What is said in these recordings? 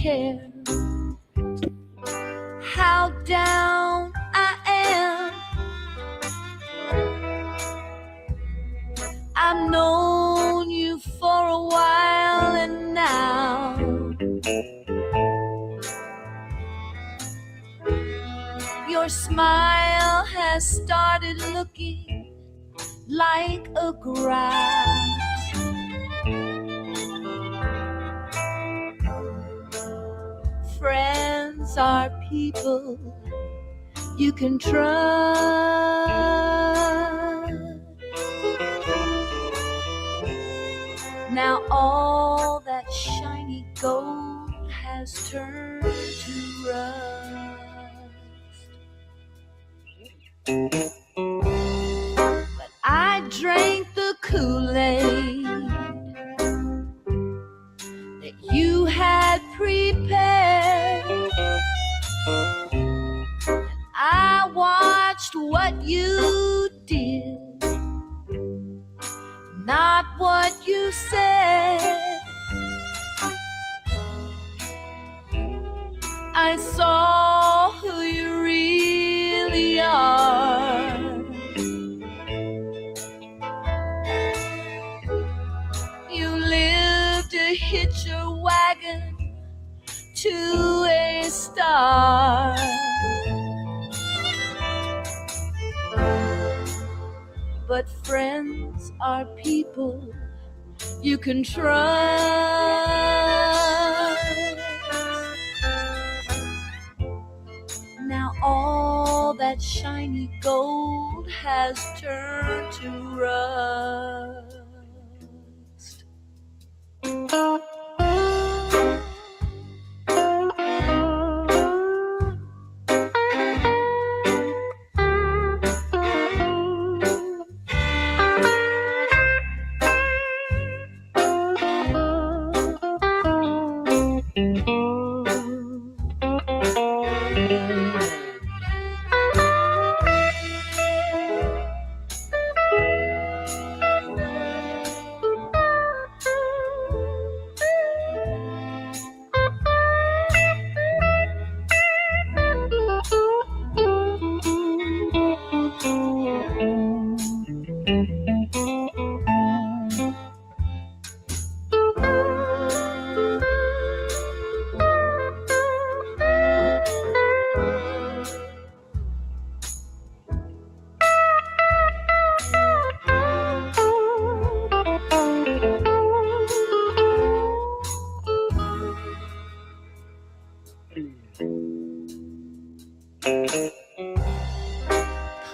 care how down I am. I've known you for a while, and now your smile has started looking like a grass. Friends are people you can trust. Now all that shiny gold has turned to rust. But I drank the Kool-Aid that you had prepared. I watched what you did, not what you said. I saw who you really are. You live to hitch your wagon to a star. But friends are people you can trust. Now all that shiny gold has turned to rust.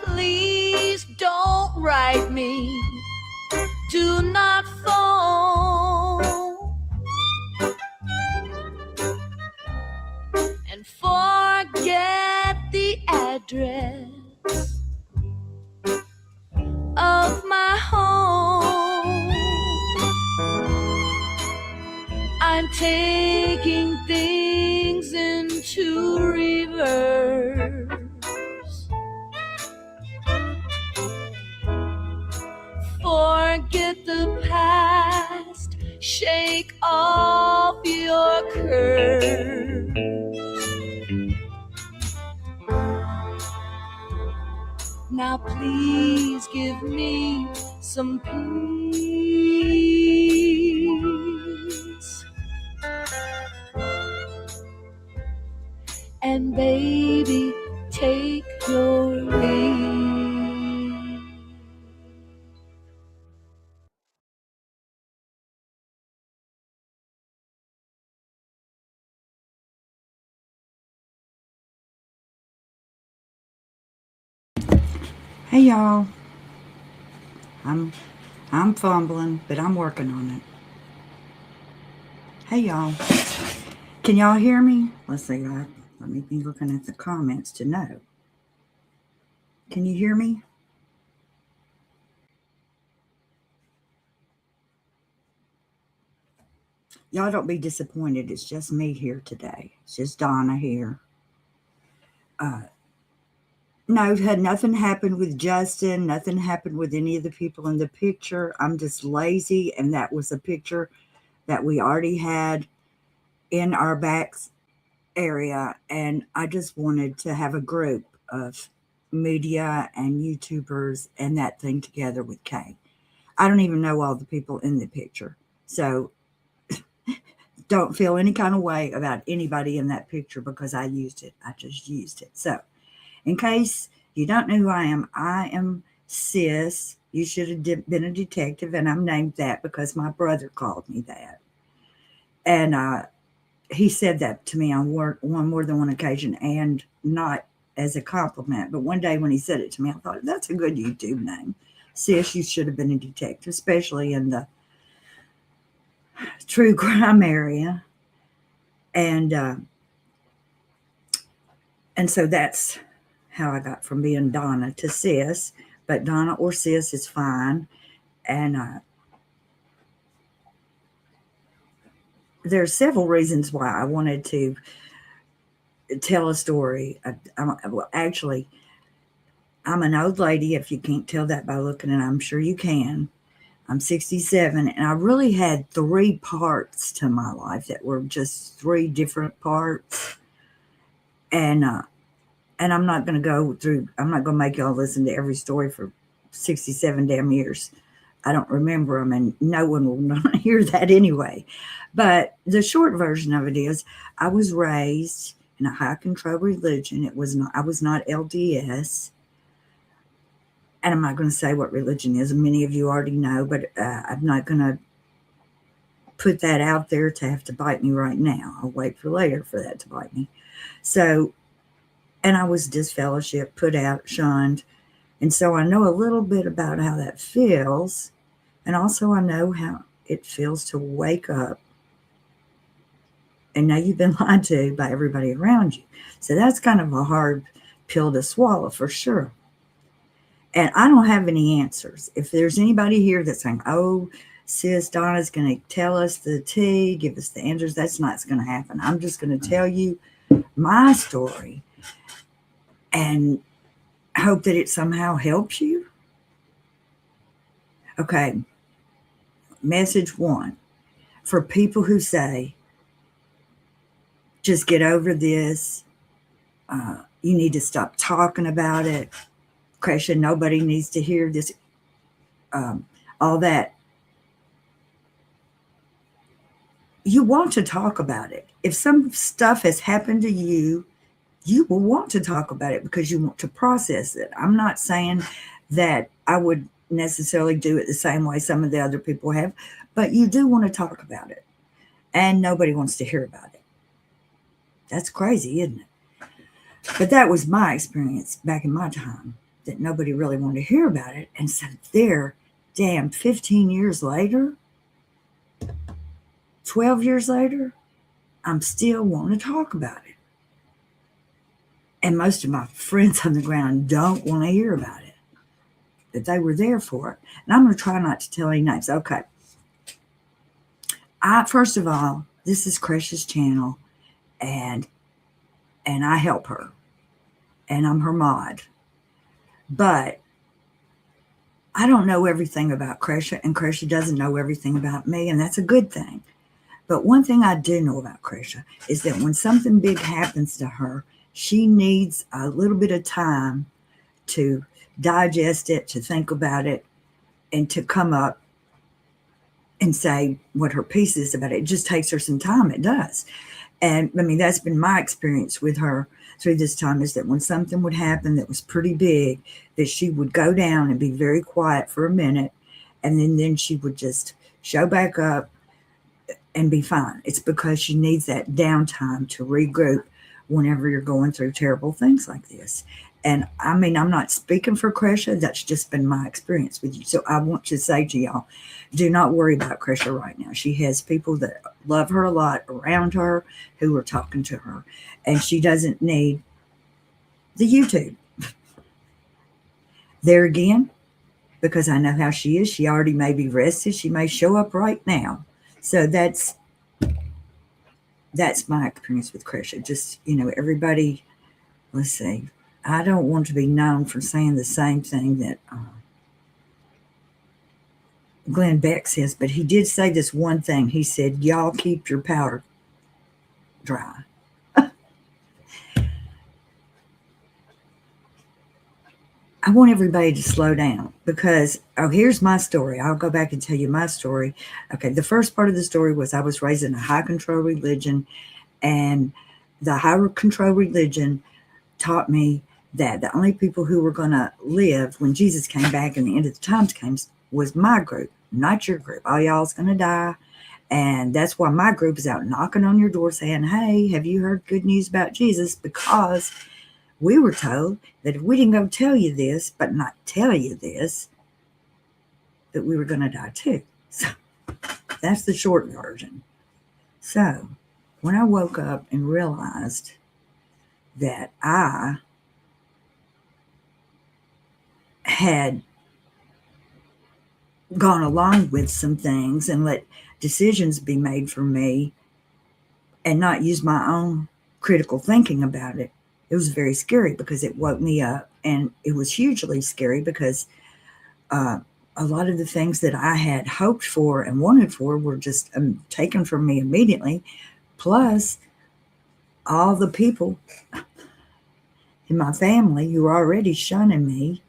Please don't write me. Do not phone and forget the address of my home. I'm taking things into reverse. Forget the past, shake off your curse. Now please give me some peace. And baby, take your leave. Hey y'all, I'm fumbling, but I'm working on it. Hey y'all, can y'all hear me? Let's see, let me be looking at the comments to know. Can you hear me? Y'all don't be disappointed, it's just me here today. It's just Donna here. No, had nothing happened with Justin. Nothing happened with any of the people in the picture. I'm just lazy, and that was a picture that we already had in our backs area, and I just wanted to have a group of media and YouTubers and that thing together with Kay. I don't even know all the people in the picture. So don't feel any kind of way about anybody in that picture because I used it. I just used it. So, in case you don't know who I am Sis. You should have been a detective, and I'm named that because my brother called me that. And he said that to me on one more than one occasion, and not as a compliment. But one day when he said it to me, I thought, that's a good YouTube name. Sis, you should have been a detective, especially in the true crime area. And so that's how I got from being Donna to Sis. But Donna or Sis is fine. And there's several reasons why I wanted to tell a story. Well, actually, I'm an old lady, if you can't tell that by looking, and I'm sure you can. I'm 67, and I really had 3 parts to my life that were just 3 different parts. And I'm not going to go through, I'm not going to make y'all listen to every story for 67 damn years. I don't remember them, and no one will not hear that anyway. But the short version of it is, I was raised in a high control religion. I was not LDS. And I'm not going to say what religion is. Many of you already know, but I'm not going to put that out there to have to bite me right now. I'll wait for later for that to bite me. So, and I was disfellowshipped, put out, shunned. And so I know a little bit about how that feels. And also I know how it feels to wake up and now you've been lied to by everybody around you. So that's kind of a hard pill to swallow for sure. And I don't have any answers. If there's anybody here that's saying, oh, Sis, Donna's going to tell us the tea, give us the answers, that's not going to happen. I'm just going to tell you my story and hope that it somehow helps you. Okay. Message 1 for people who say, just get over this. You need to stop talking about it. Kresha, nobody needs to hear this. All that. You want to talk about it. If some stuff has happened to you, you will want to talk about it because you want to process it. I'm not saying that I would necessarily do it the same way some of the other people have, but you do want to talk about it. And nobody wants to hear about it. That's crazy, isn't it? But that was my experience back in my time, that nobody really wanted to hear about it. And so there, damn, 15 years later, 12 years later, I'm still wanting to talk about it. And most of my friends on the ground don't want to hear about it, that they were there for it. And I'm going to try not to tell any names. Okay. First of all, this is Kresha's channel, and I help her, and I'm her mod. But I don't know everything about Kresha, and Kresha doesn't know everything about me, and that's a good thing. But one thing I do know about Kresha is that when something big happens to her, she needs a little bit of time to digest it, to think about it, and to come up and say what her piece is about it. It just takes her some time. It does. And I mean, that's been my experience with her through this time, is that when something would happen that was pretty big, that she would go down and be very quiet for a minute, and then she would just show back up and be fine. It's because she needs that downtime to regroup whenever you're going through terrible things like this. And I mean, I'm not speaking for Kresha. That's just been my experience with you. So I want to say to y'all, do not worry about Kresha right now. She has people that love her a lot around her who are talking to her. And she doesn't need the YouTube. There again, because I know how she is, she already may be rested. She may show up right now. So that's my experience with Kresha. Just, everybody, let's see. I don't want to be known for saying the same thing that Glenn Beck says, but he did say this one thing. He said, y'all keep your powder dry. I want everybody to slow down because, oh, here's my story. I'll go back and tell you my story. Okay, the first part of the story was I was raised in a high control religion, and the high control religion taught me that the only people who were going to live when Jesus came back and the end of the times came was my group, not your group. All y'all's going to die. And that's why my group is out knocking on your door saying, hey, have you heard good news about Jesus? Because we were told that if we didn't go tell you this, but not tell you this, that we were going to die too. So that's the short version. So when I woke up and realized that I had gone along with some things and let decisions be made for me and not use my own critical thinking about it, it was very scary because it woke me up. And it was hugely scary because a lot of the things that I had hoped for and wanted for were just taken from me immediately. Plus, all the people in my family who were already shunning me,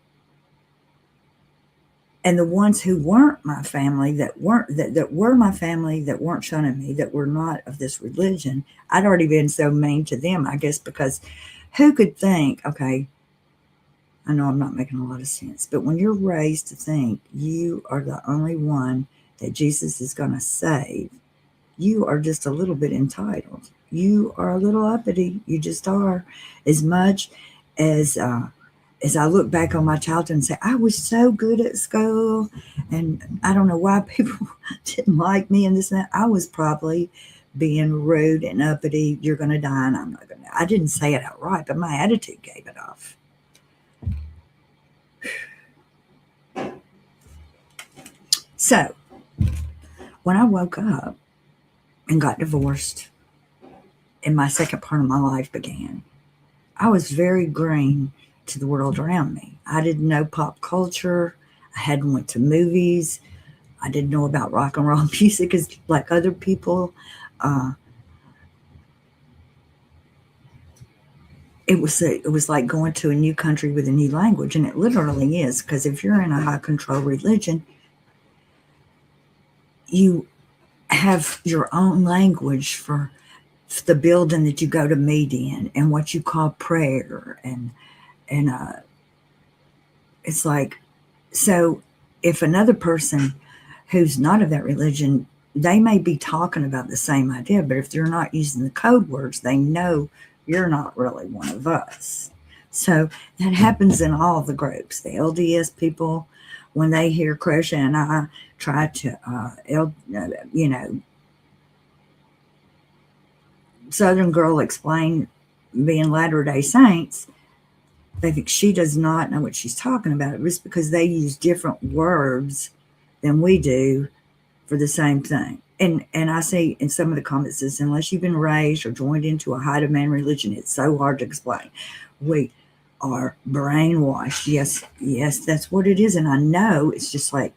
and the ones who weren't my family, that were my family, that weren't shunning me, that were not of this religion, I'd already been so mean to them, I guess, because who could think, okay, I know I'm not making a lot of sense, but when you're raised to think you are the only one that Jesus is going to save, you are just a little bit entitled. You are a little uppity. You just are. As much as I look back on my childhood and say, I was so good at school, and I don't know why people didn't like me and this and that. I was probably being rude and uppity. You're going to die and I'm not going to. I didn't say it outright, but my attitude gave it off. So when I woke up and got divorced and my second part of my life began, I was very green to the world around me. I didn't know pop culture. I hadn't went to movies. I didn't know about rock and roll music as like other people. It was like going to a new country with a new language, and it literally is, because if you're in a high control religion, you have your own language for the building that you go to meet in and what you call prayer, and it's like, so if another person who's not of that religion, they may be talking about the same idea, but if they're not using the code words, they know you're not really one of us. So that happens in all the groups. The LDS people, when they hear kresha and I try to, Southern girl explain being Latter-day Saints, they think she does not know what she's talking about. It's because they use different words than we do for the same thing. And I see in some of the comments says, unless you've been raised or joined into a high demand religion, it's so hard to explain. We are brainwashed. Yes, that's what it is. And I know it's just like,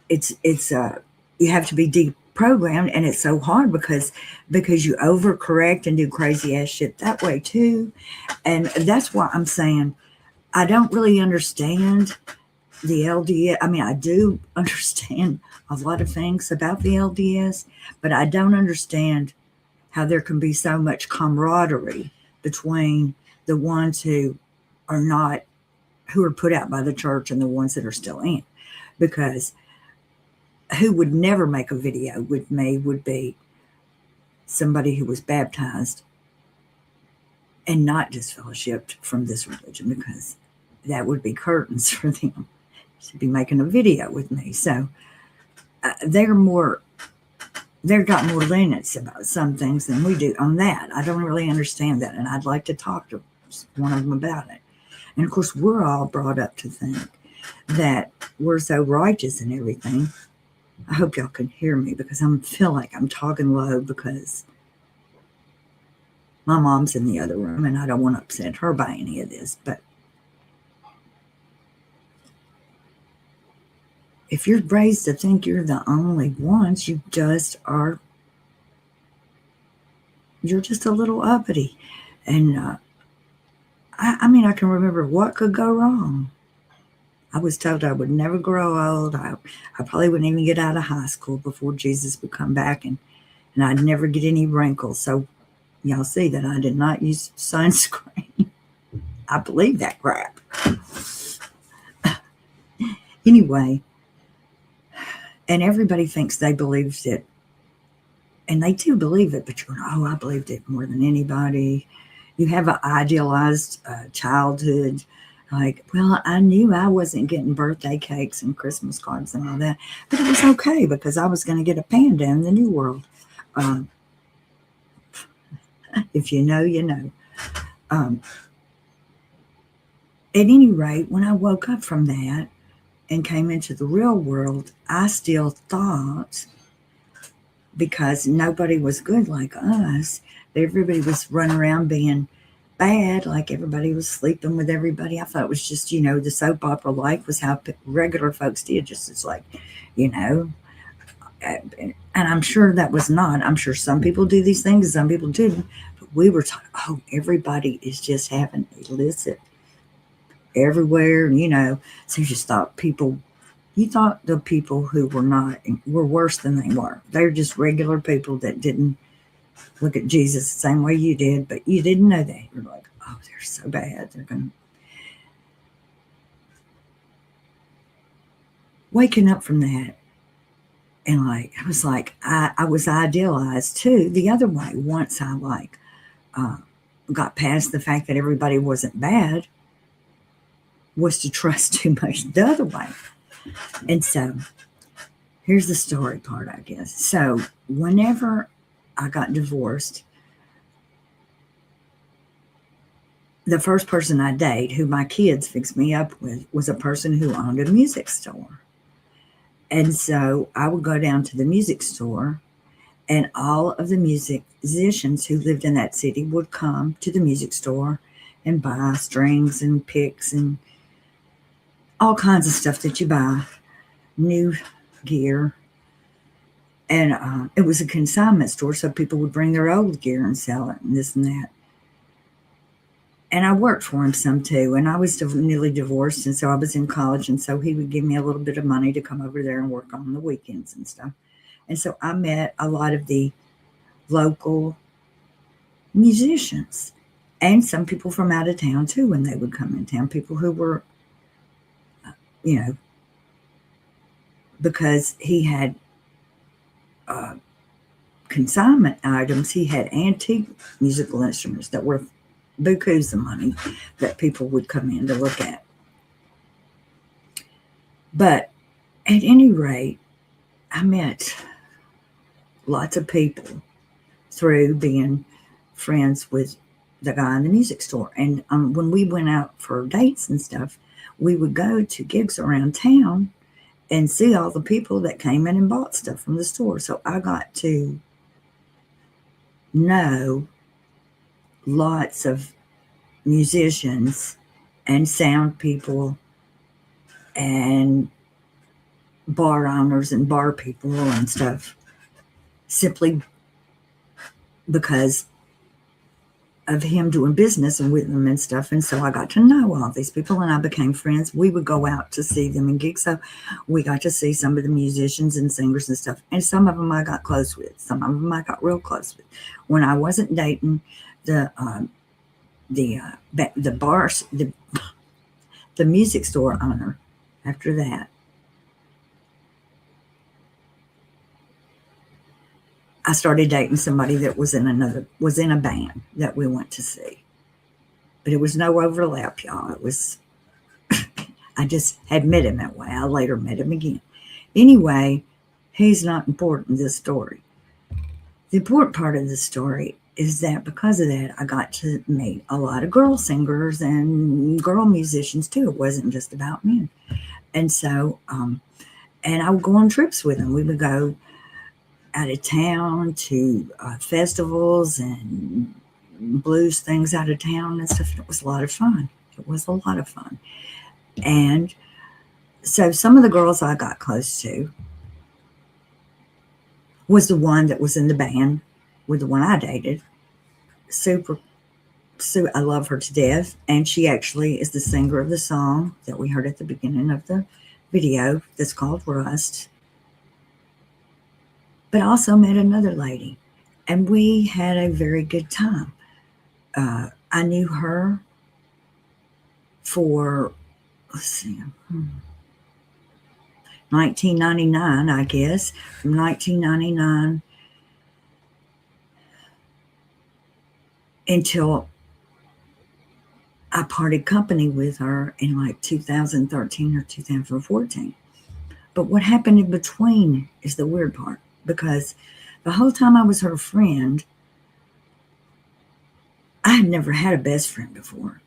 it's you have to be deprogrammed, and it's so hard because you overcorrect and do crazy ass shit that way too. And that's why I'm saying I don't really understand the LDS. I mean, I do understand a lot of things about the LDS, but I don't understand how there can be so much camaraderie between the ones who are put out by the church and the ones that are still in. Because who would never make a video with me would be somebody who was baptized and not disfellowshipped from this religion, because that would be curtains for them to be making a video with me. So they've got more lenience about some things than we do on that. I don't really understand that, and I'd like to talk to one of them about it. And of course, we're all brought up to think that we're so righteous and everything. I hope y'all can hear me, because I feel like I'm talking low because my mom's in the other room and I don't want to upset her by any of this. But if you're raised to think you're the only ones, you just are you're just a little uppity. And I mean, I can remember what could go wrong. I was told I would never grow old. I probably wouldn't even get out of high school before Jesus would come back, and I'd never get any wrinkles. So y'all see that I did not use sunscreen. I believe that crap. Anyway, and everybody thinks they believed it. And they do believe it, but you're going, oh, I believed it more than anybody. You have an idealized childhood. Like, well, I knew I wasn't getting birthday cakes and Christmas cards and all that, but it was okay because I was going to get a panda in the New World. Um, if you know, you know. At any rate, when I woke up from that and came into the real world, I still thought, because nobody was good like us, everybody was running around being bad, like everybody was sleeping with everybody. I thought it was just, the soap opera life was how regular folks did, just as like, and I'm sure that was not. I'm sure some people do these things and some people didn't. But we were taught, oh, everybody is just having illicit everywhere, So you just thought you thought the people who were not were worse than they were. They're just regular people that didn't look at Jesus the same way you did, but you didn't know that. You're like, oh, they're so bad. They're going to. Waking up from that, and I was like, I was idealized too the other way. Once I got past the fact that everybody wasn't bad, was to trust too much the other way. And so here's the story part, I guess. So whenever I got divorced, the first person I dated, who my kids fixed me up with, was a person who owned a music store. And so I would go down to the music store, and all of the musicians who lived in that city would come to the music store and buy strings and picks and all kinds of stuff that you buy, new gear. And it was a consignment store, so people would bring their old gear and sell it and this and that. And I worked for him some too, and I was newly divorced, and so I was in college, and so he would give me a little bit of money to come over there and work on the weekends and stuff. And so I met a lot of the local musicians and some people from out of town too when they would come in town, people who were, because he had consignment items, he had antique musical instruments that were bukus of money that people would come in to look at. But at any rate, I met lots of people through being friends with the guy in the music store. And when we went out for dates and stuff, we would go to gigs around town and see all the people that came in and bought stuff from the store. So I got to know lots of musicians and sound people and bar owners and bar people and stuff, simply because of him doing business and with them and stuff. And so I got to know all these people and I became friends. We would go out to see them in gigs. So we got to see some of the musicians and singers and stuff. And some of them I got close with. Some of them I got real close with. When I wasn't dating the music store owner, after that, I started dating somebody that was in a band that we went to see. But it was no overlap, y'all. It was, I just had met him that way. I later met him again. Anyway, he's not important in this story. The important part of the story is that because of that, I got to meet a lot of girl singers and girl musicians too. It wasn't just about men. And so, and I would go on trips with them. We would go out of town to festivals and blues things out of town and stuff. It was a lot of fun. And so some of the girls I got close to was the one that was in the band with the one I dated. super, I love her to death. And she actually is the singer of the song that we heard at the beginning of the video that's called Rust. But I also met another lady, and we had a very good time. I knew her for, let's see, 1999, I guess, from 1999 until I parted company with her in like 2013 or 2014. But what happened in between is the weird part, because the whole time I was her friend, I had never had a best friend before.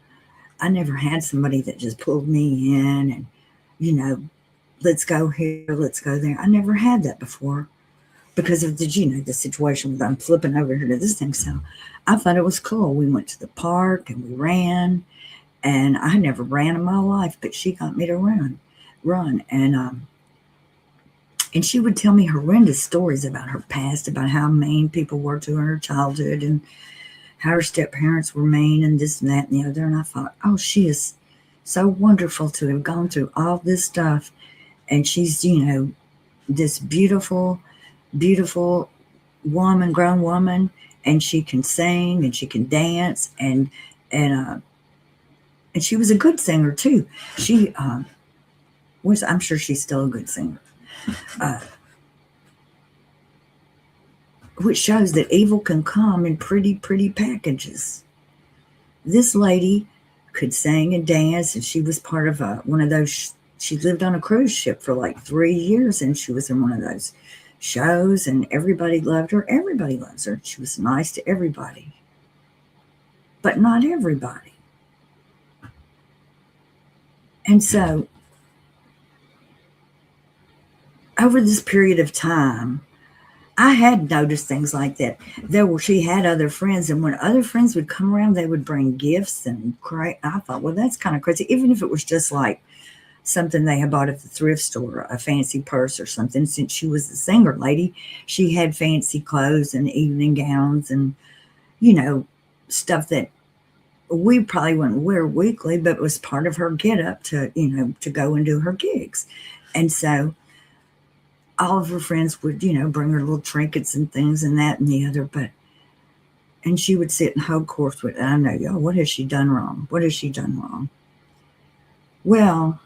I never had somebody that just pulled me in and, you know, let's go here, let's go there. I never had that before because of the, the situation with I'm flipping over here to this thing. So I thought it was cool. We went to the park and we ran, and I never ran in my life, but she got me to run. And she would tell me horrendous stories about her past, about how mean people were to her in her childhood, and how her step parents were mean, and this and that and the other. And I thought, oh, she is so wonderful to have gone through all this stuff. And she's, this beautiful, beautiful woman, grown woman, and she can sing and she can dance, and she was a good singer too. She was, I'm sure she's still a good singer. Which shows that evil can come in pretty, pretty packages. This lady could sing and dance, and she was part of one of those. She lived on a cruise ship for like 3 years, and she was in one of those shows, and everybody loved her. Everybody loves her. She was nice to everybody, but not everybody. And so, over this period of time, I had noticed things like that. She had other friends, and when other friends would come around, they would bring gifts and cry. I thought, well, that's kind of crazy. Even if it was just like something they had bought at the thrift store, a fancy purse or something. Since she was the singer lady, she had fancy clothes and evening gowns and, stuff that we probably wouldn't wear weekly, but it was part of her get up to, to go and do her gigs. And so all of her friends would, bring her little trinkets and things and that and the other. And she would sit and hold course with it. And I know, y'all, what has she done wrong? What has she done wrong? Well,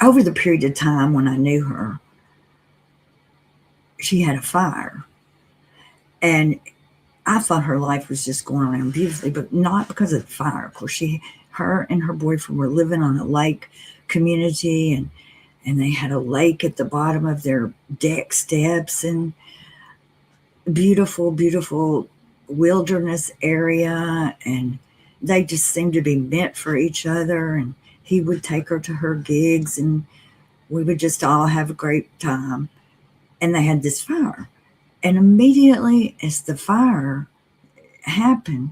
over the period of time when I knew her, she had a fire. And I thought her life was just going around beautifully, but not because of the fire. Of course, her and her boyfriend were living on a lake community, and they had a lake at the bottom of their deck steps, and beautiful, beautiful wilderness area, and they just seemed to be meant for each other. And he would take her to her gigs, and we would just all have a great time. And they had this fire, and immediately as the fire happened,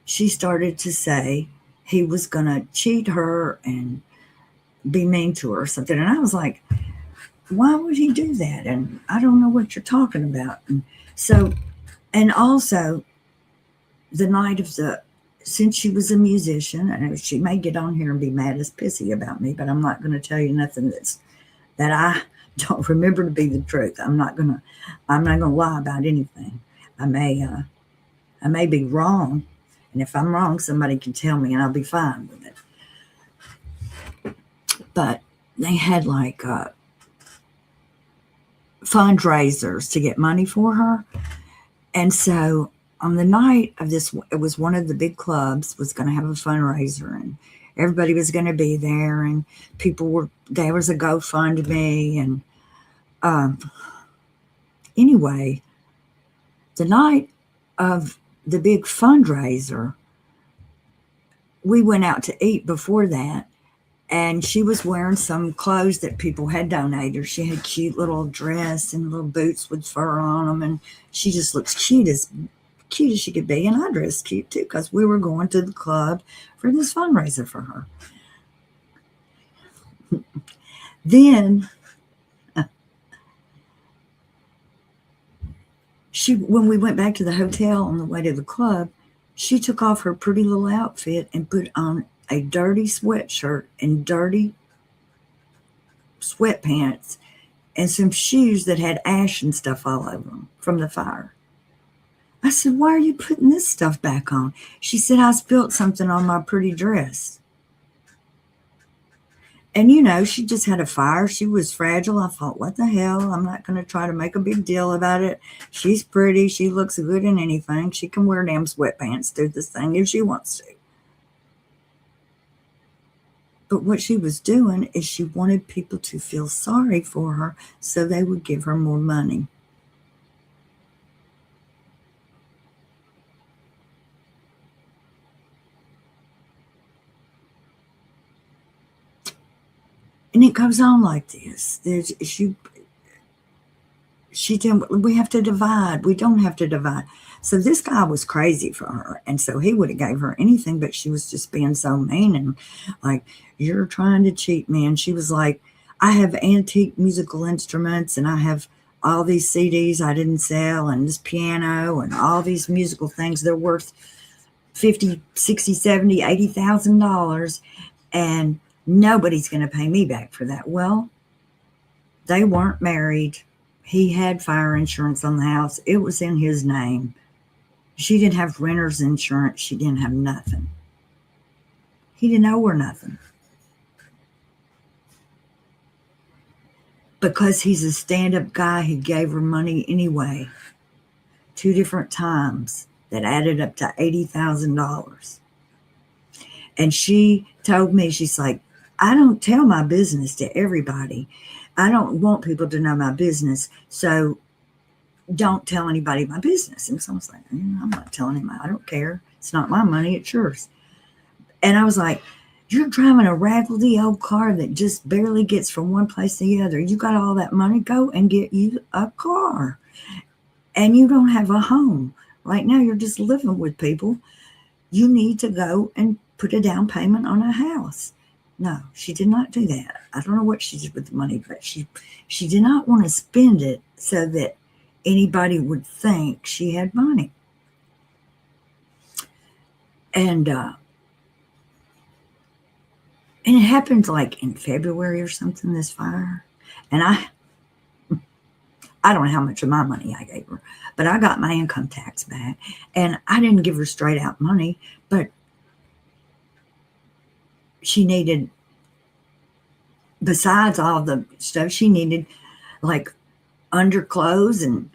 she started to say he was going to cheat her and be mean to her or something. And I was like, why would he do that? And I don't know what you're talking about. And so, and also the night of since she was a musician, and she may get on here and be mad as pissy about me, but I'm not going to tell you nothing that I don't remember to be the truth. I'm not gonna lie about anything. I may be wrong, and if I'm wrong, somebody can tell me, and I'll be fine with it. But they had like fundraisers to get money for her, and so on the night of this, it was one of the big clubs was going to have a fundraiser, and everybody was going to be there, and there was a GoFundMe, and anyway, the night of the big fundraiser, we went out to eat before that, and she was wearing some clothes that people had donated. She had a cute little dress and little boots with fur on them, and she just looks cute as she could be. And I dressed cute too, because we were going to the club for this fundraiser for her. Then when we went back to the hotel on the way to the club, she took off her pretty little outfit and put on a dirty sweatshirt and dirty sweatpants and some shoes that had ash and stuff all over them from the fire. I said, why are you putting this stuff back on? She said, I spilled something on my pretty dress. And, she just had a fire. She was fragile. I thought, what the hell? I'm not going to try to make a big deal about it. She's pretty. She looks good in anything. She can wear damn sweatpants through this thing if she wants to. But what she was doing is she wanted people to feel sorry for her so they would give her more money. And it goes on like this. We have to divide. We don't have to divide. So this guy was crazy for her. And so he would have gave her anything, but she was just being so mean and like, you're trying to cheat me. And she was like, I have antique musical instruments and I have all these CDs I didn't sell and this piano and all these musical things. They're worth $50, $60, $70, $80,000. And nobody's going to pay me back for that. Well, they weren't married. He had fire insurance on the house. It was in his name. She didn't have renter's insurance. She didn't have nothing. He didn't owe her nothing. Because he's a stand-up guy, he gave her money anyway. 2 different times that added up to $80,000. And she told me, she's like, I don't tell my business to everybody. I don't want people to know my business. So don't tell anybody my business. And so I was like, I'm not telling him. I don't care. It's not my money. It's yours. And I was like, you're driving a raggedy old car that just barely gets from one place to the other. You got all that money. Go and get you a car. And you don't have a home. Right now, you're just living with people. You need to go and put a down payment on a house. No, she did not do that. I don't know what she did with the money, but she did not want to spend it so that anybody would think she had money. And it happened like in February or something, this fire. And I don't know how much of my money I gave her, but I got my income tax back. And I didn't give her straight out money, but she needed, besides all the stuff she needed, like underclothes and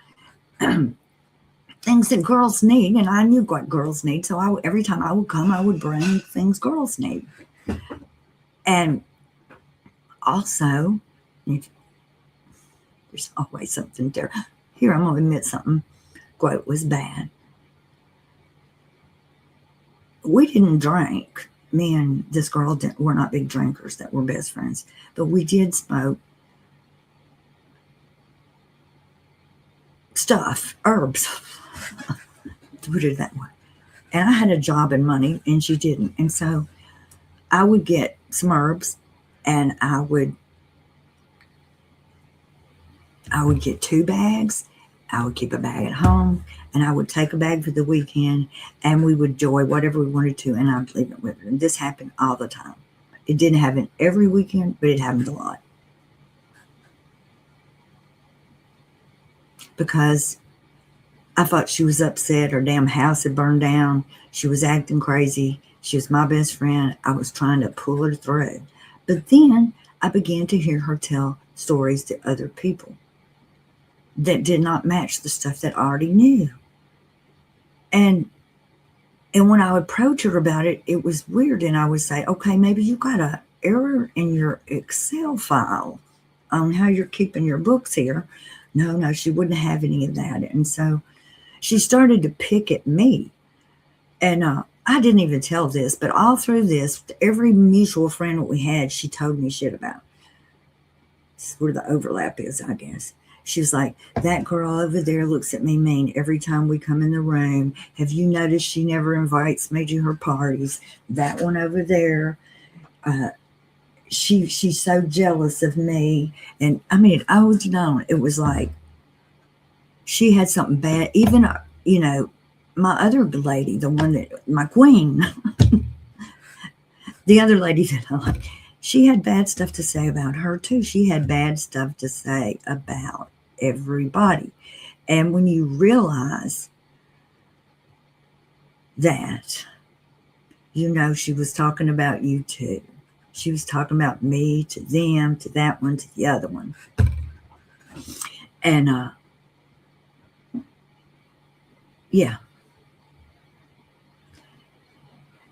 things that girls need. And I knew what girls need. So every time I would come, I would bring things girls need. And also, there's always something there. Here, I'm going to admit something. Quote was bad. We didn't drink. Me and this girl were not big drinkers, that were best friends, but we did smoke stuff, herbs, to put it that way. And I had a job and money, and she didn't. And so I would get some herbs, and I would get 2 bags. I would keep a bag at home, and I would take a bag for the weekend, and we would enjoy whatever we wanted to, and I would leave it with her. And this happened all the time. It didn't happen every weekend, but it happened a lot. Because I thought she was upset. Her damn house had burned down. She was acting crazy. She was my best friend. I was trying to pull her through. But then I began to hear her tell stories to other people that did not match the stuff that I already knew. And when I would approach her about it, it was weird. And I would say, okay, maybe you got an error in your Excel file on how you're keeping your books here. No, she wouldn't have any of that. And so she started to pick at me. And I didn't even tell this, but all through this, every mutual friend that we had, she told me shit about. This is where the overlap is, I guess. She was like, that girl over there looks at me mean every time we come in the room. Have you noticed she never invites me to her parties? That one over there, she's so jealous of me. And I mean, I was known. It was like, she had something bad. Even, my other lady, the one that, my queen, the other lady that I like, she had bad stuff to say about her too. She had bad stuff to say about everybody. And when you realize that, she was talking about you too. She was talking about me to them, to that one, to the other one. And yeah.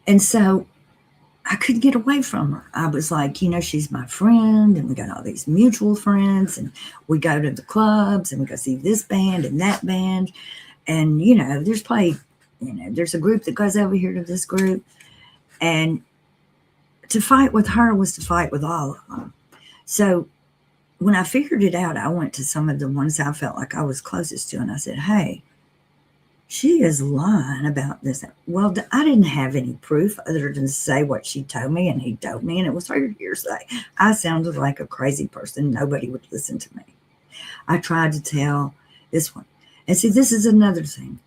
And so I couldn't get away from her. I was like, she's my friend, and we got all these mutual friends, and we go to the clubs, and we go see this band and that band. And, there's probably, there's a group that goes over here to this group. And to fight with her was to fight with all of them. So when I figured it out, I went to some of the ones I felt like I was closest to, and I said, hey, she is lying about this. Well, I didn't have any proof other than to say what she told me, and he told me, and it was her hearsay. I sounded like a crazy person. Nobody would listen to me. I tried to tell this one. And see, this is another thing.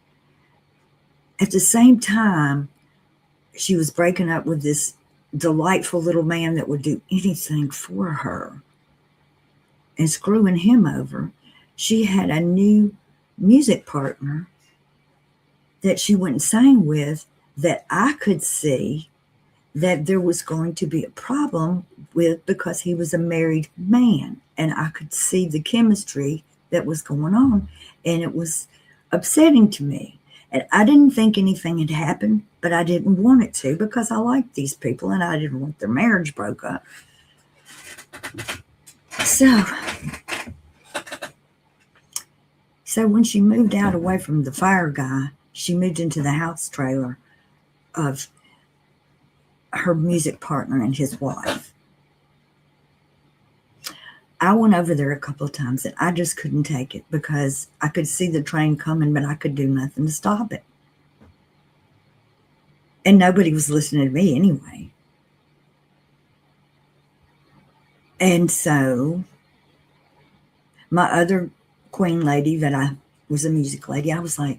At the same time, she was breaking up with this delightful little man that would do anything for her and screwing him over. She had a new music partner that she went and sang with that I could see that there was going to be a problem with because he was a married man. And I could see the chemistry that was going on. And it was upsetting to me. And I didn't think anything had happened, but I didn't want it to because I liked these people and I didn't want their marriage broke up. So when she moved out away from the fire guy, she moved into the house trailer of her music partner and his wife. I went over there a couple of times and I just couldn't take it because I could see the train coming, but I could do nothing to stop it. And nobody was listening to me anyway. And so my other queen lady that I was a music lady, I was like,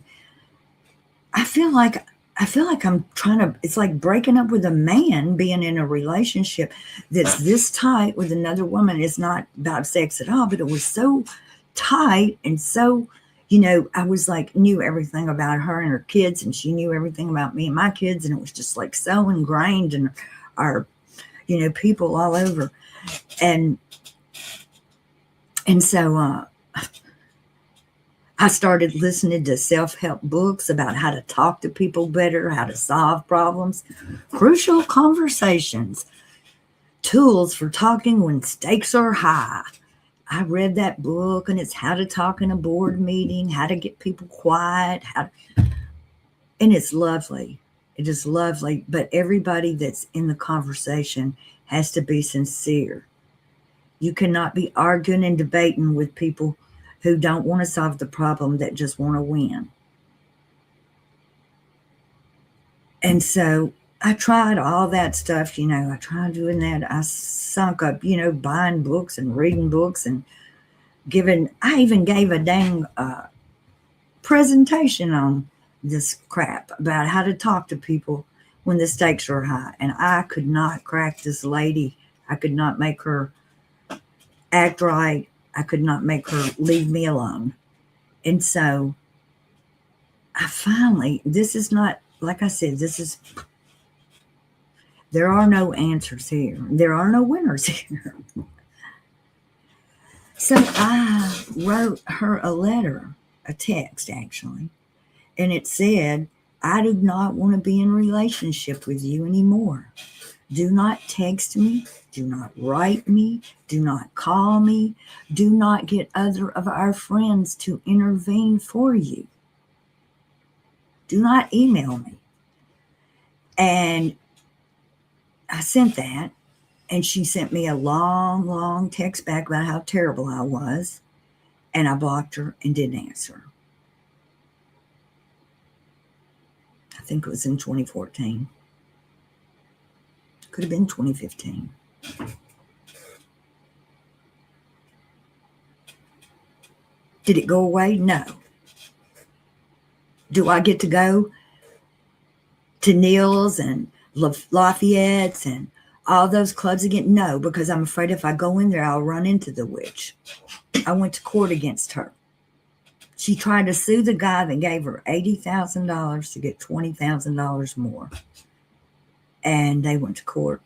I feel like I'm trying to, it's like breaking up with a man, being in a relationship that's this tight with another woman. It's not about sex at all, but it was so tight and so, I was like, knew everything about her and her kids, and she knew everything about me and my kids. And it was just like so ingrained in our, people all over. And so, I started listening to self-help books about how to talk to people better, how to solve problems, crucial conversations, tools for talking when stakes are high. I read that book, and it's how to talk in a board meeting, how to get people quiet, and it's lovely. It is lovely, but everybody that's in the conversation has to be sincere. You cannot be arguing and debating with people who don't want to solve the problem, that just want to win. And so I tried all that stuff, I tried doing that. I sunk up, buying books and reading books and I even gave a dang presentation on this crap about how to talk to people when the stakes are high. And I could not crack this lady. I could not make her act right. I could not make her leave me alone. And so I finally, this is not, like I said, there are no answers here. There are no winners here. So I wrote her a letter, a text actually, and it said, I do not want to be in a relationship with you anymore. Do not text me. Do not write me. Do not call me. Do not get other of our friends to intervene for you. Do not email me. And I sent that, and she sent me a long, long text back about how terrible I was, and I blocked her and didn't answer. I think it was in 2014. Could have been 2015. Did it go away? No. Do I get to go to Neil's and Lafayette's and all those clubs again? No, because I'm afraid if I go in there, I'll run into the witch. I went to court against her. She tried to sue the guy that gave her $80,000 to get $20,000 more. And they went to court,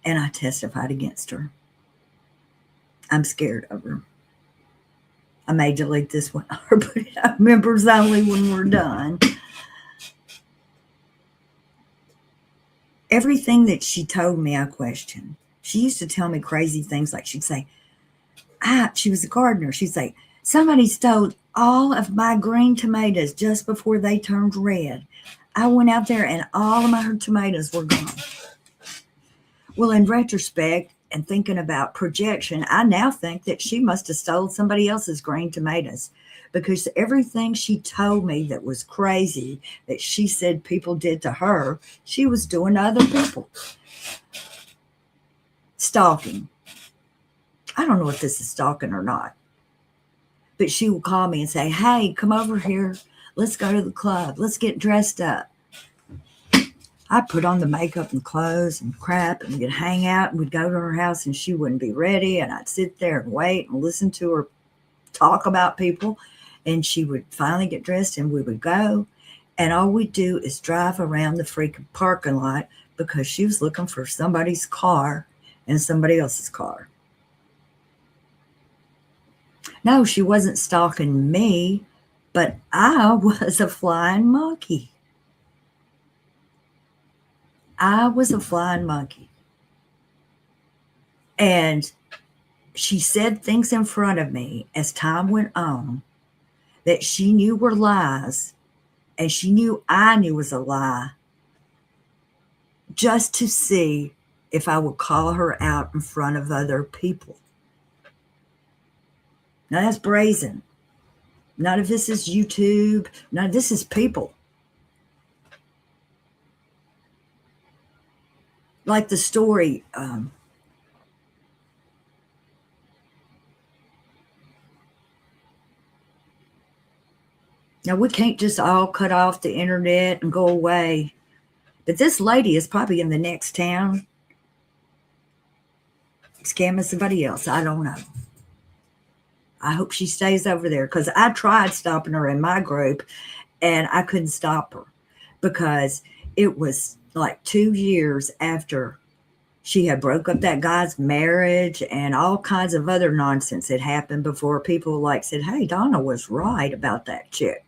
and I testified against her. I'm scared of her. I may delete this one or put it up members only when we're done. Everything that she told me, I questioned. She used to tell me crazy things, like she'd say, she was a gardener. She'd say, somebody stole all of my green tomatoes just before they turned red. I went out there and all of my tomatoes were gone. Well, in retrospect and thinking about projection, I now think that she must have stole somebody else's green tomatoes, because everything she told me that was crazy that she said people did to her, she was doing to other people. Stalking. I don't know if this is stalking or not, but she would call me and say, hey, come over here. Let's go to the club. Let's get dressed up. I'd put on the makeup and clothes and crap, and we'd hang out, and we'd go to her house, and she wouldn't be ready, and I'd sit there and wait and listen to her talk about people, and she would finally get dressed, and we would go, and all we'd do is drive around the freaking parking lot because she was looking for somebody's car and somebody else's car. No, she wasn't stalking me, but I was a flying monkey. I was a flying monkey. And she said things in front of me as time went on that she knew were lies, and she knew I knew was a lie, just to see if I would call her out in front of other people. Now that's brazen. None of this is YouTube. None of this is people. Like the story, now we can't just all cut off the internet and go away. But this lady is probably in the next town scamming somebody else. I don't know. I hope she stays over there, because I tried stopping her in my group and I couldn't stop her, because it was like 2 years after she had broke up that guy's marriage, and all kinds of other nonsense had happened before people like said, hey, Donna was right about that chick.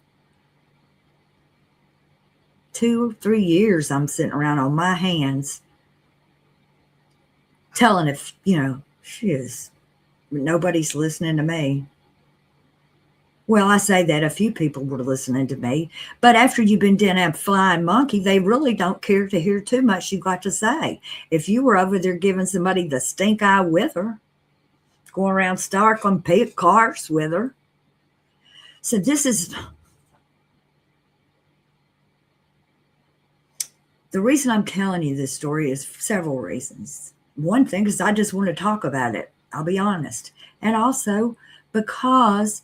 2 or 3 years I'm sitting around on my hands telling if, she is. Nobody's listening to me. Well, I say that a few people were listening to me, but after you've been doing a flying monkey, they really don't care to hear too much you got to say. If you were over there giving somebody the stink eye with her, going around starkling cars with her. So this is the reason I'm telling you this story is several reasons. One thing is I just want to talk about it. I'll be honest. And also because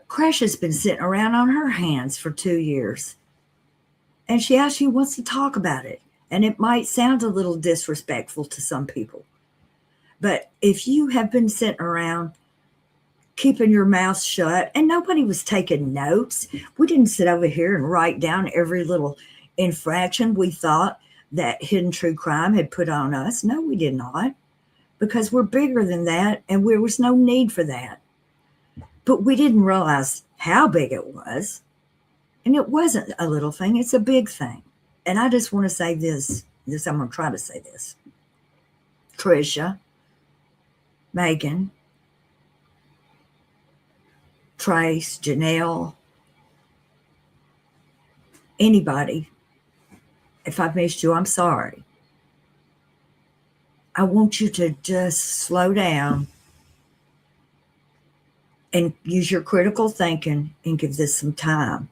Kresha's been sitting around on her hands for 2 years. And she actually wants to talk about it. And it might sound a little disrespectful to some people. But if you have been sitting around keeping your mouth shut, and nobody was taking notes, we didn't sit over here and write down every little infraction we thought that Hidden True Crime had put on us. No, we did not, because we're bigger than that, and there was no need for that. But we didn't realize how big it was, and it wasn't a little thing, it's a big thing. And I just want to say this, I'm going to try to say this. Tricia, Megan, Trace, Janelle, anybody, if I've missed you, I'm sorry. I want you to just slow down and use your critical thinking and give this some time.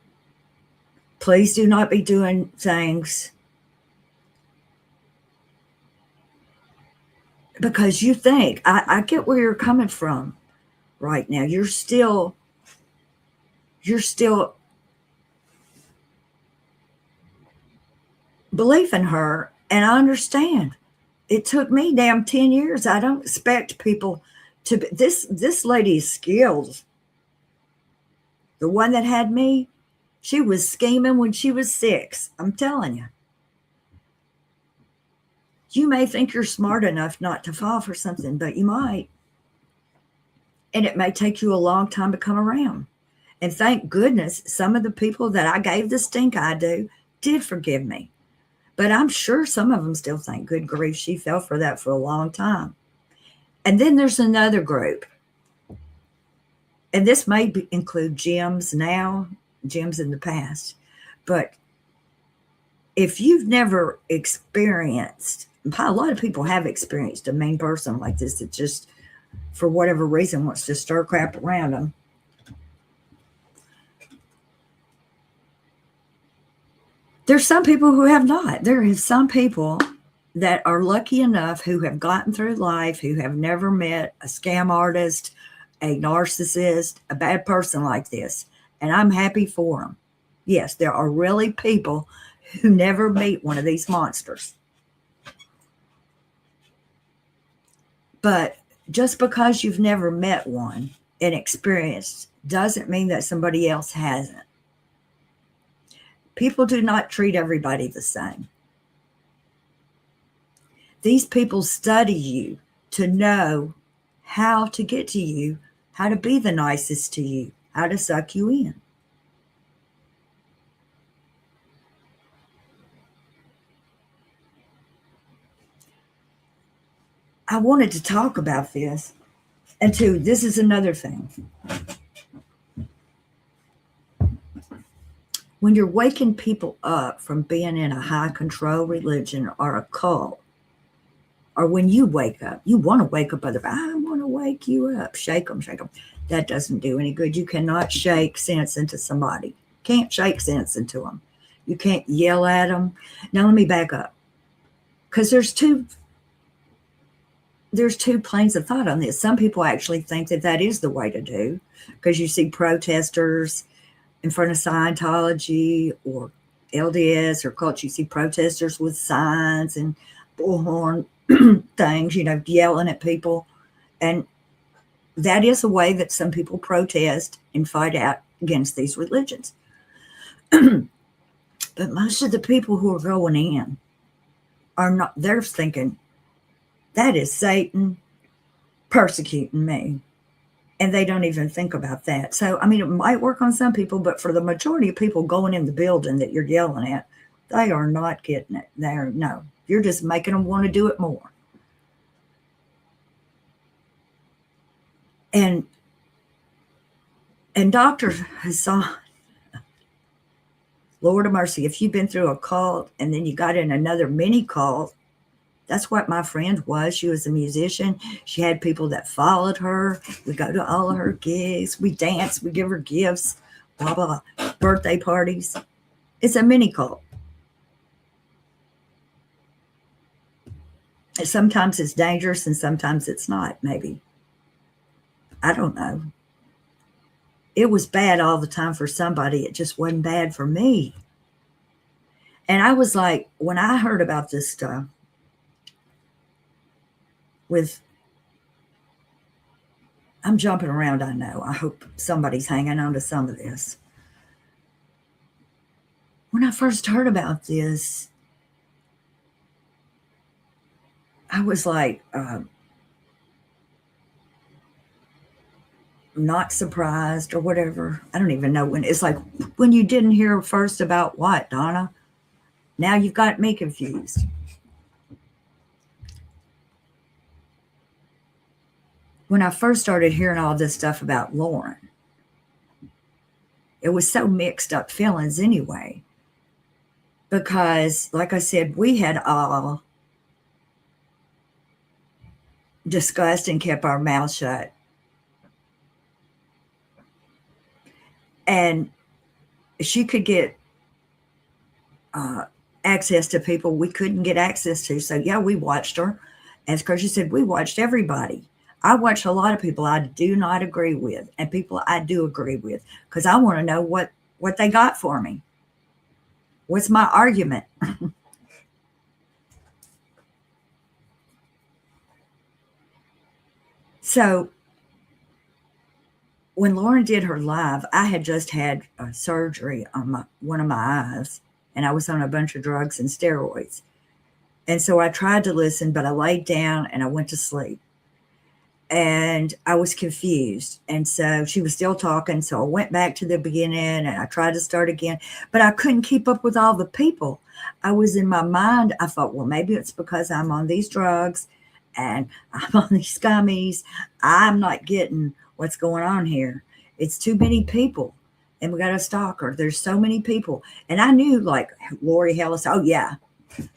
Please do not be doing things because you think, I get where you're coming from, right now. You're still believing her, and I understand. It took me damn 10 years. I don't expect people to be, this lady is skilled. The one that had me, she was scheming when she was 6. I'm telling you. You may think you're smart enough not to fall for something, but you might. And it may take you a long time to come around. And thank goodness some of the people that I gave the stink eye to did forgive me. But I'm sure some of them still think, good grief, she fell for that for a long time. And then there's another group. And this may include gyms now, gyms in the past. But if you've never experienced, a lot of people have experienced a mean person like this that just, for whatever reason, wants to stir crap around them. There's some people who have not. There is some people that are lucky enough who have gotten through life, who have never met a scam artist, a narcissist, a bad person like this. And I'm happy for them. Yes, there are really people who never meet one of these monsters. But just because you've never met one and experienced doesn't mean that somebody else hasn't. People do not treat everybody the same. These people study you to know how to get to you, how to be the nicest to you, how to suck you in. I wanted to talk about this. And two, this is another thing. When you're waking people up from being in a high control religion or a cult, or when you wake up, you want to wake up other people. I want to wake you up. Shake them, shake them. That doesn't do any good. You cannot shake sense into somebody. Can't shake sense into them. You can't yell at them. Now let me back up. Because there's two planes of thought on this. Some people actually think that that is the way to do. Because you see protesters in front of Scientology or LDS or cults, you see protesters with signs and bullhorn things, yelling at people. And that is a way that some people protest and fight out against these religions. But most of the people who are going in are not, they're thinking, that is Satan persecuting me. And they don't even think about that. So, it might work on some people, but for the majority of people going in the building that you're yelling at, they are not getting it. No, you're just making them want to do it more. And Dr. Hassan, Lord of mercy, if you've been through a cult and then you got in another mini cult, that's what my friend was. She was a musician. She had people that followed her. We go to all of her gigs. We dance. We give her gifts, blah, blah, birthday parties. It's a mini cult. And sometimes it's dangerous and sometimes it's not, maybe. I don't know. It was bad all the time for somebody. It just wasn't bad for me. And I was like, when I heard about this stuff, I'm jumping around, I know. I hope somebody's hanging on to some of this. When I first heard about this, I was like, not surprised or whatever. I don't even know when. It's like when you didn't hear first about what, Donna? Now you've got me confused. When I first started hearing all this stuff about Lauren, it was so mixed up feelings anyway. Because, like I said, we had all discussed and kept our mouths shut. And she could get access to people we couldn't get access to. So, yeah, we watched her. As Kresha said, we watched everybody. I watch a lot of people I do not agree with and people I do agree with because I want to know what they got for me. What's my argument? So when Lauren did her live, I had just had surgery on one of my eyes, and I was on a bunch of drugs and steroids. And so I tried to listen, but I laid down and I went to sleep. And I was confused. And so she was still talking. So I went back to the beginning and I tried to start again, but I couldn't keep up with all the people. I was in my mind. I thought, well, maybe it's because I'm on these drugs and I'm on these gummies. I'm not getting what's going on here. It's too many people. And we got a stalker. There's so many people. And I knew like Lori Hellis. Oh, yeah.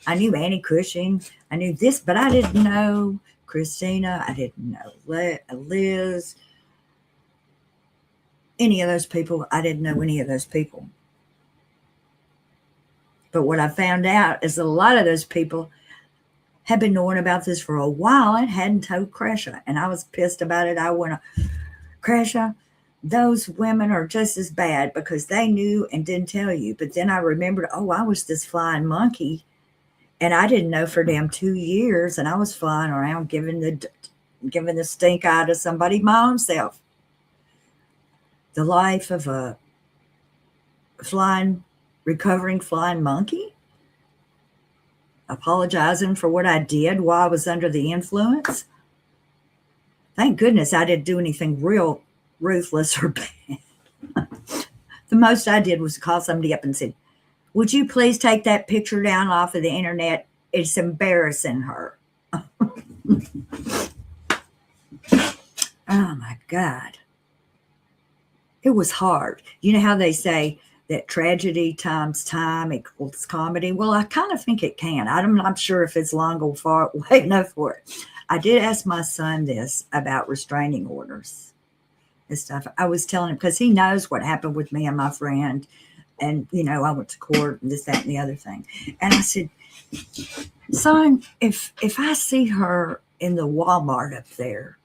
I knew Annie Cushing. I knew this, but I didn't know Christina. I didn't know Liz. Any of those people. I didn't know any of those people. But what I found out is that a lot of those people had been knowing about this for a while and hadn't told Kresha. And I was pissed about it. I went, Kresha, those women are just as bad because they knew and didn't tell you. But then I remembered, oh, I was this flying monkey. And I didn't know for damn 2 years. And I was flying around giving the stink eye to somebody my own self. The life of a recovering flying monkey. Apologizing for what I did while I was under the influence. Thank goodness I didn't do anything real ruthless or bad. The most I did was call somebody up and said, would you please take that picture down off of the internet? It's embarrassing her. Oh my God. It was hard. You know how they say that tragedy times time equals comedy? Well, I kind of think it can. I'm not sure if it's long or far way enough for it. I did ask my son this about restraining orders and stuff. I was telling him because he knows what happened with me and my friend. And, you know, I went to court and this, that, and the other thing. And I said, son, if I see her in the Walmart up there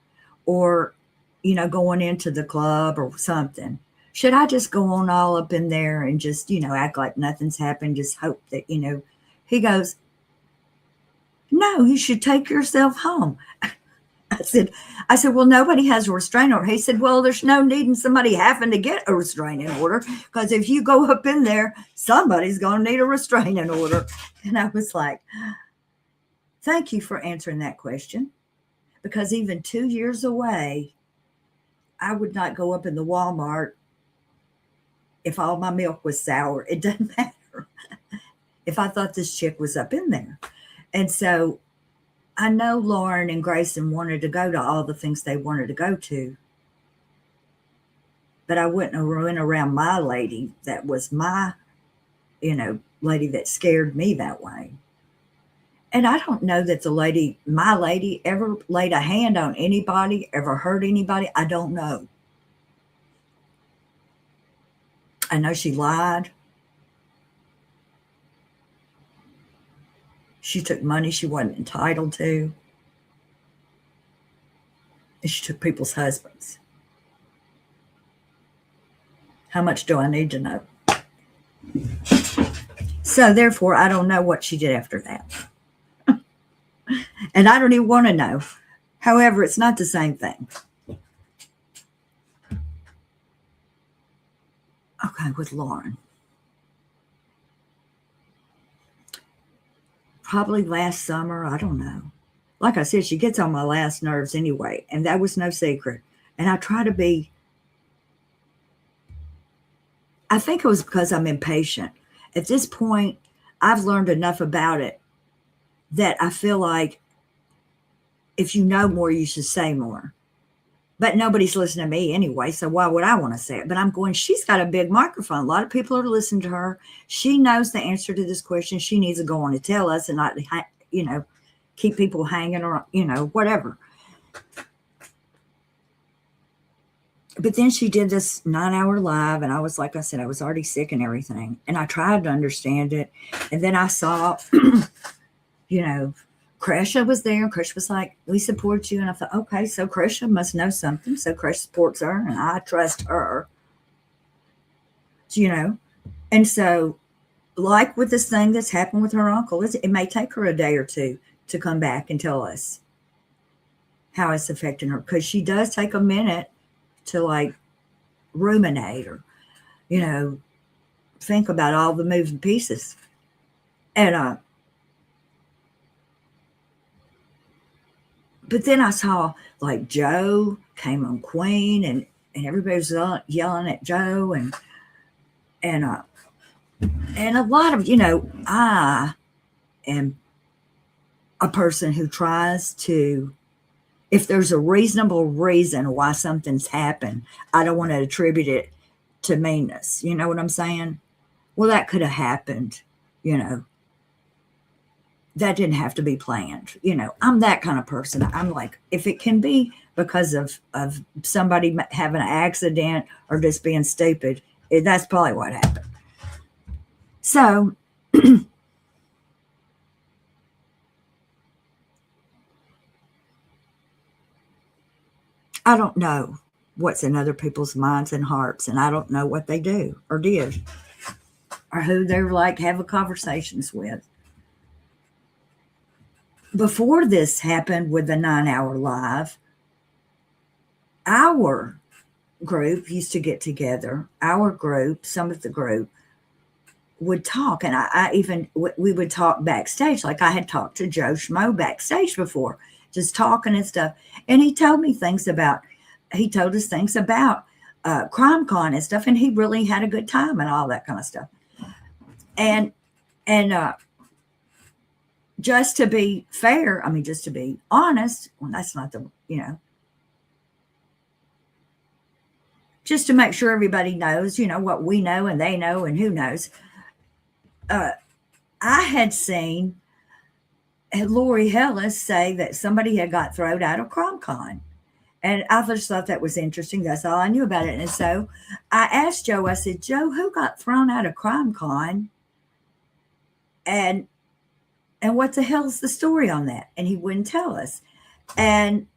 or, you know, going into the club or something, should I just go on all up in there and just, you know, act like nothing's happened, just hope that, you know? He goes, no, you should take yourself home. I said, well, nobody has a restraining order. He said, well, there's no need in somebody having to get a restraining order because if you go up in there, somebody's going to need a restraining order. And I was like, thank you for answering that question because even 2 years away, I would not go up in the Walmart if all my milk was sour. It doesn't matter if I thought this chick was up in there. And so I know Lauren and Grayson wanted to go to all the things they wanted to go to, but I wouldn't have went around my lady that was my, you know, lady that scared me that way. And I don't know that my lady ever laid a hand on anybody, ever hurt anybody. I don't know. I know she lied. She took money she wasn't entitled to. And she took people's husbands. How much do I need to know? So therefore, I don't know what she did after that. And I don't even want to know. However, it's not the same thing. Okay, with Lauren. Probably last summer, I don't know. Like I said, she gets on my last nerves anyway, and that was no secret. And I try to be, I think it was because I'm impatient. At this point, I've learned enough about it that I feel like if you know more, you should say more. But nobody's listening to me anyway, so why would I want to say it? But I'm going, she's got a big microphone. A lot of people are listening to her. She knows the answer to this question. She needs to go on and tell us and not, you know, keep people hanging or, you know, whatever. But then she did this 9-hour live, and I was, like I said, I was already sick and everything. And I tried to understand it. And then I saw, you know, Kresha was there, and Kresha was like, "We support you." And I thought, okay, so Kresha must know something. So Kresha supports her, and I trust her, you know. And so, like with this thing that's happened with her uncle, it may take her a day or two to come back and tell us how it's affecting her, because she does take a minute to like ruminate or, you know, think about all the moving pieces. And but then I saw like Joe came on Queen, and everybody was yelling at Joe, and uh and a lot of, you know, I am a person who tries to, if there's a reasonable reason why something's happened, I don't want to attribute it to meanness. You know what I'm saying? Well, that could have happened, you know. That didn't have to be planned. You know, I'm that kind of person. I'm like, if it can be because of somebody having an accident or just being stupid, that's probably what happened. So I don't know what's in other people's minds and hearts, and I don't know what they do or did or who they're like having conversations with. Before this happened with the 9 hour live, our group used to get together. Our group, some of the group, would talk, and I even we would talk backstage. Like I had talked to Joe Schmo backstage before, just talking and stuff. And he told me things about. He told us things about Crime Con and stuff, and he really had a good time and all that kind of stuff. And just to be fair, I mean, just to be honest, well, that's not the, you know, just to make sure everybody knows, you know, what we know and they know and who knows. I had seen Lori Hellis say that somebody had got thrown out of CromCon. And I just thought that was interesting. That's all I knew about it. And so I asked Joe, I said, Joe, who got thrown out of CrimeCon? And what the hell's the story on that? And he wouldn't tell us. And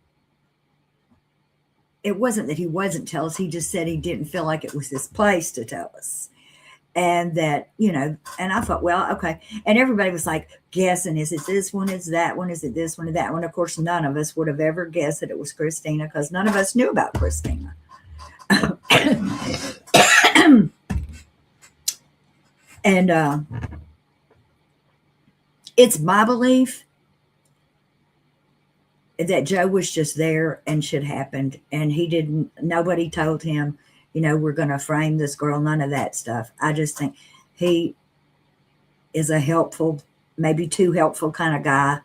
it wasn't that he wasn't tell us. He just said he didn't feel like it was his place to tell us. And that, you know, and I thought, well, okay. And everybody was like guessing, is it this one, is that one, is it this one, or that one? Of course, none of us would have ever guessed that it was Christina, because none of us knew about Christina. And it's my belief that Joe was just there and shit happened, and he didn't, nobody told him, you know, we're going to frame this girl, none of that stuff. I just think he is a helpful, maybe too helpful kind of guy,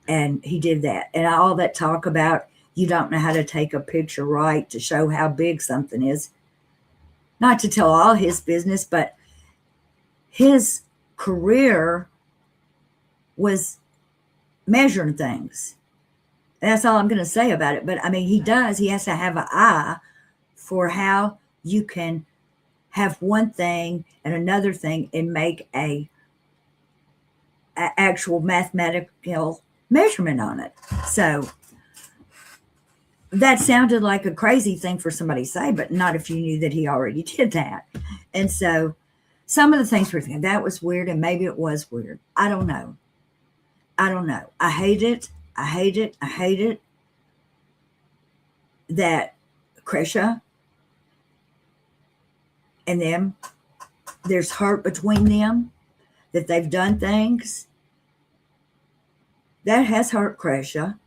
and he did that. And all that talk about you don't know how to take a picture right to show how big something is, not to tell all his business, but his career was measuring things. That's all I'm going to say about it. But I mean, he has to have an eye for how you can have one thing and another thing and make a actual mathematical measurement on it. So that sounded like a crazy thing for somebody to say, but not if you knew that he already did that. And so some of the things we're thinking, that was weird, and maybe it was weird. I don't know. I hate it. I hate it. I hate it that Kresha and them, there's hurt between them, that they've done things that has hurt Kresha.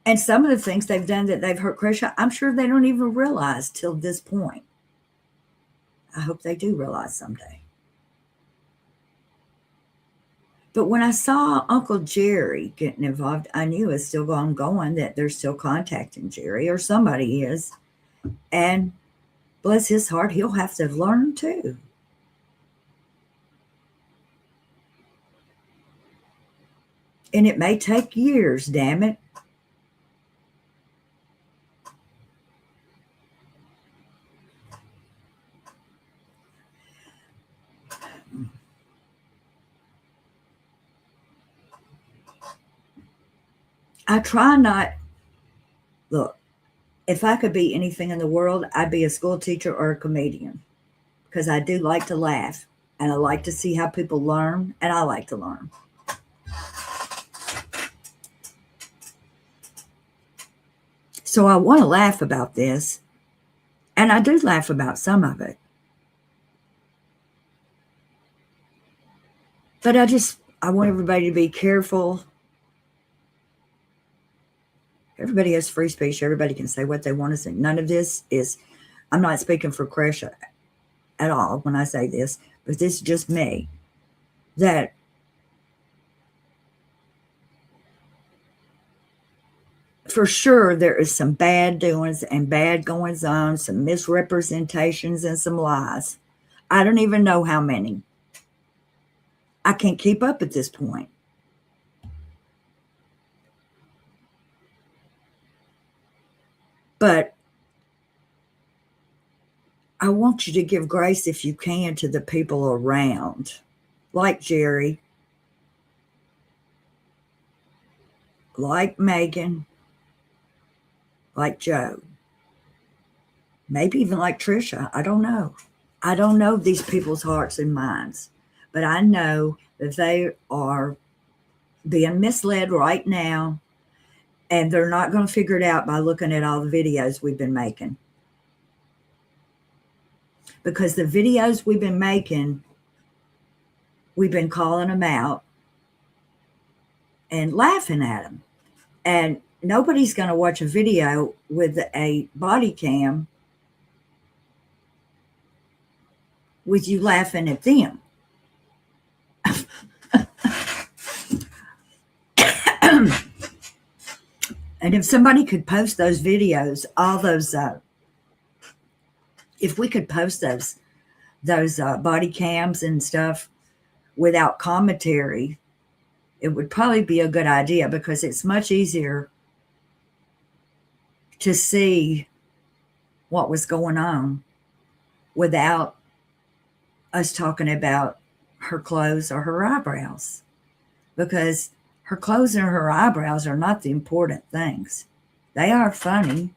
And some of the things they've done that they've hurt Kresha, I'm sure they don't even realize till this point. I hope they do realize someday. But when I saw Uncle Jerry getting involved, I knew it's still ongoing, that they're still contacting Jerry, or somebody is. And bless his heart, he'll have to learn too. And it may take years, damn it. I try not, look, if I could be anything in the world, I'd be a school teacher or a comedian because I do like to laugh and I like to see how people learn and I like to learn. So I want to laugh about this and I do laugh about some of it. But I want everybody to be careful. Everybody has free speech. Everybody can say what they want to say. None of this is, I'm not speaking for kresha at all when I say this, but this is just me. That for sure there is some bad doings and bad goings on, some misrepresentations and some lies. I don't even know how many. I can't keep up at this point. But I want you to give grace if you can to the people around, like Jerry, like Megan, like Joe, maybe even like Trisha. I don't know. I don't know these people's hearts and minds, but I know that they are being misled right now, and they're not going to figure it out by looking at all the videos we've been making. Because the videos we've been making, we've been calling them out and laughing at them. And nobody's going to watch a video with a body cam with you laughing at them. And if somebody could post those videos, all those, if we could post those body cams and stuff without commentary, it would probably be a good idea because it's much easier to see what was going on without us talking about her clothes or her eyebrows, because her clothes and her eyebrows are not the important things. They are funny,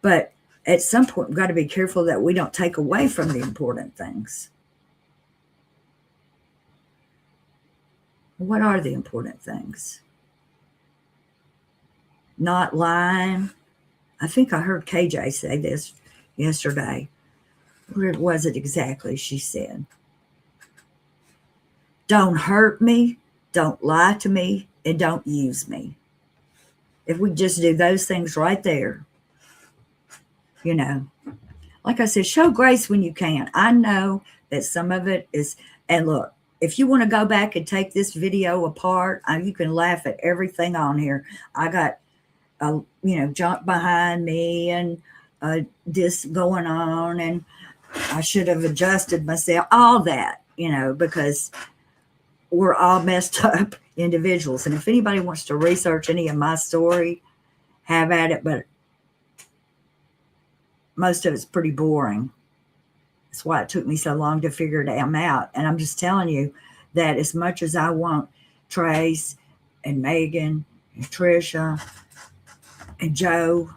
but at some point we've got to be careful that we don't take away from the important things. What are the important things? Not lying. I think I heard KJ say this yesterday. Where was it exactly? She said, don't hurt me, don't lie to me, and don't use me. If we just do those things right there, you know, like I said, show grace when you can. I know that some of it is, and look, if you want to go back and take this video apart, you can laugh at everything on here. I got, junk behind me and this going on, and I should have adjusted myself, all that, because we're all messed up individuals. And if anybody wants to research any of my story, have at it, but most of it's pretty boring. That's why it took me so long to figure it out. And I'm just telling you that as much as I want Trace and Megan and Trisha and Joe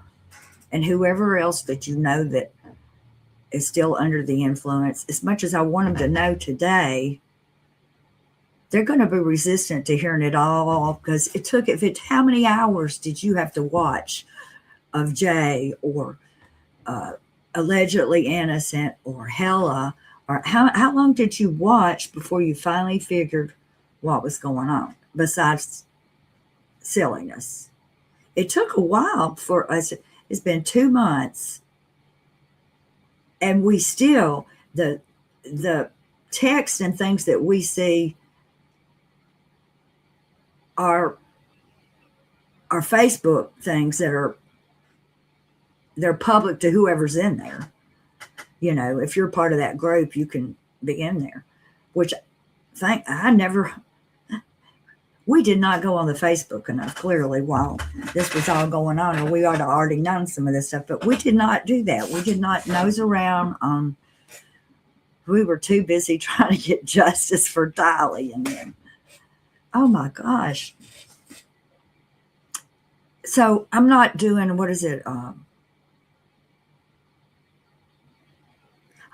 and whoever else that you know that is still under the influence, as much as I want them to know today, they're going to be resistant to hearing it all, because how many hours did you have to watch of Jay or allegedly innocent or Hella, or how long did you watch before you finally figured what was going on besides silliness? It took a while for us. It's been 2 months, and we still, the text and things that we see are Facebook things that they're public to whoever's in there. If you're part of that group, you can be in there, which we did not go on the Facebook enough, clearly, while this was all going on, or we ought to already known some of this stuff, but we did not do that. We did not nose around on, we were too busy trying to get justice for Dolly and them. Oh my gosh. So I'm not doing, what is it? I'm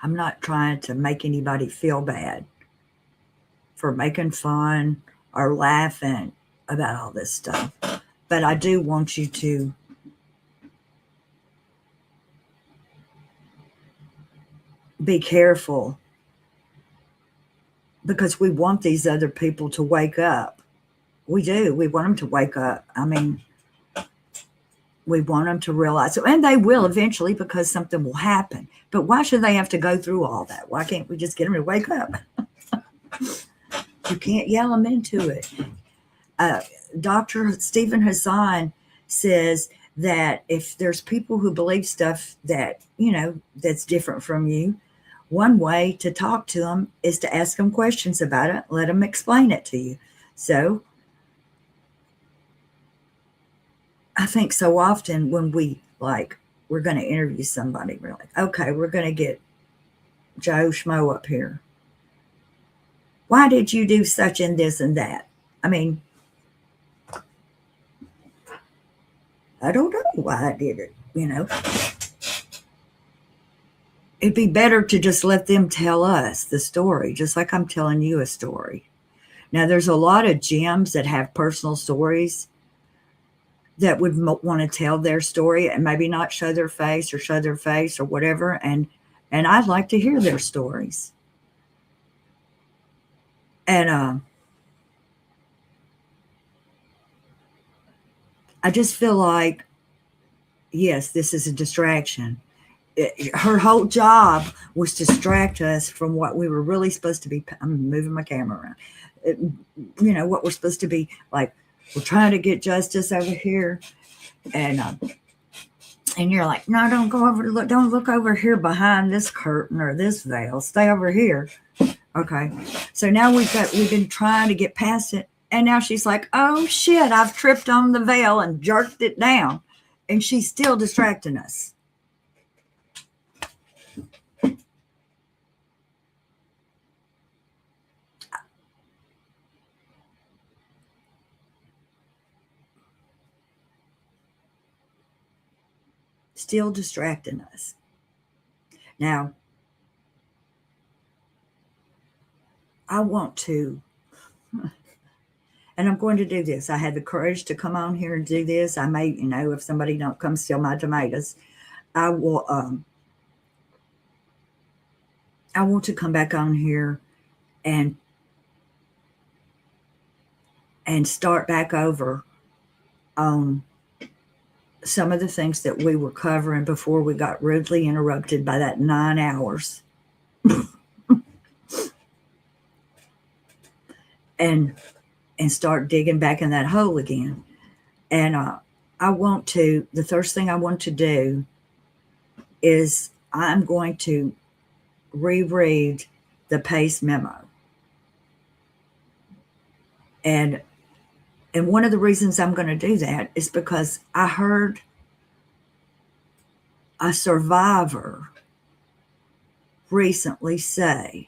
not trying to make anybody feel bad for making fun or laughing about all this stuff. But I do want you to be careful, because we want these other people to wake up. We do. We want them to wake up. I mean, we want them to realize, and they will eventually, because something will happen. But why should they have to go through all that? Why can't we just get them to wake up? You can't yell them into it. Dr. Stephen Hassan says that if there's people who believe stuff that, that's different from you, one way to talk to them is to ask them questions about it, let them explain it to you. So I think so often when we're going to interview somebody, we're like, okay, we're going to get Joe Schmo up here. Why did you do such and this and that? I mean, I don't know why I did it, It'd be better to just let them tell us the story, just like I'm telling you a story. Now, there's a lot of gems that have personal stories that would want to tell their story and maybe not show their face or whatever. And I'd like to hear their stories. And I just feel like, yes, this is a distraction. Her whole job was to distract us from what we were really supposed to be. I'm moving my camera around. What we're supposed to be like. We're trying to get justice over here, and you're like, no, don't go over. Don't look over here behind this curtain or this veil. Stay over here. Okay. So now we've been trying to get past it, and now she's like, oh shit, I've tripped on the veil and jerked it down, and she's still distracting us. Still distracting us. Now, I want to, and I'm going to do this. I had the courage to come on here and do this. I may, if somebody don't come steal my tomatoes, I will, I want to come back on here and start back over on some of the things that we were covering before we got rudely interrupted by that 9 hours. and start digging back in that hole again. And the first thing I want to do is I'm going to reread the PACE memo. And one of the reasons I'm going to do that is because I heard a survivor recently say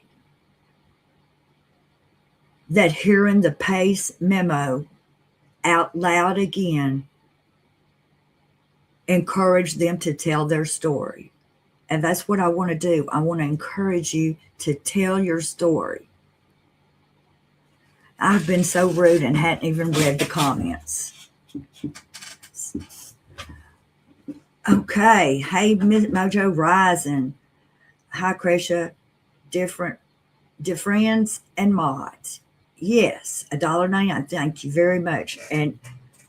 that hearing the PACE memo out loud again encouraged them to tell their story. And that's what I want to do. I want to encourage you to tell your story. I've been so rude and hadn't even read the comments. Okay. Hey, Mojo Rising. Hi, Kresha. Different friends and mods. Yes, $1.99. Thank you very much. And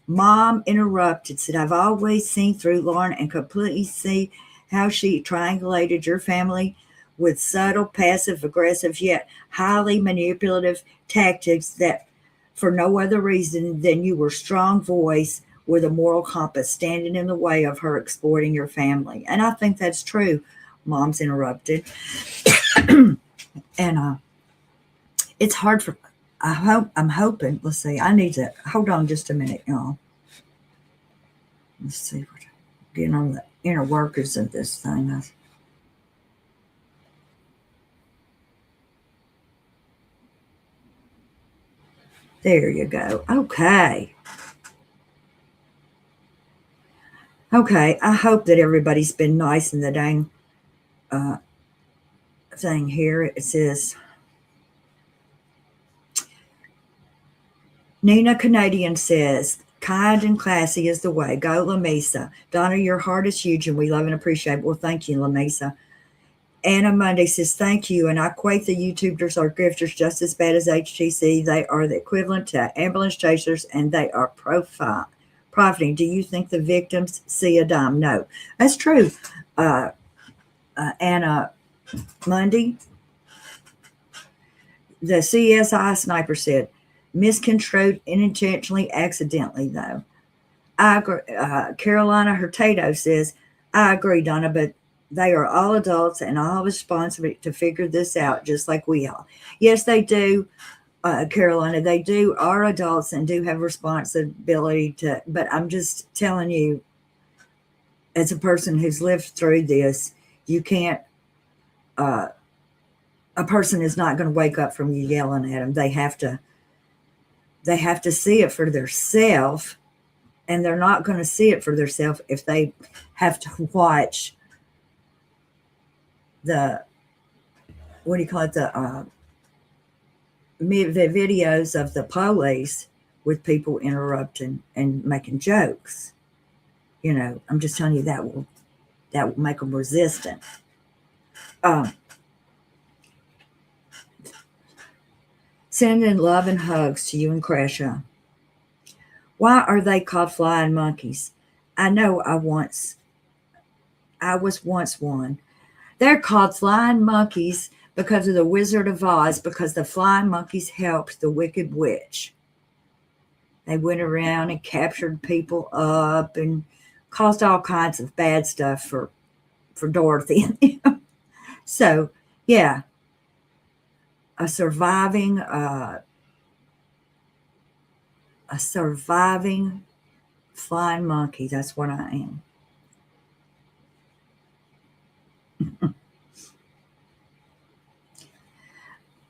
Mom interrupted, said, I've always seen through Lauren and completely see how she triangulated your family with subtle, passive, aggressive, yet highly manipulative tactics that for no other reason than you were strong voice with a moral compass standing in the way of her exploiting your family. And I think that's true. Mom's interrupted. And it's hard for, I'm hoping, let's see, I need to, hold on just a minute, y'all. Let's see, getting on the inner workers of this thing. There you go. Okay. Okay, I hope that everybody's been nice in the dang uh, thing here. It says, Nina Canadian says, kind and classy is the way. Go, Lamisa. Donna, your heart is huge and we love and appreciate it. Well, thank you, Lamisa. Anna Monday says, thank you. And I equate the YouTubers are grifters just as bad as HTC. They are the equivalent to ambulance chasers and they are profiting. Do you think the victims see a dime? No. That's true. Anna Monday, the CSI sniper said, misconstrued unintentionally, accidentally, though. I agree. Carolina Hurtado says, I agree, Donna, but they are all adults and all responsible to figure this out just like we are. Yes, they do, Carolina. They do are adults and do have responsibility to, but I'm just telling you, as a person who's lived through this, you can't, a person is not going to wake up from you yelling at them. They have to see it for themselves, and they're not going to see it for themselves if they have to watch the, what do you call it, the videos of the police with people interrupting and making jokes. You know, I'm just telling you that will make them resistant. Sending love and hugs to you and Kresha. Why are they called flying monkeys? I know I was once one. They're called flying monkeys because of the Wizard of Oz, because the flying monkeys helped the Wicked Witch. They went around and captured people up and caused all kinds of bad stuff for Dorothy and them. So, yeah, a surviving flying monkey. That's what I am.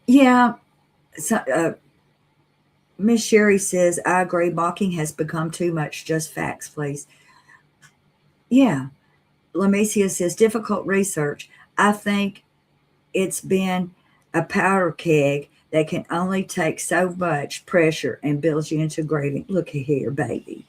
Yeah. So, Miss Sherry says, I agree. Mocking has become too much. Just facts, please. Yeah. Lamecia says, difficult research. I think it's been a powder keg that can only take so much pressure and builds you into graving. Look here, baby.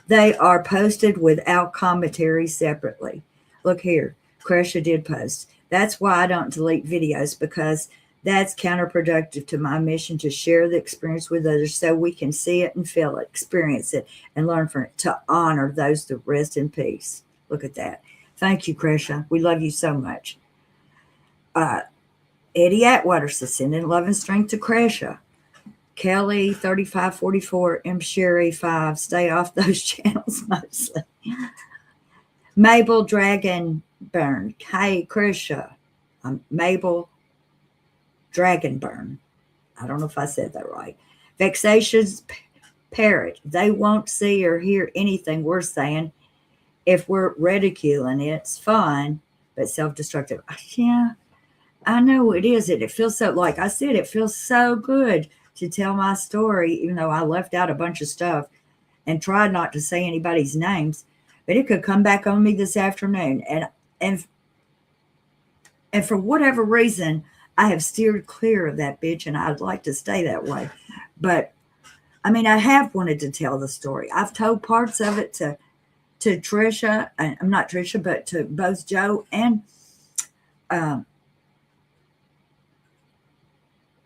They are posted without commentary separately. Look here, Kresha did post. That's why I don't delete videos, because that's counterproductive to my mission to share the experience with others so we can see it and feel it, experience it, and learn from it, to honor those that rest in peace. Look at that. Thank you, Kresha. We love you so much. Eddie Atwater says, sending love and strength to Kresha. Kelly 3544, M Sherry 5, stay off those channels mostly. Mabel Dragonburn. Hey, Kresha. Mabel Dragonburn. I don't know if I said that right. Vexatious Parrot. They won't see or hear anything we're saying. If we're ridiculing it, it's fun, but self-destructive. Yeah, I know it is. It feels so, like I said, it feels so good to tell my story, even though I left out a bunch of stuff and tried not to say anybody's names. But it could come back on me this afternoon, and for whatever reason, I have steered clear of that bitch, and I'd like to stay that way. But I mean, I have wanted to tell the story. I've told parts of it to Trisha, and I'm not Trisha, but to both Joe and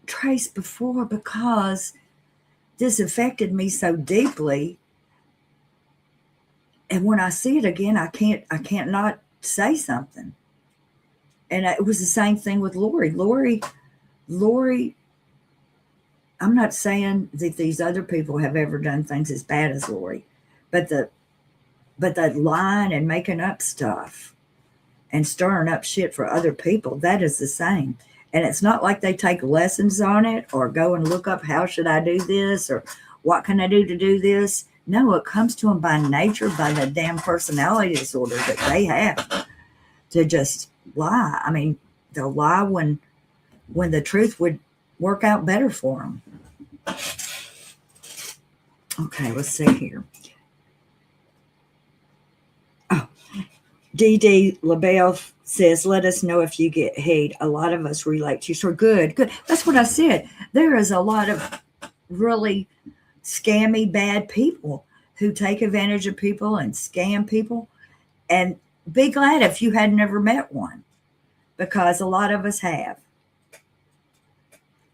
Trace before, because this affected me so deeply. And when I see it again, I can't not say something. And it was the same thing with Lori. Lori, I'm not saying that these other people have ever done things as bad as Lori, but the lying and making up stuff and stirring up shit for other people, that is the same. And it's not like they take lessons on it or go and look up, how should I do this, or what can I do to do this? No, it comes to them by nature, by the damn personality disorder that they have, to just lie. I mean, they'll lie when the truth would work out better for them. Okay, let's see here. D. LaBelle says, let us know if you get hate. A lot of us relate to you. So good, good. That's what I said. There is a lot of really scammy, bad people who take advantage of people and scam people. And be glad if you had never met one, because a lot of us have.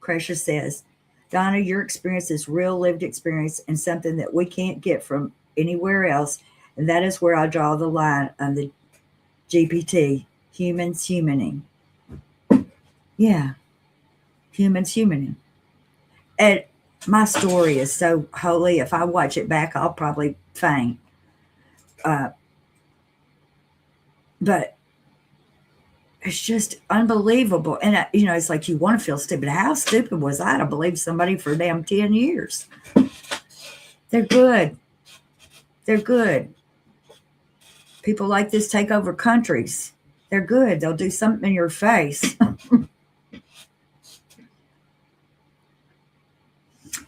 Kresha says, Donna, your experience is real lived experience and something that we can't get from anywhere else. And that is where I draw the line on the GPT, humans humaning. Yeah, humans humaning. And my story is so holy. If I watch it back, I'll probably faint. But it's just unbelievable. And, it's like you want to feel stupid. How stupid was I to believe somebody for damn 10 years? They're good. They're good. People like this take over countries. They're good. They'll do something in your face.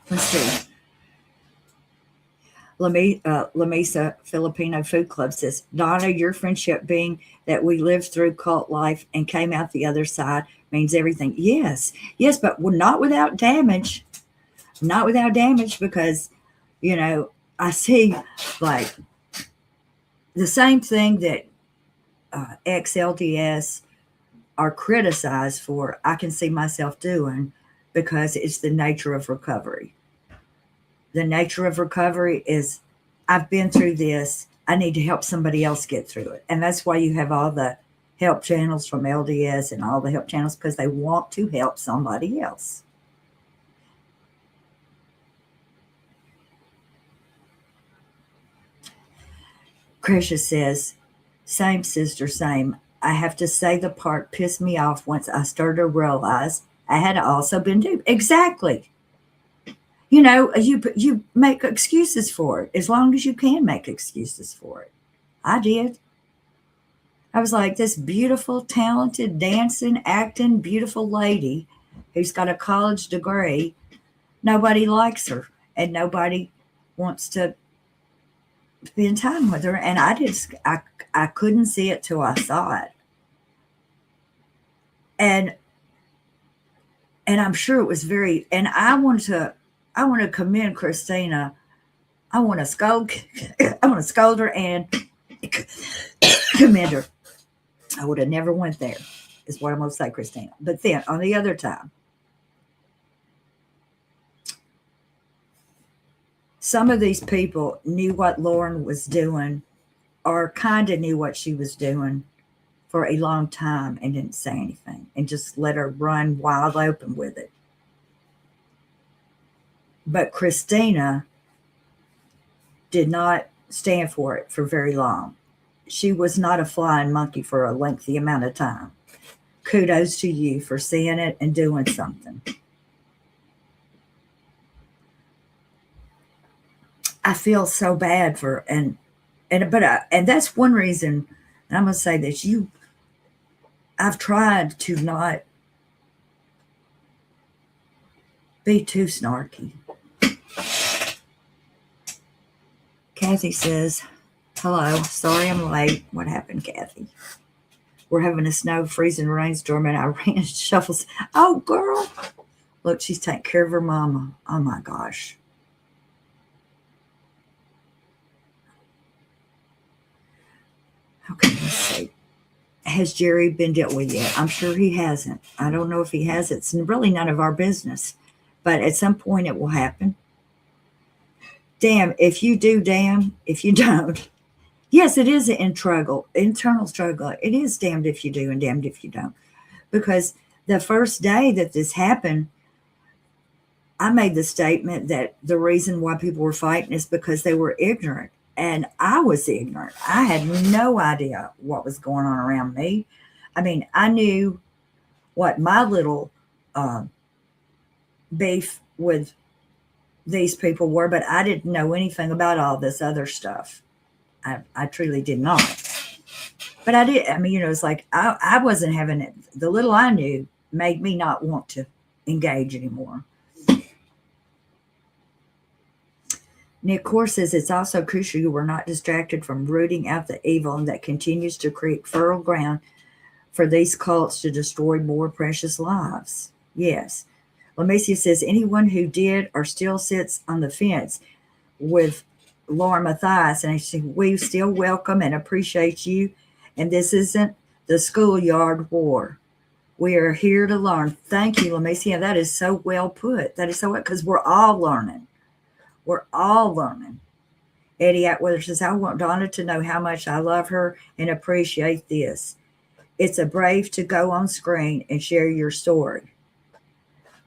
Let's see. La Mesa Filipino Food Club says, Donna, your friendship being that we lived through cult life and came out the other side means everything. Yes, yes, but not without damage. Not without damage, because, I see like the same thing that ex-LDS are criticized for, I can see myself doing, because it's the nature of recovery. The nature of recovery is, I've been through this. I need to help somebody else get through it. And that's why you have all the help channels from LDS and all the help channels, because they want to help somebody else. Kresha says, same sister, same. I have to say the part pissed me off once I started to realize I had also been duped. Exactly. You make excuses for it as long as you can make excuses for it. I did. I was like, this beautiful, talented, dancing, acting, beautiful lady who's got a college degree. Nobody likes her, and nobody wants to spend time with her. And I couldn't see it till I saw it. And I'm sure it was very, and I want to commend Christina. I want to scold her and commend her. I would have never went there, is what I'm going to say, Christina. But then on the other time, some of these people knew what Lauren was doing, or kind of knew what she was doing for a long time, and didn't say anything and just let her run wild open with it. But Christina did not stand for it for very long. She was not a flying monkey for a lengthy amount of time. Kudos to you for seeing it and doing something. I feel so bad for, and that's one reason, and I'm going to say this, I've tried to not be too snarky. Kathy says, hello, sorry I'm late. What happened, Kathy? We're having a snow, freezing rainstorm, and I ran shuffles. Oh, girl. Look, she's taking care of her mama. Oh, my gosh. Okay, let's see. Has Jerry been dealt with yet? I'm sure he hasn't. I don't know if he has. It's really none of our business. But at some point it will happen. Damn if you do, damn if you don't. Yes, it is an internal struggle. It is damned if you do and damned if you don't. Because the first day that this happened, I made the statement that the reason why people were fighting is because they were ignorant. And I was ignorant. I had no idea what was going on around me. I mean, I knew what my little beef with these people were, but I didn't know anything about all this other stuff. I truly did not. But I did. I mean, it's like I wasn't having it. The little I knew made me not want to engage anymore. Nick Core says it's also crucial you were not distracted from rooting out the evil and that continues to create fertile ground for these cults to destroy more precious lives. Yes. Lamicia says anyone who did or still sits on the fence with Lauren Matthias, and we still welcome and appreciate you. And this isn't the schoolyard war. We are here to learn. Thank you, Lamicia. That is so well put. That is so well, because we're all learning. We're all learning. Eddie Atweather says, I want Donna to know how much I love her and appreciate this. It's a brave to go on screen and share your story.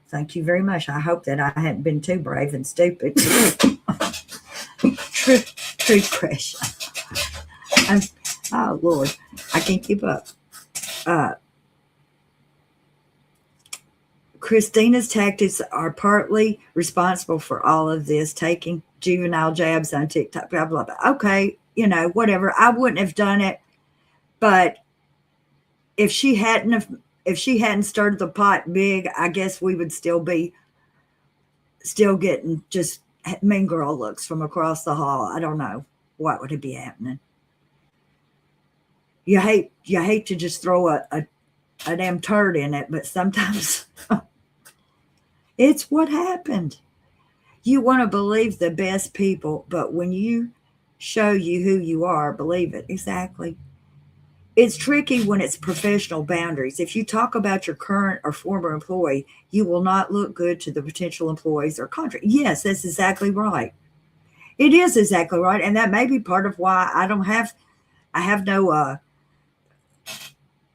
Thank you very much. I hope that I hadn't been too brave and stupid. True kresha. Oh, Lord. I can't keep up. Christina's tactics are partly responsible for all of this, taking juvenile jabs on TikTok, blah, blah, blah. Okay, whatever. I wouldn't have done it, but if she hadn't started the pot big, I guess we would still getting just mean girl looks from across the hall. I don't know what would be happening. You hate to just throw a damn turd in it, but sometimes it's what happened. You want to believe the best people, but when you show you who you are, believe it. Exactly. It's tricky when it's professional boundaries. If you talk about your current or former employee, you will not look good to the potential employees or contract. Yes, that's exactly right. It is exactly right. And that may be part of why I have no,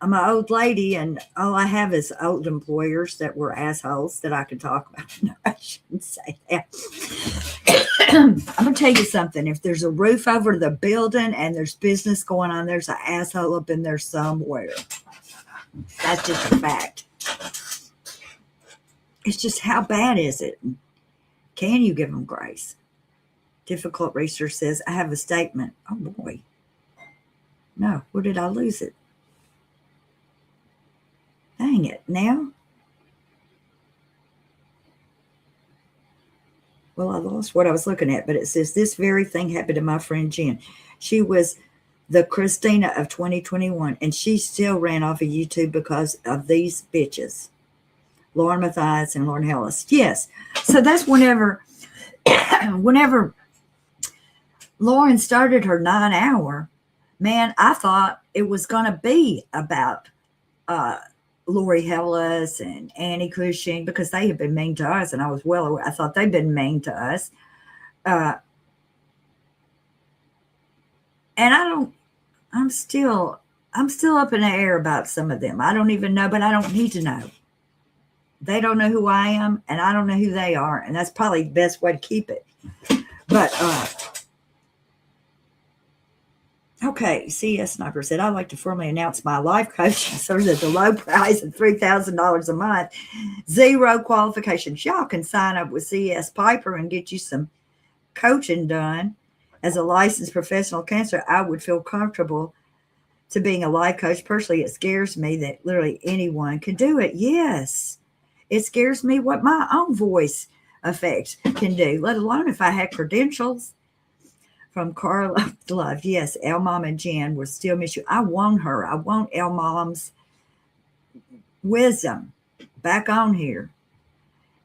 I'm an old lady and all I have is old employers that were assholes that I could talk about. No, I shouldn't say that. I'm going to tell you something. If there's a roof over the building and there's business going on, there's an asshole up in there somewhere. That's just a fact. It's just how bad is it? Can you give them grace? Difficult Research says, I have a statement. Oh, boy. No, where did I lose it? Dang it. Now? Well, I lost what I was looking at, but it says this very thing happened to my friend Jen. She was the Christina of 2021, and she still ran off of YouTube because of these bitches. Lauren Matthias and Lauren Hellis. Yes. So that's whenever Lauren started her 9-hour, man, I thought it was going to be about Lori Hellis and Annie Cushing because they had been mean to us, and I was well aware. I thought they'd been mean to us. And I'm still up in the air about some of them. I don't even know, but I don't need to know. They don't know who I am, and I don't know who they are, and that's probably the best way to keep it. But okay, CS Sniper said, I'd like to formally announce my life coaching service at the low price of $3,000 a month. 0 qualifications. Y'all can sign up with CS Piper and get you some coaching done. As a licensed professional counselor, I would feel comfortable to being a life coach. Personally, it scares me that literally anyone can do it. Yes. It scares me what my own voice effect can do, let alone if I had credentials. From Carla Love. Yes, El Mom and Jan will still miss you. I want her. I want El Mom's wisdom back on here.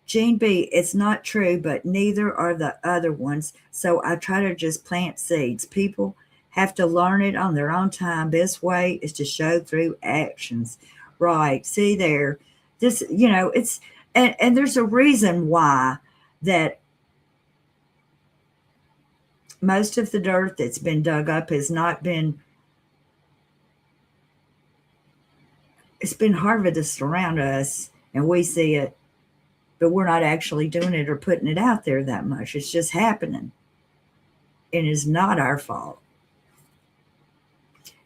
Jean B, it's not true, but neither are the other ones. So I try to just plant seeds. People have to learn it on their own time. Best way is to show through actions. Right. See there. This, it's, and there's a reason why that most of the dirt that's been dug up has not been, it's been harvested around us and we see it, but we're not actually doing it or putting it out there that much. It's just happening. And it's not our fault.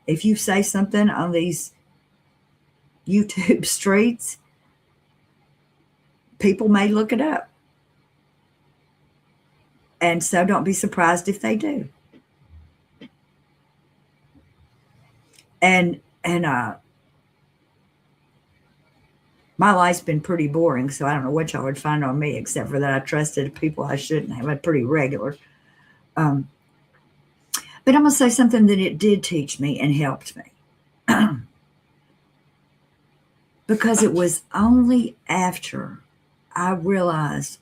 If you say something on these YouTube streets, people may look it up. And so don't be surprised if they do. And my life's been pretty boring, so I don't know what y'all would find on me, except for that I trusted people I shouldn't have. I'm pretty regular. But I'm going to say something that it did teach me and helped me. Because it was only after I realized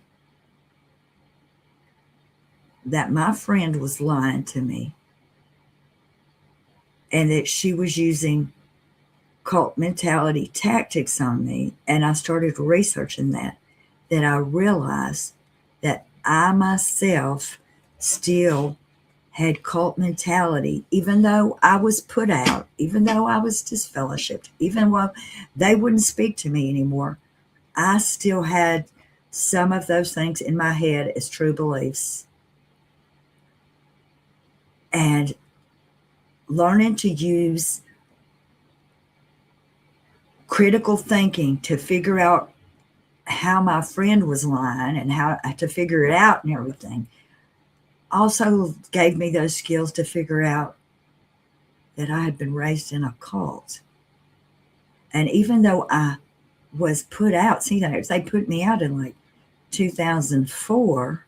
that my friend was lying to me and that she was using cult mentality tactics on me, and I started researching that I realized that I myself still had cult mentality, even though I was put out, even though I was disfellowshipped, even though they wouldn't speak to me anymore. I still had some of those things in my head as true beliefs. And learning to use critical thinking to figure out how my friend was lying and how to figure it out and everything also gave me those skills to figure out that I had been raised in a cult. And even though I was put out, see, they put me out in like 2004.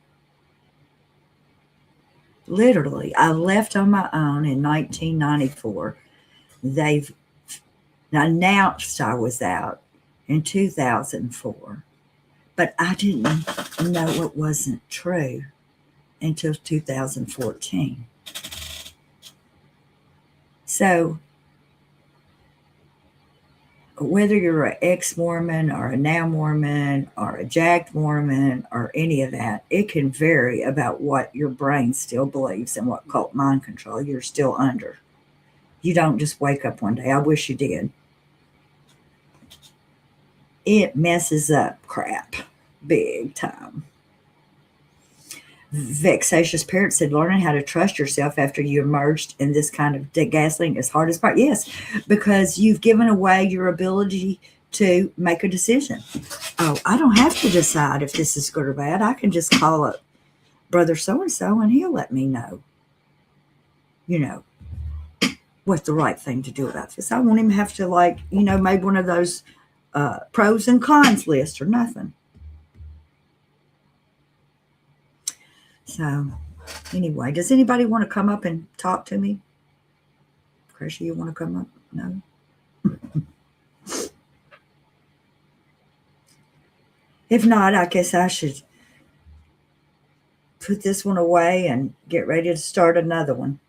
Literally, I left on my own in 1994. They've announced I was out in 2004, but I didn't know it wasn't true until 2014. So, whether you're an ex-Mormon or a now Mormon or a jacked Mormon or any of that, it can vary about what your brain still believes and what cult mind control you're still under. You don't just wake up one day. I wish you did. It messes up crap big time. Vexatious Parent said, learning how to trust yourself after you emerged in this kind of gaslighting is hardest part. Yes, because you've given away your ability to make a decision. Oh, I don't have to decide if this is good or bad. I can just call up brother so-and-so and he'll let me know, what the right thing to do about this. I won't even have to make one of those pros and cons lists or nothing. So anyway, does anybody want to come up and talk to me? Kresha, you want to come up? No? If not, I guess I should put this one away and get ready to start another one.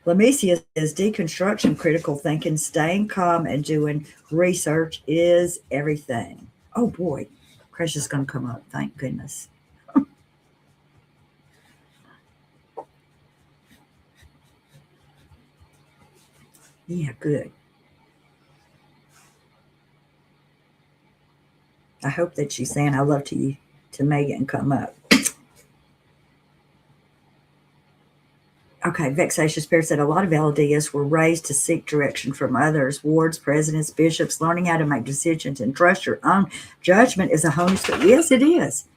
Lamecia says deconstruction, critical thinking, staying calm, and doing research is everything. Oh boy, Kresha's going to come up. Thank goodness. Yeah, good. I hope that she's saying I love to Megan come up. Okay, Vexatious Spirit said a lot of LDS were raised to seek direction from others, wards, presidents, bishops. Learning how to make decisions and trust your own judgment is a Holy Spirit. Yes, it is.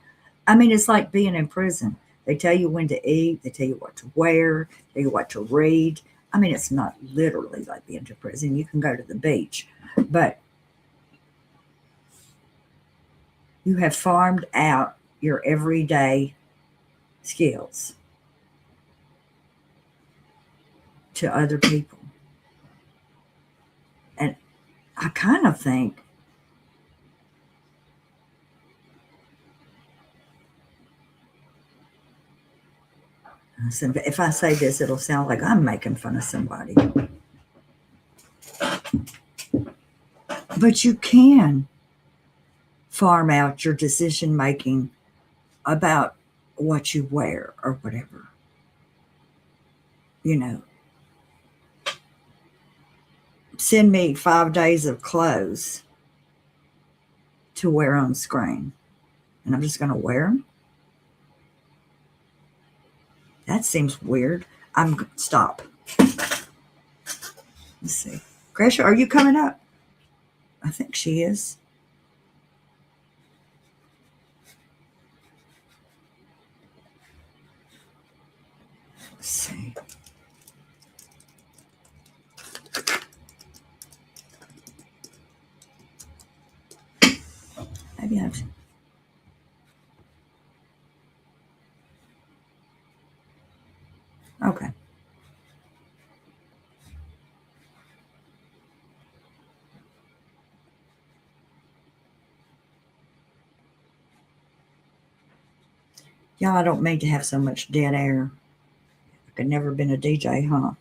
I mean, it's like being in prison. They tell you when to eat. They tell you what to wear. Tell you what to read. I mean, it's not literally like being in prison. You can go to the beach, but you have farmed out your everyday skills to other people. And I kind of think if I say this, it'll sound like I'm making fun of somebody. But you can farm out your decision making about what you wear or whatever. Send me 5 days of clothes to wear on screen, and I'm just going to wear them. That seems weird. Stop. Let's see. Kresha, are you coming up? I think she is. Let's see. Maybe I've. Okay. Y'all, I don't mean to have so much dead air. I could never been a DJ, huh?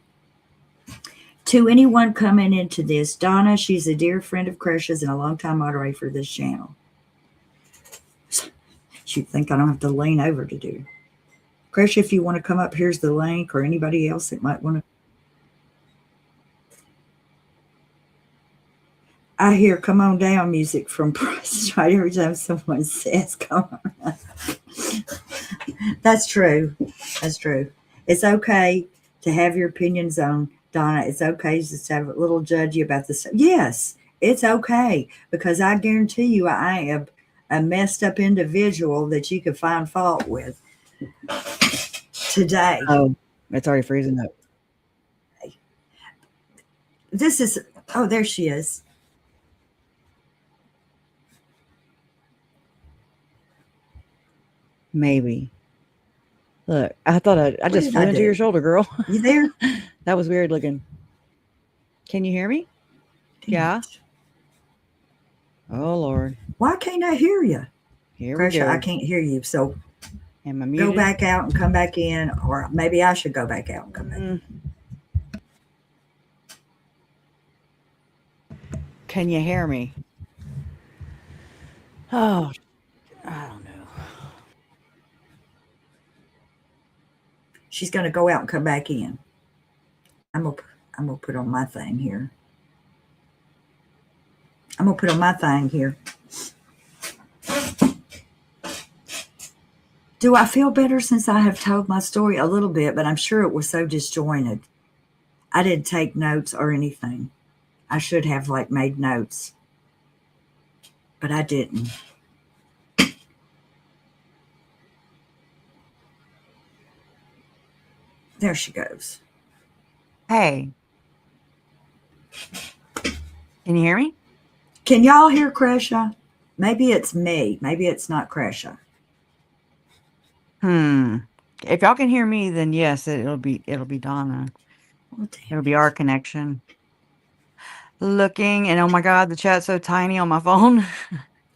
To anyone coming into this, Donna, she's a dear friend of Kresha's and a longtime moderator for this channel. She'd think I don't have to lean over to do. Kresha, if you want to come up, here's the link, or anybody else that might want to. I hear "Come On Down" music from Price Right every time someone says "Come on." That's true. That's true. It's okay to have your opinions on Donna. It's okay just to have a little judgy about this. Yes, it's okay because I guarantee you I am a messed up individual that you could find fault with today. Oh, it's already freezing up. This is, oh, there she is. Maybe. Look, I thought I just flew into your shoulder, girl. You there? That was weird looking. Can you hear me? Yeah. Oh, Lord. Why can't I hear you? Here Kresha, we go. I can't hear you. So Am I muted? go back out and come back in, or maybe I should go back out and come back in. Can you hear me? Oh, I don't know. She's going to go out and come back in. I'm gonna put on my thing here. I'm gonna put on my thing here. Do I feel better since I have told my story a little bit, but I'm sure it was so disjointed. I didn't take notes or anything. I should have made notes, but I didn't. There she goes. Hey. Can you hear me? Can y'all hear Kresha? Maybe it's me. Maybe it's not Kresha. If y'all can hear me, then yes, it'll be Donna. It'll be our connection. Looking, and oh my God, the chat's so tiny on my phone.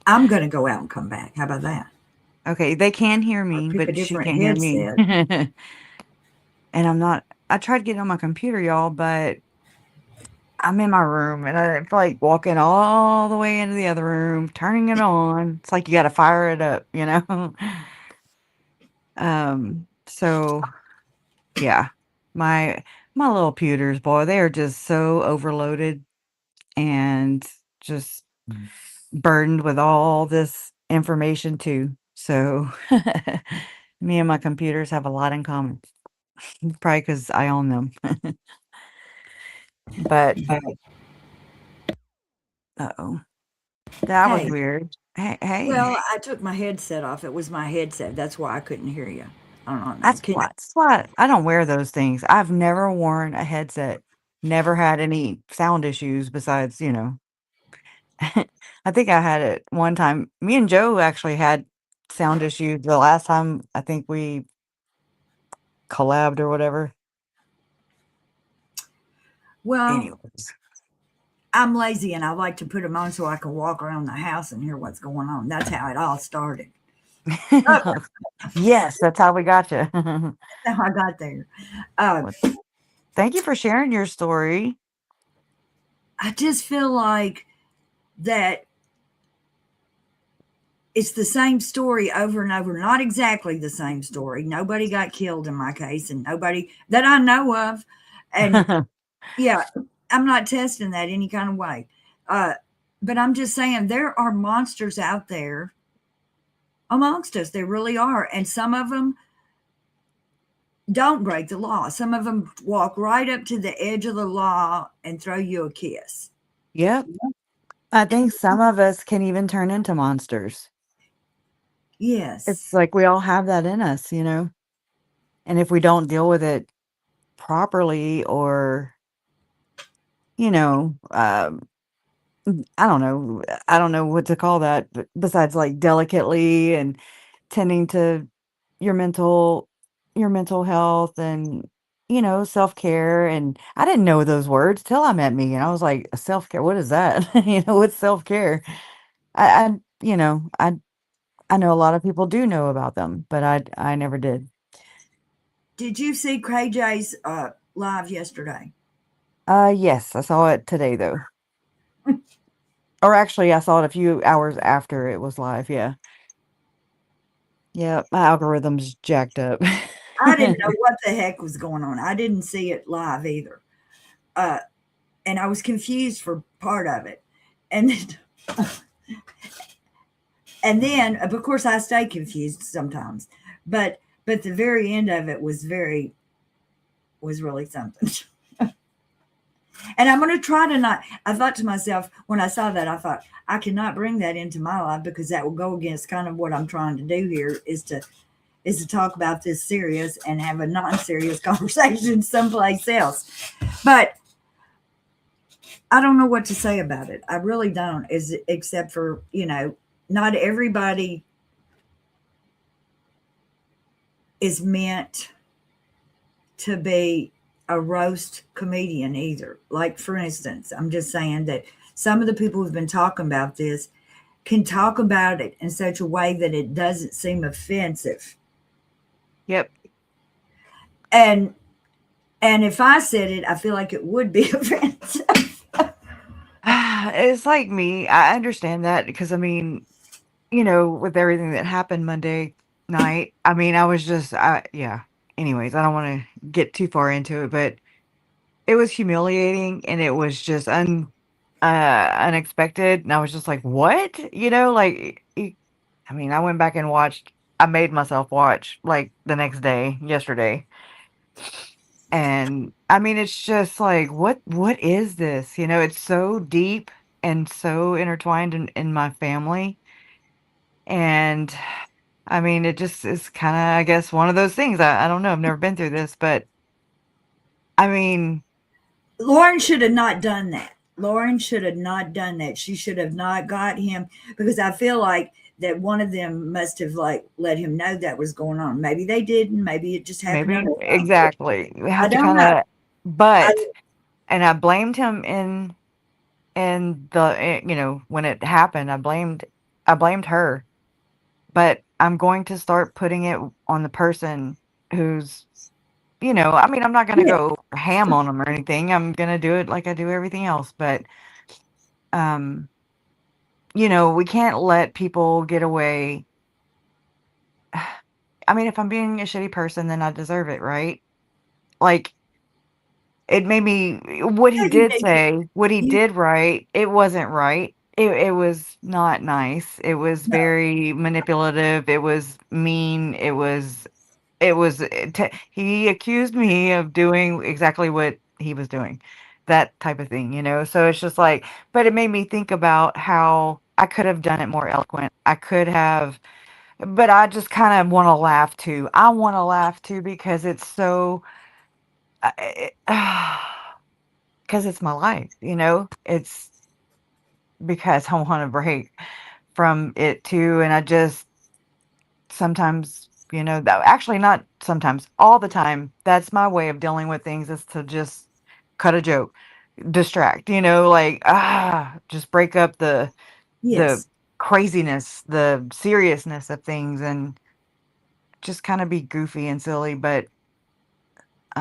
I'm gonna go out and come back. How about that? Okay, they can hear me, but she can't hear me. And I'm not. I tried getting on my computer, y'all, but I'm in my room, and I feel like walking all the way into the other room, turning it on. It's like you got to fire it up, you know. So yeah, my little pewters, boy, they are just so overloaded and just burdened with all this information too. So me and my computers have a lot in common. Probably because I own them. But uh-oh. That was weird. Hey. Well, I took my headset off. It was my headset. That's why I couldn't hear you. I don't know. That's why I don't wear those things. I've never worn a headset. Never had any sound issues besides, you know. I think I had it one time. Me and Joe actually had sound issues the last time I think we collabed or whatever. Well, anyways. I'm lazy and I like to put them on so I can walk around the house and hear what's going on. That's how it all started. Yes, that's how we got you. That's how I got there. Thank you for sharing your story. I just feel like that it's the same story over and over. Not exactly the same story. Nobody got killed in my case, and nobody that I know of. And yeah, I'm not testing that any kind of way. But I'm just saying there are monsters out there amongst us. There really are. And some of them don't break the law. Some of them walk right up to the edge of the law and throw you a kiss. Yep. I think some of us can even turn into monsters. Yes. It's like we all have that in us, you know? And if we don't deal with it properly or, you know, I don't know. I don't know what to call that, but besides like delicately and tending to your mental health and self-care, and I didn't know those words till I met Megan. I was like, self-care, what is that? What's self-care? I I know a lot of people do know about them, but I never did. Did you see KJ's live yesterday? Yes, I saw it today though. Or actually, I saw it a few hours after it was live. Yeah. Yeah, my algorithm's jacked up. I didn't know what the heck was going on. I didn't see it live either. Uh, and I was confused for part of it. And then, and then of course I stay confused sometimes. But the very end of it was really something. And I'm going to try to not. I thought to myself when I saw that, I thought I cannot bring that into my life because that will go against kind of what I'm trying to do here is to talk about this serious and have a non-serious conversation someplace else. But I don't know what to say about it. I really don't, except for, not everybody is meant to be a roast comedian either. Like, for instance, I'm just saying that some of the people who've been talking about this can talk about it in such a way that it doesn't seem offensive. Yep. And if I said it, I feel like it would be offensive. It's like me. I understand that because I mean, with everything that happened Monday night, I mean, I was just, yeah. Anyways, I don't want to get too far into it, but it was humiliating and it was just unexpected. And I was just like, what? I mean, I went back and watched, I made myself watch like the next day, yesterday. And I mean, it's just like, what is this? It's so deep and so intertwined in my family. And I mean, it just is kind of, I guess, one of those things. I don't know. I've never been through this, but I mean, Lauren should have not done that. Lauren should have not done that. She should have not got him because I feel like that one of them must have like let him know that was going on. Maybe they didn't. Maybe it just happened on maybe their own. exactly. We I have to don't kind know. of, but, I, and I blamed him in the, when it happened, I blamed her, but I'm going to start putting it on the person who's, I mean, I'm not going to yeah, go ham on them or anything. I'm going to do it like I do everything else, but, um, we can't let people get away. I mean, if I'm being a shitty person, then I deserve it, right? Like, it made me what he you, did say, what he you did right, it wasn't right. It was not nice. It was no, very manipulative. It was mean. It was he accused me of doing exactly what he was doing. That type of thing. So it's just like, but it made me think about how I could have done it more eloquent. I could have, but I just kind of want to laugh too. I want to laugh too because it's so because it's my life. It's because I want to break from it too, and I just sometimes, that actually not sometimes, all the time, that's my way of dealing with things is to just cut a joke, distract, like just break up the yes. craziness, the seriousness of things and just kind of be goofy and silly, but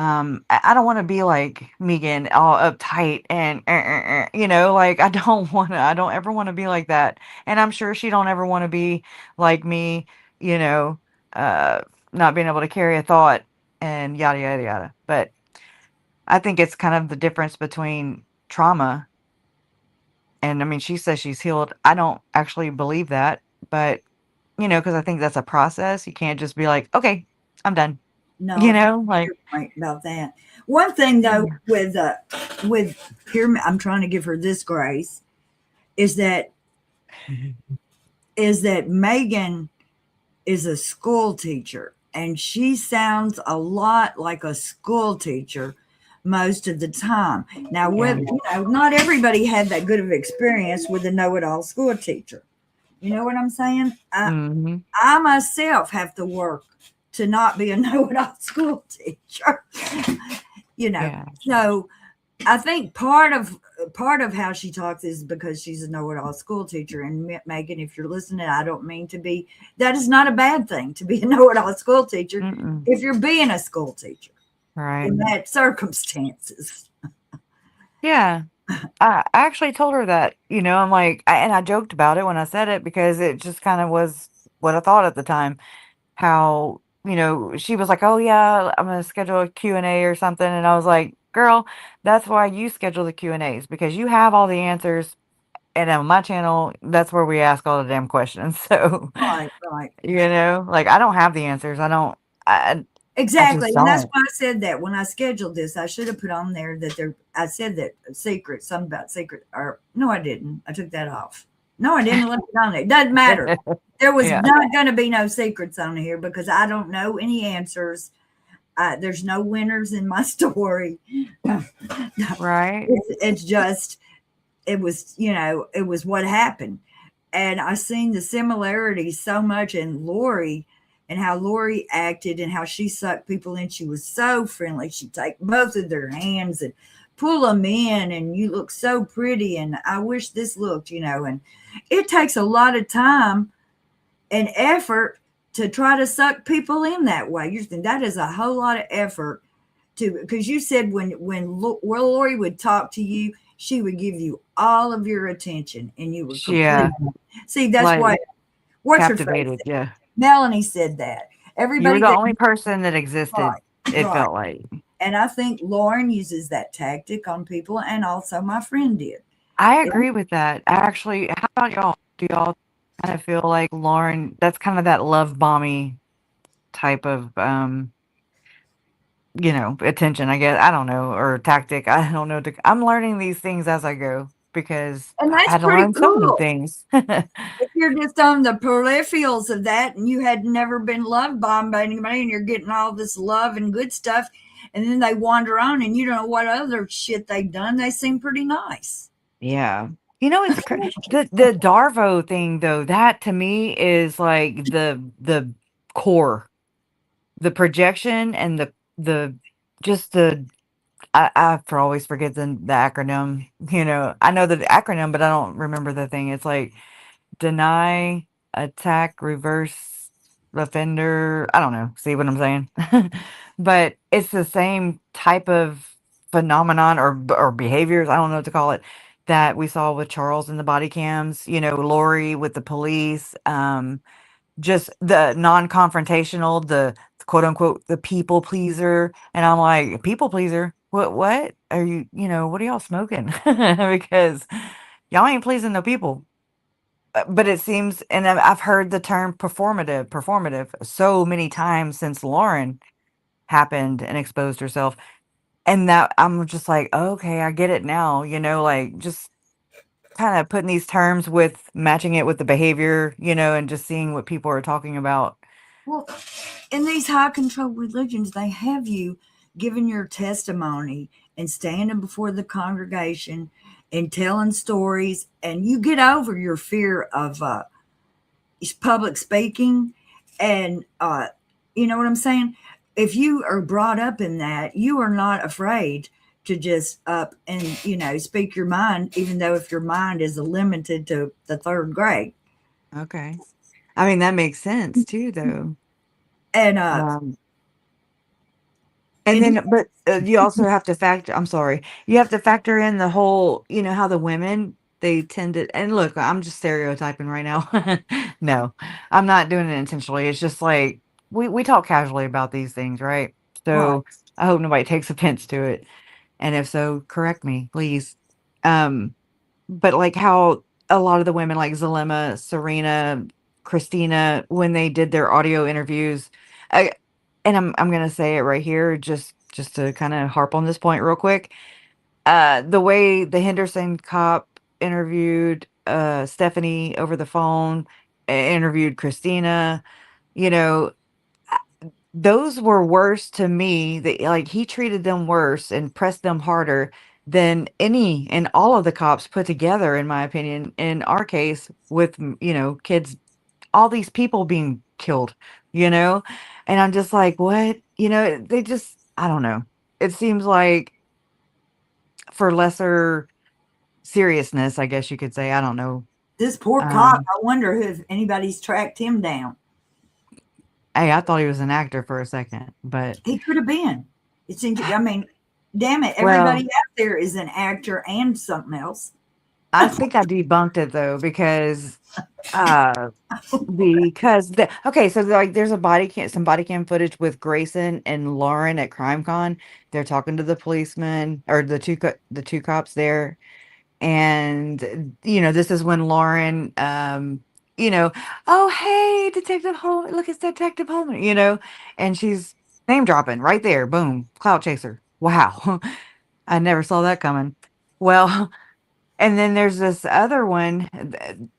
I don't want to be like Megan, all uptight and like I don't ever want to be like that. And I'm sure she don't ever want to be like me, you know, uh, not being able to carry a thought and yada yada yada. But I think it's kind of the difference between trauma and I mean, she says she's healed. I don't actually believe that, but because I think that's a process. You can't just be like, okay, I'm done. No, I think Like you're right about that. One thing though, yeah. with here, I'm trying to give her this grace is that Megan is a school teacher and she sounds a lot like a school teacher most of the time. Now, Yeah. not everybody had that good of experience with a know-it-all school teacher. You know what I'm saying? Mhm. I myself have to work to not be a know-it-all school teacher. you know. Yeah. So I think part of how she talks is because she's a know-it-all school teacher. And Megan, if you're listening, I don't mean to be. That is not a bad thing to be a know-it-all school teacher Mm-mm. if you're being a school teacher Right. in that circumstances. Yeah. I actually told her that, I'm like, and I joked about it when I said it because it just kind of was what I thought at the time. How, she was like, "Oh yeah, I'm gonna schedule a Q&A or something," and I was like, "Girl, that's why you schedule the Q&As because you have all the answers." And on my channel, that's where we ask all the damn questions. So, Right, right. like I don't have the answers. I Exactly, just and that's don't. why I said that when I scheduled this. I should have put on there that there. I said that secret, something about secret, or no, I didn't. I took that off. No, I didn't let it on there. It doesn't matter. There was Yeah. not going to be no secrets on here because I don't know any answers. There's no winners in my story. Right. It's just it was what happened. And I seen the similarities so much in Lori and how Lori acted and how she sucked people in. She was so friendly. She'd take both of their hands and pull them in, and you look so pretty. And I wish this looked. And it takes a lot of time and effort to try to suck people in that way. You think that is a whole lot of effort to because you said when Lori would talk to you, she would give you all of your attention, and you were complete. Yeah. See, that's Like why. What's her face? captivated. Yeah. Melanie said that. You were Everybody the that only person that existed, right, it right. felt like. And I think Lauren uses that tactic on people, and also my friend did. I And agree with that. Actually, how about y'all? Do y'all kind of feel like Lauren, that's kind of that love bomby type of attention, I guess. I don't know, or tactic. I don't know. I'm learning these things as I go because I that's had to pretty learn so many cool. things. If you're just on the peripherals of that and you had never been loved bombed by anybody and you're getting all this love and good stuff, and then they wander on and you don't know what other shit they've done, they seem pretty nice. Yeah. It's the Darvo thing though. That to me is like the core, the projection and the just the I for always forget the acronym. I know the acronym, but I don't remember the thing. It's like deny, attack, reverse, offender. I don't know. See what I'm saying? But it's the same type of phenomenon or behaviors. I don't know what to call it that we saw with Charles in the body cams. Lori with the police. Just the non-confrontational, the quote unquote the people pleaser, and I'm like, people pleaser? What are you? What are y'all smoking? Because y'all ain't pleasing no people. But it seems, and I've heard the term performative so many times since Lauren happened and exposed herself, and that I'm just like, okay, I get it now. Like just kind of putting these terms with matching it with the behavior, and just seeing what people are talking about. Well, in these high control religions, they have you giving your testimony and standing before the congregation and telling stories, and you get over your fear of public speaking. And you know what I'm saying? If you are brought up in that, you are not afraid to just up and speak your mind, even though if your mind is limited to the third grade. Okay. I mean, that makes sense too, though. And Um, and and then, but you also have to factor, I'm sorry, you have to factor in the whole, how the women, they tend to, and look, I'm just stereotyping right now. No, I'm not doing it intentionally. It's just like, we talk casually about these things, right? right, So I hope nobody takes offense to it. And if so, correct me, please. Um, but like how a lot of the women like Zalema, Serena, Christina, when they did their audio interviews, I, and I'm gonna say it right here, just to kind of harp on this point real quick. The way the Henderson cop interviewed Stephanie over the phone, interviewed Christina, you know, those were worse to me. That like he treated them worse and pressed them harder than any and all of the cops put together, in my opinion. In our case, with kids, all these people being killed, and I'm just like, what? They just, I don't know. it seems like for lesser seriousness, I guess you could say. I don't know. This poor cop, I wonder if anybody's tracked him down. Hey, I thought he was an actor for a second, but He could have been. I mean, damn it, everybody well, out there is an actor and something else. I think I debunked it though uh okay, so like there's some body cam footage with Grayson and Lauren at CrimeCon. They're talking to the policeman or the two cops there, and this is when Lauren you know oh hey Detective Holman, look, it's Detective Holman, and she's name dropping right there, boom, clout chaser, wow. I never saw that coming. Well, and then there's this other one.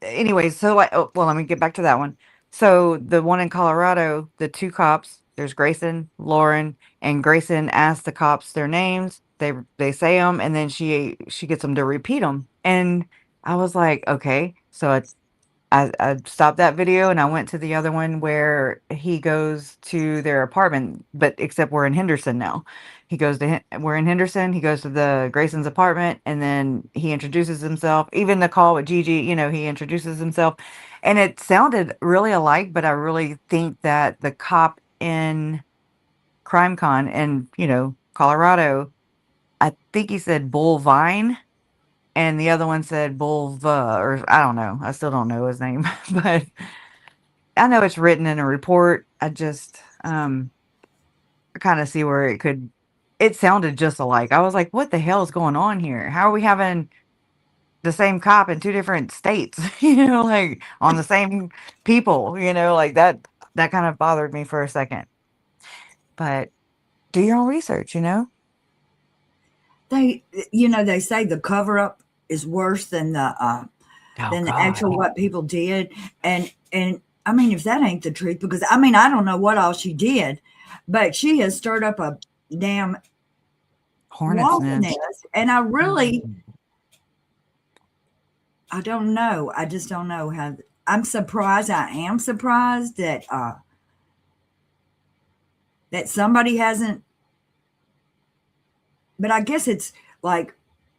Anyway, so well, let me get back to that one. So the one in Colorado, the two cops, there's Grayson, Lauren, and Grayson asks the cops their names. They say them, and then she gets them to repeat them. And I was like, okay. So I stopped that video and I went to the other one where he goes to their apartment, but except we're in Henderson now. We're in Henderson. He goes to the Grayson's apartment and then he introduces himself. Even the call with Gigi, he introduces himself, and it sounded really alike. But I really think that the cop in CrimeCon in Colorado, I think he said Bullvine and the other one said Bulva, or I don't know. I still don't know his name, but I know it's written in a report. I just kind of see where it sounded just alike. I was like, what the hell is going on here? How are we having the same cop in two different states, like on the same people, like that kind of bothered me for a second. But do your own research, They say the cover up is worse than the Oh God. actual what people did. And I mean, if that ain't the truth, because I mean, I don't know what all she did, but she has stirred up a damn Hornet's nest. nest. And I don't know. I just don't know how. I'm surprised. I am surprised that somebody hasn't. But I guess it's like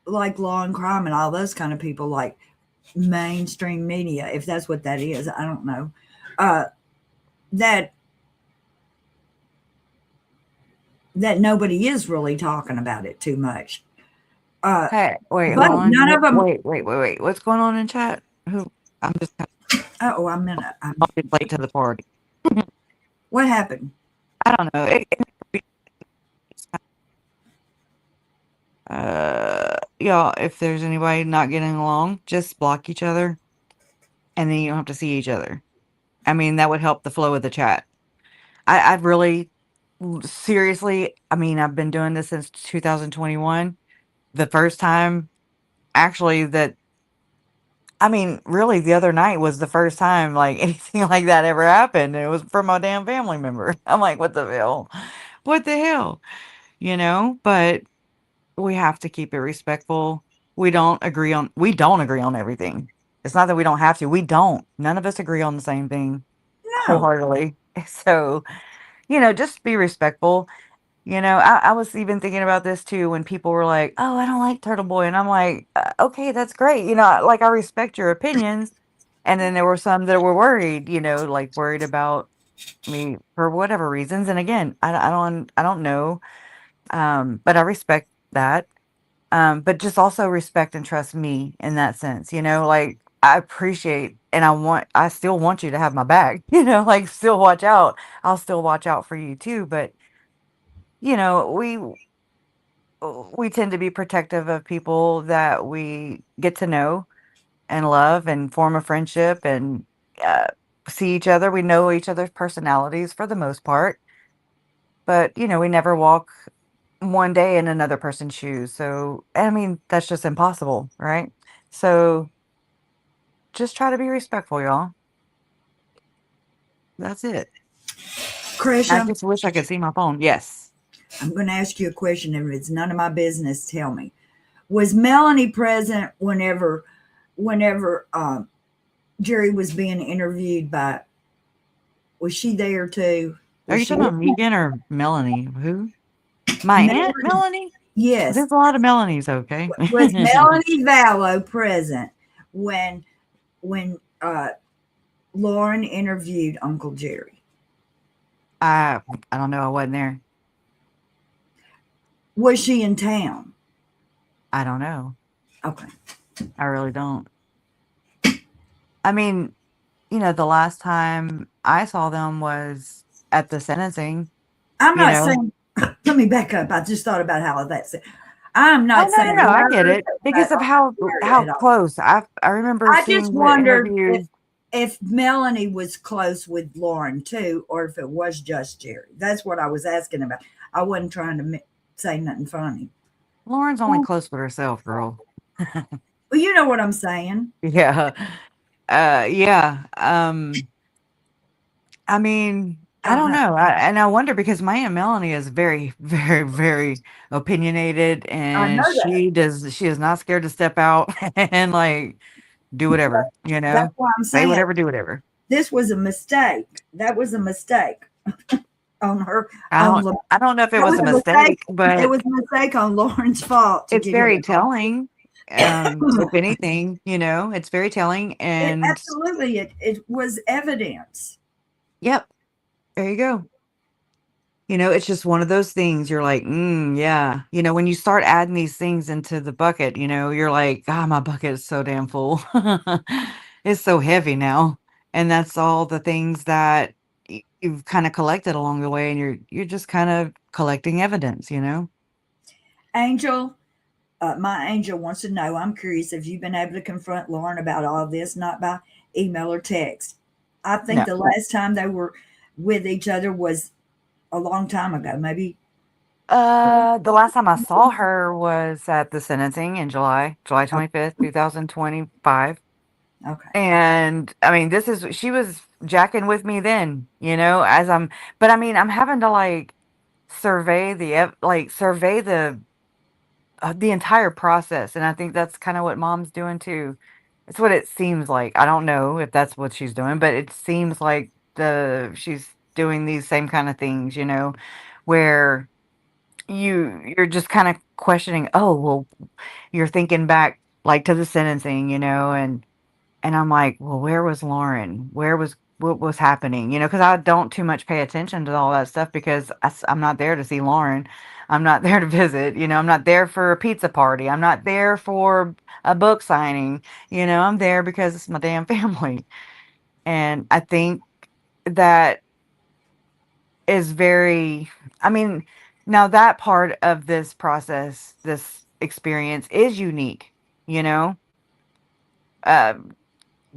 Law and Crime and all those kind of people, like mainstream media, if that's what that is. I don't know. That nobody is really talking about it too much. Hey, wait, But hold on. none of them. Wait. What's going on in chat? I'm just Oh, I'm late to the party. What happened? I don't know. Y'all, if there's anybody not getting along, just block each other, and then you don't have to see each other. I mean, that would help the flow of the chat. I'd really, seriously, I mean, I've been doing this since 2021. The first time, actually, I mean, really, the other night was the first time like anything like that ever happened. And it was from a damn family member. I'm like, what the hell? What the hell? But we have to keep it respectful. We don't agree on everything. It's not that we don't have to. We don't. None of us agree on the same thing No. wholeheartedly. So, just be respectful. I was even thinking about this too when people were like, "Oh, I don't like Turtle Boy," and I'm like, "Okay, that's great." I respect your opinions. And then there were some that were worried, like worried about me for whatever reasons. And again, I don't know, but I respect that. But just also respect and trust me in that sense. Like I appreciate and I still want you to have my back. Like still watch out. I'll still watch out for you too. But you know, we we tend to be protective of people that we get to know and love and form a friendship and uh, see each other. We know each other's personalities for the most part, but we never walk one day in another person's shoes. So, I mean, that's just impossible, right? So, just try to be respectful, y'all. That's it. I Kresha, just wish I could see my phone. Yes. I'm going to ask you a question. If it's none of my business, tell me. Was Melanie present whenever Jerry was being interviewed by? Was she there too? Are Was you she? talking about Megan or Melanie? Who? My aunt Melanie, Melanie? yes, There's a lot of Melanies, okay? was Melanie Vallow present when when Lauren interviewed Uncle Jerry? I don't know, I wasn't there. Was she in town? I don't know. Okay. I really don't. I mean, the last time I saw them was at the sentencing, I'm you not know? saying, let me back up. I just thought about how that's, I'm Oh, not no, no, saying no, I get her it about because of Uncle how Jerry at all. close. I remember I just seeing the wondered interview. if Melanie was close with Lauren too, or if it was just Jerry. That's what I was asking about. I wasn't trying to say nothing funny. Lauren's only Well, close with herself, girl. you know what I'm saying. Yeah. Yeah. I mean, I I'll don't have, know. And I wonder because my Aunt Melanie is very, very, very opinionated I and know that. she is not scared to step out and like do whatever, That's why I'm say saying whatever, do whatever. this was a mistake. That was a mistake on her I on don't the. I don't know if it That was was a a mistake. mistake, It but was a mistake on Lauren's fault to it's give you very that. telling. If anything, it's very telling It and absolutely it was evidence. yep, there you go. It's just one of those things you're like, yeah. When you start adding these things into the bucket, you're like, God, my bucket is so damn full. It's so heavy now. And that's all the things that you've kind of collected along the way, and you're just kind of collecting evidence. Angel, my angel wants to know. I'm curious if you've been able to confront Lauren about all of this, not by email or text. I think No. the last time they were with each other was a long time ago, maybe. The last time I saw her was at the sentencing in July Oh, 25th, 2025. okay. And I mean, she was jacking with me then, as but I mean, I'm having to like survey the entire process. And I think that's kind of what mom's doing too. It's what it seems like. I don't know if that's what she's doing, but it seems like she's doing these same kind of things, where you're just kind of questioning, oh, well, you're thinking back like to the sentencing, and I'm like, "Well, where was Lauren? What was happening?" Because I don't too much pay attention to all that stuff because I'm not there to see Lauren. I'm not there to visit. I'm not there for a pizza party. I'm not there for a book signing. I'm there because it's my damn family. And I think that is very, I mean, now that part of this process, this experience is unique, you know? Uh,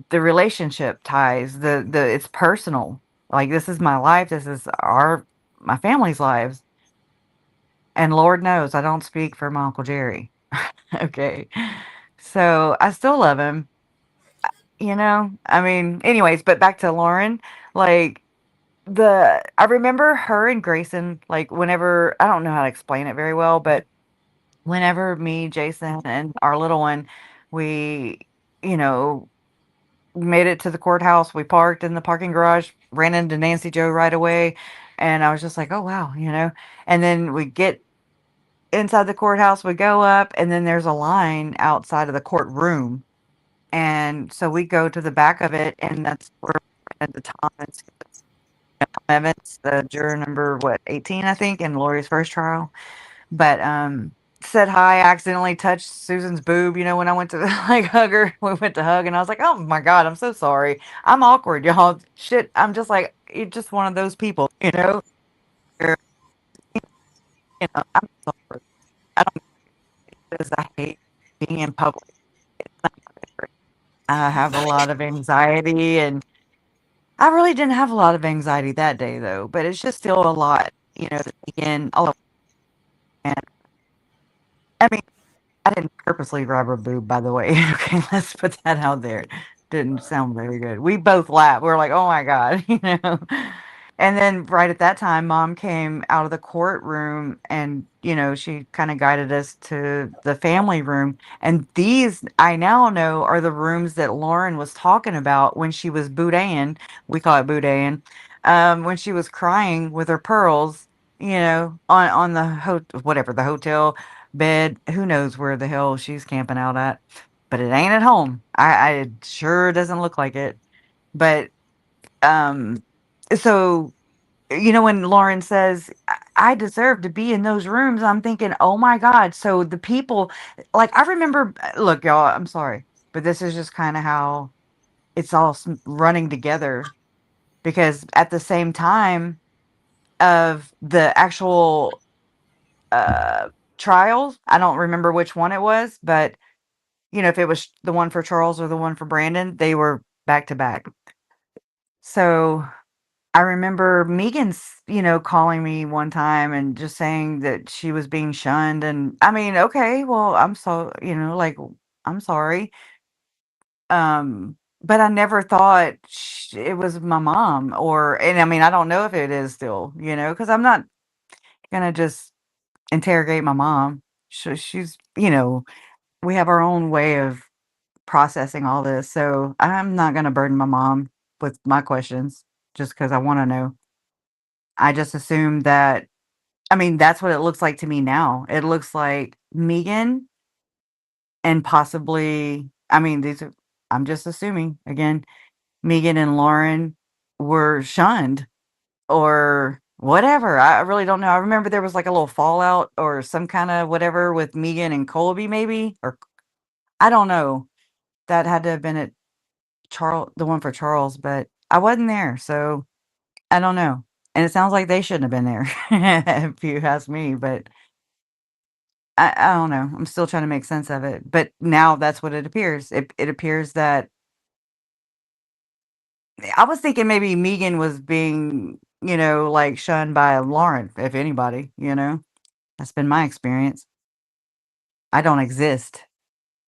the relationship ties, the it's personal. Like this is my life, this is my family's lives. And Lord knows I don't speak for my Uncle Jerry. Okay. So I still love him. I mean, anyways, but back to Lauren, like I remember her and Grayson, like whenever I don't know how to explain it very well, but whenever me, Jason, and our little one, we, you know, made it to the courthouse. We parked in the parking garage, ran into Nancy Joe right away. And I was just like, oh, wow. And then we get inside the courthouse, we go up, and then there's a line outside of the courtroom. And so we go to the back of it, and that's where at the Thomas Evans, the juror number, what, 18, I think, in Lori's first trial. But, said hi, accidentally touched Susan's boob, when I went to like hug her. We went to hug and I was like, "Oh my God, I'm so sorry. I'm awkward, y'all. Shit." I'm just like, you're just one of those people. Where, I'm sorry. I don't because I hate being in public. It's not my favorite. I have a lot of anxiety and I really didn't have a lot of anxiety that day though, but it's just still a lot, to take in all of and I mean I didn't purposely grab her boob, by the way. Okay, let's put that out there. Didn't sound very good. We both laughed. We were like, "Oh my god." And then right at that time, mom came out of the courtroom and, she kind of guided us to the family room. And these, I now know, are the rooms that Lauren was talking about when she was boudin. We call it boudin. When she was crying with her pearls. on the whatever, the hotel bed. Who knows where the hell she's camping out at? But it ain't at home. I it sure doesn't look like it. But um, so when Lauren says, I deserve to be in those rooms, I'm thinking, oh my God. So the people, like, I remember, look, y'all, I'm sorry, but this is just kind of how it's all running together because at the same time of the actual uh, trials, I don't remember which one it was, but, if it was the one for Charles or the one for Brandon, they were back to back. So I remember Megan's, calling me one time and just saying that she was being shunned. And I mean, okay, well, I'm so, like, I'm sorry. But I never thought it was my mom and I mean, I don't know if it is still, because I'm not going to just interrogate my mom. She's, we have our own way of processing all this. So I'm not going to burden my mom with my questions just because I want to know. I just assume that I mean, that's what it looks like to me now. It looks like Megan and possibly I mean, I'm just assuming, again, Megan and Lauren were shunned or whatever. I really don't know. I remember there was like a little fallout or some kind of whatever with Megan and Colby maybe, or I don't know. That had to have been at the one for Charles, but I wasn't there, so I don't know. And it sounds like they shouldn't have been there, if you ask me, but I don't know. I'm still trying to make sense of it, but now that's what it appears. It appears that I was thinking maybe Megan was being, like, shunned by Lauren, if anybody. That's been my experience. I don't exist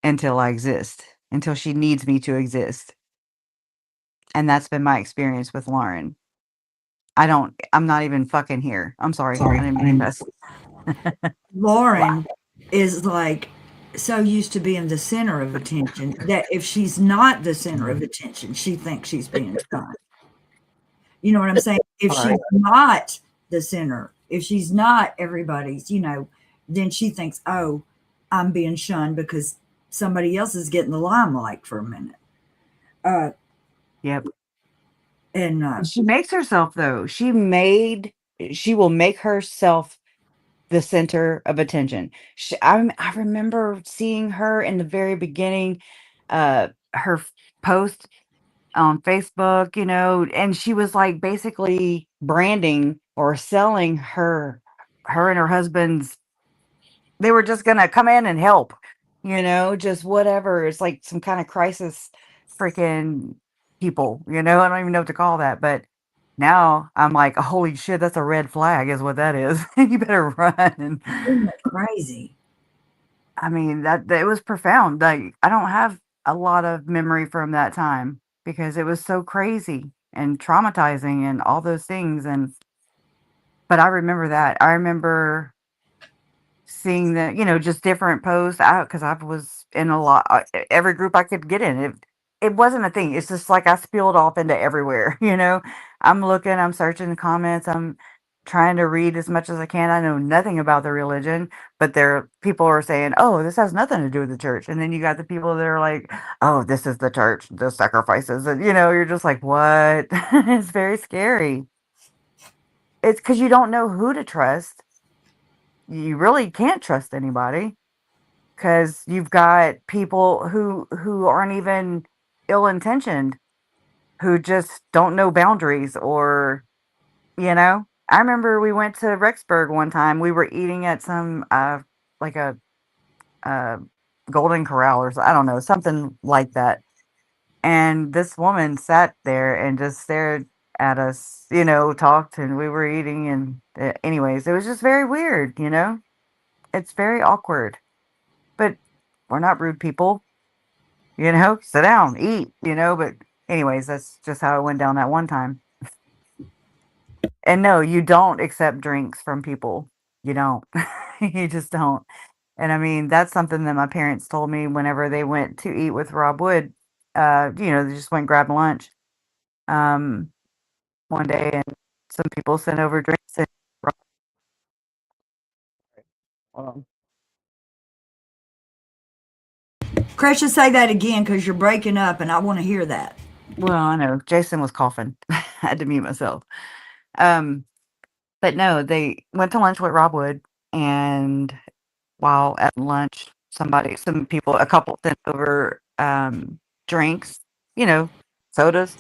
until I exist, until she needs me to exist, and that's been my experience with Lauren. I'm not even fucking here. I'm sorry. I Sorry, didn't I mean to didn't. cuss. Lauren is like so used to being the center of attention that if she's not the center of attention, she thinks she's being shunned. You know what I'm saying? If she's Right. not the center, if she's not everybody's, then she thinks, oh, I'm being shunned because somebody else is getting the limelight for a minute. Uh, Yep. and She makes herself though. She will make herself the center of attention. I remember seeing her in the very beginning, her post on Facebook, and she was like basically branding or selling her and her husband's. They were just gonna come in and help, just whatever. It's like some kind of crisis freaking people, I don't even know what to call that, but now I'm like, holy shit, that's a red flag, is what that is. You better run. isn't it crazy? I mean, that it was profound. Like, I don't have a lot of memory from that time because it was so crazy and traumatizing and all those things. But I remember that. I remember seeing the, just different posts out because I was in a lot, every group I could get in. It wasn't a thing. It's just like I spilled off into everywhere. I'm looking, I'm searching the comments, I'm trying to read as much as I can. I know nothing about the religion, but people are saying, "Oh, this has nothing to do with the church," and then you got the people that are like, "Oh, this is the church, the sacrifices," and you're just like, "What?" It's very scary. It's because you don't know who to trust. You really can't trust anybody because you've got people who aren't even ill-intentioned, who just don't know boundaries I remember we went to Rexburg one time. We were eating at some like a uh Golden Corral or I don't know, something like that. And this woman sat there and just stared at us, talked, and we were eating, and anyways, it was just very weird. It's very awkward. But we're not rude people. Sit down, eat, but anyways, that's just how it went down that one time. And no, you don't accept drinks from people. You don't. You just don't. And I mean, that's something that my parents told me whenever they went to eat with Rob Wood. They just went grab lunch um one day and some people sent over drinks and Um, Kresha, say that again because you're breaking up and I want to hear that. well, I know Jason was coughing. I had to mute myself. Um, but no, they went to lunch with Rob Wood, and while at lunch, some people, a couple sent over drinks, you know, sodas,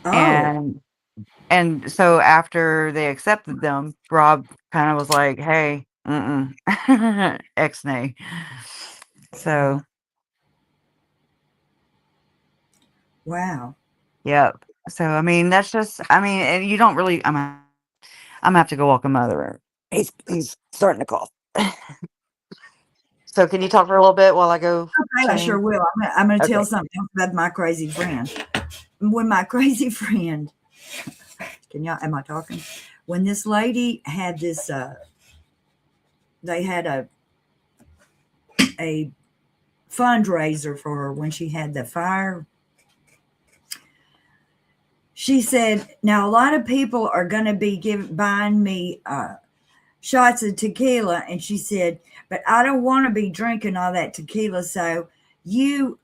Oh, and so after they accepted them, Rob kind of was like, "Hey, X-nay." So, wow. yep. So, I mean, that's just, I mean, and you don't really, I'm gonna have to go walk him out of the room. He's starting to cough. So, can you talk for a little bit while I go Okay, I sure change? will. I'm going to tell Okay. something else about my crazy friend. When my crazy friend, am I talking? When this lady had this, they had a fundraiser for her when she had the fire. She said, now a lot of people are going to be buying me shots of tequila. And she said, but I don't want to be drinking all that tequila. So you,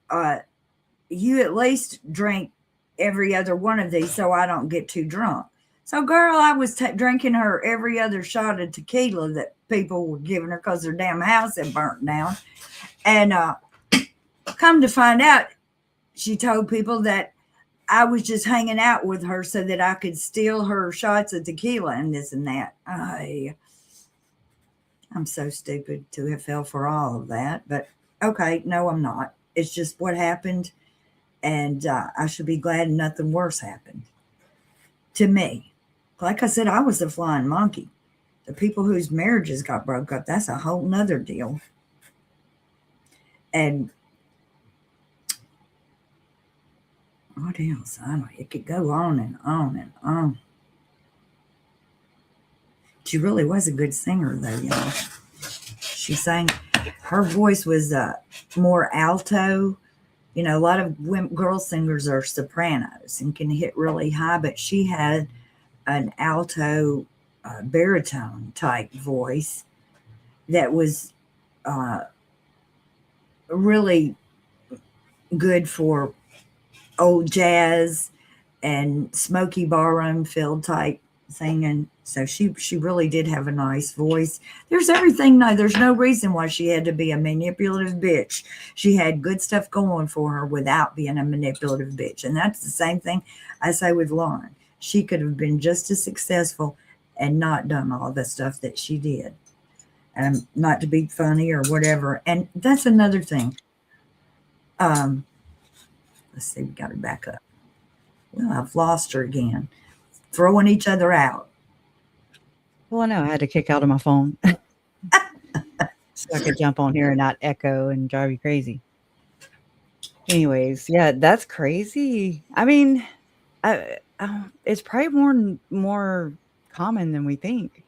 you at least drink every other one of these so I don't get too drunk. So, girl, I was drinking her every other shot of tequila that people were giving her because their damn house had burnt down. And come to find out, she told people that I was just hanging out with her so that I could steal her shots of tequila and this and that. I'm so stupid to have fell for all of that. But okay, no, I'm not. It's just what happened. And I should be glad nothing worse happened to me. Like I said, I was the flying monkey. The people whose marriages got broke up, that's a whole nother deal. And what else? I don't know. It could go on and on and on. She really was a good singer, though, y'all. She sang, her voice was more alto. You know, a lot of girl singers are sopranos and can hit really high, but she had an alto baritone type voice that was really good for old jazz and smoky barroom filled type singing. So she really did have a nice voice. There's everything. No, there's no reason why she had to be a manipulative bitch. She had good stuff going for her without being a manipulative bitch. And that's the same thing I say with Lauren. She could have been just as successful and not done all the stuff that she did. And not to be funny or whatever. And that's another thing. Let's see, we got her back up. Well, I've lost her again. Throwing each other out. Well, no, I had to kick out of my phone so I could jump on here and not echo and drive you crazy. Anyways, yeah, that's crazy. I mean, it's probably more common than we think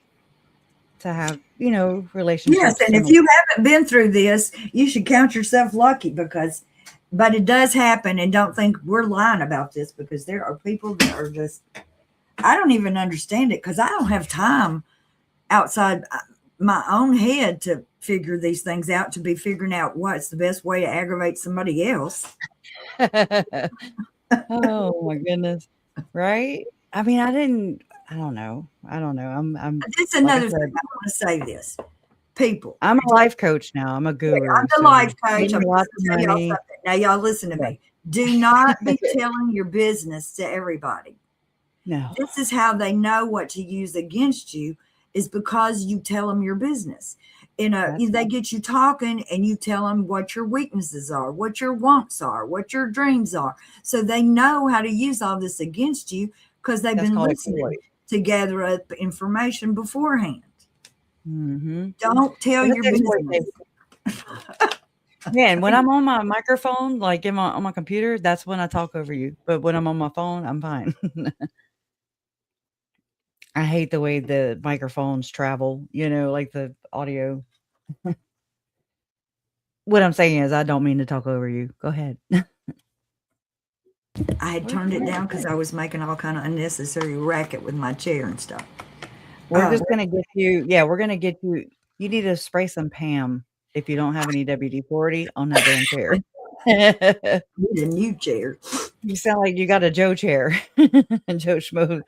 to have, Yes, relationships and if similar. you haven't been through this, you should count yourself lucky but it does happen, and don't think we're lying about this because there are people that are just, I don't even understand it because I don't have time outside my own head to figure these things out, to be figuring out what's the best way to aggravate somebody else. Oh my goodness. Right? I mean, I don't know. That's Like I another thing. said, I want to say this. People, I'm a life coach now. I'm a I'm guru. the So life give coach. me I'm lots going of to tell y'all money. something. Now, y'all listen to Yeah. me. Do not be telling your business to everybody. No. This is how they know what to use against you, is because you tell them your business. They get you talking and you tell them what your weaknesses are, what your wants are, what your dreams are. So they know how to use all this against you because they've That's been called listening to gather up information beforehand. Mm-hmm. Don't tell your That's business. Yeah, and when I'm on my microphone, like on my computer, that's when I talk over you. But when I'm on my phone, I'm fine. I hate the way the microphones travel, like the audio. What I'm saying is I don't mean to talk over you. Go ahead. I had turned it down because I was making all kind of unnecessary racket with my chair and stuff. We're just gonna get you, yeah, we're gonna get you You need to spray some Pam if you don't have any WD-40 on that damn chair. Need a new chair. You sound like you got a Joe chair. Joe Schmo.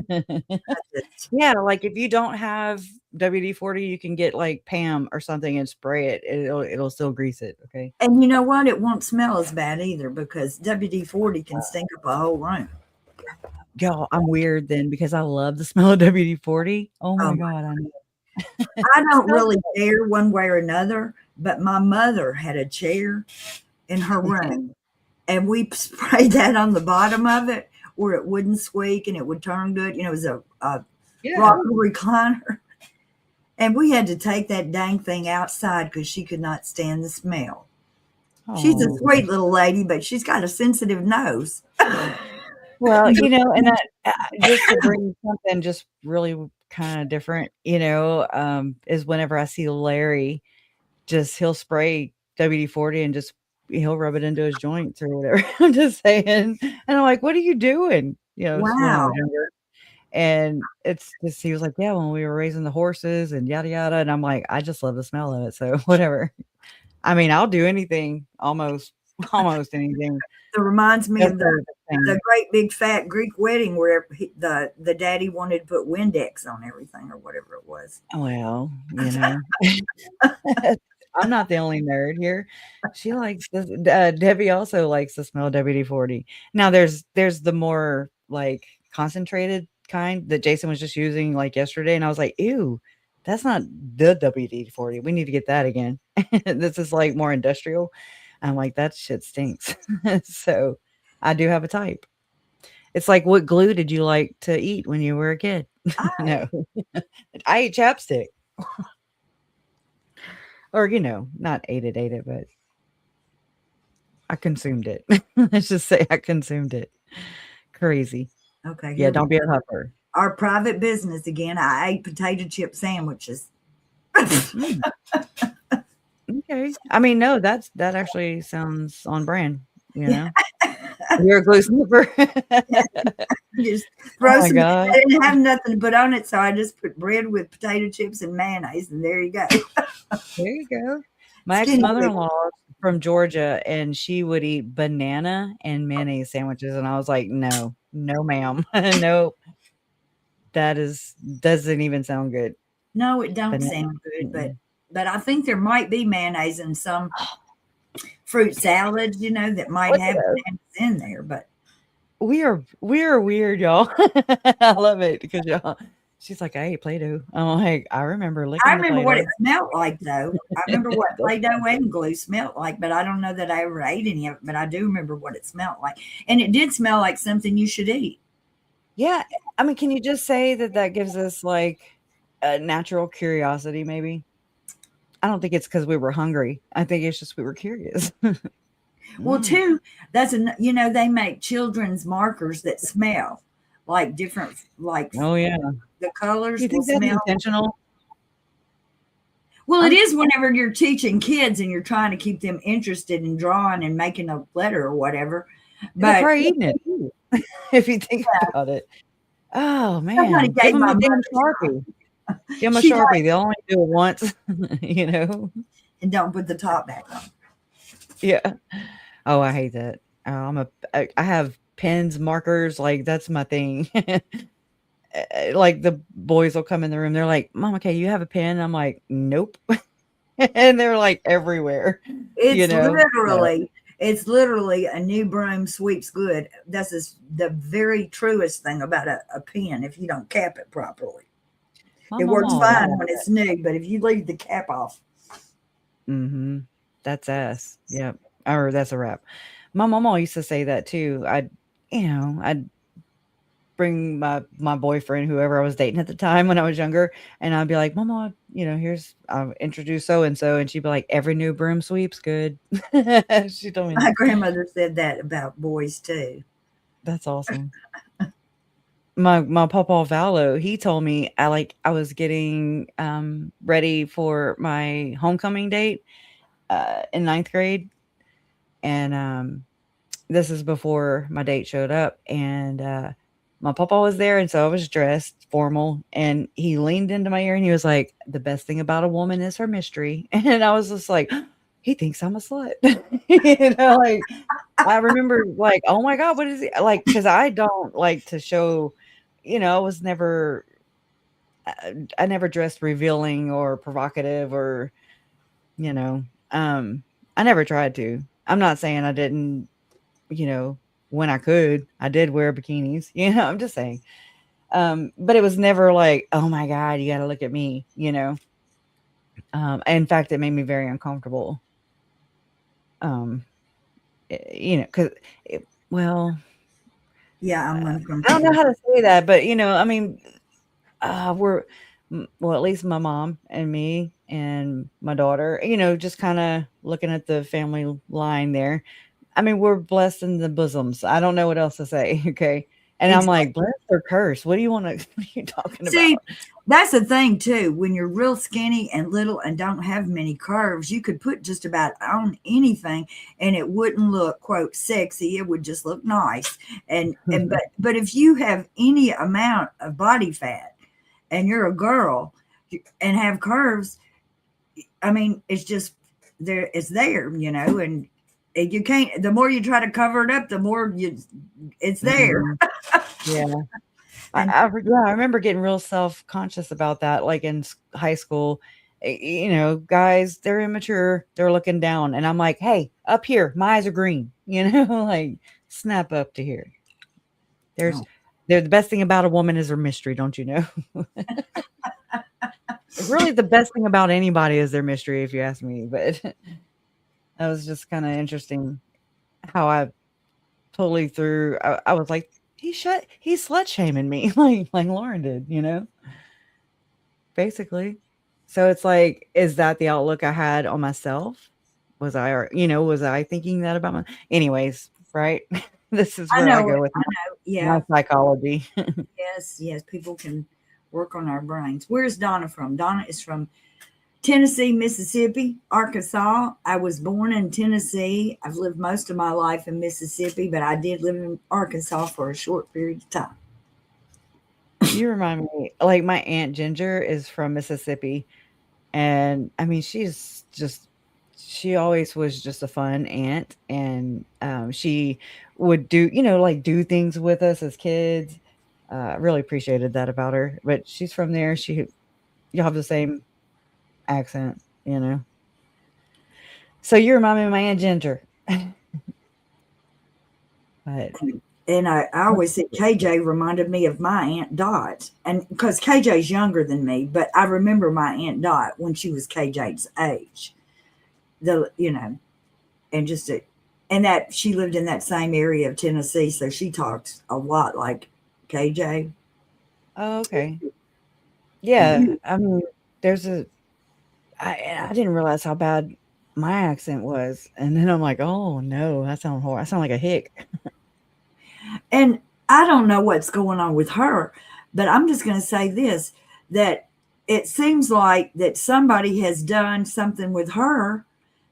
Just- Yeah, like, if you don't have WD-40, you can get, like, Pam or something and spray it. It'll still grease it, okay? And you know what? It won't smell as bad either because WD-40 can stink up a whole room. Y'all, I'm weird then because I love the smell of WD-40. Oh my Um, god, I know. I It don't smells really care one way or another, but my mother had a chair in her room, and we sprayed that on the bottom of it where it wouldn't squeak and it would turn good. You know, it was a yeah. rocker recliner. And we had to take that dang thing outside because she could not stand the smell. She's a Oh. sweet little lady, but she's got a sensitive nose. Well, and that just to bring something just really kinda different, is whenever I see Larry, he'll spray WD-40 and just he'll rub it into his joints or whatever. I'm just saying. And I'm like, "What are you doing?" This is when I was Wow. younger. And it's just he was like, "Yeah, when we were raising the horses and yada yada." And I'm like, "I just love the smell of it, so whatever." I mean, I'll do anything, almost anything It reminds me just of for the the thing. great big fat Greek wedding where the daddy wanted to put Windex on everything or whatever it was. Well, I'm not the only nerd here. She likes this Debbie also likes the smell of WD-40. Now there's the more, like, concentrated kind that Jason was just using, like, yesterday, and I was like, "Ew, that's not the WD-40. We need to get that again." This is, like, more industrial. I'm like, "That shit stinks." So, I do have a type. It's like, what glue did you like to eat when you were a kid? I, No. I ate chapstick. Or, not ate it, but I consumed it. Let's just say I consumed it. Crazy. okay, Yeah, here we don't be a go. huffer. Our private business again. I ate potato chip sandwiches. Mm, okay. I mean, no, that actually sounds on brand, you Yeah, know? You're a glue sniffer. just Oh throw my some. god. I didn't have nothing to put on it, so I just put bread with potato chips and mayonnaise, and there you go. There you go. My Skinny dip. ex-mother-in-law is from Georgia, and she would eat banana and mayonnaise sandwiches, and I was like, "No. No, ma'am. No, doesn't even sound good." No, it don't Banana sound good, mm-mm. but I think there might be mayonnaise in some fruit salads, that might What have the bananas in there. But we are weird, y'all. I love it because y'all she's like, "I ate Play-Doh." I'm like, "I remember I licking the remember what it Play-Doh." smelled like, though. I remember what That's Play-Doh and glue smelled like, but I don't know that I ever ate any of it. But I do remember what it smelled like, and it did smell like something you should eat. Yeah, I mean, can you just say that that gives us, like, a natural curiosity maybe? I don't think it's because we were hungry. I think it's just we were curious. Well, Mm. too, they make children's markers that smell like different, like Oh, yeah. the Do colors you will think that's smell. intentional? Well, it I'm is whenever you're teaching kids and you're trying to keep them interested in drawing and making a letter or whatever. they're But probably eating it too, if you think about it. Oh, somebody man. Give gave them my a damn mother Sharpie. Give them a she got Sharpie. They'll only do it once, you know? and don't put the top back on. Yeah. Oh, I hate that. I have pens, markers, like, that's my thing. Like, the boys will come in the room, they're like, "Mom, okay, you have a pen?" I'm like, "Nope." And they're, like, everywhere, you It's know? No. literally it's literally a new broom sweeps good. This is the very truest thing about a pen if you don't cap it properly. My It mama works always fine said when that. it's new, but if you leave the cap off, Mhm. That's ass. Yep. Or that's a wrap. My mama used to say that too. I'd bring my boyfriend, whoever I was dating at the time when I was younger, and I'd be like, "Mama, here's I'll introduce so and so," and she'd be like, "Every new broom sweeps good." She told me my that. grandmother said that about boys too. That's awesome. My papa Vallo, he told me I was getting ready for my homecoming date in ninth grade, and this is before my date showed up, and my papa was there, and so I was dressed formal, and he leaned into my ear and he was like, "The best thing about a woman is her mystery." And I was just like, "He thinks I'm a slut." Like I remember like, "Oh my god, what is he?" Like, cuz I don't like to show, I was never I never dressed revealing or provocative or, you know, um I never tried to. I'm not saying I didn't, you know, when I could. I did wear bikinis, I'm just saying. But it was never like, "Oh my god, you gotta look at me," In fact, it made me very uncomfortable. Um, 'cause well, Yeah, I'm I don't know uncomfortable. how to say that, but, I mean, we're well, at least my mom and me and my daughter, just kinda looking at the family line there. I mean, we're blessed in the bosoms. I don't know what else to say, okay? And I'm like, Exactly. "Blessed or cursed? What do you wanna what are you talking See, about?" that's the thing too. When you're real skinny and little and don't have many curves, you could put just about on anything and it wouldn't look quote sexy. It would just look nice. And but if you have any amount of body fat and you're a girl and have curves, I mean, it's just there. It's there, and you can't. The more you try to cover it up, the more it's there. Mhm. Yeah. And I remember getting real self-conscious about that, like, in s high school. Guys, they're immature, they're looking down, and I'm like, "Hey, up here, my eyes are green," like, "Snap up to here." There's oh, they're the best thing about a woman is her mystery, don't you know? Really, the best thing about anybody is their mystery, if you ask me, but that was just kinda interesting how I totally threw I was like, he's slut shaming me," like Lauren did, basically. So it's like, is that the outlook I had on myself? Was I thinking that about my anyways, right? This is I where I know go it. with I know. my Yeah. psychology. Yes. Yes. People can work on our brains. Where's Donna from? Donna is from Tennessee, Mississippi, Arkansas. I was born in Tennessee. I've lived most of my life in Mississippi, but I did live in Arkansas for a short period of time. You remind me like, my Aunt Ginger is from Mississippi, and, I mean, she always was just a fun aunt, and, she would do things with us as kids. Really appreciated that about her, but she's from there, y'all have the same accent, you know? So you remind me of my Aunt Ginger. But And I always said KJ reminded me of my Aunt Dot. And because KJ's younger than me, but I remember my Aunt Dot when she was KJ's age. And just it, and that she lived in that same area of Tennessee, so she talks a lot like KJ. oh, okay. Yeah, I mean, there's a I didn't realize how bad my accent was, and then I'm like, "Oh, no, I sound like a hick." And I don't know what's going on with her, but I'm just going to say this, that it seems like that somebody has done something with her,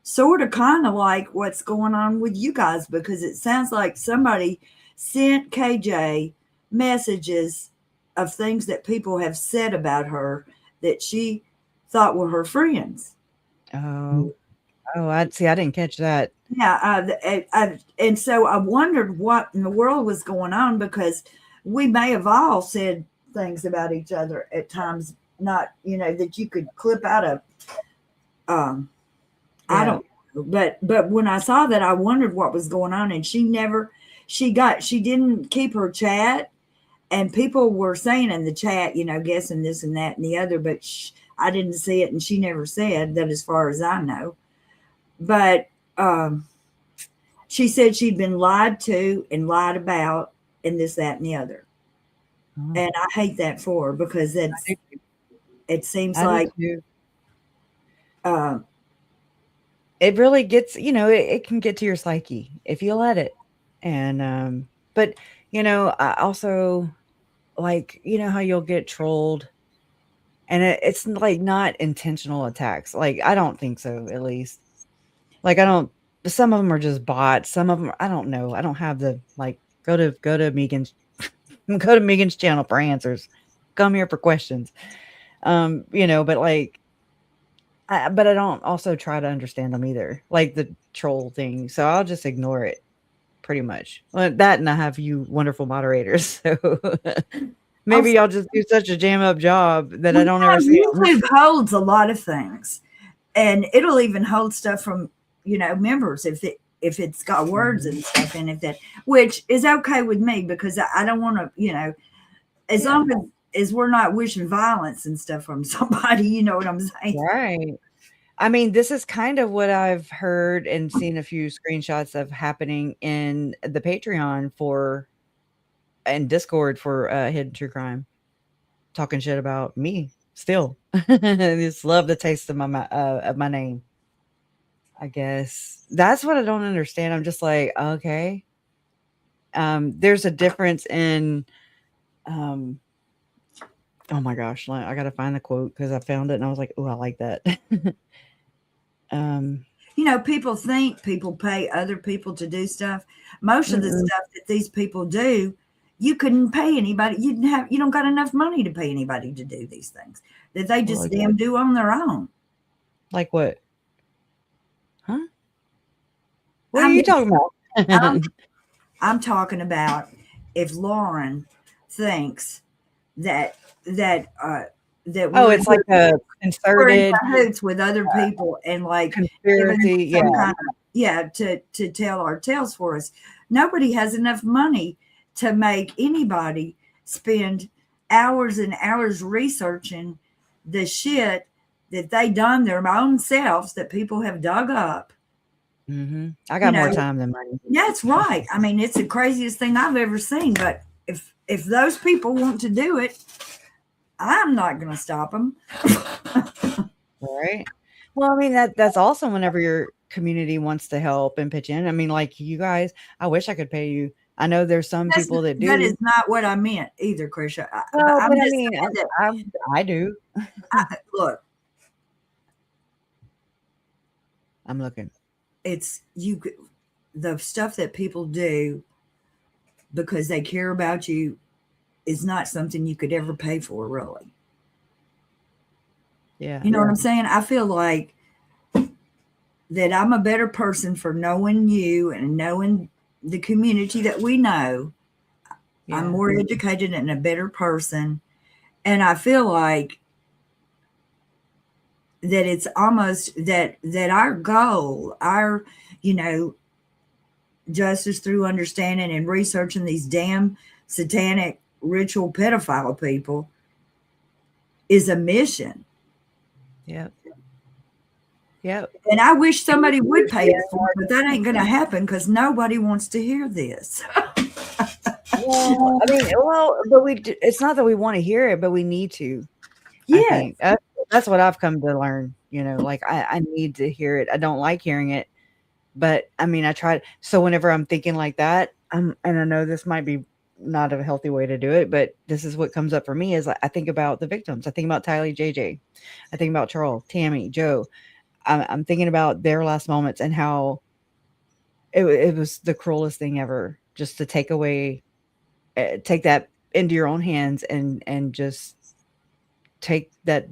sort of kind of like what's going on with you guys, because it sounds like somebody sent KJ messages of things that people have said about her that she thought were her friends. Oh. Oh, I didn't catch that. Yeah, and so I wondered what in the world was going on, because we may have all said things about each other at times, not that you could clip out of. Um, I Yeah. don't, but when I saw that, I wondered what was going on, and she didn't keep her chat, and people were saying in the chat, guessing this and that and the other, but I didn't see it, and she never said that, as far as I know. But um, she said she'd been lied to and lied about and this, that, and the other. Oh, And I hate that for her, because I do it seems I do like, too. uh, It really gets it can get to your psyche if you let it, and, but, I also like, how you'll get trolled, and it's, like, not intentional attacks, like, I don't think so, at least. Like, I don't some of them are just bots, some of them I don't know, I don't have the, like, go to Megan's Go to Megan's channel for answers. Come here for questions. But like, but I don't also try to understand them either, like the troll thing. So I'll just ignore it pretty much. Well, that and I have you wonderful moderators. So maybe Also, y'all just do such a jam up job that I well, don't ever see them. YouTube holds a lot of things, and it'll even hold stuff from members if it's got words and stuff in it, that which is okay with me, because I don't want to, as long as we're not wishing violence and stuff from somebody, you know what I'm saying? Right. I mean, this is kind of what I've heard and seen a few screenshots of happening in the Patreon for and Discord for Hidden True Crime, talking shit about me still. I just love the taste of my name. I guess that's what I don't understand. I'm just like, okay. There's a difference in oh my gosh, I gotta find the quote because I found it and I was like, oh, I like that. People think people pay other people to do stuff. Most of the Mm-mm. stuff that these people do, you couldn't pay anybody. You don't got enough money to pay anybody to do these things that they Well, just damn do on their own. like what? Huh? What I are you mean, talking about? I'm talking about if Lauren thinks that that that Oh, we're it's like a we're in concerted cahoots with other people and like giving them conspiracy. some Yeah. kind of to tell our tales for us. Nobody has enough money to make anybody spend hours and hours researching the shit that they done their own selves, that people have dug up. I You got more know, time than money. that's right. I mean, it's the craziest thing I've ever seen. But if those people want to do it, I'm not going to stop them. Right. Well, I mean, that's awesome whenever your community wants to help and pitch in. I mean, like you guys, I wish I could pay you. I know there's some people that That is do. not what I meant either, Krisha. But Well, I'm but I just mean, saying that. I do. Look, I'm looking. it's the stuff that people do because they care about you is not something you could ever pay for, really. Yeah. You know what I'm saying? I feel like that I'm a better person for knowing you and knowing the community that we know. I'm Yeah. more educated and a better person. And I feel like that it's almost that our goal, our, you know, justice through understanding and researching these damn satanic ritual pedophile people is a mission. Yep. Yep. And I wish somebody would pay us for it, but that ain't going to happen because nobody wants to hear this. Well, I mean, but it's not that we want to hear it, but we need to. I Yeah. think that's what I've come to learn. Like I need to hear it. I don't like hearing it, but I mean, I tried. So whenever I'm thinking like that, and I know this might be not a healthy way to do it, but this is what comes up for me is I think about the victims. I think about Tylee, JJ. I think about Charles, Tammy, Joe. I'm thinking about their last moments and how it was the cruelest thing ever, just to take that into your own hands and just take that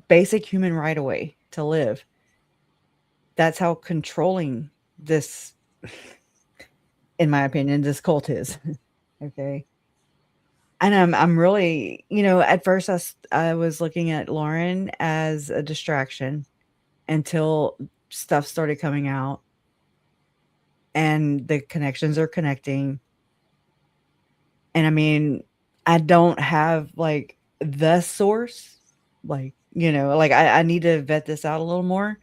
basic human right away to live. That's how controlling this, in my opinion, this cult is. Okay. And I'm really, at first I was looking at Lauren as a distraction until stuff started coming out and the connections are connecting. And I mean, I don't have like the source, like, like I need to vet this out a little more.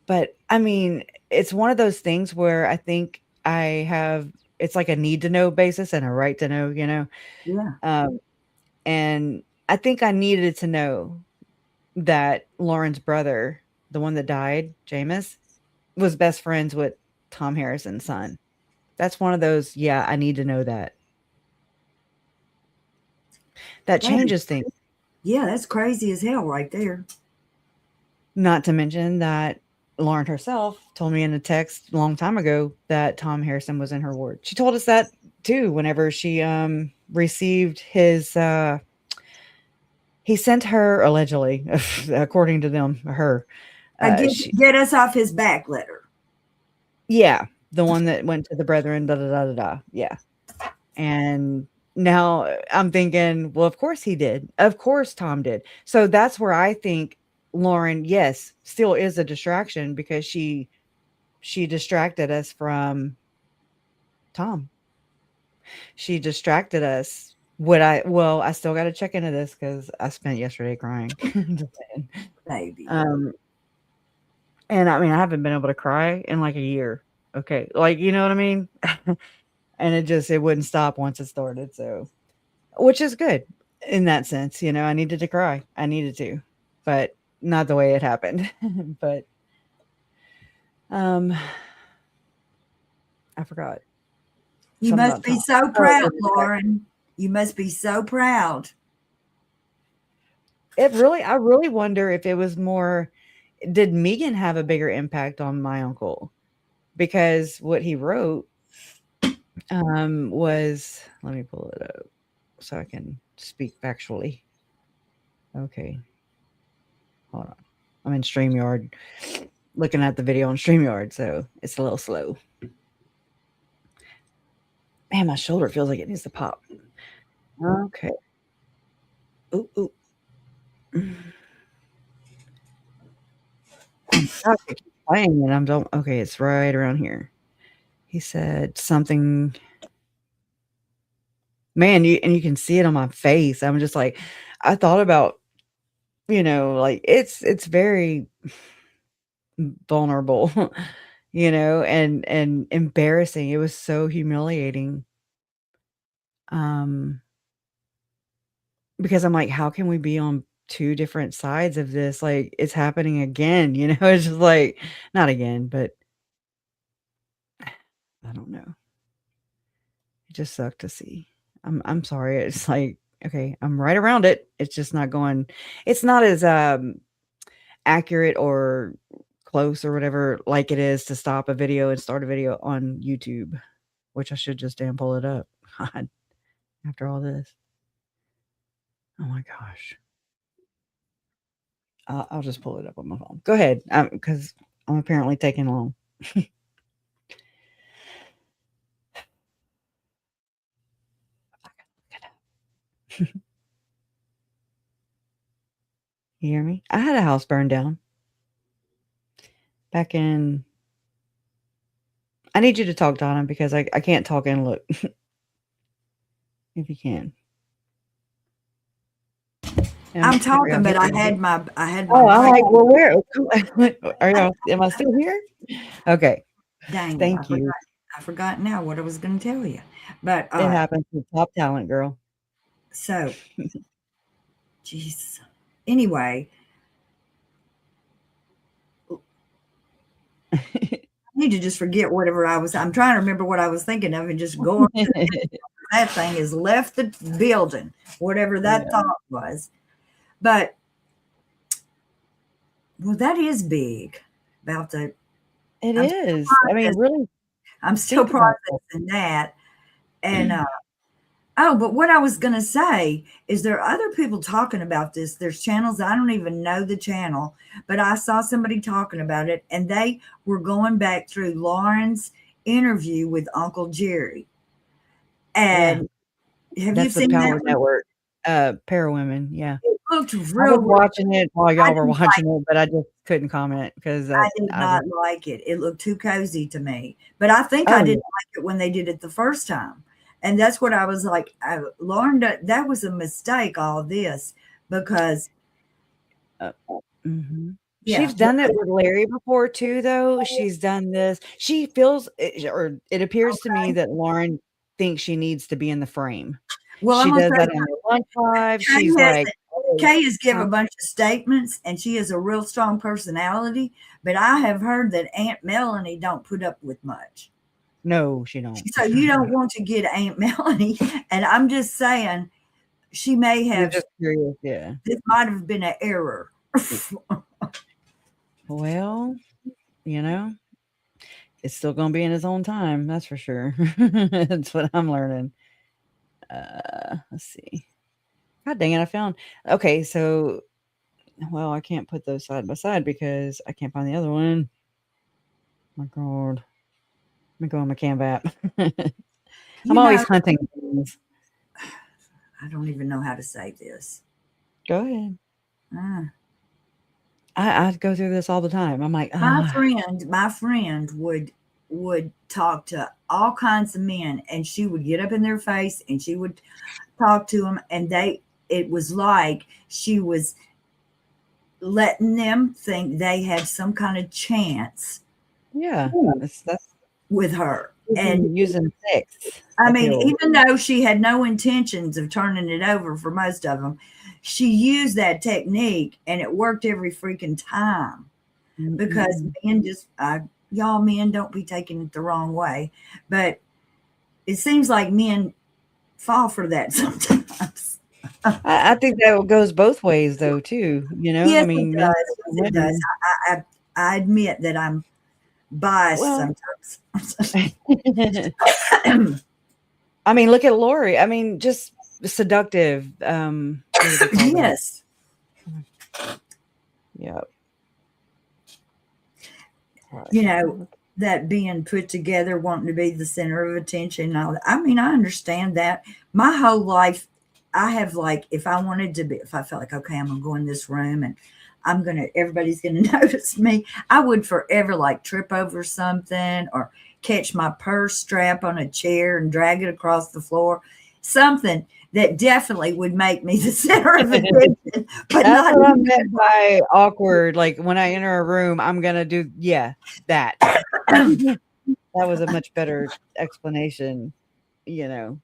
But I mean, it's one of those things where I think it's like a need to know basis and a right to know, Yeah. And I think I needed to know that Lauren's brother, the one that died, Jameis, was best friends with Tom Harrison's son. That's one of those, yeah, I need to know that. That changes things. Yeah, that's crazy as hell right there. Not to mention that Lauren herself told me in a text a long time ago that Tom Harrison was in her ward. She told us that too whenever she received his he sent her allegedly, according to them, her she, Get us off his back letter. yeah, the one that went to the brethren, da da da da da. Yeah. And now I'm thinking, well, of course he did. Of course Tom did. So that's where I think Lauren, yes, still is a distraction because she distracted us from Tom. She distracted us. I still got to check into this because I spent yesterday crying. Just saying. Baby. And I mean, I haven't been able to cry in like a year. Okay. Like, you know what I mean? And it wouldn't stop once it started. So, which is good in that sense. You know, I needed to cry. I needed to, but not the way it happened. But, I forgot. You Something must about be Tom. so Oh, proud, Lauren. You must be so proud. I really wonder if it was more, did Megan have a bigger impact on my uncle? Because what he wrote was, let me pull it up so I can speak factually. Okay. Hold on. I'm in StreamYard looking at the video on StreamYard, so it's a little slow. Man, my shoulder feels like it needs to pop. Okay. Ooh, ooh. I'm trying to keep playing and okay, it's right around here. He said something. Man, you can see it on my face. I'm just like, I thought about, like it's very vulnerable, and embarrassing. It was so humiliating. Um, because I'm like, how can we be on two different sides of this? Like, it's happening again, It's just like, not again, but I don't know. It just sucked to see. I'm sorry. It's like, okay, I'm right around it. It's just not going. It's not as accurate or close or whatever like it is to stop a video and start a video on YouTube, which I should just damn pull it up. God, after all this. Oh my gosh. I'll just pull it up on my phone. Go ahead, because I'm apparently taking long. You hear me? I had a house burned down back in. I need you to talk, Donna, because I can't talk and look. If you can. Yeah, I'm talking, but I had my Oh, I'm mic. like, well, where are y'all? Am I still here? Okay. Dang it, Thank you. I forgot now what I was going to tell you. But It happens with top talent, girl. so, jeez. Anyway, I need to just forget whatever I'm trying to remember what I was thinking of and just going. That thing has left the building, whatever that thought was. But, well, that is big about the. It is. I mean, really. I'm still processing that. And, but what I was going to say is there are other people talking about this. There's channels. I don't even know the channel, but I saw somebody talking about it, and they were going back through Lauren's interview with Uncle Jerry. And have you seen the Power that? Network, Para Women, yeah. It looked I real. was watching it while y'all were watching it, but I just couldn't comment because I did not like it. It looked too cozy to me. But I think I didn't like it when they did it the first time. And that's what I was like, Lauren, that was a mistake, all this, because. She's done it with Larry before too, though. She's done this. She feels, or it appears to me that Lauren thinks she needs to be in the frame. Well, she I'm does that in her lunch live. She's like, Kay has given a bunch of statements, and she has a real strong personality. But I have heard that Aunt Melanie don't put up with much. No, she don't. So you don't want to get Aunt Melanie, and I'm just saying, she may have. You're just curious, yeah. This might have been an error. Well, it's still gonna be in his own time, that's for sure. That's what I'm learning. Let's see. God dang it, I found okay, so well, I can't put those side by side because I can't find the other one. My God. Let me go on my Canva app. I'm You always know, hunting things. I don't even know how to say this. Go ahead. Uh, I go through this all the time. I'm like, my ah, friend would talk to all kinds of men, and she would get up in their face and she would talk to them, and it was like she was letting them think they had some kind of chance yeah, that's with her. And using sex I mean, appeal. even though she had no intentions of turning it over for most of them, she used that technique and it worked every freaking time because Mm-mm. men just, y'all men don't be taking it the wrong way, but it seems like men fall for that sometimes. I think that goes both ways though too. I Yes, it mean, men does. Yes, and it does. women. I admit that I'm biased Well, sometimes. I mean, look at Lori. I mean, just seductive. What do they call that? Yes. Yeah. You know, that being put together, wanting to be the center of attention and all that. I mean, I understand that. My whole life, I have like, if I wanted to be, if I felt like, okay, I'm gonna go in this room and everybody's gonna notice me, I would forever like trip over something or catch my purse strap on a chair and drag it across the floor. Something that definitely would make me the center of attention, but That's not what I meant by awkward. Like when I enter a room, I'm gonna do that. That was a much better explanation, you know.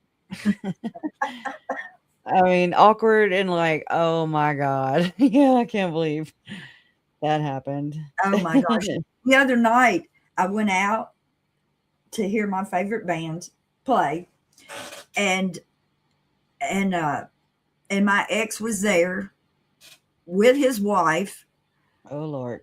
I mean, awkward and like, oh my God. Yeah, I can't believe that happened. oh my gosh. The other night I went out to hear my favorite band play and and uh and my ex was there with his wife Oh Lord.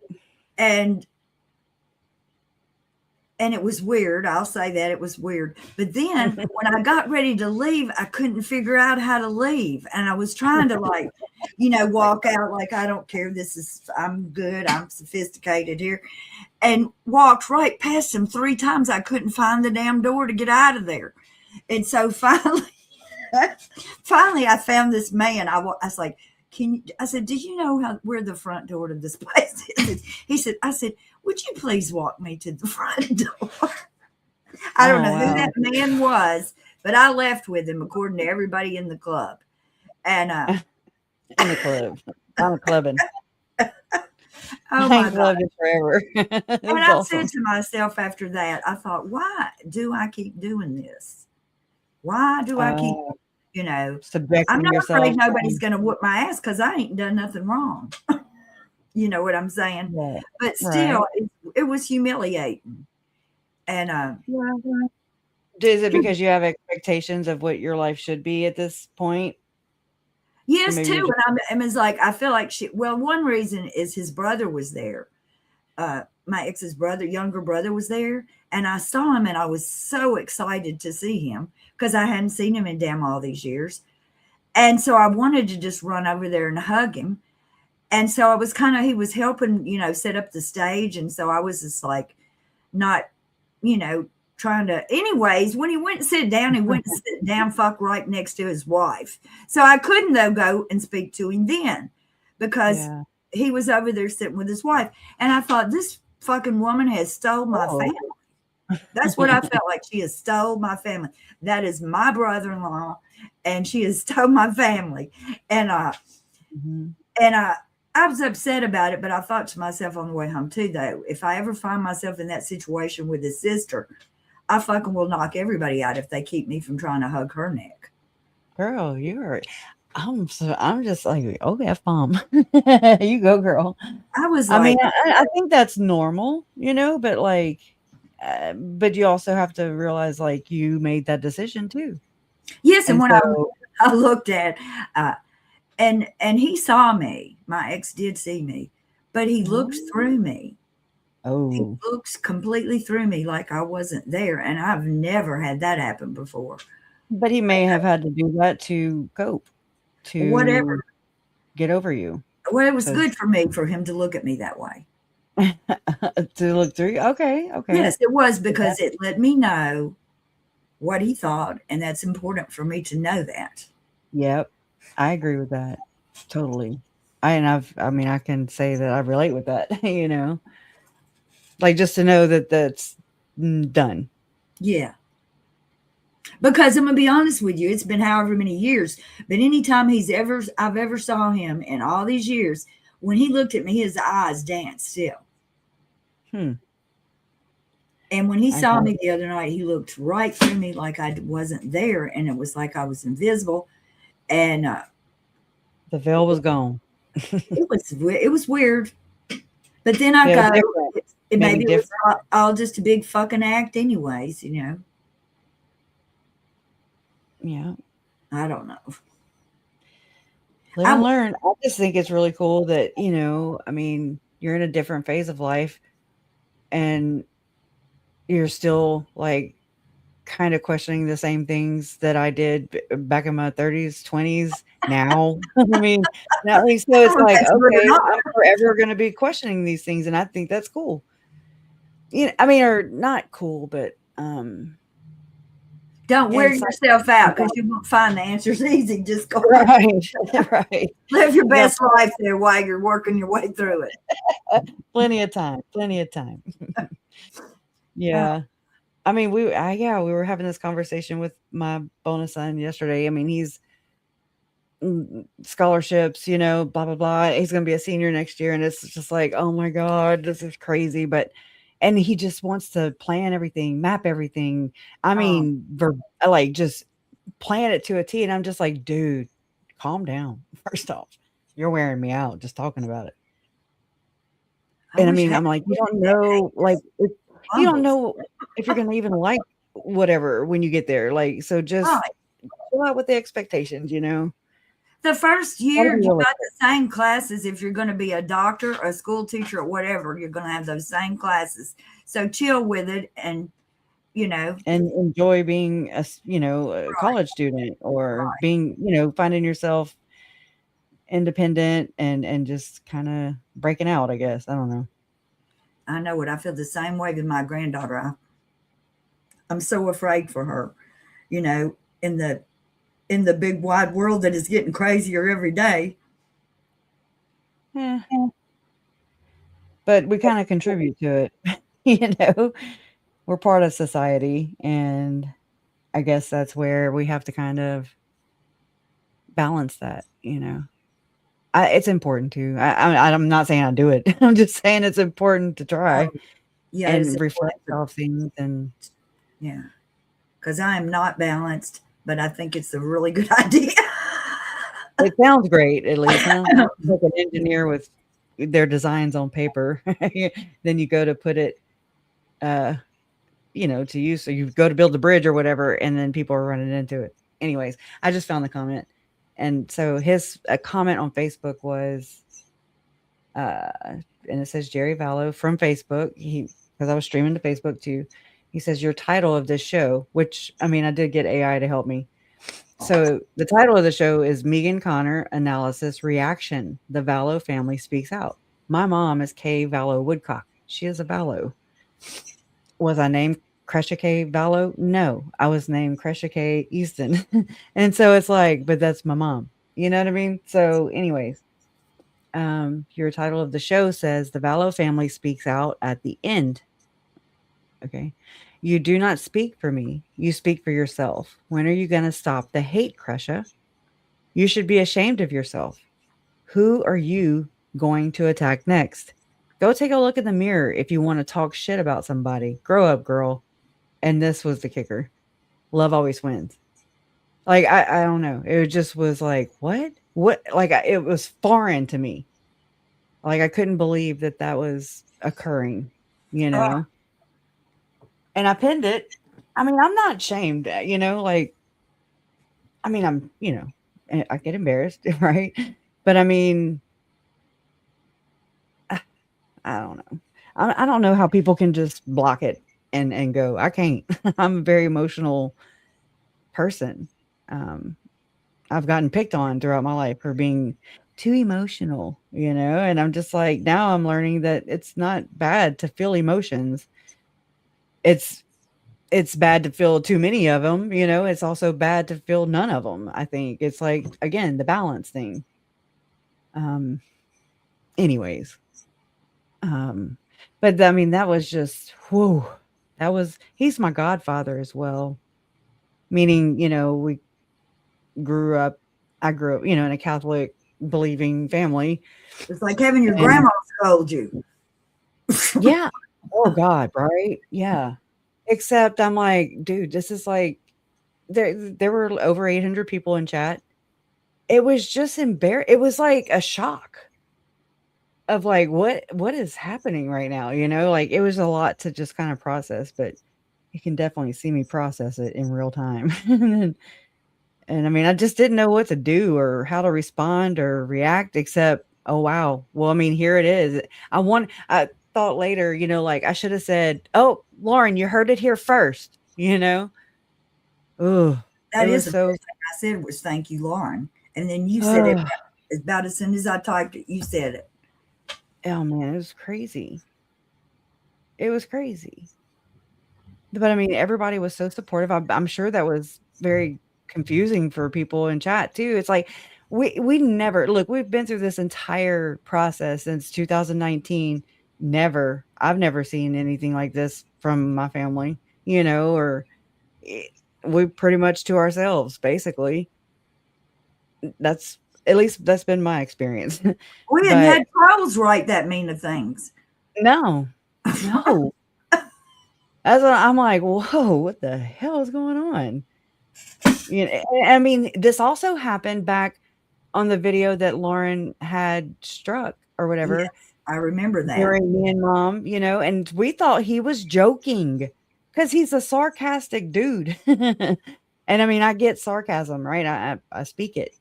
and it was weird. I'll say that it was weird. But then when I got ready to leave, I couldn't figure out how to leave. And I was trying to like, walk out like I don't care. I'm good. I'm sophisticated here. And walked right past him 3 times. I couldn't find the damn door to get out of there. And so finally I found this man. I was like, I said, do you know where the front door to this place is? I said, would you please walk me to the front door? I don't Oh know who wow. that man was, but I left with him according to everybody in the club. And In the club. I'm clubbing. oh I my ain't God. clubbed it forever. And It's I awesome. said to myself after that, I thought, why do I keep doing this? Why do I keep, Uh, I'm subjecting not yourself afraid nobody's from going to whoop my ass because I ain't done nothing wrong. You know what I'm saying? right. But still, Right. it was humiliating. And Yeah. Is it because you have expectations of what your life should be at this point? So yes, maybe too. you're just And it's like, I feel like one reason is his brother was there. My ex's brother, younger brother, was there. And I saw him and I was so excited to see him because I hadn't seen him in damn all these years. And so I wanted to just run over there and hug him. And so I was he was helping, set up the stage. And so I was just like, not, you know, trying to, anyways, when he went and sit down, he went and sit down, fuck right next to his wife. So I couldn't, though, go and speak to him then because yeah. he was over there sitting with his wife. And I thought, this fucking woman has stole my Oh. family. That's what I felt like. She has stole my family. That is my brother-in-law, and she has stole my family. And Mhm. and I was upset about it, but I thought to myself on the way home too, though, if I ever find myself in that situation with his sister, I fucking will knock everybody out if they keep me from trying to hug her neck. Girl, I'm just like, oh F-bomb. You go, girl. I was I mean, like, I think that's normal, but like, but you also have to realize like you made that decision too. yes. And And when so, I looked at, uh, and he saw me, my ex did see me, but he looked oh, through me. He Oh, looks completely through me like I wasn't there, and I've never had that happen before. but he may have had to do that to cope, to Whatever. get over you, Well, it was to good for me for him to look at me that way. to look through you. Okay, okay. Yes, it was Yeah. because it let me know what he thought, and that's important for me to know that. Yep. I agree with that. Totally. I mean, I can say that I relate with that, you know? Like, just to know that that's done. Yeah. Because I'm gonna be honest with you, it's been however many years, but anytime I've ever saw him in all these years, when he looked at me, his eyes danced still. Hmm. And when he I saw got me the other night, he looked right through me like I wasn't there, and it was like I was invisible. And the veil was gone. it was weird. But then I Yeah, go, different. Maybe maybe it was different. all just a big fucking act, anyways. You know, Yeah. I don't know. Live I and learn. I just think it's really cool that, I mean, you're in a different phase of life and you're still like kind of questioning the same things that I did back in my 30s, 20s now. I mean, now, so I it's don't know if like, that's good or okay, not. I'm forever going to be questioning these things. And I think that's cool. I mean, or not cool, but Don't wear insightful. yourself out because you won't find the answers easy. Just go ahead, Right. Right. live your You got best life there while you're working your way through it. plenty of time. Plenty of time. Uh, Yeah. I mean, yeah, we were having this conversation with my bonus son yesterday. I mean, he's scholarships, blah blah blah. He's going to be a senior next year, and it's just like, oh my god, this is crazy. And he just wants to plan everything, map everything. I um, mean, like just plan it to a T. And I'm just like, dude, calm down. First off, you're wearing me out just talking about it. I And I wish I mean, had I'm like, you don't that know, like, you don't mumbles. know if you're going to even like whatever when you get there. Like, so just Right. chill out with the expectations. The first Gotta year, be you got realistic the same classes. If you're going to be a doctor, a school teacher, or whatever, you're going to have those same classes. So chill with it, and you know, and enjoy being a right, college student or right. being, finding yourself independent and just kind of breaking out, I guess. I don't know. I know it. I feel the same way with my granddaughter. I'm so afraid for her. You know, in the big wide world that is getting crazier every day. Yeah. But we kind of contribute to it. you know, we're part of society, and I guess that's where we have to kind of balance that. It's important to. I'm not saying I do it. I'm just saying it's important to try Yeah, it's and reflect important. For, off things. And yeah, because I am not balanced, but I think it's a really good idea. it sounds great, at least, huh? Like an engineer with their designs on paper. Then you go to put it, uh, to use. So you go to build the bridge or whatever, and then people are running into it. Anyways, I just found the comment, and so his a comment on Facebook was, uh, and it says Jerry Vallow from Facebook. Because I was streaming to Facebook too. He says your title of this show, which I mean, I did get AI to help me. So the title of the show is Megan Connor Analysis Reaction. The Vallow Family Speaks Out. My mom is Kay Vallow Woodcock. She is a Vallow. Was I named Kresha K Vallow? No, I was named Kresha K Easton. And so it's like, but that's my mom. You know what I mean? So, anyways, your title of the show says the Vallow family speaks out at the end. Okay. You do not speak for me. You speak for yourself. When are you going to stop the hate, Kresha? You should be ashamed of yourself. Who are you going to attack next? Go take a look in the mirror if you want to talk shit about somebody. Grow up, girl. And this was the kicker. Love always wins. Like I don't know. It just was like, what? What? Like it was foreign to me. Like I couldn't believe that that was occurring, you Oh, know. And I pinned it. I mean, I'm not ashamed, like I mean, I get embarrassed, right? But I mean, I don't know. I don't know how people can just block it and go. I can't. I'm a very emotional person. Um, I've gotten picked on throughout my life for being too emotional, and I'm just like, now I'm learning that it's not bad to feel emotions. It's it's bad to feel too many of them, it's also bad to feel none of them. I think it's like, again, the balance thing. Um, anyways, um, but I mean, that was just, whoa, he's my godfather as well. Meaning, grew up, I grew up, in a Catholic believing family. It's like having your And grandma scold you. yeah. Oh God, right? Yeah. Except I'm like, dude, this is like, there were over 800 people in chat. It was just it was like a shock of like, what is happening right now? Like, it was a lot to just kind of process, but you can definitely see me process it in real time. And I mean, I just didn't know what to do or how to respond or react, except, oh wow. Well, I mean, here it is. I thought later, like, I should have said, "Oh, Lauren, you heard it here first," Oh, it That is was the so first thing I said was thank you, Lauren. And then you said it oh, about as soon as I typed it, you said it. oh man, it was crazy. It was crazy. But I mean, everybody was so supportive. I'm sure that was very confusing for people in chat too. It's like, we never look. We've been through this entire process since 2019. I've never seen anything like this from my family. Or eh, we pretty much to ourselves, basically. That's At least that's been my experience. We hadn't But had trolls write that mean of things. no, no. That's what I'm like. Whoa, what the hell is going on? I mean, this also happened back on the video that Lauren had struck or whatever Yes, I remember that. during me and mom, and we thought he was joking because he's a sarcastic dude. And I mean, I get sarcasm, right? I speak it,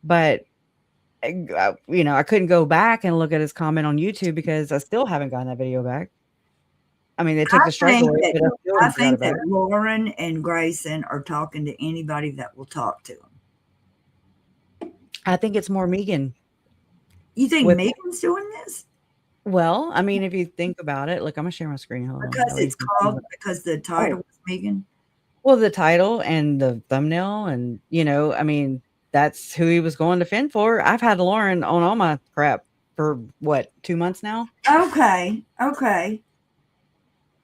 but I couldn't go back and look at his comment on YouTube because I still haven't gotten that video back. I mean, they took the strike think away, that but I still I haven't forgot think about that it. Lauren and Grayson are talking to anybody that will talk to them. I think it's more Megan You think with Megan's doing this? well, I mean, if you think about it, look, I'm gonna share my screen. Hold on. That Because way you it's can see called what because the oh, title was Megan? well, the title and the thumbnail and, I mean, that's who he was going to fend for. I've had Lauren on all my crap for what, 2 months now? Okay, okay.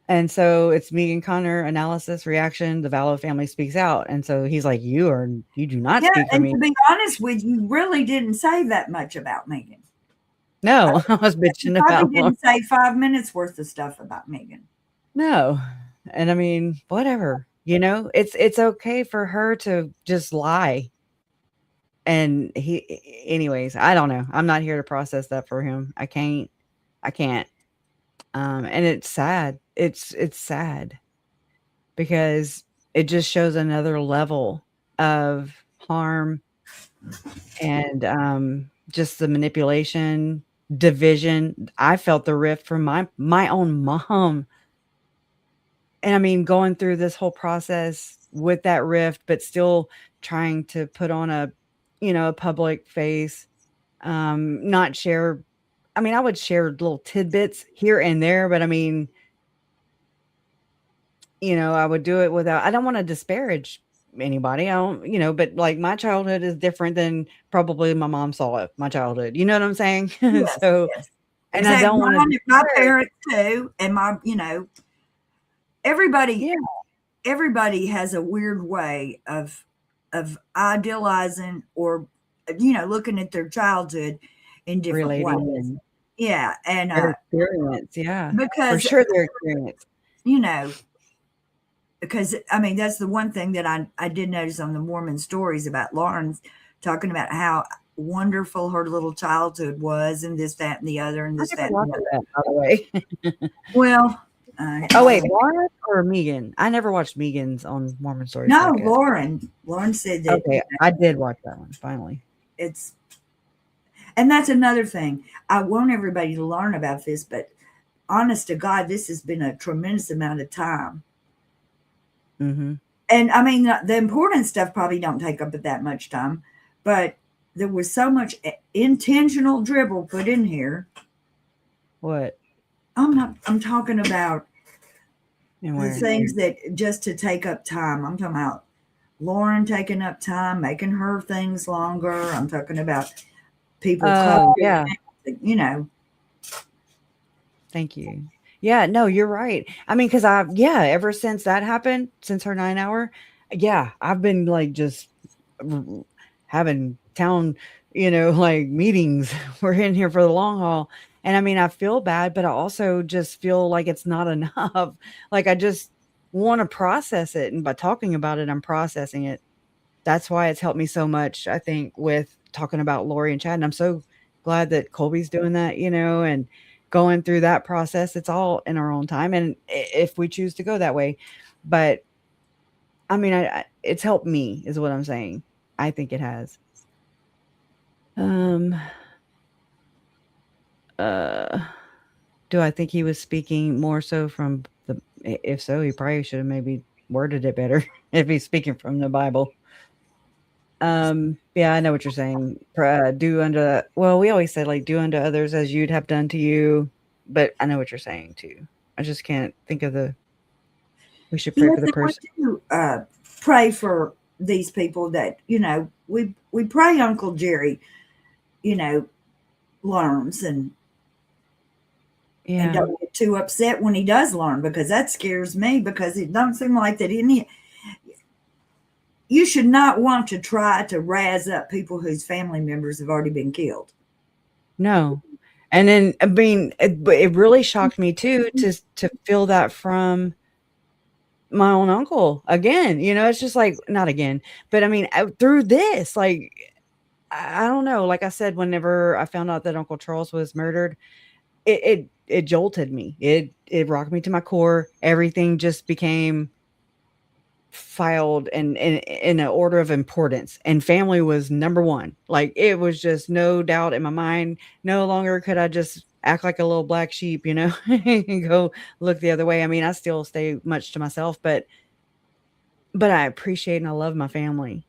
And so it's Megan Connor analysis reaction, the Vallow family speaks out. And so he's like, you do not Yeah, speak for and me. to be honest with you, really didn't say that much about Megan. No, I was You bitching probably about Lauren. didn't say 5 minutes worth of stuff about Megan. No. And I mean, whatever, it's okay for her to just lie. And anyways, I don't know. I'm not here to process that for him. I can't. And it's sad. It's sad because it just shows another level of harm and just the manipulation, division. I felt the rift from my own mom. And I mean, going through this whole process with that rift, but still trying to put on a public face, not share. I mean, I would share little tidbits here and there, but I mean, I would do it without, I don't want to disparage anybody. I don't, but like my childhood is different than probably my mom saw it, my childhood. You know what I'm saying? Yes, So, yes. and I Exactly. don't want to My disparage. parents too, and everybody Yeah, everybody has a weird way of idealizing or looking at their childhood in different relating ways. and Yeah, and their experience. Yeah, for because sure, their experience. you know because I mean that's the one thing that I did notice on the Mormon stories about Lauren talking about how wonderful her little childhood was and this that and the other and I this never that and the watched other. that, by the way. Well, Oh wait, Lauren or Megan? I never watched Megan's on Mormon Stories no, podcast. Lauren said that Okay, I did watch that one finally. it's and that's another thing. I want everybody to learn about this, but honest to God, this has been a tremendous amount of time. Mm-hmm. And I mean, the important stuff probably don't take up that much time, but there was so much intentional dribble put in here. What I'm talking about and the where? things that just to take up time. I'm talking about Lauren taking up time, making her things longer. I'm talking about people Oh, copying, yeah. you know. Thank you. Yeah, no, you're right. I mean, because ever since that happened, since her 9 hour, yeah, I've been like just r- having town, like meetings. We're in here for the long haul. And I mean, I feel bad, but I also just feel like it's not enough. Like I just want to process it. And by talking about it, I'm processing it. That's why it's helped me so much, I think, with talking about Lori and Chad. And I'm so glad that Colby's doing that, and going through that process. It's all in our own time. And if we choose to go that way. But I mean, it's helped me, is what I'm saying. I think it has. Um, uh, do I think he was speaking more so from if so, he probably should have maybe worded it better if he's speaking from the Bible. Yeah, I know what you're saying. Do unto well, we always say like do unto others as you'd have done to you, but I know what you're saying too. I just can't think of we should pray Yes, for the and we person. do pray for these people that, we pray Uncle Jerry, you know, learns and Yeah. don't get too upset when he does learn, because that scares me, because it don't seem like that any you should not want to try to razz up people whose family members have already been killed. No. And then I mean, it really shocked me too to feel that from my own uncle again. It's just like not again, but I mean through this, like I don't know. Like I said, whenever I found out that Uncle Charles was murdered, it jolted me. It rocked me to my core. Everything just became filed in an order of importance, and family was number one. Like it was just no doubt in my mind. No longer could I just act like a little black sheep, and go look the other way. I mean, I still stay much to myself, but I appreciate and I love my family,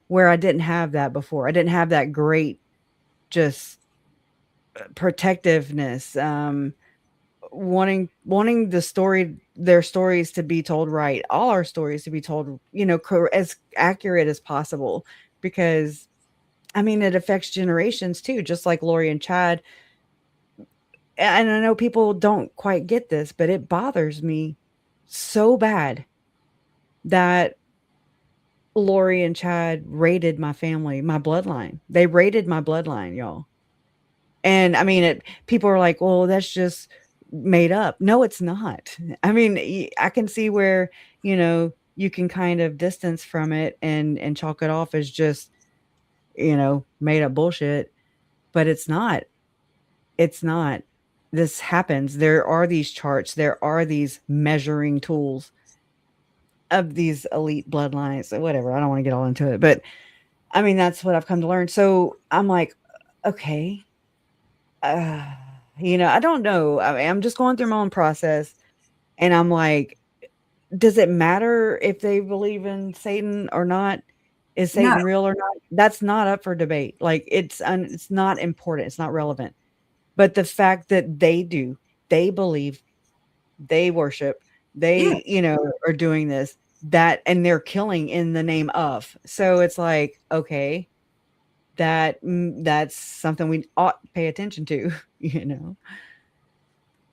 where I didn't have that before. I didn't have that great just protectiveness, wanting their stories to be told right, all our stories to be told, as accurate as possible, because I mean it affects generations too, just like Lori and Chad. And I know people don't quite get this, but it bothers me so bad that Lori and Chad raided my family, my bloodline. They raided my bloodline, y'all. And I mean, people are like, "Well, that's just made up." No, it's not. I mean, I can see where, you can kind of distance from it and chalk it off as just, made up bullshit, but it's not. It's not. This happens. There are these charts, there are these measuring tools of these elite bloodlines, or whatever. I don't want to get all into it, but I mean, that's what I've come to learn. So I'm like, okay, Uh, I don't know. I mean, I'm just going through my own process, and I'm like, does it matter if they believe in Satan or not? Is No, Satan real or not? That's not up for debate. Like it's not important. It's not relevant. But the fact that they do, they believe, they worship, yeah, they, are doing this, that, and they're killing in the name of. So it's like, okay, that's something we ought to pay attention to, you know.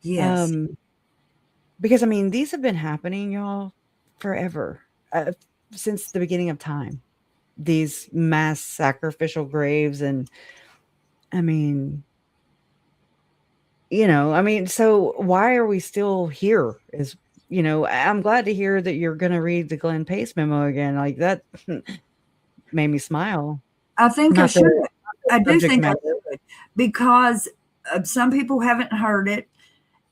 yes, Um, because I mean, these have been happening, y'all, forever, since the beginning of time. These mass sacrificial graves, and I mean, I mean, so why are we still here? I'm glad to hear that you're going to read the Glenn Pace memo again. Like that made me smile. I think I Not should. the I do subject think I matter. should, because some people haven't heard it,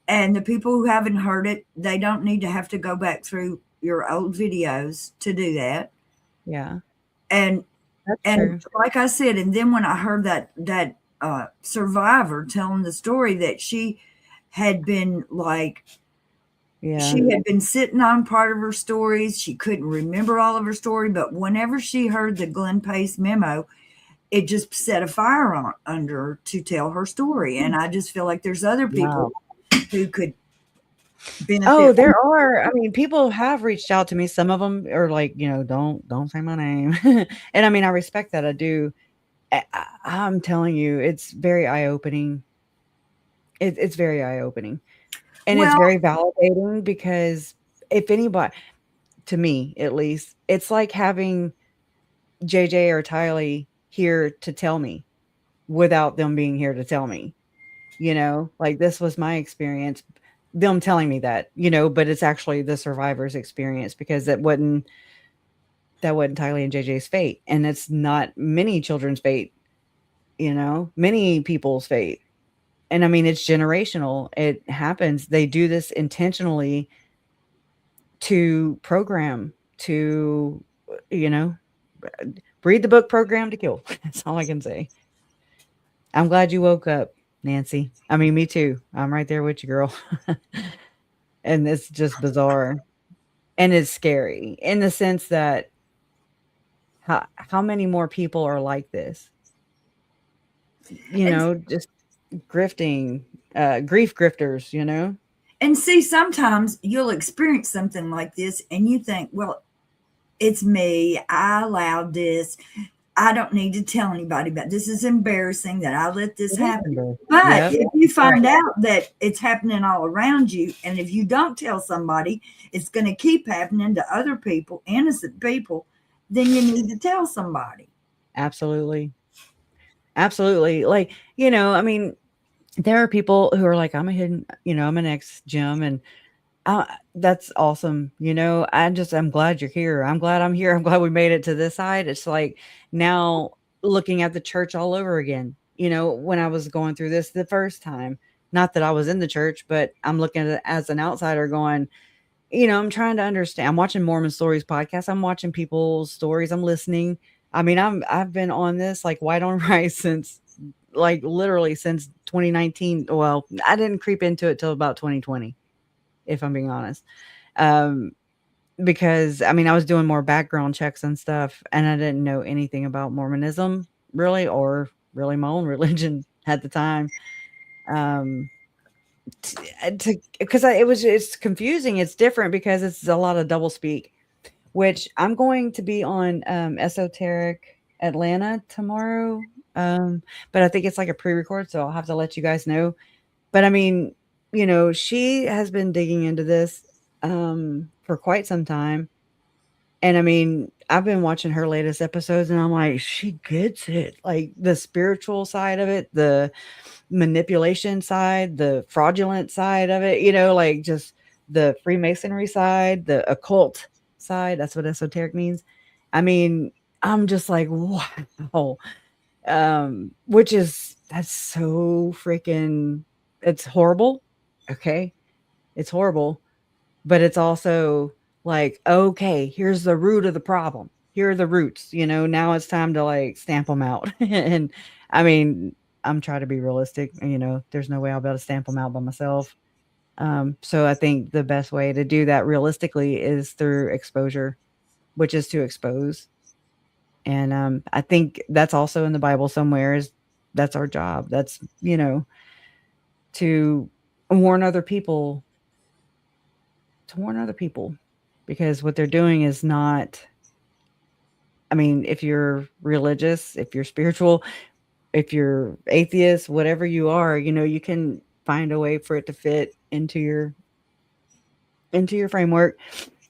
and the people who haven't heard it, they don't need to have to go back through your old videos to do that. Yeah, And that's and true. like I said, and then when I heard that survivor telling the story that had been like, Yeah. she had been sitting on part of her stories. She couldn't remember all of her story, but whenever she heard the Glenn Pace memo, it just set a fire on under her to tell her story. And I just feel like there's other people who could benefit. Oh, there are. I mean, people have reached out to me. Some of them are like, don't say my name. And I mean, I respect that. I do. I'm telling you, it's very eye-opening. It's very eye-opening. And it's Well, very validating because if anybody, to me at least, it's like having JJ or Tylee here to tell me without them being here to tell me. Like this was my experience, them telling me that, but it's actually the survivor's experience because that wasn't Tylee and JJ's fate. And it's not many children's fate, many people's fate. And I mean, it's generational. It happens. They do this intentionally to program, to, read the book Program to Kill. That's all I can say. I'm glad you woke up, Nancy. I mean, me too. I'm right there with you, girl. And it's just bizarre. And it's scary in the sense that how many more people are like this? Just grifting, grief grifters. And see, sometimes you'll experience something like this and you think, well, it's me. I allowed this. I don't need to tell anybody about this. Is embarrassing that I let this happen. But if you find out that it's happening all around you, and if you don't tell somebody, it's going to keep happening to other people, innocent people, then you need to tell somebody. Absolutely. Absolutely. Like, I mean, there are people who are like, I'm an ex-Jim, and that's awesome. I'm glad you're here. I'm glad I'm here. I'm glad we made it to this side. It's like now looking at the church all over again. When I was going through this the first time, not that I was in the church, but I'm looking at it as an outsider going, I'm trying to understand. I'm watching Mormon Stories podcast. I'm watching people's stories. I'm listening. I mean, I've been on this like white on rice since like literally since 2019. Well, I didn't creep into it till about 2020. If I'm being honest. Because I mean, I was doing more background checks and stuff, and I didn't know anything about Mormonism really, or really my own religion at the time. Because it's confusing. It's different because it's a lot of double speak, which I'm going to be on Esoteric Atlanta tomorrow. But I think it's like a pre-record, so I'll have to let you guys know. But I mean, she has been digging into this for quite some time. And I mean, I've been watching her latest episodes and I'm like, she gets it. Like the spiritual side of it, the manipulation side, the fraudulent side of it, like just the Freemasonry side, the occult side. That's what esoteric means. I mean, I'm just like, wow. That's so freaking, it's horrible. Okay. It's horrible, but it's also like, okay, here's the root of the problem. Here are the roots, now it's time to like stamp them out. And I mean, I'm trying to be realistic, there's no way I'll be able to stamp them out by myself. So I think the best way to do that realistically is through exposure, which is to expose. And I think that's also in the Bible somewhere, is that's our job. That's, to warn other people, because what they're doing is not, I mean, if you're religious, if you're spiritual, if you're atheist, whatever you are, you can find a way for it to fit into your framework,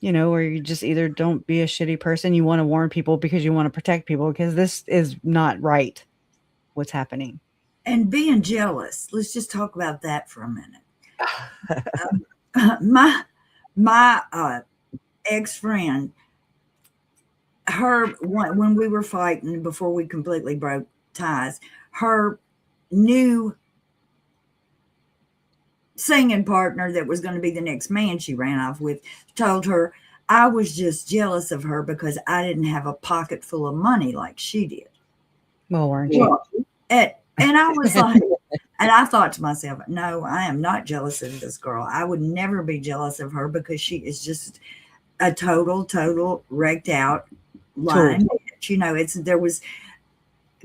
where you just either don't be a shitty person. You want to warn people because you want to protect people, because this is not right, what's happening. And being jealous. Let's just talk about that for a minute. My ex-friend, when we were fighting before we completely broke ties, her new singing partner that was going to be the next man she ran off with told her I was just jealous of her because I didn't have a pocket full of money like she did. Well, weren't you? And I was like, And I thought to myself, no, I am not jealous of this girl. I would never be jealous of her because she is just a total wrecked out lying Tool. bitch. There was.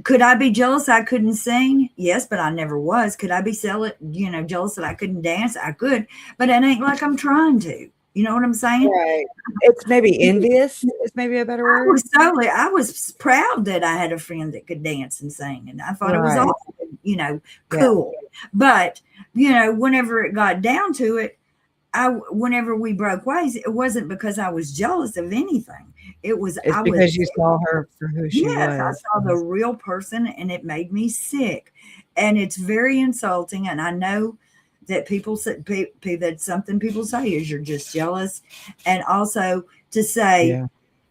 Could I be jealous I couldn't sing? Yes, but I never was. Could I be jealous that I couldn't dance? I could, but it ain't like I'm trying to. You know what I'm saying? Right. It's maybe envious is maybe a better word. I was proud that I had a friend that could dance and sing, and I thought it was Right. awesome, Yeah. cool. But whenever it got down to it, whenever we broke ways, it wasn't because I was jealous of anything. It was It's I was because you saw her for who she Yes, I was. saw the real person, and it made me sick. And it's very insulting. And I know that people say that something people say is you're just jealous, and also to say Yeah.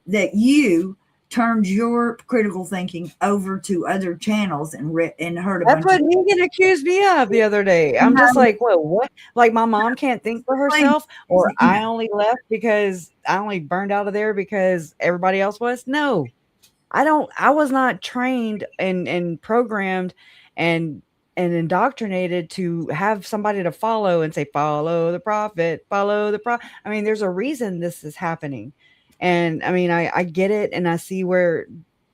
that you turned your critical thinking over to other channels and heard a That's bunch what Megan accused me of the other day. I'm just No, like, "Whoa, what? Like, my mom can't think for please, herself, or no. I only left because I only burned out of there because everybody else was?" No. I was not trained and programmed and indoctrinated to have somebody to follow and say, "Follow the prophet, follow the pro." I mean, there's a reason this is happening. And I mean, I get it and I see where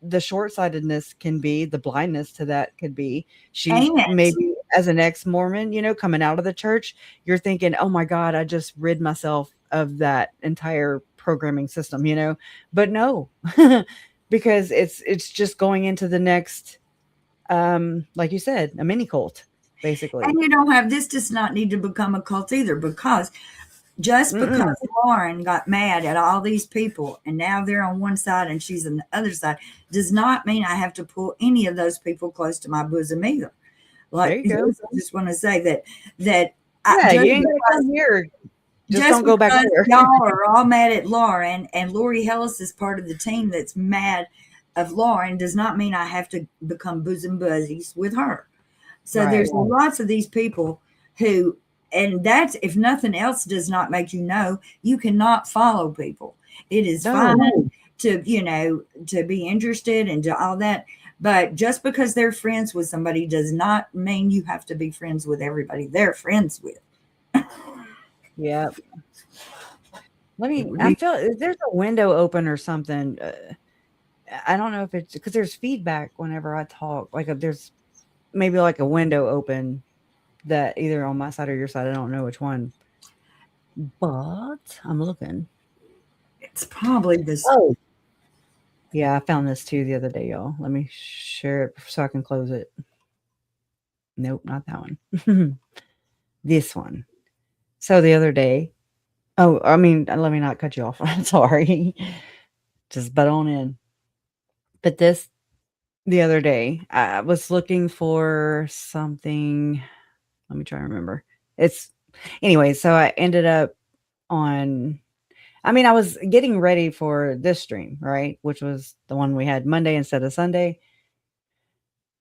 the short-sightedness can be, the blindness to that could be. She's Ain't it? maybe as an ex-Mormon, coming out of the church, you're thinking, "Oh my God, I just rid myself of that entire programming system." But no. Because it's just going into the next, like you said, a mini cult, And basically. this does not need to become a cult either, because just Mm-mm. because Lauren got mad at all these people and now they're on one side and she's on the other side does not mean I have to pull any of those people close to my bosom either. There Like, you go. I just want to say that Yeah, just you ain't gotta because come here. Just don't go back there. y'all are all mad at Lauren and Lori Ellis is part of the team that's mad of Lauren does not mean I have to become bosom buddies with her. So Right. there's lots of these people who, and that's if nothing else does not make you know, you cannot follow people. It is No. fine to be interested and to all that, but just because they're friends with somebody does not mean you have to be friends with everybody they're friends with. Yep. I feel there's a window open or something. I don't know if it's because there's feedback whenever I talk. Like, there's maybe like a window open that either on my side or your side. I don't know which one, but I'm looking. It's probably this. Oh, yeah, I found this too the other day, y'all. Let me share it so I can close it. Nope, not that one. This one. So the other day, I mean, let me not cut you off. I'm sorry. Just butt on in. But the other day, I was looking for something. Let me try to remember. Anyway, so I ended up on, I was getting ready for this stream, right? Which was the one we had Monday instead of Sunday.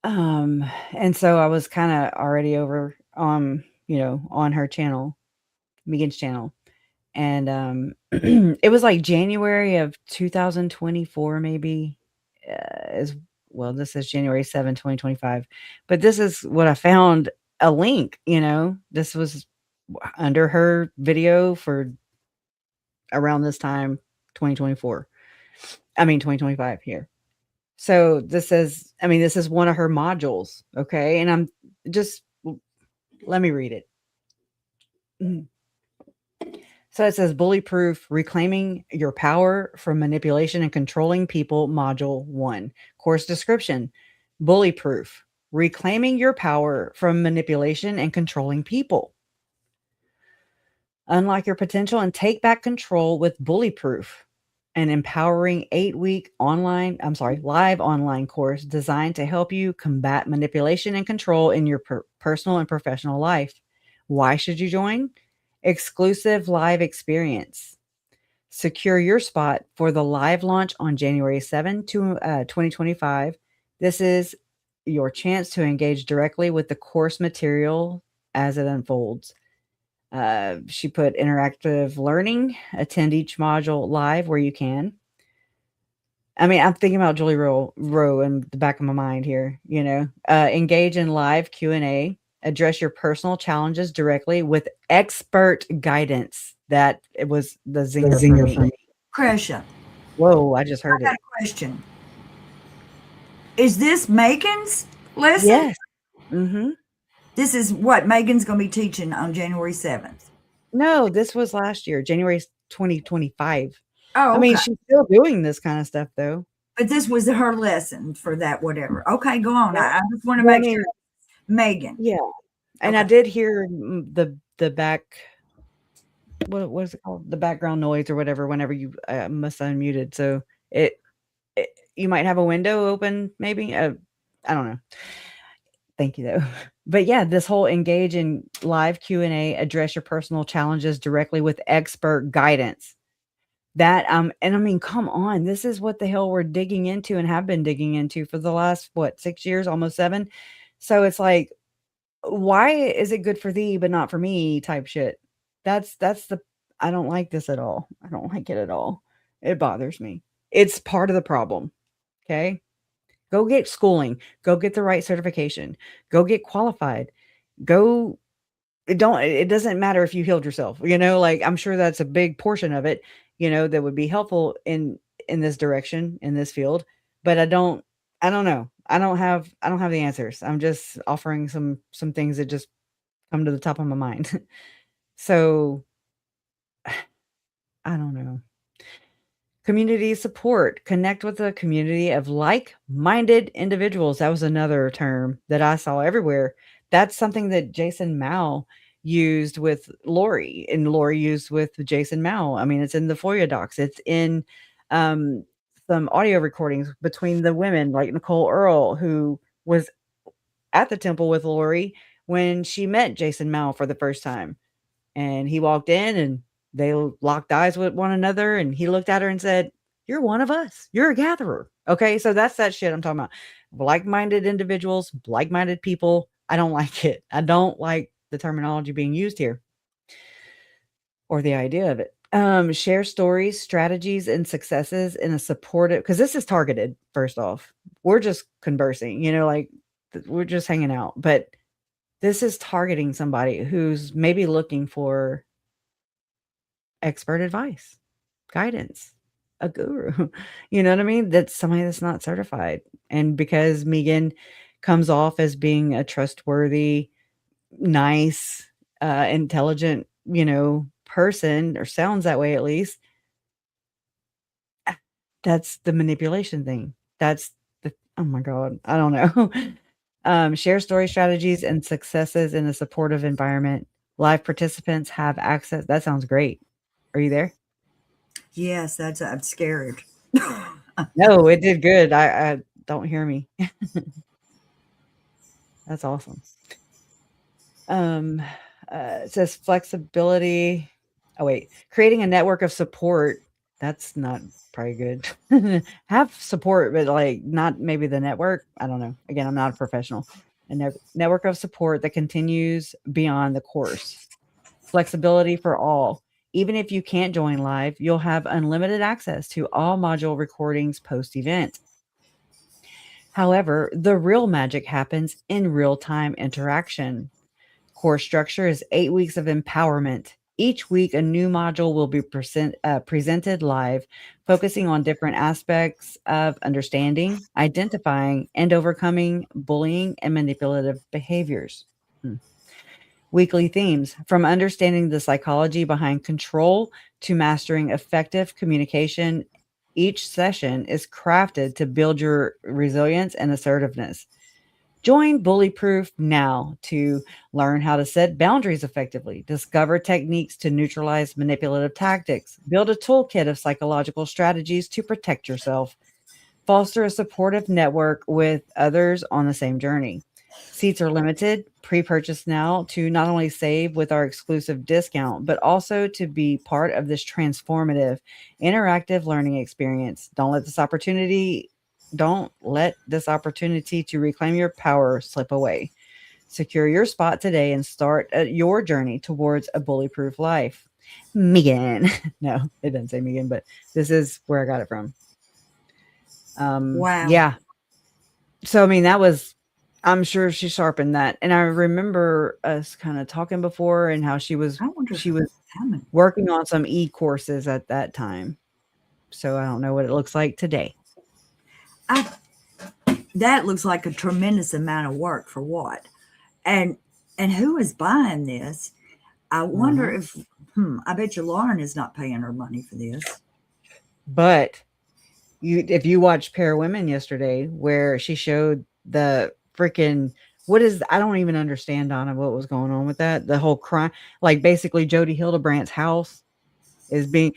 And so I was kinda already over, on her channel, Megan's channel, and, it was, like, January of 2024 maybe, is well, this is January 7, 2025, but this is what I found a link. This was under her video for around this time, 2024. 2025 here. So this is one of her modules, okay? And let me read it. Mhm. So it says Bully Proof Reclaiming Your Power from Manipulation and Controlling People, Module 1. Course description Bully Proof Reclaiming Your Power from Manipulation and Controlling People. Unlock your potential and take back control with Bully Proof, an empowering 8-week live online course designed to help you combat manipulation and control in your personal and professional life. Why should you join? Exclusive live experience. Secure your spot for the live launch on January 7, 2025. This is your chance to engage directly with the course material as it unfolds. She put interactive learning, attend each module live where you can. I'm thinking about Julie Rowe in the back of my mind here, engage in live Q&A, Address your personal challenges directly with expert guidance. That it was the The zinger for zinger for me. me. Kresha, Whoa, I just I heard got it. a question. Is this Megan's lesson? Yes. Mm-hmm. This is what Megan's going to be teaching on January 7th. No, this was last year, January 2025. I Oh, mean, okay. she's still doing this kind of stuff though. But this was her lesson for that, whatever. Okay, go on. Yeah. I just want to Well, I make sure. mean, Megan. yeah. And I Okay. did hear the back what was it called? The background noise or whatever whenever you must unmuted. So it you might have a window open maybe. I don't know. Thank you though. But yeah, this whole engage in live Q&A, address your personal challenges directly with expert guidance. That and I mean, come on, this is what the hell we're digging into and have been digging into for the last what, 6 years, almost 7. So it's like, why is it good for thee but not for me type shit. That's the I don't like this at all. I don't like it at all. It bothers me. It's part of the problem. Okay? Go get schooling, go get the right certification, go get qualified, go it doesn't matter if you healed yourself, like I'm sure that's a big portion of it, that would be helpful in this direction, in this field, but I don't know. I don't have the answers. I'm just offering some things that just come to the top of my mind. So, I don't know. Community support. Connect with a community of like-minded individuals. That was another term that I saw everywhere. That's something that Jason Mao used with Lori, and Lori used with Jason Mao. I mean, it's in the FOIA docs. It's in um, some audio recordings between the women, like Nicole Earl, who was at the temple with Lori when she met Jason Mao for the first time. And he walked in and they locked eyes with one another. And he looked at her and said, "You're one of us. You're a gatherer." Okay. So that's that shit I'm talking about. Like minded individuals, like minded people. I don't like it. I don't like the terminology being used here or the idea of it. Share stories, strategies, and successes in a supportive, because this is targeted, first off. We're just conversing, like we're just hanging out. But this is targeting somebody who's maybe looking for expert advice, guidance, a guru. You know what I mean? That's somebody that's not certified. And because Megan comes off as being a trustworthy, nice, intelligent, person, or sounds that way at least, that's the manipulation thing. That's the oh my god, I don't know. Share story strategies and successes in a supportive environment. Live participants have access. That sounds great. Are you there? Yes, I'm scared. No, it did good. I don't hear me. That's awesome. Um, it says flexibility. Oh wait, creating a network of support. That's not probably good. Have support, but like not maybe the network. I don't know. Again, I'm not a professional. A network of support that continues beyond the course. Flexibility for all. Even if you can't join live, you'll have unlimited access to all module recordings post event. However, the real magic happens in real time interaction. Core structure is 8 weeks of empowerment. Each week, a new module will be presented live, focusing on different aspects of understanding, identifying, and overcoming bullying and manipulative behaviors. Weekly themes, from understanding the psychology behind control to mastering effective communication. Each session is crafted to build your resilience and assertiveness. Join Bully Proof now to learn how to set boundaries effectively, discover techniques to neutralize manipulative tactics, build a toolkit of psychological strategies to protect yourself, foster a supportive network with others on the same journey. Seats are limited. Pre-purchase now to not only save with our exclusive discount, but also to be part of this transformative, interactive learning experience. Don't let this opportunity to reclaim your power slip away. Secure your spot today and start your journey towards a bully-proof life. Megan. No, it doesn't say Megan, but this is where I got it from. Wow. Yeah. So, I mean, that was I'm sure she sharpened that, and I remember us kinda talking before and how I wonder she was how many. working on some e-courses at that time, so I don't know what it looks like today. I that looks like a tremendous amount of work for what? And and who is buying this? I wonder Uh-huh. if I bet you Lauren is not paying her money for this. But if you watched Pair of Women yesterday where she showed the freaking what is I don't even understand, Donna, what was going on with that. The whole crime, like basically Jody Hildebrandt's house is being,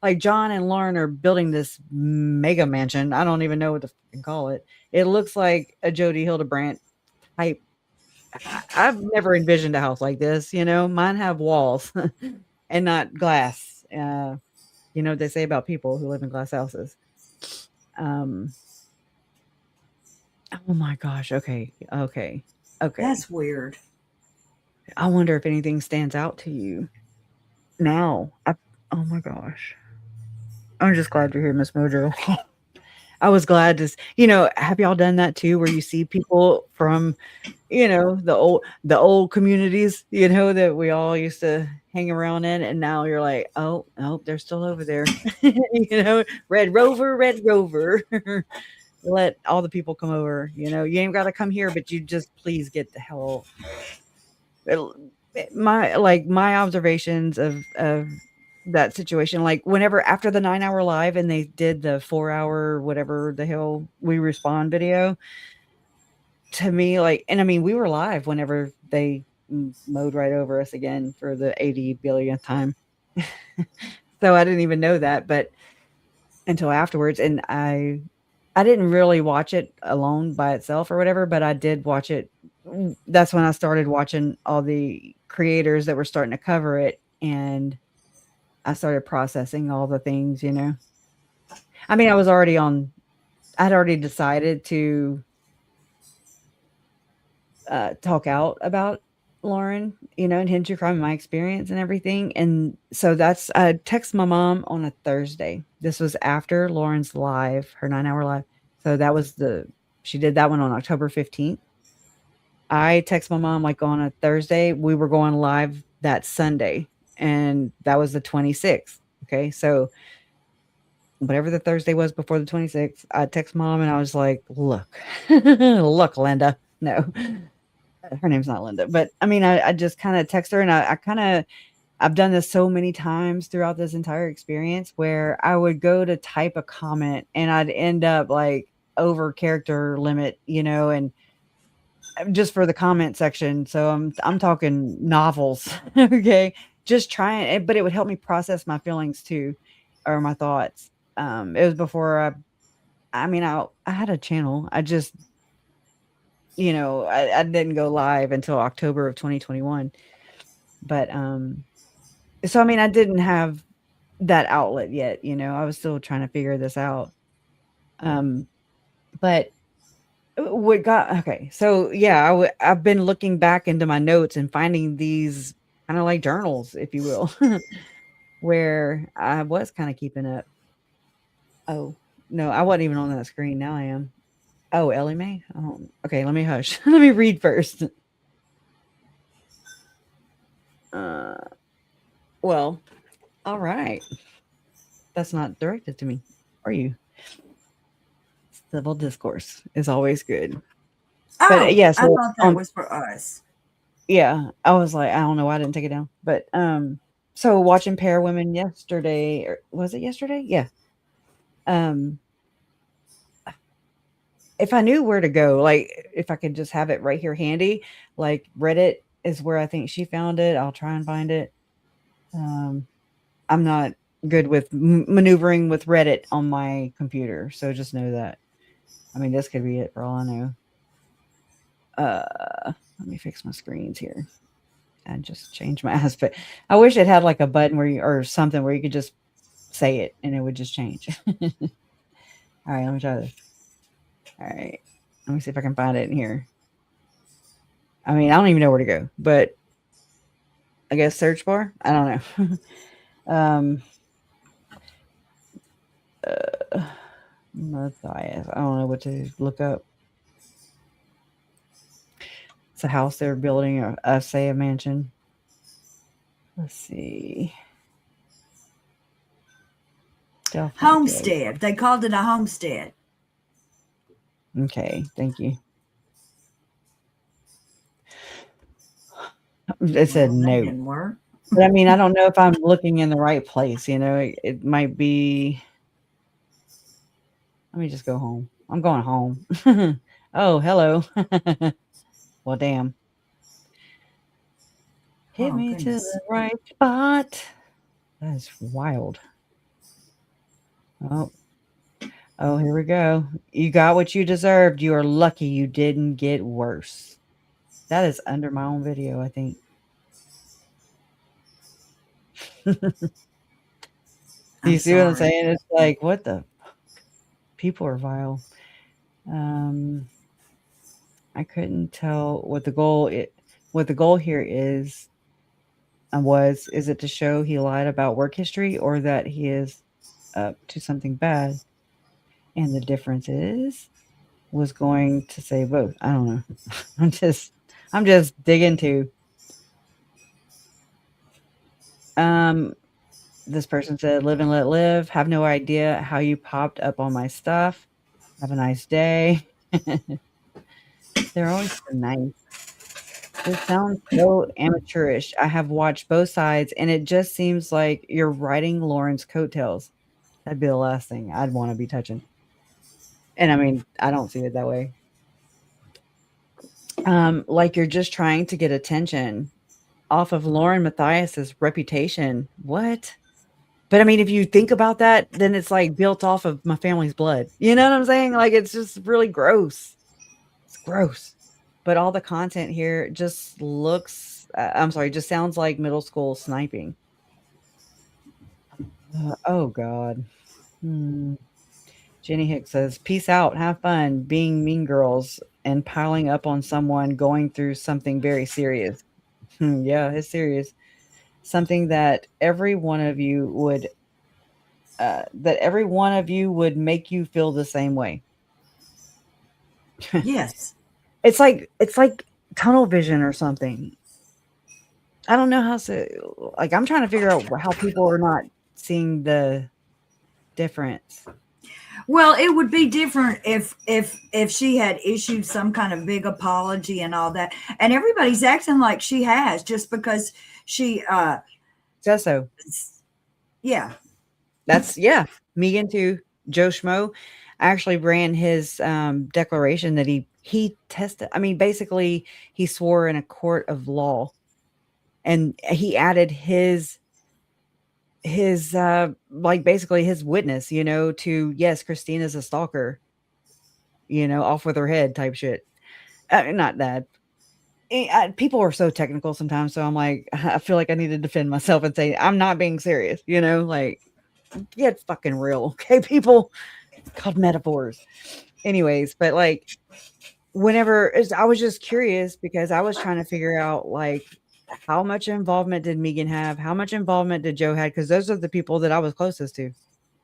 like John and Lauren are building this mega mansion. I don't even know what to fucking call it. It looks like a Jody Hildebrandt type. I've never envisioned a house like this. Mine have walls and not glass. You know what they say about people who live in glass houses. Um, oh my gosh. Okay. Okay. Okay. That's weird. I wonder if anything stands out to you now. Oh my gosh. I'm just glad you're here, Miss Mojo. I was glad have y'all done that too, where you see people from, the old communities, that we all used to hang around in, and now you're like, oh, oh, they're still over there, Red Rover, Red Rover. Let all the people come over. You ain't got to come here, but you just please get the hell. My observations of that situation, like whenever after the 9-hour live and they did the 4-hour whatever the hell we respond video, to me, like, and I mean we were live whenever they mowed right over us again for the 80 billionth time. So I didn't even know that, but until afterwards, and I didn't really watch it alone by itself or whatever, but I did watch it. That's when I started watching all the creators that were starting to cover it, and I started processing all the things. I mean, I'd already decided to talk out about Lauren, and Hidden True Crime, my experience and everything. And so I text my mom on a Thursday. This was after Lauren's live, her 9-hour live. So she did that one on October 15th. I text my mom like on a Thursday. We were going live that Sunday, and that was the 26th. Okay. So whatever the Thursday was before the 26th, I text mom and I was like, look, look, Linda. No, her name's not Linda, but I mean, I just kind of text her, and I've done this so many times throughout this entire experience where I would go to type a comment and I'd end up like over character limit, and just for the comment section. So I'm talking novels. Okay. Just trying it, but it would help me process my feelings too, or my thoughts. It was before I had a channel. I just, I didn't go live until October of 2021. But so I mean, I didn't have that outlet yet, I was still trying to figure this out. Um, but what got okay, so yeah, I've been looking back into my notes and finding these kind of like journals, if you will, where I was kind of keeping up. Oh no, I wasn't even on that screen. Now I am. Oh, Ellie Mae. Oh, okay. Let me hush. Let me read first. Uh, well, all right. That's not directed to me. Are you? Civil discourse is always good. But Oh, yeah, I so thought that was for us. yeah, I was like, I don't know why I didn't take it down. But so watching Pair Women yesterday, or was it yesterday? Yeah. Um if I knew where to go, like if I could just have it right here handy, like Reddit is where I think she found it. I'll try and find it. Um I'm not good with maneuvering with Reddit on my computer, so just know that. I mean, this could be it for all I know. Let me fix my screens here. And just change my aspect. I wish it had like a button or something where you could just say it and it would just change. All right, let me try this. All right, let me see if I can find it in here. I mean, I don't even know where to go, but I guess search bar. I don't know. Matthias. I don't know what to look up. It's a house they're building, say a mansion. Let's see. Delphi Joe. Homestead. They called it a homestead. Okay, thank you. It said Well, that no. didn't work. But I mean, I don't know if I'm looking in the right place. It might be. Let me just go home. I'm going home. Oh, hello. Well, damn. Hit Oh, me to goodness. the right spot. That is wild. Oh, oh, here we go. You got what you deserved. You are lucky you didn't get worse. That is under my own video, I think. I'm You see what I'm sorry. saying? It's like, what the people are vile. Um, I couldn't tell what the goal here is is it to show he lied about work history or that he is up to something bad? And the difference was going to say both. I don't know. I'm just digging to. Um, this person said, "Live and let live. Have no idea how you popped up on my stuff. Have a nice day." They're always so nice. This sounds so amateurish. I have watched both sides, and it just seems like you're riding Lauren's coattails. That'd be the last thing I'd want to be touching. And I mean, I don't see it that way. Like you're just trying to get attention off of Lauren Matthias's reputation. What? But I mean, if you think about that, then it's like built off of my family's blood. You know what I'm saying? Like it's just really gross. It's gross. But all the content here just looks I'm sorry, just sounds like middle school sniping. Oh god. Hmm. Jenny Hicks says, "Peace out, have fun being mean girls and piling up on someone going through something very serious." Yeah, it's serious. Something that every one of you would make you feel the same way. Yes. It's like tunnel vision or something. I don't know how to like I'm trying to figure out how people are not seeing the difference. Well, it would be different if she had issued some kind of big apology and all that. And everybody's acting like she has just because she Says so. yeah. That's Megan too. Joe Schmo actually ran his declaration that he tested. I mean, basically, he swore in a court of law, and he added his like basically his witness, to yes, Christina's a stalker, off with her head type shit. Not that. People are so technical sometimes, so I'm like, I feel like I need to defend myself and say I'm not being serious. Like get fucking real, okay, people. Called metaphors. Anyways, but like I was just curious because I was trying to figure out like how much involvement did Megan have? How much involvement did Joe had? Because those are the people that I was closest to.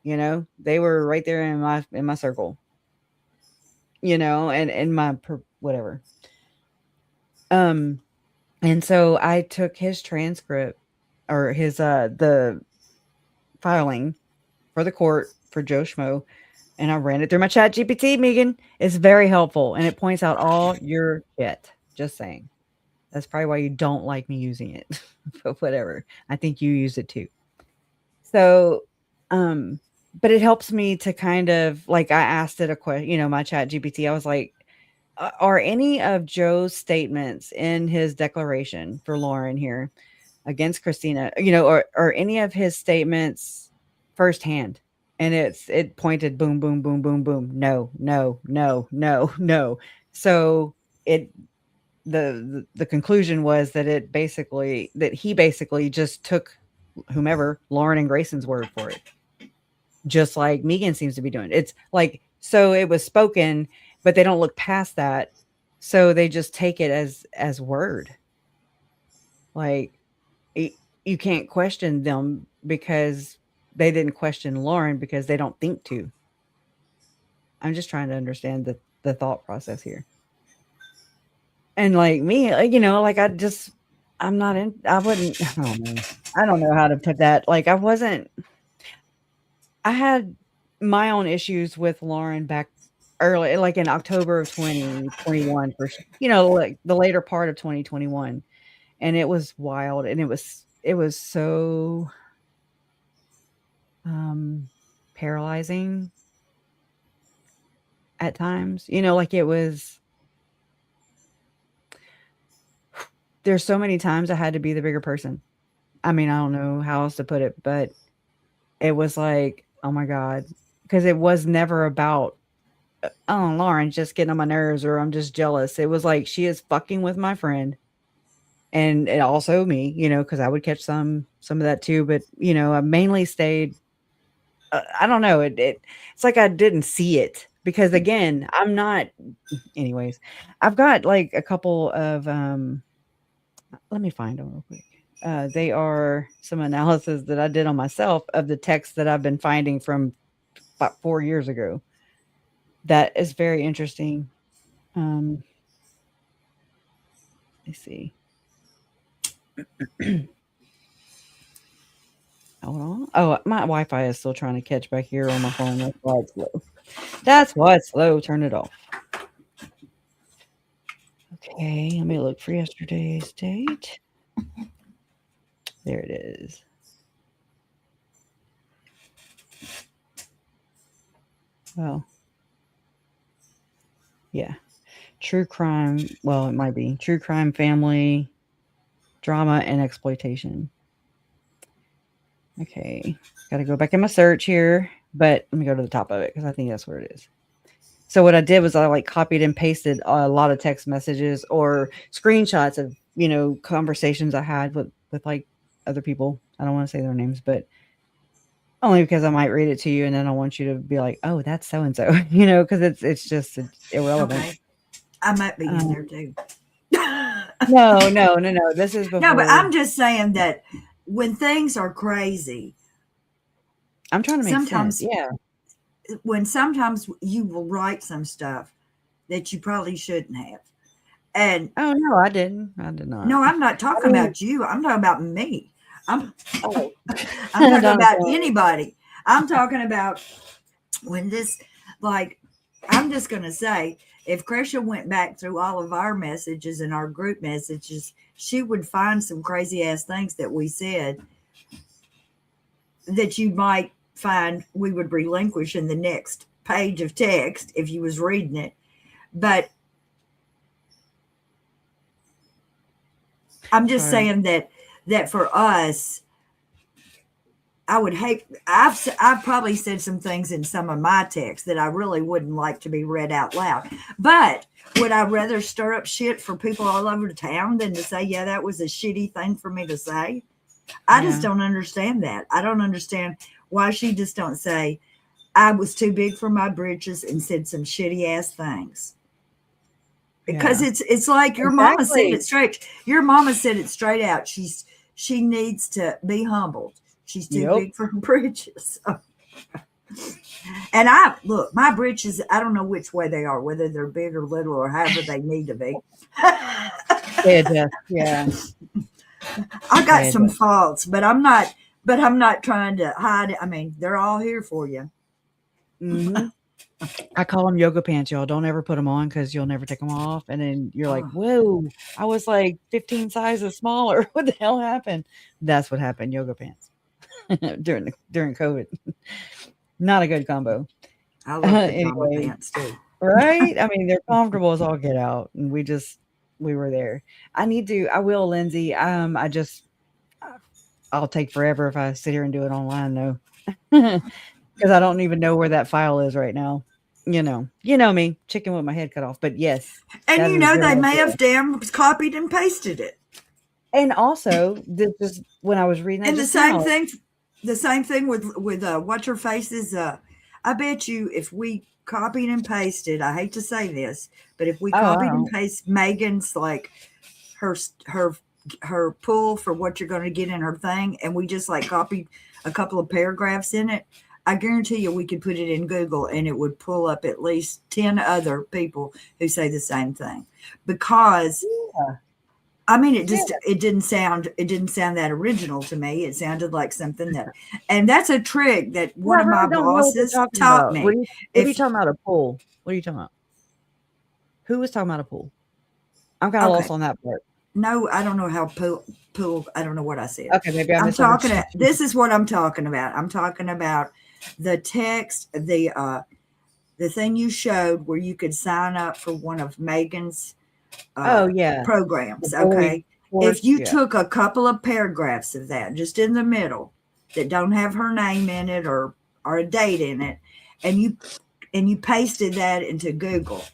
They were right there in my circle. And in my whatever. Um, and so I took his transcript or his the filing for the court for Joe Schmo, and I ran it through my chat GPT, Megan. It's very helpful, and it points out all your shit. Just saying. That's probably why you don't like me using it. But whatever. I think you use it too. So, but it helps me to kind of like I asked it a question, my chat GPT. I was like, are any of Joe's statements in his declaration for Lauren here against Christina, or any of his statements firsthand? And it pointed boom, boom, boom, boom, boom. No, no, no, no, no. So it the conclusion was that he basically just took whomever, Lauren and Grayson's word for it. Just like Megan seems to be doing. It's like, so it was spoken, but they don't look past that. So they just take it as word. Like you can't question them because they didn't question Lauren because they don't think to. I'm just trying to understand the thought process here. And like me, like I'm not in, I wouldn't, oh man, I don't know how to put that. Like I had my own issues with Lauren back early, like in October of 2021, like the later part of 2021. And it was wild. And it was so paralyzing at times, like there's so many times I had to be the bigger person. I mean, I don't know how else to put it, but it was like, oh my God, because it was never about, oh, Lauren's just getting on my nerves or I'm just jealous. It was like she is fucking with my friend and it also me, because I would catch some of that too. But I mainly stayed. I don't know. It's like I didn't see it because again, I'm not. Anyways, I've got like a couple of. Let me find them real quick. They are some analysis that I did on myself of the texts that I've been finding from about 4 years ago. That is very interesting. Let's see. Hold on. Oh, my Wi-Fi is still trying to catch back here on my phone. That's why it's slow. That's why it's slow. Turn it off. Okay, let me look for yesterday's date. There it is. Well, yeah. True crime. Well, it might be true crime, family, drama, and exploitation. Okay. Got to go back in my search here, but let me go to the top of it because I think that's where it is. So what I did was I like copied and pasted a lot of text messages or screenshots of, conversations I had with like other people. I don't want to say their names, but only because I might read it to you and then I want you to be like, oh, that's so and so, because it's irrelevant. Okay. I might be in there too. No. This is before. No, but I'm just saying that when things are crazy, I'm trying to make sometimes, sense. Yeah. when sometimes you will write some stuff that you probably shouldn't have. And oh no, I did not. No, I'm not talking about you. I'm talking about me. I'm oh. I'm talking about anybody. I'm talking about when this, like, I'm just going to say, if Kresha went back through all of our messages and our group messages, she would find some crazy ass things that we said that you might find we would relinquish in the next page of text if you was reading it. But I'm just saying that for us, I would hate. I've probably said some things in some of my texts that I really wouldn't like to be read out loud. But would I rather stir up shit for people all over the town than to say, yeah, that was a shitty thing for me to say? I just don't understand that. I don't understand why she just don't say, I was too big for my britches and said some shitty ass things. Because it's like your mama said it straight. Your mama said it straight out. She needs to be humbled. She's too big for her britches. And look, my britches, I don't know which way they are, whether they're big or little or however they need to be. Yeah. I got some faults, but I'm not trying to hide it. I mean, they're all here for you. Mm-hmm. I call them yoga pants, y'all. Don't ever put them on because you'll never take them off. And then you're like, whoa, I was like 15 sizes smaller. What the hell happened? That's what happened. Yoga pants during COVID. Not a good combo. I love the yoga pants too. Right? I mean, they're comfortable as all get out. And we were there. I will, Lindsay. I'll take forever if I sit here and do it online though. Because I don't even know where that file is right now. You know me, chicken with my head cut off. But yes. And they may have damn copied and pasted it. And also, this is when I was reading. And the same thing with what's her face's. I bet you if we copied and pasted, I hate to say this, but if we copied and pasted Megan's like her pull for what you're going to get in her thing, and we just like copied a couple of paragraphs in it, I guarantee you we could put it in Google and it would pull up at least 10 other people who say the same thing. Because Yeah. I mean, it didn't sound that original to me. It sounded like something that, and that's a trick that one I of my really don't know what you're bosses talking taught about. me. What are you If talking about? A pool? What are you talking about? Who was talking about a pool? I'm kind of Okay, lost on that part. no, I don't know how pool. I don't know what I said. Okay, maybe I I'm talking. misunderstood. This is what I'm talking about. I'm talking about the text, the thing you showed where you could sign up for one of Megan's Oh yeah, the programs. bully Okay, course. if you Yeah. took a couple of paragraphs of that, just in the middle, that don't have her name in it or a date in it, and you pasted that into Google,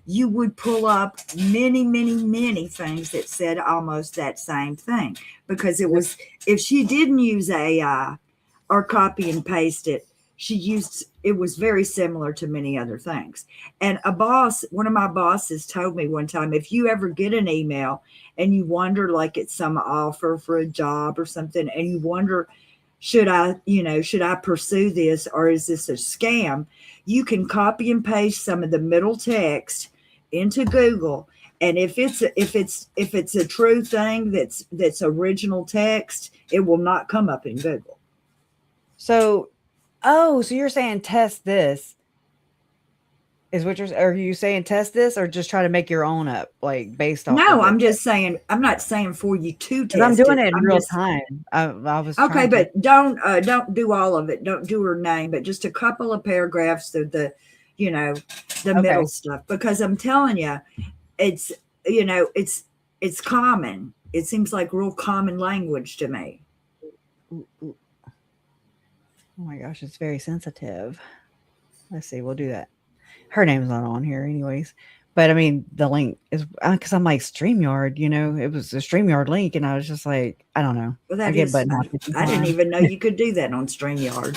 you would pull up many, many, many things that said almost that same thing. Because it was, if she didn't use AI or copy and paste it, she used, it was very similar to many other things. And one of my bosses told me one time, if you ever get an email and you wonder, like it's some offer for a job or something, and you wonder, should I pursue this, or is this a scam? You can copy and paste some of the middle text into Google, and if it's a true thing that's original text, it will not come up in Google. So, so you're saying test this is what are you saying test this or just try to make your own up like based off of No, the I'm text? just saying, I'm not saying for you to Because I'm test doing it. it in I'm real just time. I was okay, trying to. but don't do all of it. Don't do her name, but just a couple of paragraphs of the Okay. middle stuff. Because I'm telling you, it's it's common. It seems like real common language to me. Ooh, ooh. Oh my gosh, it's very sensitive. Let's see, we'll do that. Her name's not on here anyways. But I mean, the link is because I'm like StreamYard, it was a StreamYard link, and I was just like, I don't know. Well, I that get is, button hopped I didn't sometimes. even know you could do that on StreamYard.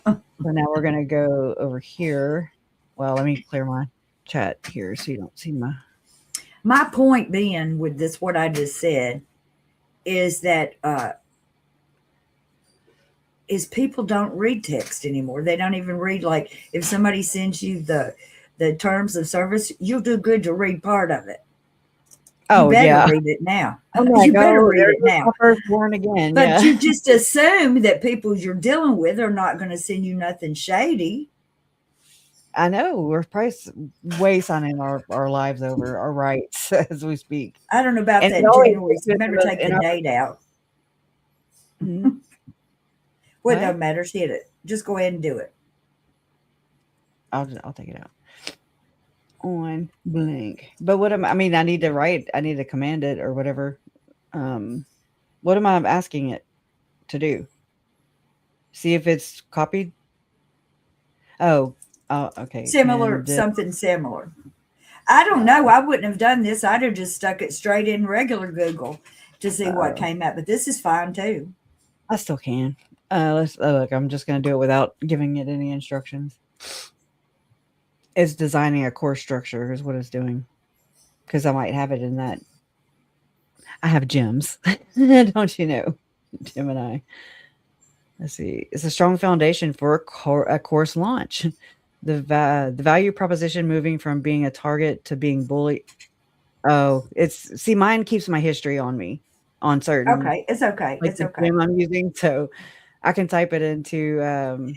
So now we're gonna go over here. Well, let me clear my chat here so you don't see My point being with this, what I just said, is that is people don't read text anymore. They don't even read, like if somebody sends you the terms of service, you'll do good to read part of it. You Oh better yeah. read it now. I'm like, You better oh, read there it goes my now. firstborn again. But Yeah. you just assume that people you're dealing with are not going to send you nothing shady. I know we're probably way signing our lives over our rights as we speak. I don't know about And it that always January, so you puts better us take in the our date out. Mhm. Well, it What? doesn't matter. Hit it. Just go ahead and do it. I'll take it out. On blank. But what am I mean, I need to command it or whatever. What am I asking it to do? See if it's copied? Oh, okay. Similar, Command something similar. I don't know. I wouldn't have done this. I'd have just stuck it straight in regular Google to see what came up. But this is fine too. I still can. Let's look. I'm just gonna do it without giving it any instructions. It's designing a course structure is what it's doing. Because I might have it in that. I have gems, don't you know, Gemini. Let's see. It's a strong foundation for a course launch. The value proposition moving from being a target to being bully. Oh, see, mine keeps my history on me on certain Okay, it's okay. like It's the okay. gem I'm using, so I can type it into.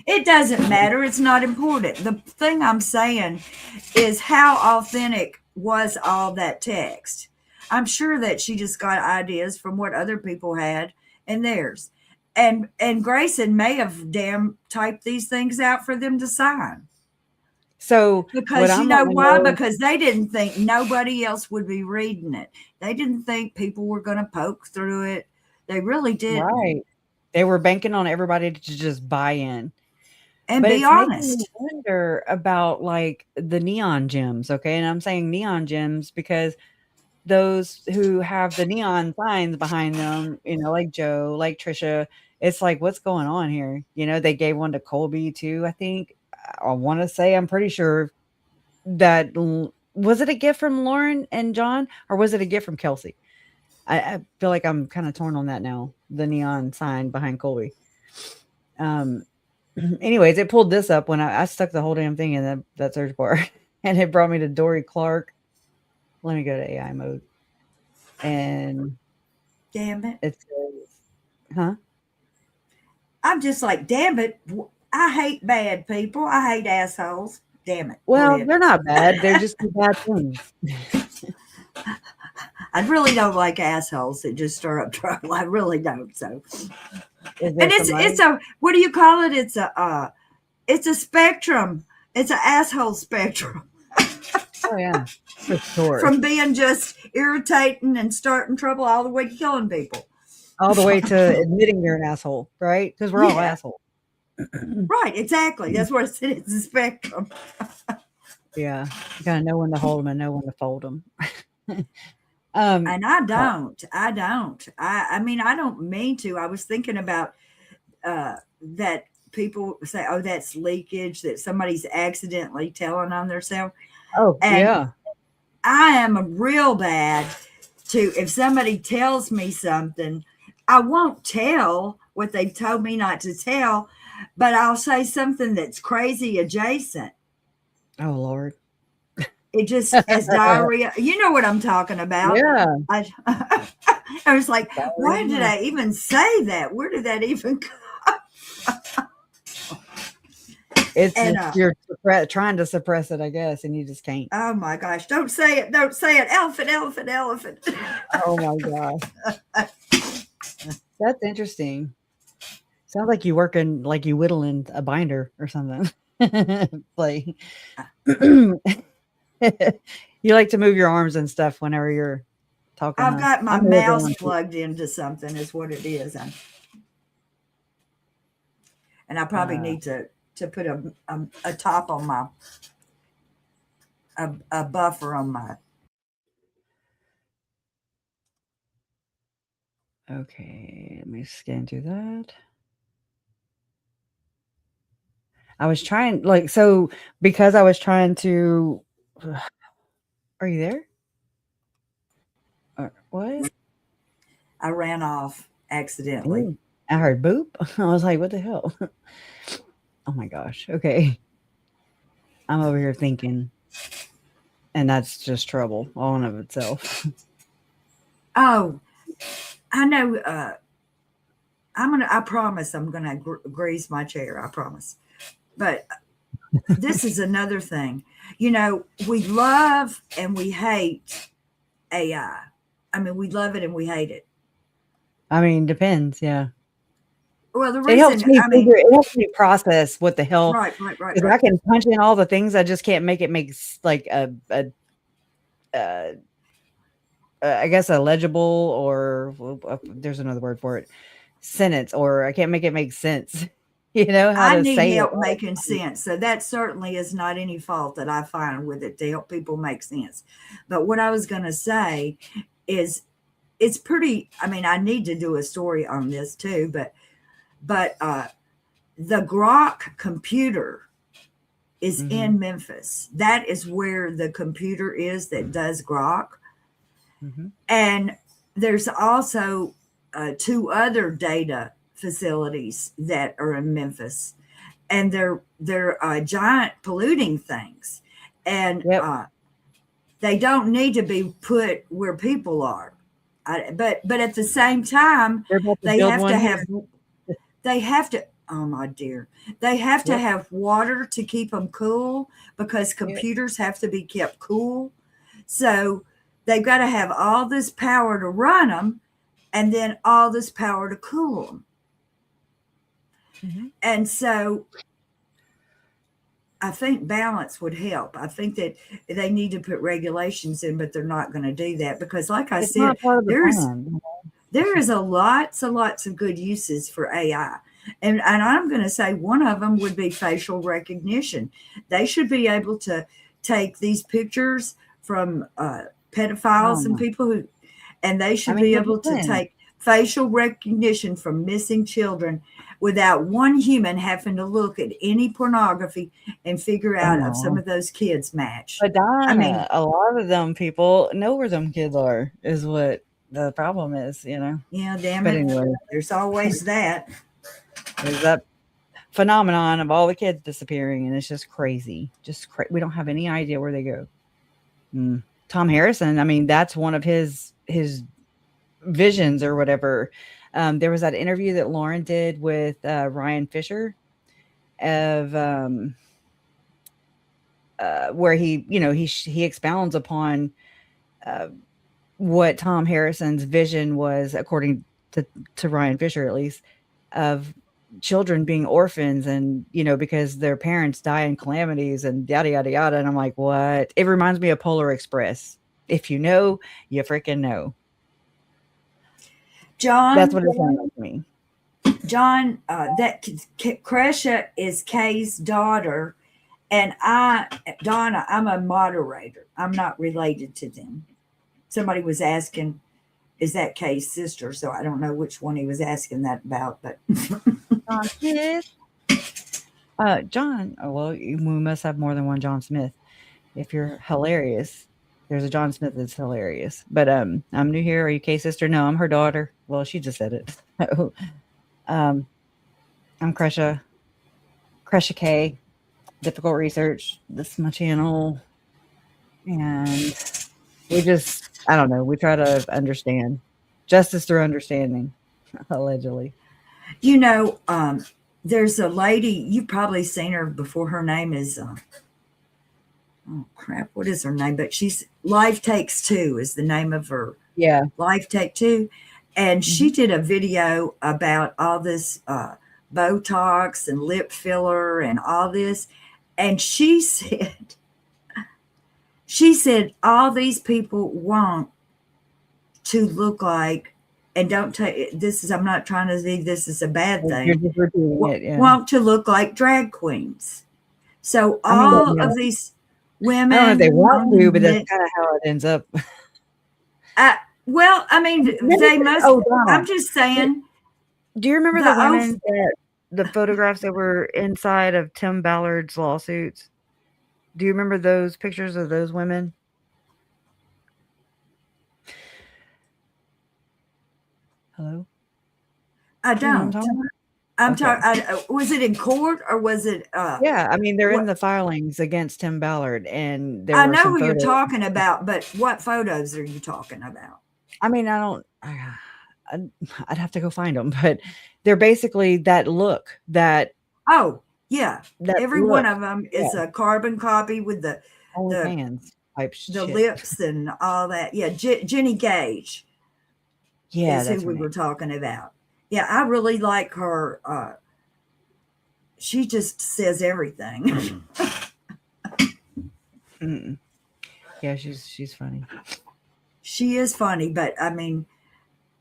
It doesn't matter. It's not important. The thing I'm saying is how authentic was all that text? I'm sure that she just got ideas from what other people had and theirs. And Grayson may have damn typed these things out for them to sign. So what Because you I'm know wanting to why? know, Because they didn't think nobody else would be reading it. They didn't think people were going to poke through it. They really didn't. right? They were banking on everybody to just buy in. And But be it's making me honest. wonder about, like, the neon gems, okay? And I'm saying neon gems because those who have the neon signs behind them, like Joe, like Trisha, it's like, "What's going on here?" They gave one to Colby too, I think. I wanna say I'm pretty sure that l was it a gift from Lauren and John, or was it a gift from Kelsey? I feel like I'm kinda torn on that now, the neon sign behind Colby. Um Anyways, it pulled this up when I stuck the whole damn thing in that search bar, and it brought me to Dory Clark. Let me go to AI mode, and Damn it. it says, huh? I'm just like, damn it. I hate bad people. I hate assholes. Damn it. Go Well, ahead. they're not bad. They're just bad things. I really don't like assholes that just stir up trouble. I really don't. So, Is and there it's a, what do you call it? It's a spectrum. It's an asshole spectrum. Oh yeah, for sure. From being just irritating and starting trouble all the way to killing people. All the way to admitting you're an asshole, right? Because we're all Yeah. assholes. Right, exactly. That's what I said. It's a spectrum. Yeah, you gotta know when to hold them and know when to fold them. And I don't. I mean, I don't mean to. I was thinking about that people say, "Oh, that's leakage," that somebody's accidentally telling on themselves. Oh, And yeah. I am real bad to, if somebody tells me something, I won't tell what they've told me not to tell, but I'll say something that's crazy adjacent. Oh, Lord. It just as diarrhea. You know what I'm talking about. Yeah. I was like, why did Diarrhea. I even say that? Where did that even come? It's And just you're trying to suppress it, I guess, and you just can't. oh my gosh, don't say it. Don't say it. Elephant, elephant, elephant. Oh my gosh. That's interesting. Sounds like you working like you whittling a binder or something. Like you like to move your arms and stuff whenever you're talking. I've got my I'm the other mouse one too. plugged into something, is what it is. And I probably need to put a top on my a buffer on my. Okay, let me scan through that. I was trying, like, so because I was trying to. Are you there? Or what? I ran off accidentally. Ooh, I heard boop. I was like, what the hell? Oh my gosh. Okay. I'm over here thinking, and that's just trouble all in of itself. Oh, I know. I promise I'm gonna grease my chair. I promise. But this is another thing. You know, we love and we hate AI. I mean, we love it and we hate it. I mean, depends. Yeah. Well, the It helps reason, me I mean, it helps me process what the hell, right. because I can punch in all the things. I just can't make it like I guess a legible, or there's another word for it, sentence, or I can't make it make sense. You know how I to need say it. help making sense. So that certainly is not any fault that I find with it to help people make sense. But what I was going to say is it's pretty, I mean, I need to do a story on this too, but the Grok computer is in Memphis. That is where the computer is that does Grok. And there's also 2 other data facilities that are in Memphis, and they're giant polluting things, and they don't need to be put where people are. But at the same time, they have to. Oh my dear, they have to have water to keep them cool, because computers have to be kept cool. So they've got to have all this power to run them, and then all this power to cool them. And so I think balance would help. I think that they need to put regulations in, but they're not going to do that, because, like I said, there is lots of good uses for AI. And I'm going to say one of them would be facial recognition. They should be able to take these pictures from pedophiles and people and they should be able to take facial recognition from missing children without one human having to look at any pornography and figure out if some of those kids match. But Donna, I mean, a lot of them people know where them kids are, is what the problem is, you know? Yeah, damn But it. anyway. There's always that. Is that phenomenon of all the kids disappearing, and it's just crazy. We don't have any idea where they go. Tom Harrison, I mean, that's one of his visions or whatever. There was that interview that Lauren did with Ryan Fisher of where he expounds upon what Tom Harrison's vision was, according to Ryan Fisher at least, of children being orphans, and because their parents die in calamities and yada yada yada. And I'm like, what? It reminds me of Polar Express. If you know, you freaking know. John, that's what it sounds like to me. John, that Kresha is Kay's daughter, and Donna, I'm a moderator. I'm not related to them. Somebody was asking, is that Kay's sister? So I don't know which one he was asking that about, but John Smith. John. Oh, well, we must have more than one John Smith. If you're hilarious, there's a John Smith that's hilarious. But I'm new here. Are you Kay's sister? No, I'm her daughter. Well, she just said it. I'm Kresha K. Difficult Research. This is my channel, and we just, I don't know. We try to understand justice through understanding, allegedly. There's a lady, you've probably seen her before. Her name is, oh crap, what is her name? But she's Life Takes Two is the name of her. Yeah. Life Take Two. And she did a video about all this Botox and lip filler and all this. And she said all these people want to look like, and don't take this is, I'm not trying to say this is a bad thing. You're just repeating it, yeah. Want to look like drag queens. So all of these women, I don't know if they want to, but that's kind of how it ends up. Well, I mean, they must. I'm just saying. Do you remember the women the photographs that were inside of Tim Ballard's lawsuits? Do you remember those pictures of those women? Hello? I don't. I'm talking. Was it in court or was it? Yeah, I mean, they're in the filings against Tim Ballard, and I know who you're talking about, but what photos are you talking about? I mean, I'd have to go find them, but they're basically that look that. Oh yeah, every one of them is a carbon copy with the hands type the lips and all that. Yeah, Jenny Gage. Yeah, is who we were talking about. Yeah, I really like her. She just says everything. Yeah, she's funny. She is funny, but I mean,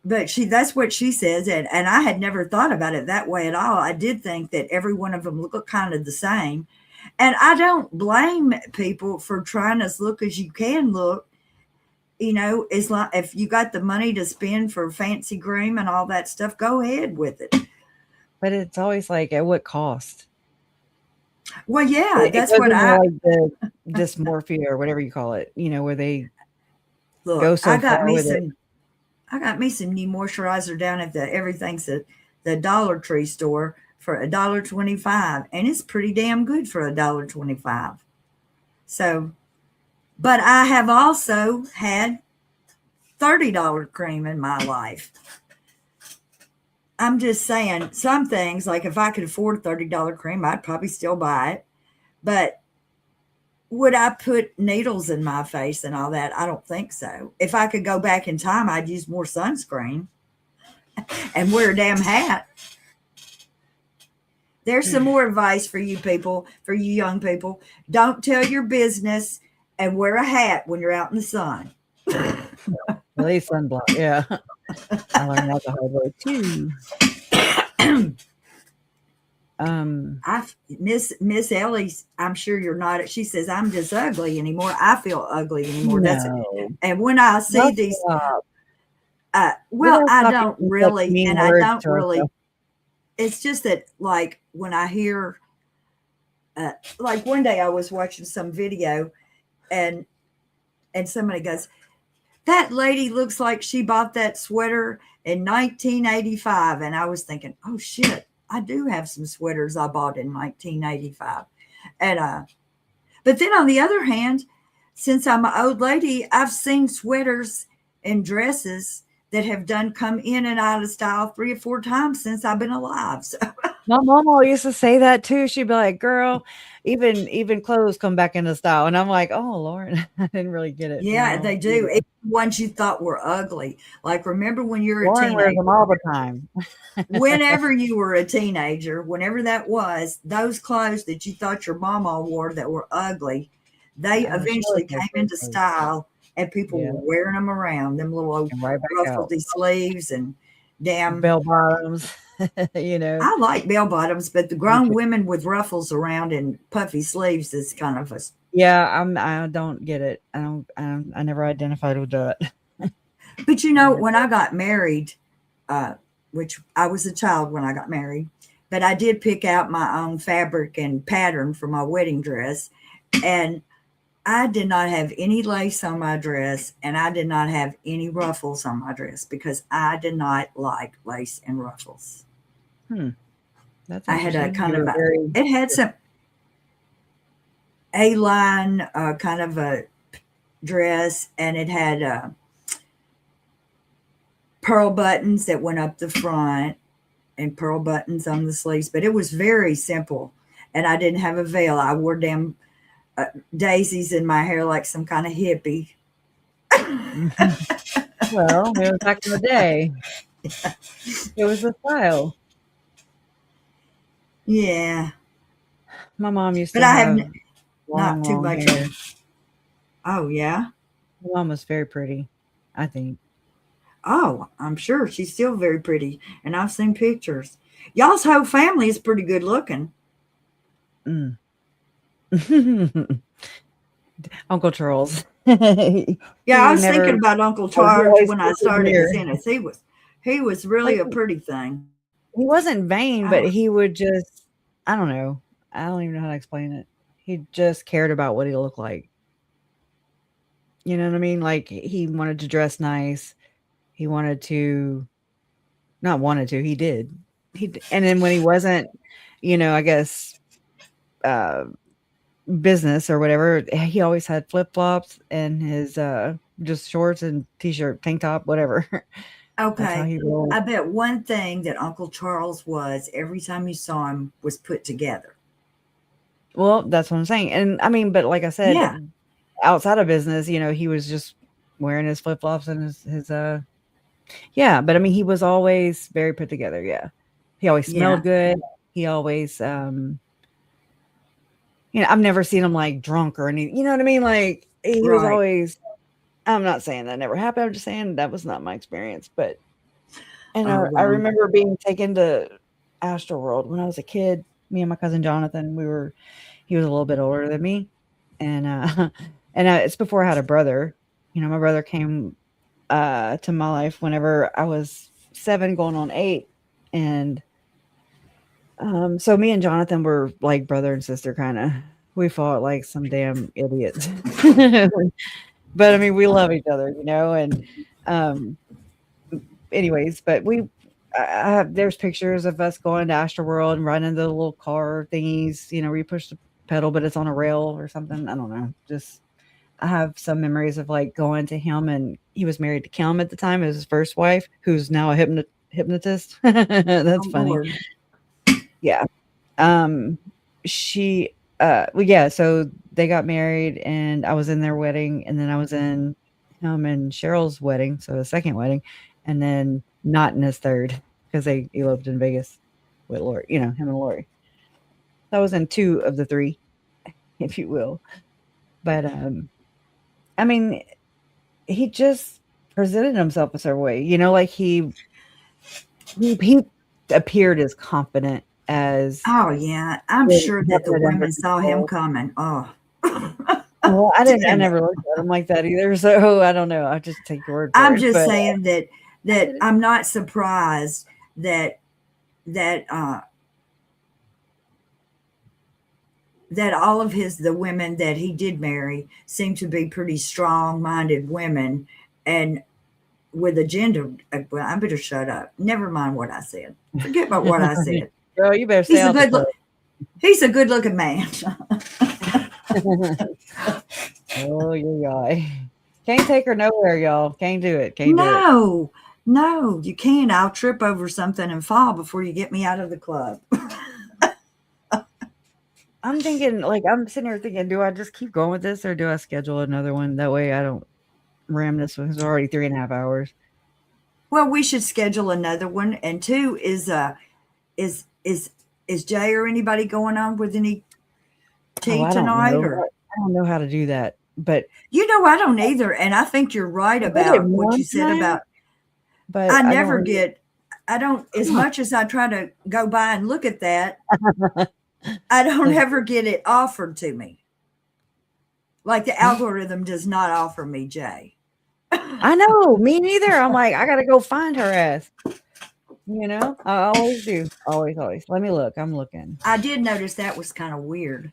that's what she says, and I had never thought about it that way at all. I did think that every one of them look kind of the same, and I don't blame people for trying as look as you can look. It's like if you got the money to spend for fancy groom and all that stuff, go ahead with it. But it's always like, at what cost? Well, yeah, that's what like the dysmorphia or whatever you call it. Where they go so I got far with it. I got me some new moisturizer down at everything's at the Dollar Tree store for $1.25, and it's pretty damn good for $1.25. So. But I have also had $30 cream in my life. I'm just saying, some things, like if I could afford a $30 cream, I'd probably still buy it. But would I put needles in my face and all that? I don't think so. If I could go back in time, I'd use more sunscreen and wear a damn hat. There's some more advice for you people, for you young people. Don't tell your business. And wear a hat when you're out in the sun. At least sunblock, yeah. I learned that the hard way too. Miss Ellie's, I'm sure you're not. She says, I'm just ugly anymore. I feel ugly anymore. No. That's it. And when I see these, well, I don't really, and I don't really. It's just that, like, when I hear, like one day I was watching some video. And somebody goes, that lady looks like she bought that sweater in 1985. And I was thinking, oh shit, I do have some sweaters I bought in 1985. And but then on the other hand, since I'm an old lady, I've seen sweaters and dresses that have done come in and out of style 3 or 4 times since I've been alive. So My mama used to say that too. She'd be like, "Girl, even clothes come back into style." And I'm like, "Oh, Lord, I didn't really get it yeah, now." they do. Even ones you thought were ugly. Like remember when you were a Lauren wears teenager, them all the time. whenever you were a teenager, whenever that was, those clothes that you thought your mama wore that were ugly, they She always eventually has came those into clothes. style and people Yeah, were wearing them around, them little old and right back out. ruffledy sleeves and damn. Bell bottoms, you know. I like bell bottoms, but the Me grown too. women with ruffles around and puffy sleeves is kind of a. Yeah, I don't get it. I never identified with that. But you know, when I got married, uh, which I was a child when I got married, but I did pick out my own fabric and pattern for my wedding dress. And I did not have any lace on my dress and I did not have any ruffles on my dress because I did not like lace and ruffles. Hmm, that's I had a interesting. kind You of were a, very it had some A-line kind of a dress and it had pearl buttons that went up the front and pearl buttons on the sleeves, but it was very simple. And I didn't have a veil. I wore damn daisies in my hair like some kind of hippie. well, it was back in the day. It was the style. Yeah, My mom used but to I have have not long, too long much hair. on. Oh yeah. My mom was very pretty, I think. Oh, I'm sure she's still very pretty, and I've seen pictures. Y'all's whole family is pretty good looking. Mm. Uncle Charles. he Yeah, I was thinking never about Uncle he Charles always when I pulled his started to mirror. see this. He was really Like, a pretty thing. he wasn't vain, I but was he would just I don't know. I don't even know how to explain it. He just cared about what he looked like. You know what I mean? Like, he wanted to dress nice. He wanted to not wanted to, he did. And then when he wasn't, I guess, uh, business or whatever, he always had flip-flops and his, just shorts and T-shirt, tank top, whatever. That's how okay. he rolled. I bet one thing that Uncle Charles was every time you saw him was put together. Well, that's what I'm saying, and, I mean, but like I said, Yeah, outside of business, he was just wearing his flip-flops and yeah, but, I mean, he was always very put together, yeah. He always smelled yeah, good. He always, I've never seen him, like, drunk or anything, you know what I mean? Like, he was right. always I'm not saying that never happened, I'm just saying that was not my experience, but and, Oh I well, remember being taken to Astroworld when I was a kid. Me and my cousin Jonathan, he was a little bit older than me, and, it's before I had a brother. My brother came, to my life whenever I was 7 going on 8, and, so me and Jonathan were like brother and sister kinda. We fought like some damn idiots. But, I mean, we love each other, and, um, anyways, but I have there's pictures of us going to Astroworld and riding the little car thingies, where you push the pedal, but it's on a rail or something, I don't know, just I have some memories of, like, going to him, and he was married to Kim at the time, as his first wife, who's now a hypnotist. That's oh funny. Lord. Yeah. Um, she, well, yeah, so they got married, and I was in their wedding, and then I was in him and Cheryl's wedding, so the second wedding, and then not in his third because they eloped in Vegas with Lori, him and Lori. So I was in 2 of the 3, if you will. But, I mean, he just presented himself a certain way, like he appeared as confident as Oh yeah, I'm when sure that the nothing had ever women saw him before. coming. Oh, Well, I damn it. never looked at him like that either, so I don't know, I'll just take your word for I'm it, just but saying that I'm not surprised that that that all of the women that he did marry seem to be pretty strong-minded women and with a gender. Well, I better shut up. Never mind what I said. Forget about what I said. Girl, you better stay He's a out the good club. he's a good looking man. Oh, yeah. Can't take her nowhere, y'all. Can't do it. Can't do it. No, you can't. I'll trip over something and fall before you get me out of the club. I'm thinking, like, I'm sitting here thinking, do I just keep going with this or do I schedule another one? That way I don't ram this one. It's already 3.5 hours. Well, we should schedule another one. And two is is Jay or anybody going on with any Oh, tea I don't tonight? know. Or I don't know how to do that. But I don't either. And I think you're right I did it about what you one said time, about but I I don't never really. get I don't as Huh. much as I try to go by and look at that, I don't Like, ever get it offered to me. Like the algorithm does not offer me Jay. I know, me neither. I'm like, I gotta go find her ass. I always do. Always, always. Let me look. I'm looking. I did notice that was kind of weird.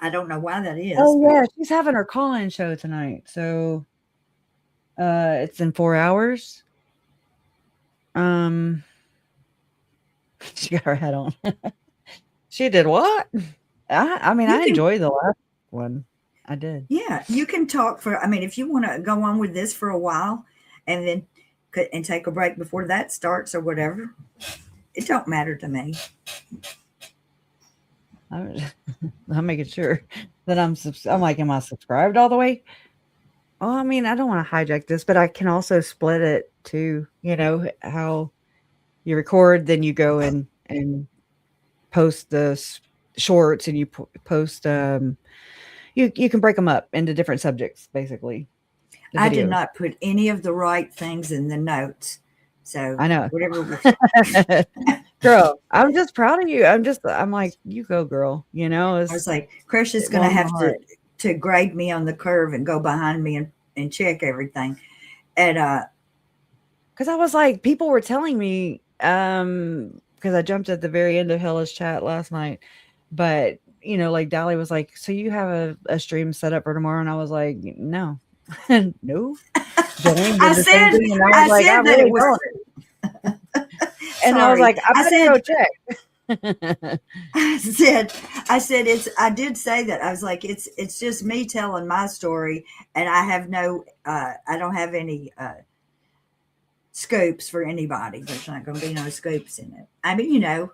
I don't know why that is, Oh but yeah, she's having her call-in show tonight. So it's in 4 hours. Um she got her head on. She did what? I mean, you I can enjoyed the last one. I did. yeah, you can talk for I mean if you want to go on with this for a while and then and take a break before that starts or whatever, it don't matter to me. I'm, I'm making sure that I'm like, am I subscribed all the way? Well, I mean, I don't want to hijack this, but I can also split it too. You know how you record, then you go in and post the shorts, and you post. You can break them up into different subjects, basically. The I did videos. not put any of the right things in the notes. So I know, whatever was girl. I'm just proud of you. I'm like, you go, girl. I was like, Krish is It going to warmed my have heart. to grade me on the curve and go behind me and check everything. And Because I was like, people were telling me, because I jumped at the very end of Hella's chat last night, but like Dolly was like, so you have a stream set up for tomorrow, and I was like, no, no. Jolene did the same thing, and I was I like, I said that it really was don't. And I was sorry. like, I better go check. I said I did say that. I was like, it's just me telling my story and I have no I don't have any scoops for anybody. There's not gonna be no scoops in it. I mean, I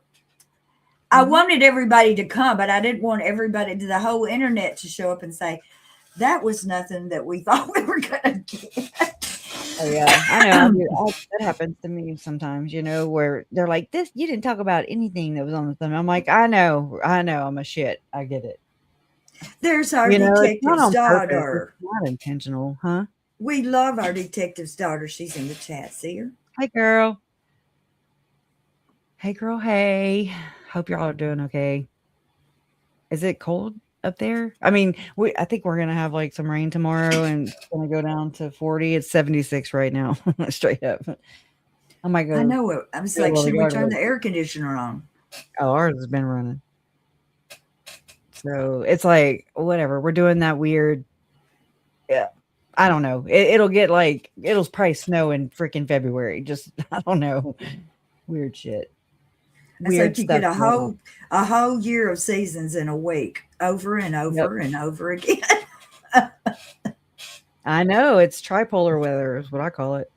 Mhm. wanted everybody to come, but I didn't want everybody to the whole internet to show up and say, that was nothing that we thought we were gonna get. Oh yeah, I know. That happens to me sometimes. Where they're like, "This, you didn't talk about anything that was on the thing." I'm like, I know. I'm a shit. I get it. There's our It's not detective's on purpose. It's daughter. not intentional, huh? We love our detective's daughter. She's in the chat. See her? Hey, girl. Hey, girl. Hey. Hope y'all are doing okay. Is it cold up there? I mean, I think we're gonna have like some rain tomorrow, and it's gonna go down to 40. It's 76 right now, straight up. I might I go know it. I was do a like, little should we yard turn work. the air conditioner on? Oh, ours has been running. So it's like whatever. We're doing that weird. Yeah, I don't know. It'll get like it'll probably snow in freaking February. Just I don't know. Weird shit. It's Weird like you get stuff going on. a whole year of seasons in a week, over and Yep. over and over again. I know it's tripolar weather is what I call it.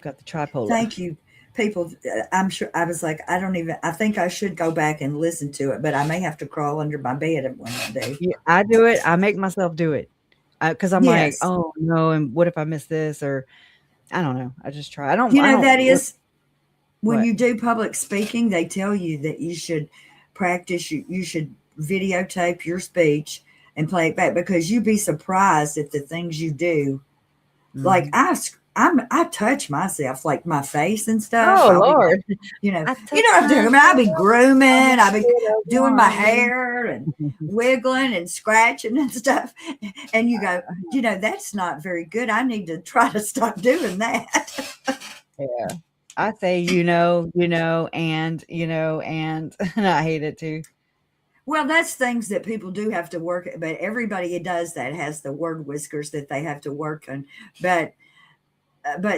Got the tripolar. Thank you, people. I'm sure I was like, I think I should go back and listen to it, but I may have to crawl under my bed when I do. Yeah, I do it. I make myself do it because I'm like, Yes. oh no, and what if I miss this or I don't know. I just try. I don't. That is when What? you do public speaking, they tell you that you should practice, you should videotape your speech and play it back because you'd be surprised at the things you do. Like Mhm. I touch myself, like my face and stuff. Oh I'll be like, Lord, you I know touch what I'm doing. I mean, I'll be myself. grooming, I'm I'll be still doing my one. hair and wiggling and scratching and stuff. And you go, that's not very good. I need to try to stop doing that. Yeah. I say, and, and I hate it too. Well, that's things that people do have to work at, but everybody who does that has the word whiskers that they have to work on. But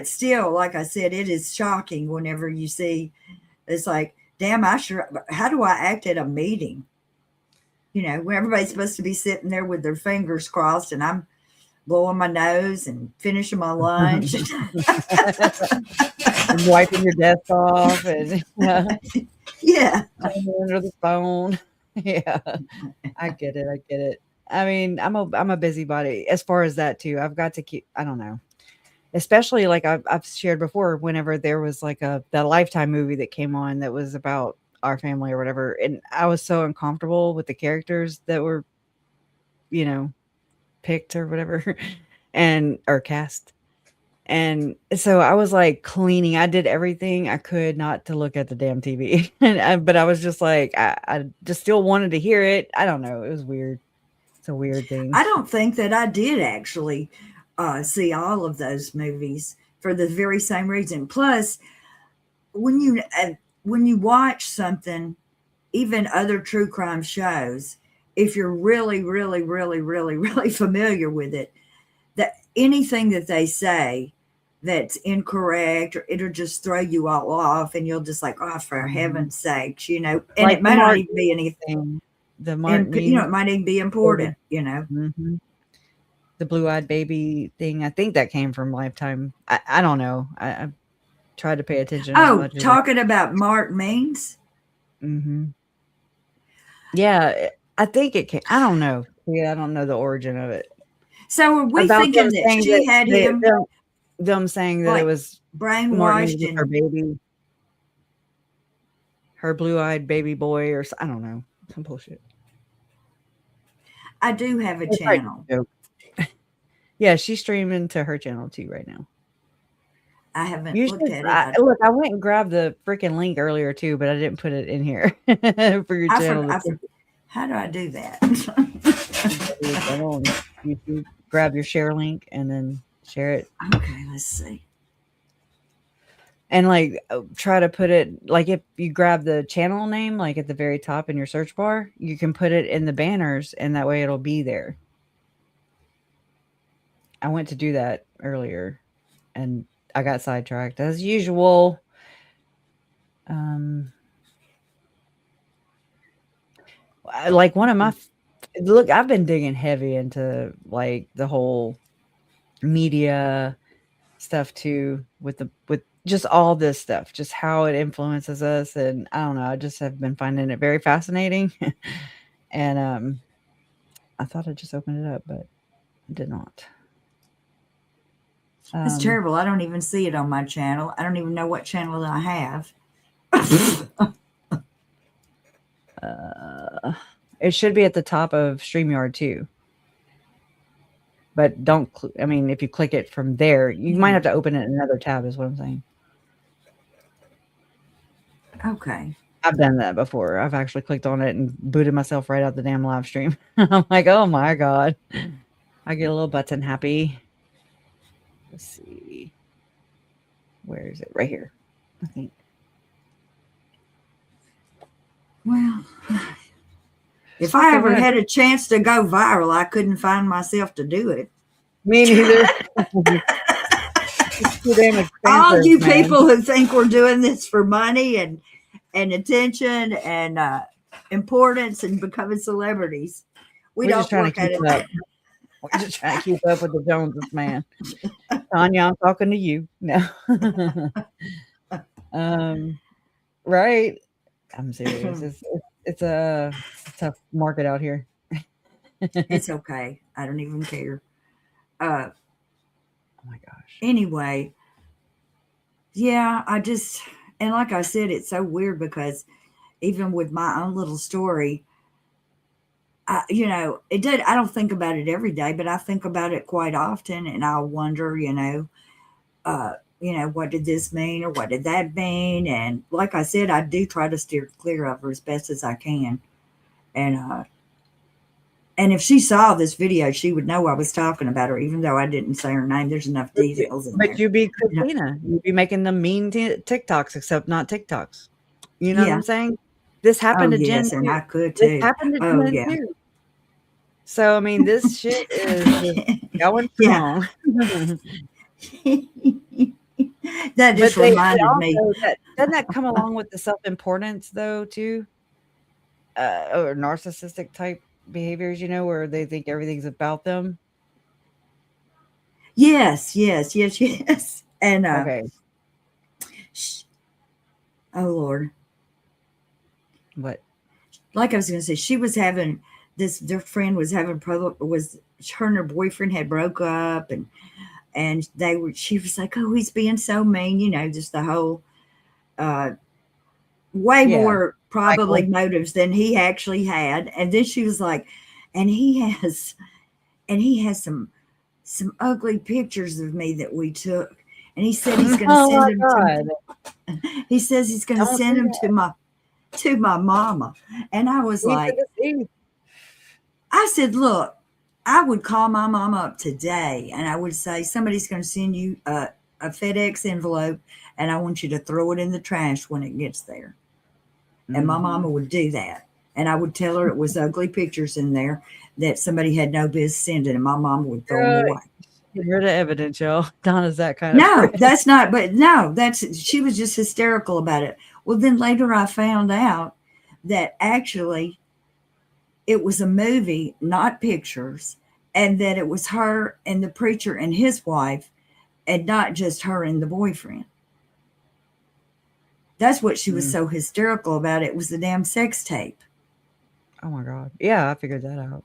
still, like I said, it is shocking whenever you see It's like, damn, how do I act at a meeting? When everybody's supposed to be sitting there with their fingers crossed and I'm blowing my nose and finishing my lunch. And wiping your desk off and Yeah. under the phone. Yeah. I get it. I get it. I mean, I'm a busybody as far as that too. I've got to keep. I don't know. Especially like I've shared before. Whenever there was like that Lifetime movie that came on that was about our family or whatever, and I was so uncomfortable with the characters that were, picked or whatever, and or cast. And so I was like cleaning. I did everything I could not to look at the damn TV, but I was just like, I just still wanted to hear it. I don't know. It was weird. It's a weird thing. I don't think that I did actually see all of those movies for the very same reason. Plus, when you watch something, even other true crime shows, if you're really, really, really, really, really familiar with it, that anything that they say that's incorrect, or it'll just throw you all off, and you'll just like, oh, for heaven's sakes, and Like it might not even be anything. The And Martin, it might even be important. Mhm. The blue-eyed baby thing. I think that came from Lifetime. I don't know. I tried to pay attention as Oh, much as talking about Mark Means. Yeah, I think it came. I don't know. Yeah, I don't know the origin of it. So are we About thinking them that saying she had him them saying that it like was Martin brainwashed was her baby, her blue-eyed baby boy, or I don't know, some bullshit. I do have a It's right, channel. joke. Yeah, she's streaming to her channel too right now. I haven't You looked should. at it. Look, I went and grabbed the freaking link earlier too, but I didn't put it in here for your channel. How do I do that? You grab your share link and then share it. Okay, let's see. And like try to put it like if you grab the channel name like at the very top in your search bar, you can put it in the banners and that way it'll be there. I went to do that earlier and I got sidetracked as usual. Like one of my look, I've been digging heavy into like the whole media stuff too with just all this stuff, just how it influences us. And I don't know, I just have been finding it very fascinating. And I thought I'd just open it up, but I did not. It's terrible. I don't even see it on my channel. I don't even know what channel I have. It should be at the top of StreamYard too. But don't, I mean, if you click it from there, you might have to open it in another tab is what I'm saying. Okay. I've done that before. I've actually clicked on it and booted myself right out the damn live stream. I'm like, oh my God. I get a little button happy. Let's see. Where is it? Right here, I think. Well, if I ever had a chance to go viral, I couldn't find myself to do it. Me neither. All you people who think we're doing this for money and attention and importance and becoming celebrities, we're don't work at it. We're just trying to keep up with the Joneses, man. Tanya, I'm talking to you. No. Right. I'm serious. It's a tough market out here. It's okay. I don't even care. Oh my gosh. Anyway, yeah, and like I said, it's so weird because even with my own little story, I don't think about it every day, but I think about it quite often, and I'll wonder, what did this mean or what did that mean? And like I said, I do try to steer clear of her as best as I can. And if she saw this video, she would know I was talking about her, even though I didn't say her name. There's enough details in there. But you'd be Christina. You'd be making them mean TikToks, except not TikToks. You know what I'm saying? This happened to Jen. Yes, and I could too. This happened to Jen too. So I mean, this shit is going strong. That just But they reminded me. also that doesn't that come along with the self-importance though too? Or narcissistic type behaviors, where they think everything's about them? Yes, yes, yes, yes. And Okay. sh- oh Lord, What? like I was going to say, she was having this. Their friend was having problem. Was her and her boyfriend had broke up, and they were. She was like, "Oh, he's being so mean," just the whole uh, way Yeah. more probably Michael. motives than he actually had. And then she was like, "And he has some ugly pictures of me that we took." And he said he's going to Oh send my them to. god. He says he's going to Don't send do them that. to my mama. And I was Leave for like, the sea. I said, look, I would call my mama up today and I would say, somebody's going to send you a FedEx envelope and I want you to throw it in the trash when it gets there. And my Mhm. mama would do that. And I would tell her it was ugly pictures in there that somebody had no business sending, and my mama would throw them Girl, away. get rid of evidence, y'all. Donna's that kind of No, friend. that's not, but no, she was just hysterical about it. Well, then later I found out that actually it was a movie, not pictures, and that it was her and the preacher and his wife, and not just her and the boyfriend. That's what she was Mm. so hysterical about. It was the damn sex tape. Oh my god. Yeah, I figured that out.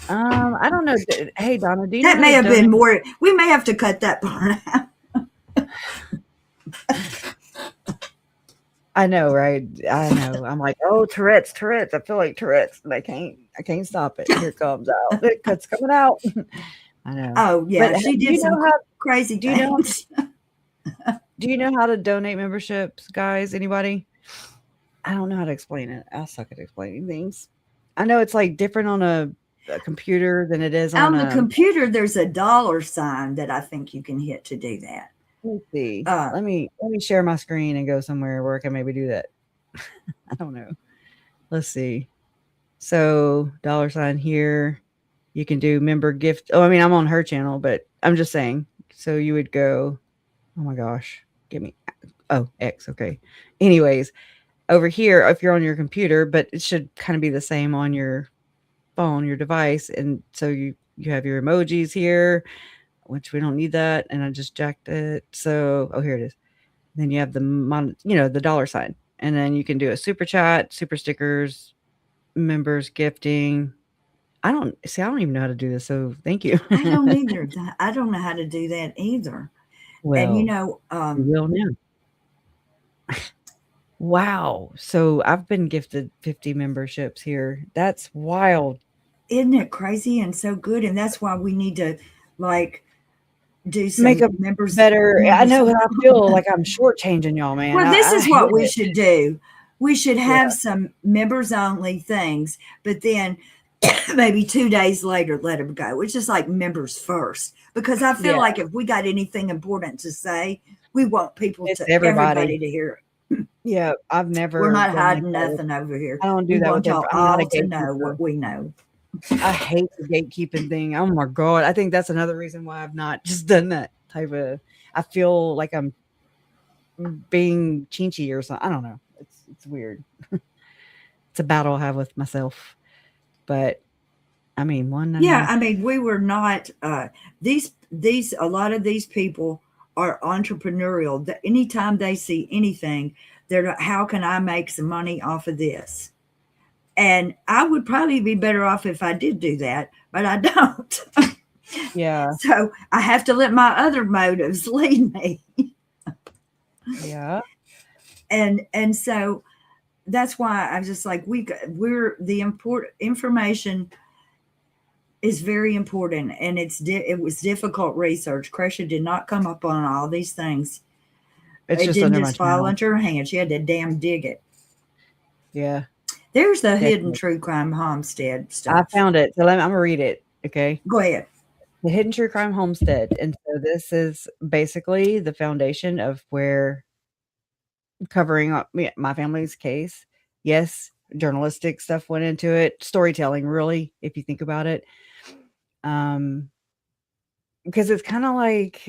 I don't know. Hey, Donna, do you know That how may to have been donate? more. We may have to cut that part out. I know, right? I know. I'm like, oh, Tourette's, Tourette's. I feel like Tourette's, and I can't stop it. Here it comes out. It's coming out. I know. Oh But yeah, she do did you some know how? crazy Do you know? things. Do you know how to donate memberships, guys? Anybody? I don't know how to explain it. I suck at explaining things. I know it's like different on a computer than it is on On the a. computer, there's a dollar sign that I think you can hit to do that. Let me see. Uh, Let me share my screen and go somewhere where I can maybe do that. I don't know. Let's see. So dollar sign here. You can do member gift. Oh, I mean, I'm on her channel, but I'm just saying. So you would go. Oh my gosh, give me. Oh, X. Okay. Anyways, over here, if you're on your computer, but it should kind of be the same on your phone, your device, and so you have your emojis here, which we don't need that, and I just jacked it. So, oh, here it is. Then you have the dollar sign, and then you can do a super chat, super stickers, members gifting. I don't even know how to do this, so thank you. I don't either. I don't know how to do that either. And Well, you will now. Wow. So I've been gifted 50 memberships here. That's wild. isn't it crazy and so good? And that's why we need to like do Make some a better. I members. know how I feel like I'm shortchanging y'all, man. Well, this I is hate what we it. should do. We should Yeah. have some members only things, but then maybe 2 days later let them go. It's just like members first, because I feel Yeah. like if we got anything important to say, we want It's everybody. everybody to hear it. Yeah. I've We're never not been like hiding that with. nothing over here. I don't do We that with want them. y'all I'm not a all to know gatekeeper. what we know. I hate the gatekeeping thing. Oh my god. I think that's another reason why I've not just done that type of. I feel like I'm being chinchy or something. I don't know. It's weird. It's a battle I have with myself. But I mean, Yeah, 199. I mean, we were not these a lot of these people are entrepreneurial. Anytime they see anything, they're like, how can I make some money off of this? And I would probably be better off if I did do that, but I don't. Yeah. So I have to let my other motives lead me. Yeah. And so that's why I'm just like we're the important information is very important, and it was difficult research. Kresha did not come up on all these things. It's It just didn't under my just fall channel. into her hands. She had to damn dig it. Yeah. There's the hidden Definitely. true crime homestead I stuff. found it. So I'm gonna read it. Okay. Go ahead. The Hidden True Crime Homestead. And so this is basically the foundation of where covering up my family's case. Yes, journalistic stuff went into it. Storytelling, really, if you think about it. Um, because it's kind of like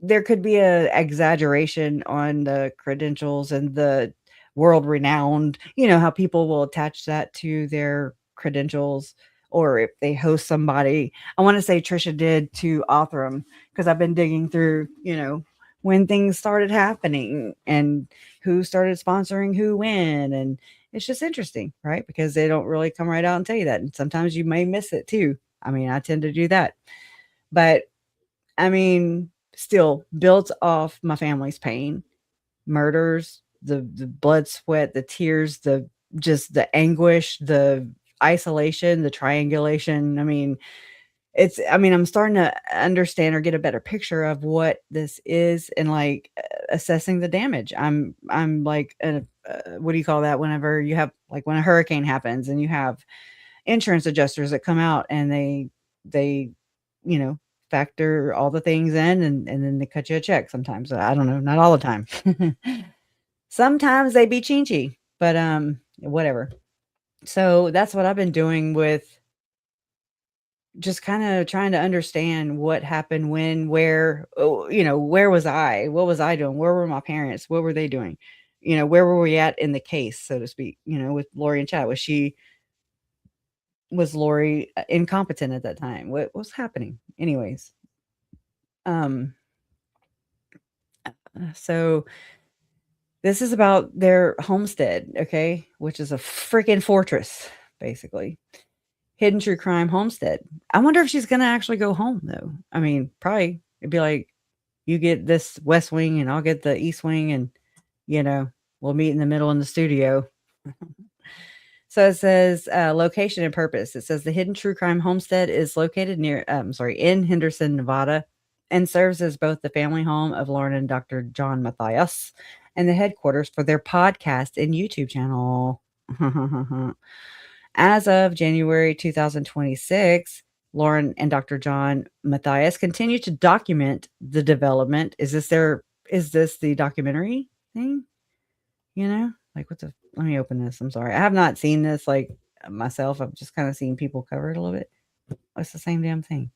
there could be a exaggeration on the credentials and the world renowned, how people will attach that to their credentials, or if they host somebody. I want to say Trisha did to Othram, because I've been digging through, when things started happening and who started sponsoring who when. And it's just interesting, right? Because they don't really come right out and tell you that. And sometimes you may miss it too. I mean, I tend to do that. But I mean, still built off my family's pain, murders, the blood, sweat, the tears, the just the anguish, the isolation, the triangulation. I'm starting to understand or get a better picture of what this is, and like assessing the damage. I'm like what do you call that whenever you have, like, when a hurricane happens and you have insurance adjusters that come out and they you know factor all the things in, and then they cut you a check sometimes. I don't know, not all the time. Sometimes they be chinchy, but whatever. So that's what I've been doing with just kind of trying to understand what happened, when, where. Where was I? What was I doing? Where were my parents? What were they doing? Where were we at in the case, so to speak, with Lori and Chad? Was Lori incompetent at that time? What was happening? Anyways, um, so this is about their homestead, okay, which is a freaking fortress, basically. Hidden True Crime Homestead. I wonder if she's gonna actually go home, though. I mean, probably it'd be like, you get this west wing and I'll get the east wing, and we'll meet in the middle in the studio. So it says location and purpose. It says the Hidden True Crime Homestead is located in Henderson, Nevada, and serves as both the family home of Lauren and Dr. John Matthias and the headquarters for their podcast and YouTube channel. As of January 2026, Lauren and Dr. John Matthias continue to document the development. Is this the documentary thing? Like, let me open this. I'm sorry. I have not seen this like myself. I've just kind of seen people cover it a little bit. It's the same damn thing.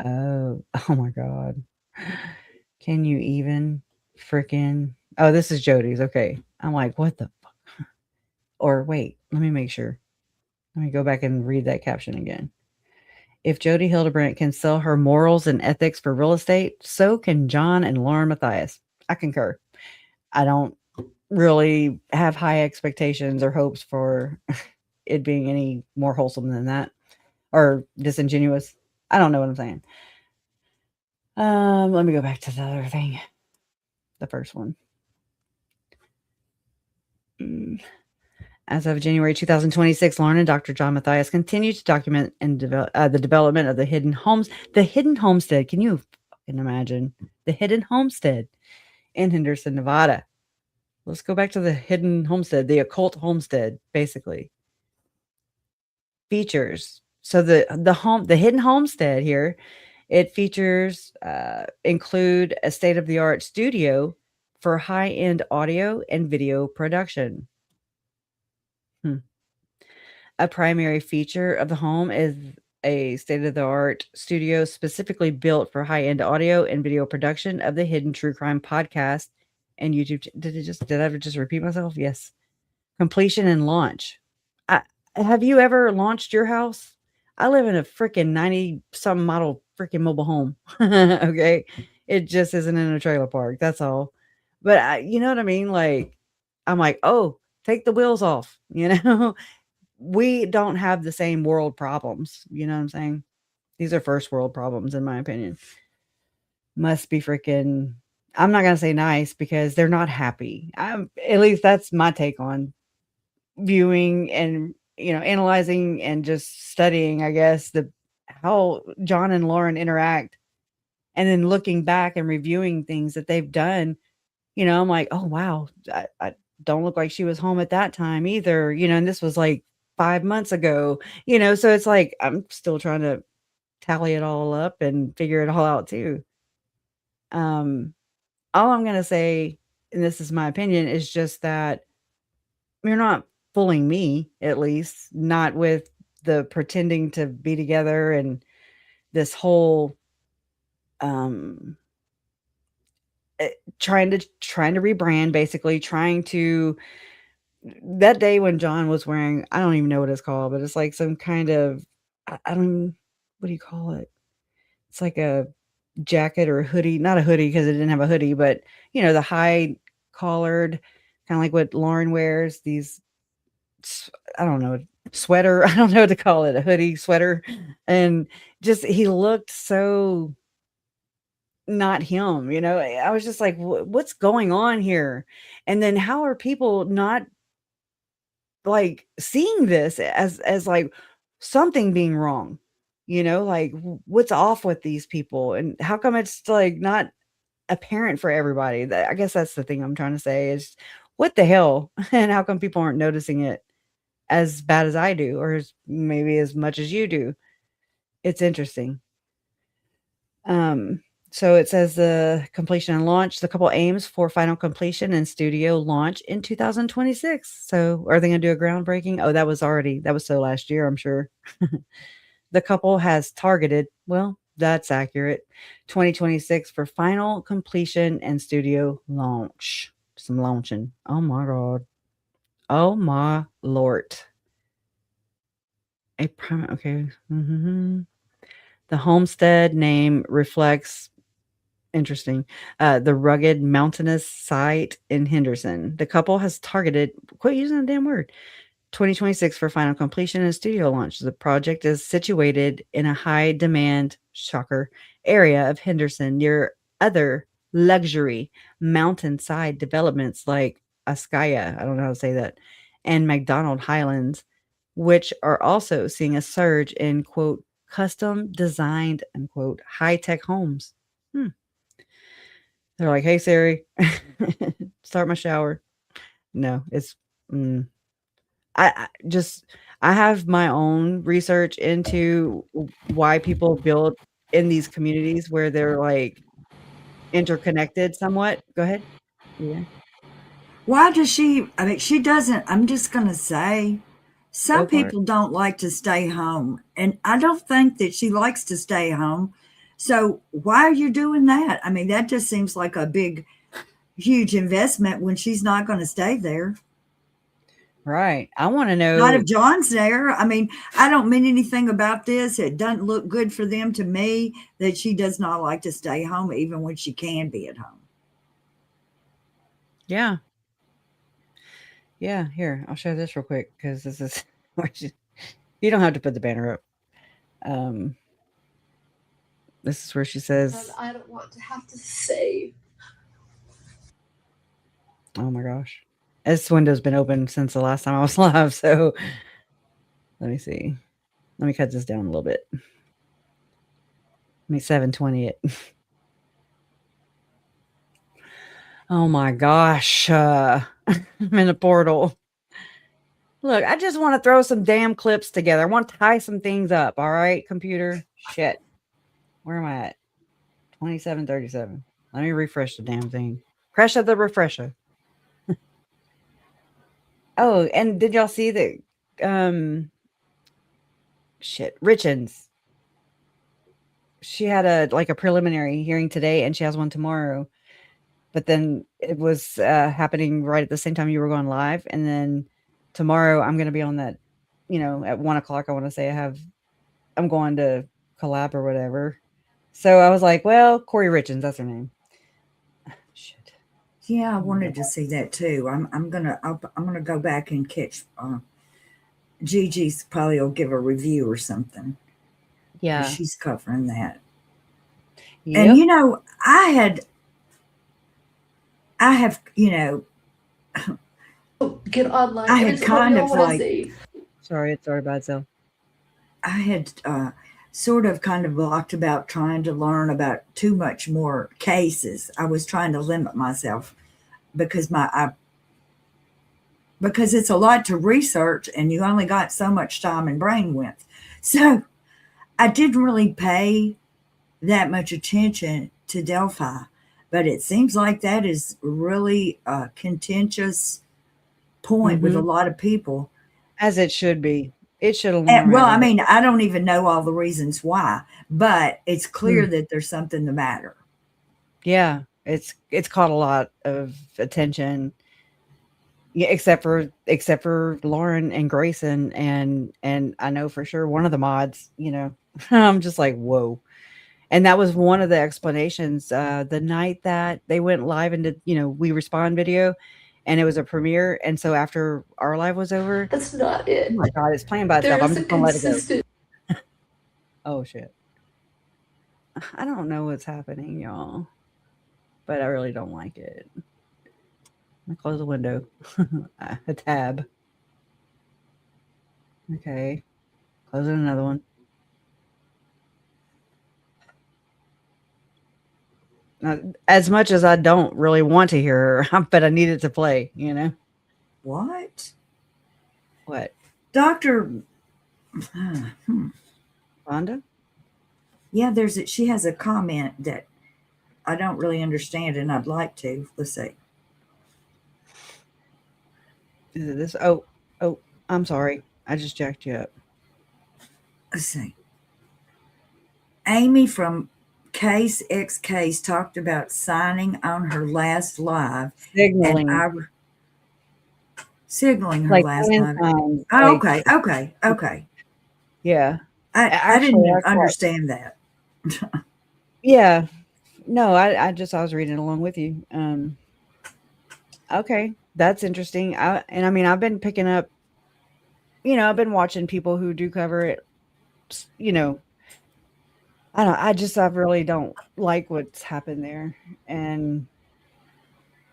Oh, oh my God. Can you even freaking? Oh, this is Jody's. Okay. I'm like, what the fuck? Or wait, let me make sure. Let me go back and read that caption again. If Jody Hildebrandt can sell her morals and ethics for real estate, so can John and Lauren Matthias. I concur. I don't really have high expectations or hopes for it being any more wholesome than that, or disingenuous. I don't know what I'm saying. Let me go back to the other thing. The first one. As of January 2026, Lauren and Dr. John Matthias continue to document and the development of the Hidden Homestead. Can you fucking imagine? The Hidden Homestead in Henderson, Nevada. Let's go back to the Hidden Homestead, the occult homestead, basically. Features. So the Hidden Homestead here, it features include a state-of-the-art studio for high-end audio and video production. A primary feature of the home is a state-of-the-art studio specifically built for high-end audio and video production of the Hidden True Crime podcast and YouTube. Did I just repeat myself? Yes. Completion and launch. Have you ever launched your house? I live in a freaking 90-something model freaking mobile home. Okay. It just isn't in a trailer park. That's all. But you know what I mean? Like, I'm like, oh, take the wheels off, we don't have the same world problems. You know what I'm saying? These are first world problems, in my opinion. Must be freaking, I'm not going to say nice, because they're not happy. At least that's my take on viewing and, analyzing and just studying, I guess, how John and Lauren interact, and then looking back and reviewing things that they've done. I'm like, oh, wow. I don't look like she was home at that time either, and this was like 5 months ago, so it's like, I'm still trying to tally it all up and figure it all out too. All I'm going to say, and this is my opinion, is just that you're not fooling me, at least not with the pretending to be together and this whole um, trying to rebrand, basically trying to that day when John was wearing, I don't even know what it's called, but it's like some kind of, I don't even, what do you call it? It's like a jacket or a hoodie, not a hoodie because it didn't have a hoodie, but the high collared, kind of like what Lauren wears, these, I don't know, sweater, I don't know what to call it, a hoodie, sweater. And just, he looked so not him, I was just like, What's going on here? And then how are people not like seeing this as like something being wrong, like what's off with these people and how come it's like not apparent for everybody? That, I guess that's the thing I'm trying to say is what the hell and how come people aren't noticing it as bad as I do or maybe as much as you do? It's interesting. um so it says the completion and launch. The couple aims for final completion and studio launch in 2026. So are they going to do a groundbreaking? Oh, that was so last year, I'm sure. The couple has targeted, well, that's accurate, 2026 for final completion and studio launch. Some launching. Oh my God. Oh my Lord. Okay. The homestead name reflects, interesting, the rugged mountainous site in Henderson. The couple has targeted, quit using the damn word, 2026 for final completion and studio launch. The project is situated in a high demand, shocker, area of Henderson near other luxury mountainside developments like Askaya, I don't know how to say that, and McDonald Highlands, which are also seeing a surge in, quote, custom designed, unquote, high tech homes. Hmm. They're like, hey, Siri, start my shower. No, it's, mm, I just I have my own research into why people build in these communities where they're, like, interconnected somewhat. Go ahead. Yeah, Why does she? I mean, she doesn't. I'm just going to say, go some for it. people don't like to stay home. And I don't think that she likes to stay home. So why are you doing that? I mean, that just seems like a big, huge investment when she's not going to stay there. Right. I wanna Not if know. John's there. I mean, I don't mean anything about this. It doesn't look good for them to me that she does not like to stay home, even when she can be at home. Yeah. Yeah, here, I'll show this real quick because this is where she, you don't have to put the banner up. Um, this is where she And says, I don't want to have to say. oh my gosh. This window's been open since the last time I was live, so let me see. Let me cut this down a little bit. Let me 720 it. Oh my gosh. I'm in a portal. Look, I just want to throw some damn clips together. I want to tie some things up. All right, computer. Shit. Where am I at? 2737. Let me refresh the damn thing. Kresha the refresher. Oh, and did y'all see that? Um, shit. Richens. She had a preliminary hearing today, and she has one tomorrow. But then it was happening right at the same time you were going live, and then tomorrow I'm going to be on that. At 1 o'clock. I want to say I'm going to collab or whatever. So I was like, well, Corey Richens, that's her name. Shit. Yeah, I Oh my wanted god. to see that too. I'm gonna go back and catch. Gigi's probably will give a review or something because Yeah. she's covering that. And Yep. I have, Get online. I Every had time kind y'all of want to like, say. Sorry, it started by itself. I had sort of kind of blocked about trying to learn about too much more cases. I was trying to limit myself because because it's a lot to research and you only got so much time and brain width. So I didn't really pay that much attention to Delphi, but it seems like that is really a contentious point with a Mhm. lot of people. As it should be. It should alarm Well, I everybody. mean, I don't even know all the reasons why, but it's clear Mm. that there's something the matter. Yeah, it's caught a lot of attention. Yeah, except for Lauren and Grayson, and I know for sure one of the mods, I'm just like, "Whoa." And that was one of the explanations, the night that they went live and did, We Respond video, and it was a premiere, and so after our live was over, That's not oh it. my god, it's playing by itself, There I'm is a just gonna let it go. consistent. Oh, shit. I don't know what's happening, y'all, but I really don't like it. I'm gonna close the window. A tab. Okay. Closing another one. As much as I don't really want to hear her, but I need it to play, What? What? Doctor, Rhonda? yeah, she has a comment that I don't really understand, and I'd like to. Let's see. Is it this? Oh, I'm sorry. I just jacked you up. Let's see. Amy from Case X Case talked about signing on her last live, and Signaling. signaling her Like last hand live. signs. Oh, Like, okay. yeah. I Actually, didn't I thought, understand that. yeah. No, I was reading along with you. Okay. That's interesting. I mean, I've been picking up, I've been watching people who do cover it, you know, I really don't like what's happened there. And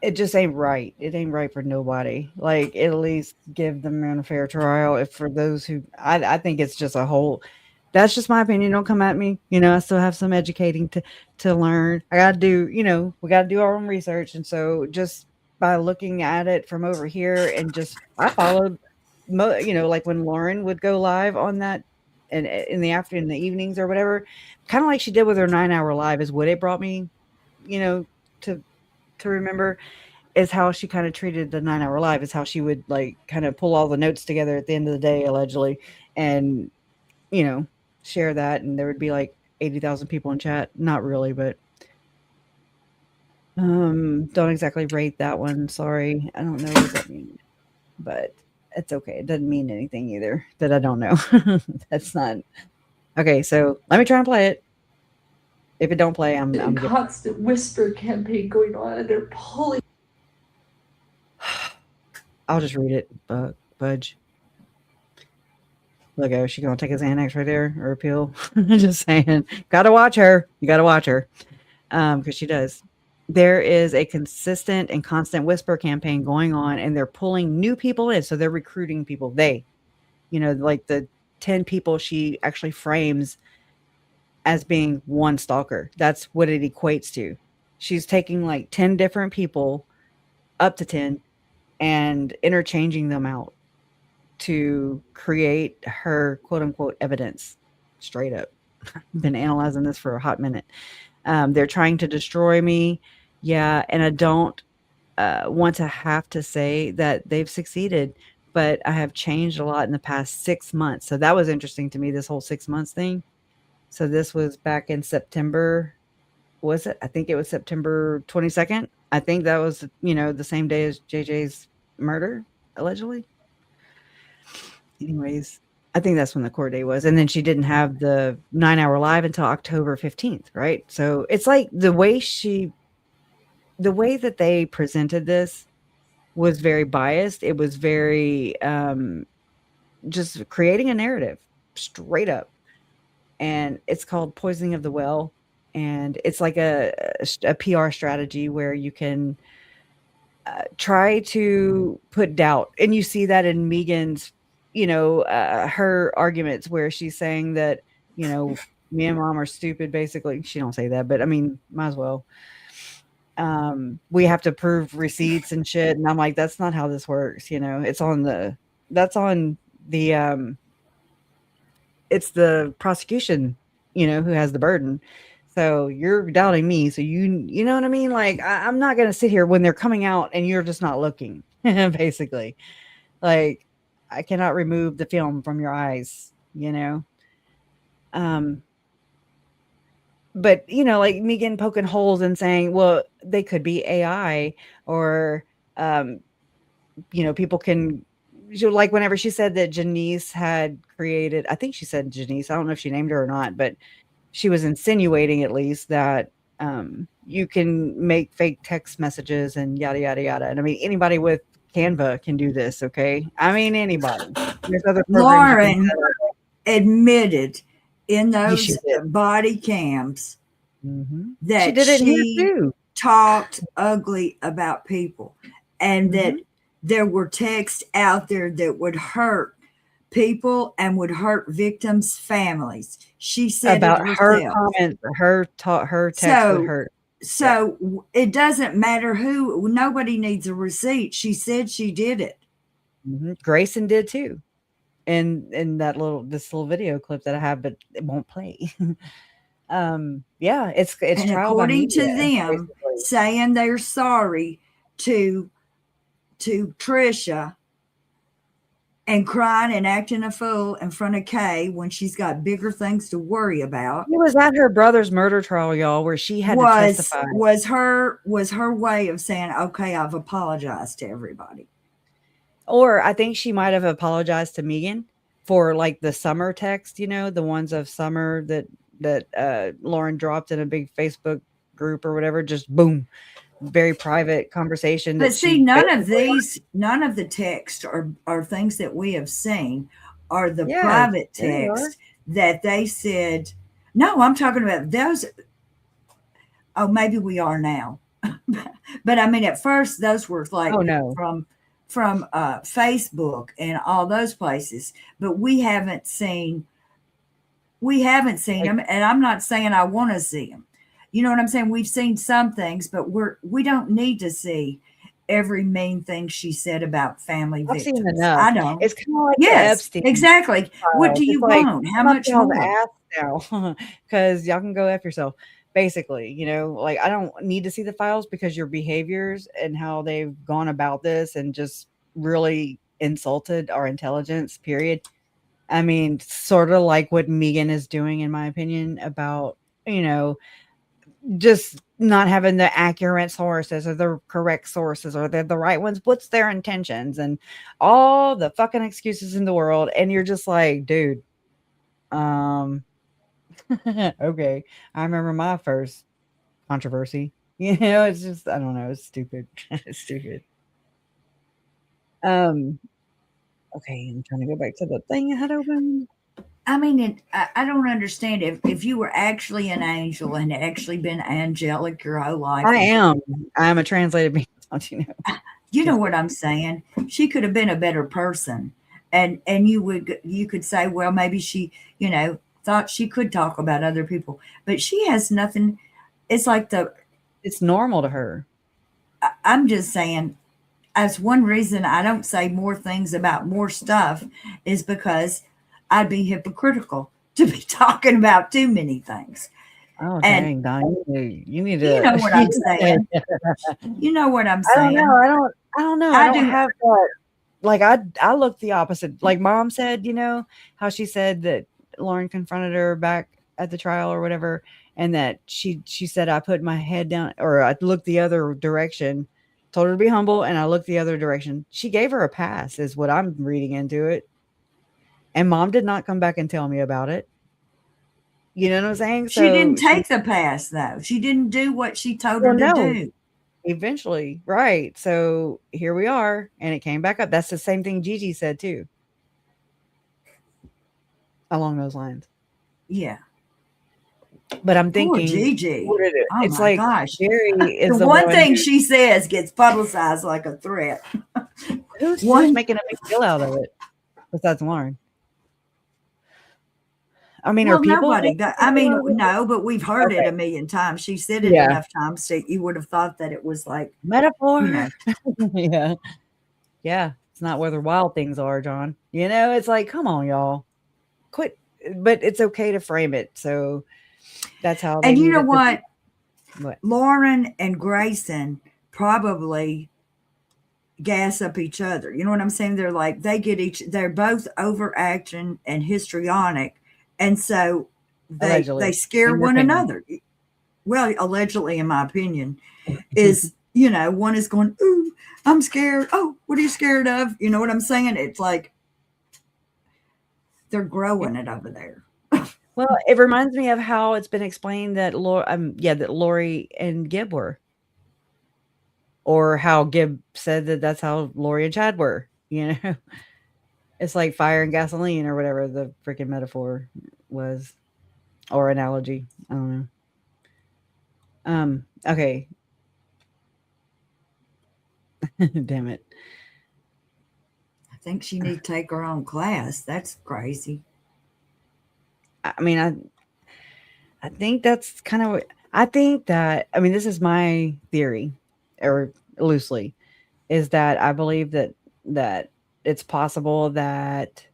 it just ain't right. It ain't right for nobody. Like, at least give them a fair trial. If for those who, I think it's just a whole. That's just my opinion. Don't come at me. I still have some educating to learn. I got to do. We got to do our own research, and so just by looking at it from over here, and just I followed, like when Lauren would go live on that, and in the afternoon, in the evenings or whatever, kind of like she did with her 9 hour live, is what it brought me, to remember, is how she kinda treated the 9 hour live, is how she would, like, kinda pull all the notes together at the end of the day, allegedly, and, you know, share that, and there would be, like, 80,000 people in chat. Not really, but, don't exactly rate that one, sorry. I don't know what does that mean, but it's okay. It doesn't mean anything either that I don't know. That's not okay, so let me try and play it. If it don't play, I'm good. Constant whisper campaign going on, and they're pulling. I'll just read it, Budge. Look, is she gonna take a Xanax right there or a pill? Just saying. Gotta watch her. You gotta watch her. Because she does. There is a consistent and constant whisper campaign going on, and they're pulling new people in. So they're recruiting people. Like the 10 people she actually frames as being one stalker. That's what it equates to. She's taking like 10 different people, up to 10, and interchanging them out to create her quote unquote evidence. Straight up. Been analyzing this for a hot minute. They're trying to destroy me. Yeah. And I don't want to have to say that they've succeeded, but I have changed a lot in the past 6 months. So that was interesting to me, this whole 6 months thing. So this was back in September. Was it? I think it was September 22nd. I think that was, the same day as JJ's murder, allegedly. Anyways, I think that's when the court date was, and then she didn't have the 9 hour live until October 15th, right? So it's like the way that they presented this was very biased. It was very just creating a narrative straight up, and it's called poisoning of the well, and it's like a PR strategy where you can try to put doubt, and you see that in Megan's, her arguments where she's saying that, me and mom are stupid. Basically, she don't say that, but I mean, might as well. We have to prove receipts and shit, and I'm like, that's not how this works. That's on the it's the prosecution, who has the burden. So you're doubting me. So you know what I mean? Like, I'm not going to sit here when they're coming out and you're just not looking, basically. Like, I cannot remove the film from your eyes, you know? Um, but, you know, like Megan poking holes and saying, well, they could be AI or, um, you know, people can, like whenever she said that Janice had created, I think she said Janice, I don't know if she named her or not, but she was insinuating at least that you can make fake text messages and yada yada yada. And I mean, anybody with Canva can do this. Okay, I mean anybody. There's other programs you can Lauren set up. admitted in You she those did. body cams She that did it in here she too. talked ugly about people and that Mhm. there were texts out there that would hurt people and would hurt victims' families. She said it About her herself. comments, her text would So, hurt. Yeah. so it doesn't matter who, nobody needs a receipt. She said she did it. Grayson did too. In that this little video clip that I have, but it won't play. Yeah, it's And trial by according media, to them, basically. saying they're sorry to Trisha and crying and acting a fool in front of Kay when she's got bigger things to worry about He was at her brother's murder trial, y'all, where she had to was testify. was her way of saying, okay, I've apologized to everybody. Or I think she might have apologized to Megan for like the summer text, you know, the ones of summer that Lauren dropped in a big Facebook group or whatever, just boom, very private conversation But that see, she basically, none of the text are things that we have seen are the yes, private there you are. text that they said, no, I'm talking about those. Oh, maybe we are now. But I mean, at first, those were like Oh no. from Facebook and all those places. But we haven't seen Like them, and I'm not saying I want to see them. You know what I'm saying? We've seen some things, but we don't need to see every mean thing she said about family I've seen victims. enough. I don't. It's kinda like the Yes, Epstein exactly. What files. do It's you like, want? How "I'm up much y'all's more? ass now, because y'all can go F yourself." Basically, you know, like, I don't need to see the files because your behaviors and how they've gone about this and just really insulted our intelligence, period. I mean, sorta like what Megan is doing, in my opinion, about, you know, just not having the accurate sources or the correct sources or they're the right ones. What's their intentions and all the fucking excuses in the world. And you're just like, dude, um, okay. I remember my first controversy. You know, it's just, I don't know, it's stupid. It's stupid. Um, okay, I'm trying to go back to the thing I had open. I mean, I don't understand if you were actually an angel and had actually been angelic your whole life. I am. I'm a translated being, don't you know? You know Just what kidding. I'm saying? She could have been a better person, and you could say, well, maybe she, thought she could talk about other people, but she has nothing. It's like It's normal to her. I'm just saying. As one reason I don't say more things about more stuff is because I'd be hypocritical to be talking about too many things. Oh, And dang, Don, you need you to know what I'm saying. You know what I'm I don't know, saying. I don't know, I I don't do. have that like, I look the opposite, like mom said, you know, how she said that Lauren confronted her back at the trial or whatever, and that she said, "I put my head down," or I looked the other direction, told her to be humble, and I looked the other direction. She gave her a pass is what I'm reading into it, and mom did not come back and tell me about it. You know what I'm saying? She didn't So she take the pass though. She didn't do what she told her well, to no. do. Eventually, right, so here we are, and it came back up. That's the same thing Gigi said too, along those lines. Yeah. But I'm Poor thinking, Gigi. what did it Oh it's my like gosh. Jerry The is the one one thing she says gets publicized like a threat. who's One making a big deal out of it besides Lauren? I mean, are Well, people nobody. making But a I big deal mean, out of it? no, but we've heard it Okay. a million times. She said it Yeah. enough times that you would have thought that it was like, you Metaphor. know, Yeah. Yeah. It's not where the wild things are, John. You know, it's like, come on, y'all. Quit. But it's okay to frame it. So that's how they and you need know it to be. what? What? Lauren and Grayson probably gas up each other. You know what I'm saying? They're like they're both overacting and histrionic, and so they Allegedly, scare in your one opinion. another. Well, allegedly, in my opinion, is one is going, "Ooh, I'm scared. Oh, what are you scared of?" You know what I'm saying? It's like they're growing it over there. Well, it reminds me of how it's been explained that that Lori and Gib were, or how Gib said that that's how Lori and Chad were. It's like fire and gasoline, or whatever the freaking metaphor was, or analogy. I don't know. Okay. Damn it. I think she need to take her own class. That's crazy. I mean, I think that's kind of what I think that. I mean, this is my theory, or loosely, is that I believe that it's possible that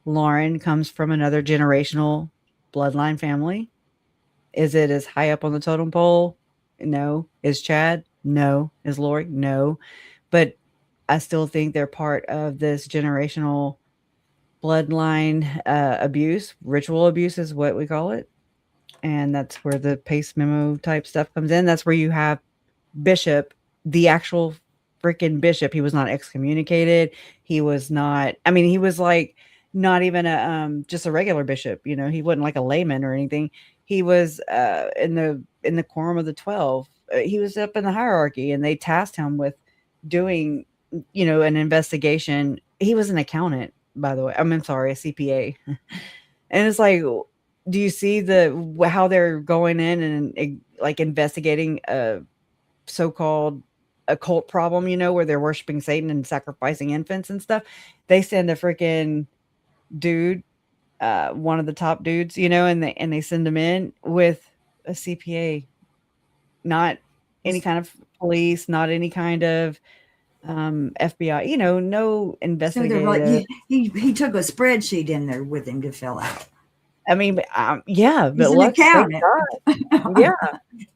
Lauren comes from another generational bloodline family. Is it as high up on the totem pole? No. Is Chad? No. Is Lori? No. But I still think they're part of this generational bloodline abuse. Ritual abuse is what we call it. And that's where the pace memo type stuff comes in. That's where you have Bishop, the actual freaking bishop. He was not excommunicated. He was not, I mean, he was like not even a just a regular bishop, he wasn't like a layman or anything. He was in the quorum of the 12. He was up in the hierarchy, and they tasked him with doing an investigation. He was an accountant, by the way. I'm sorry, a CPA. And it's like, do you see how they're going in and like investigating a so-called occult problem, where they're worshiping Satan and sacrificing infants and stuff? They send a freaking dude, one of the top dudes, and they send him in with a CPA, not any kind of police, not any kind of FBI, no So they're like, investigative. he took a spreadsheet in there with him to fill out. I mean, yeah, He's but an thank accountant. God. Yeah.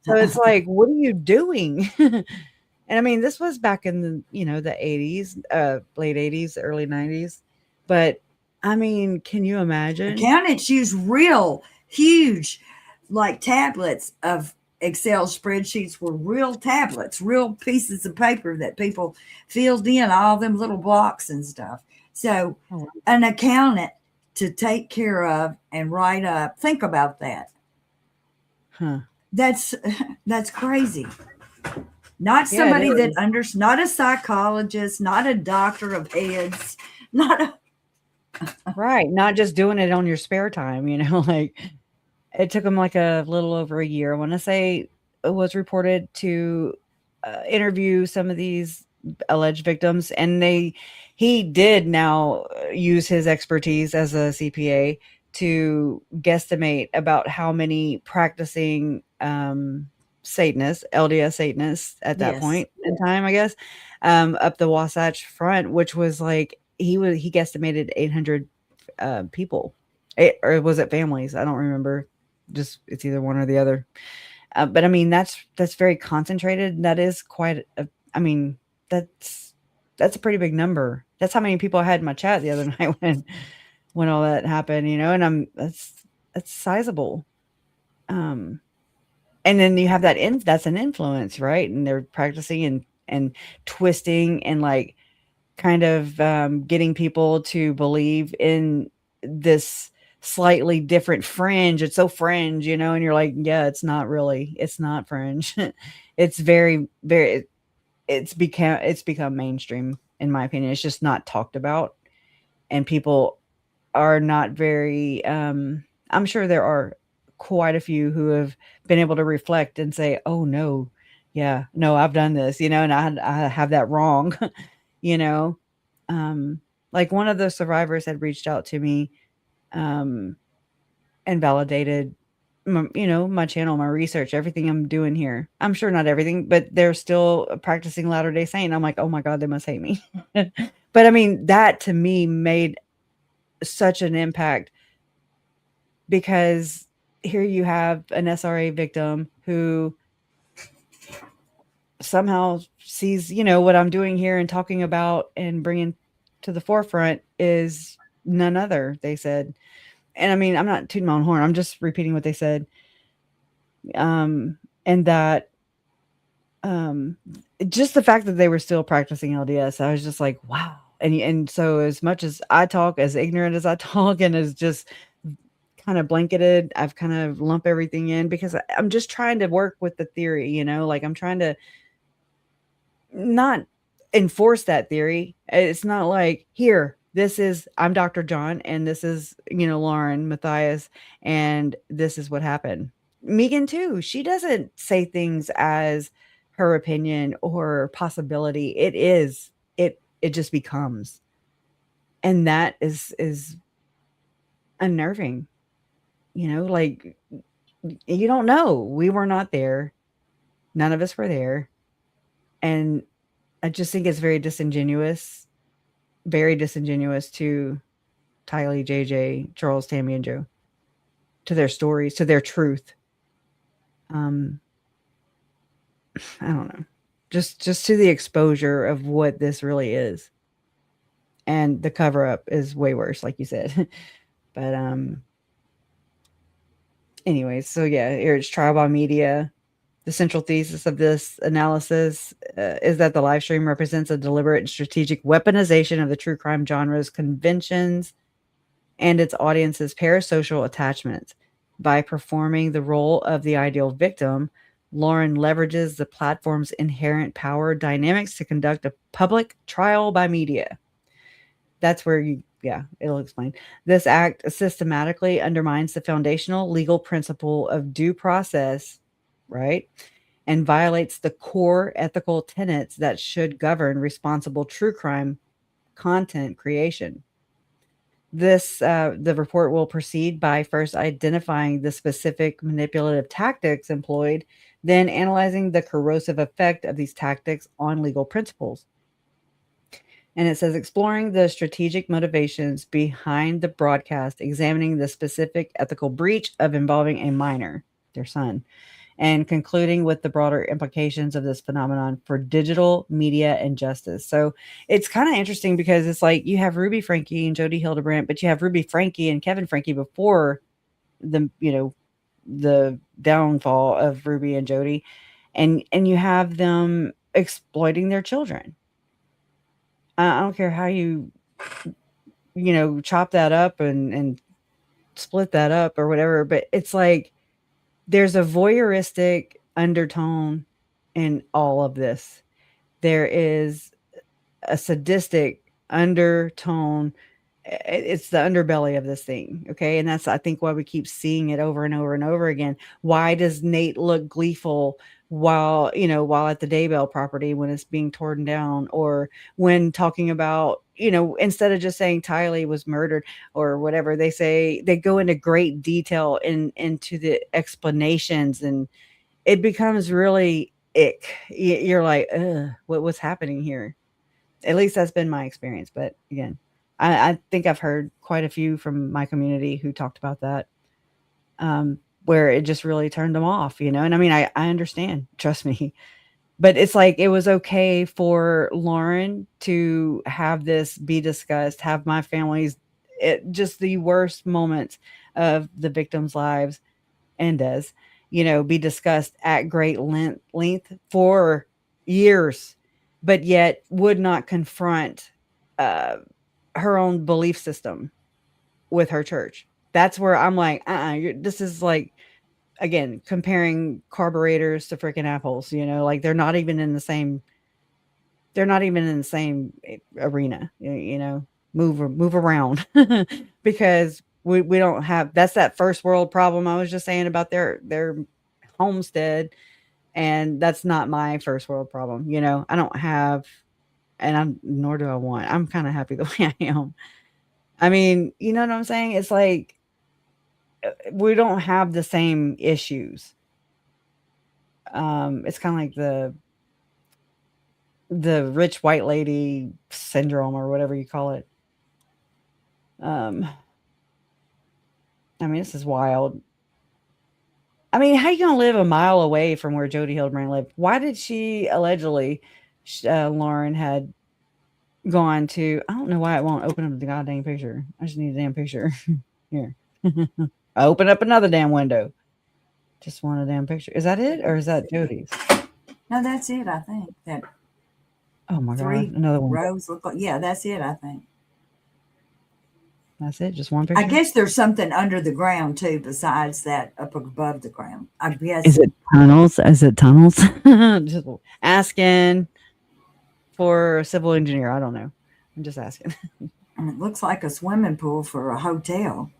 So it's like, what are you doing? And I mean, this was back in the 80s, late 80s, early 90s. But I mean, can you imagine? Accountants use real huge, like tablets of Excel spreadsheets were real tablets, real pieces of paper that people filled in all them little blocks and stuff. So, Oh, an accountant to take care of and write up. Think about that. huh. That's that's crazy. Not Yeah, it somebody that is. not a psychologist, not a doctor of heads, not a Right. Not just doing it on your spare time, like it took him like a little over a year. I want to say it was reported to interview some of these alleged victims, and he did now use his expertise as a CPA to guesstimate about how many practicing Satanists, LDS Satanists at that yes. point in time, I guess, up the Wasatch Front, which was like he guesstimated 800 people. Or was it families? I don't remember. Just it's either one or the other. But I mean, that's very concentrated. That is quite a, I mean, that's a pretty big number. That's how many people I had in my chat the other night when all that happened, and that's sizable. Um, and then you have that's an influence, right? And they're practicing and twisting and like kind of getting people to believe in this slightly different fringe. It's so fringe, and you're like, yeah, it's not fringe. It's very, very, it's become mainstream, in my opinion. It's just not talked about, and people are not very, I'm sure there are quite a few who have been able to reflect and say, oh no, yeah, no, I've done this, and I have that wrong. you know um like one of the survivors had reached out to me, um and validated my channel, my research, everything I'm doing here. I'm sure not everything, but they're still practicing Latter Day Saint. I'm like, oh my god, they must hate me. But I mean, that to me made such an impact, because here you have an SRA victim who somehow sees, what I'm doing here and talking about and bringing to the forefront is none other, they said. And I mean, I'm not tooting my own horn. I'm just repeating what they said. And that, um, just the fact that they were still practicing LDS, I was just like, wow. And so as much as I talk, as ignorant as I talk, and as just kind of blanketed, I've kind of lump everything in because I'm just trying to work with the theory, like I'm trying to not enforce that theory. It's not like, here, this is, I'm Dr. John, and this is, Lauren Matthias, and this is what happened. Megan too. She doesn't say things as her opinion or possibility. It just becomes. And that is unnerving. Like, you don't know. We were not there. None of us were there. And I just think it's very disingenuous to Tylee, JJ, Charles, Tammy, and Joe, to their stories, to their truth. I don't know, just to the exposure of what this really is, and the cover up is way worse, like you said. But anyways, so yeah, it's trial by media. The central thesis of this analysis is that the live stream represents a deliberate and strategic weaponization of the true crime genre's conventions and its audience's parasocial attachments. By performing the role of the ideal victim, Lauren leverages the platform's inherent power dynamics to conduct a public trial by media. That's where it'll explain. This act systematically undermines the foundational legal principle of due process, right? And violates the core ethical tenets that should govern responsible true crime content creation. The report will proceed by first identifying the specific manipulative tactics employed, then analyzing the corrosive effect of these tactics on legal principles. And it says exploring the strategic motivations behind the broadcast, examining the specific ethical breach of involving a minor, their son, and concluding with the broader implications of this phenomenon for digital media and justice. So it's kind of interesting because it's like you have Ruby Frankie and Jody Hildebrandt, but you have Ruby Frankie and Kevin Frankie before the downfall of Ruby and Jody, and you have them exploiting their children. I don't care how you chop that up and split that up or whatever, but it's like there's a voyeuristic undertone in all of this. There is a sadistic undertone. It's the underbelly of this thing, okay? And that's, I think, why we keep seeing it over and over and over again. Why does Nate look gleeful while at the Daybell property when it's being torn down, or when talking about, instead of just saying Tylee was murdered or whatever, they go into great detail into the explanations, and it becomes really ick. You're like, ugh, what's happening here? At least that's been my experience. But again, I think I've heard quite a few from my community who talked about that, where it just really turned them off, and I mean, I understand, trust me. But it's like, it was okay for Lauren to have this be discussed, have my family's, just the worst moments of the victims' lives, and be discussed at great length for years, but yet would not confront her own belief system with her church. That's where I'm like, this is like, again, comparing carburetors to freaking apples, like they're not even in the same arena, move around. Because we don't have, that's that first world problem I was just saying about their homestead. And that's not my first world problem. I don't have, and nor do I want, I'm kind of happy the way I am. I mean, you know what I'm saying? It's like, we don't have the same issues. It's kind of like the rich white lady syndrome, or whatever you call it. I mean, this is wild. I mean, how you gonna live a mile away from where Jody Hildebrand lived? Why did she allegedly, Lauren had gone to? I don't know why it won't open up the goddamn picture. I just need a damn picture. Here, open up another damn window. Just want a damn picture. Is that it, or is that Jody's? No, that's it. I think that Oh my god, 3 another one. rows look like. Yeah, that's it. I think. That's it. Just one I picture. guess there's something under the ground too, besides that up above the ground. I guess. Is it tunnels? Is it tunnels? Just asking for a civil engineer. I don't know. I'm just asking. And it looks like a swimming pool for a hotel.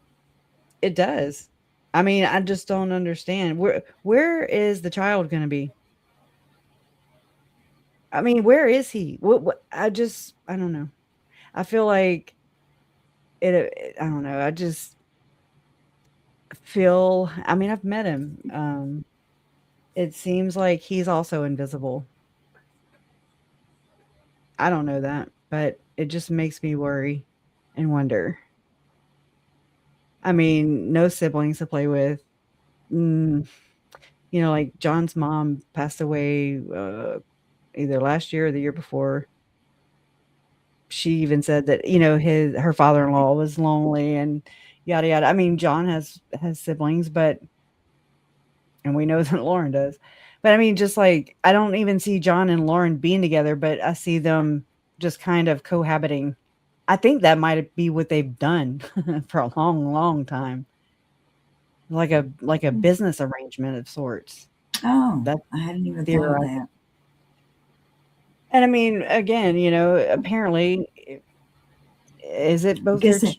It does. I mean, I just don't understand. Where is the child going to be? I mean, where is he? What I don't know. I feel like I don't know. I just feel, I mean, I've met him. It seems like he's also invisible. I don't know that, but it just makes me worry and wonder. I mean, no siblings to play with. Mm, like John's mom passed away either last year or the year before. She even said that, her father-in-law was lonely and yada yada. I mean, John has siblings, and we know that Lauren does. But I mean, just like I don't even see John and Lauren being together, but I see them just kind of cohabiting. I think that might be what they've done for a long, long time. Like a business arrangement of sorts. Oh, That's I hadn't even thought of theorized. that. And I mean, again, apparently, is it both their, Guess it,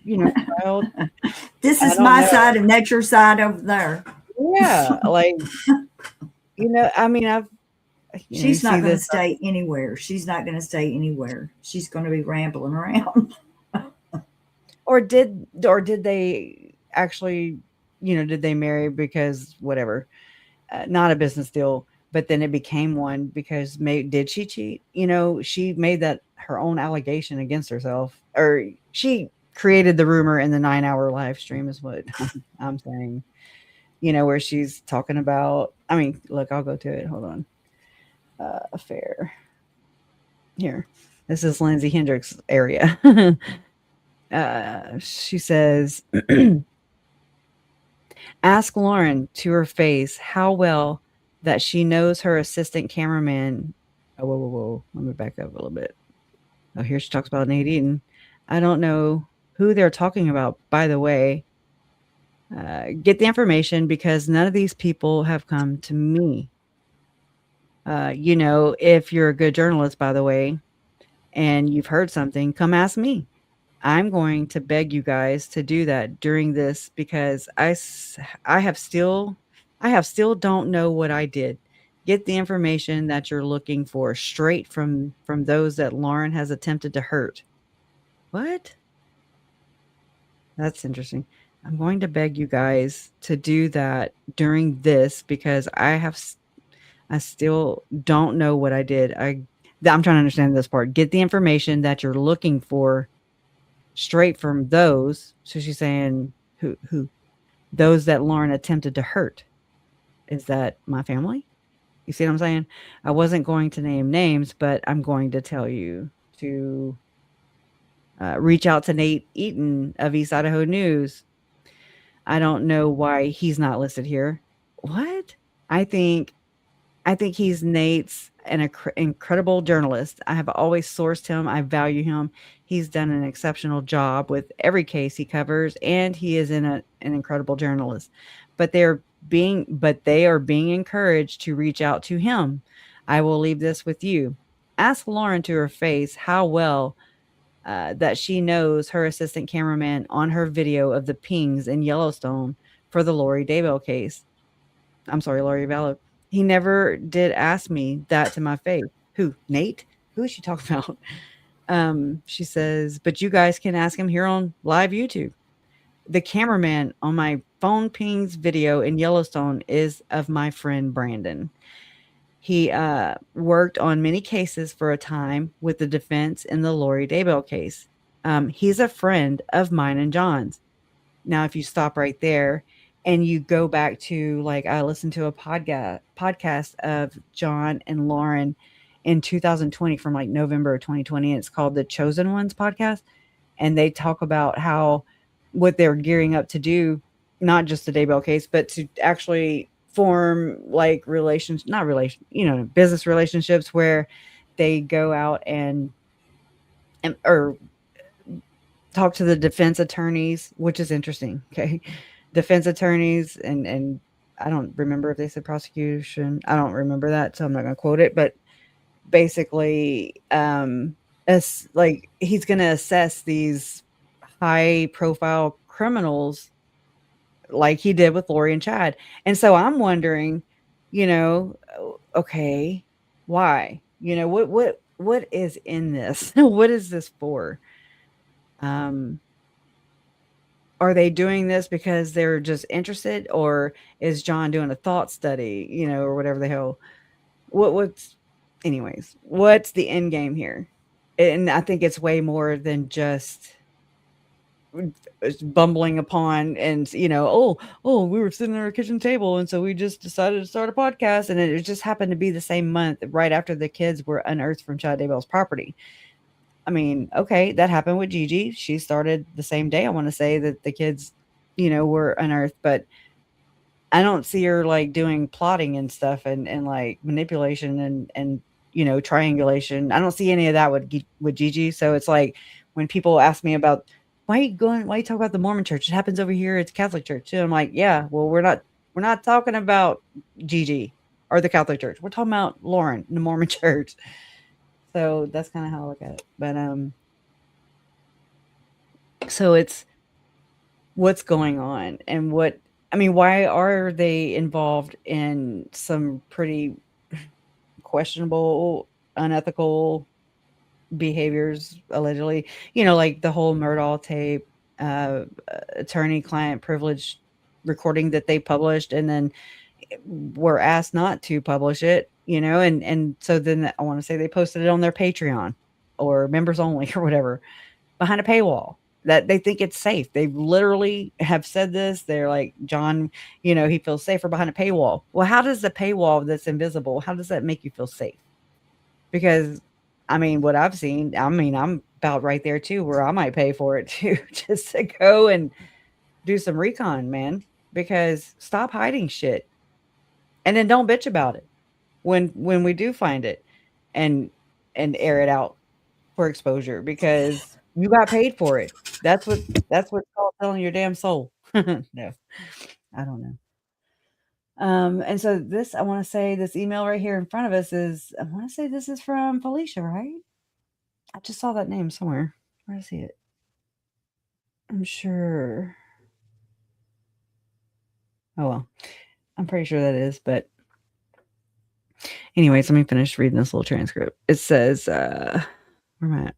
child? this I is don't my know. side and that's your side over there. Yeah, like, I mean, you She's see not going to this, stay anywhere. She's not going to stay anywhere. She's going to be rambling around. or did they actually, did they marry because whatever, not a business deal, but then it became one because did she cheat? She made that her own allegation against herself, or she created the rumor in the 9-hour live stream is what I'm saying. Where she's talking about, I mean, look, I'll go to it. Hold on. Affair. Here. This is Lindsay Hendricks' area. She says, ask Lauren to her face how well that she knows her assistant cameraman. Oh, whoa. Let me back up a little bit. Oh, here she talks about Nate Eden. I don't know who they're talking about, by the way. Get the information because none of these people have come to me. If you're a good journalist, by the way, and you've heard something, come ask me. I'm going to beg you guys to do that during this because I have still don't know what I did. Get the information that you're looking for straight from those that Lauren has attempted to hurt. What? That's interesting. I'm going to beg you guys to do that during this because I still don't know what I did. I'm trying to understand this part. Get the information that you're looking for straight from those. So she's saying who those that Lauren attempted to hurt. Is that my family? You see what I'm saying? I wasn't going to name names, but I'm going to tell you to reach out to Nate Eaton of East Idaho News. I don't know why he's not listed here. What? I think he's Nate's an incredible journalist. I have always sourced him. I value him. He's done an exceptional job with every case he covers, and he is an incredible journalist. But they are being encouraged to reach out to him. I will leave this with you. Ask Lauren to her face how well that she knows her assistant cameraman on her video of the pings in Yellowstone for the Lori Daybell case. I'm sorry, Lori Vallow. He never did ask me that to my face. Who? Nate? Who is she talking about? She says, but you guys can ask him here on live YouTube. The cameraman on my phone pings video in Yellowstone is of my friend Brandon. He worked on many cases for a time with the defense in the Lori Daybell case. He's a friend of mine and John's. Now, if you stop right there, and you go back to, like, I listened to a podcast of John and Lauren in 2020 from like November of 2020. And it's called the Chosen Ones podcast. And they talk about how what they're gearing up to do, not just the Daybell case, but to actually form like relations, not relation, business relationships where they go out and or talk to the defense attorneys, which is interesting. Okay. Defense attorneys and I don't remember if they said prosecution. I don't remember that, so I'm not going to quote it, but basically as like he's going to assess these high profile criminals like he did with Lori and Chad. And so I'm wondering, okay, why? What is in this? What is this for? Um are they doing this because they're just interested, or is John doing a thought study, or whatever the hell? What's anyways, what's the end game here? And I think it's way more than just bumbling upon and we were sitting at our kitchen table and so we just decided to start a podcast, and it just happened to be the same month right after the kids were unearthed from Chad Daybell's property. I mean, okay, that happened with Gigi. She started the same day, I want to say, that the kids, were unearthed, but I don't see her like doing plotting and stuff and like manipulation and triangulation. I don't see any of that with Gigi. So it's like when people ask me about why you talk about the Mormon church? It happens over here. It's Catholic church too. I'm like, yeah, well, we're not talking about Gigi or the Catholic church. We're talking about Lauren, the Mormon church. So that's kind of how I look at it. But so it's what's going on and why are they involved in some pretty questionable, unethical behaviors allegedly, like the whole Murdaugh tape, attorney-client privilege recording that they published and then were asked not to publish it, and so then I want to say they posted it on their Patreon or members only or whatever behind a paywall that they think it's safe. They literally have said this. They're like, John, he feels safer behind a paywall. Well, how does the paywall that's invisible, how does that make you feel safe? Because I mean, what I've seen, I mean, I'm about right there too, where I might pay for it too, just to go and do some recon, man. Because stop hiding shit, and then don't bitch about it when we do find it, and air it out for exposure because you got paid for it. That's what's called selling your damn soul. No, I don't know. And so this, I want to say this email right here in front of us is, I want to say this is from Felicia, right? I just saw that name somewhere. Where do I see it? I'm sure. Oh well, I'm pretty sure that is. But anyways, let me finish reading this little transcript. It says, where am I at?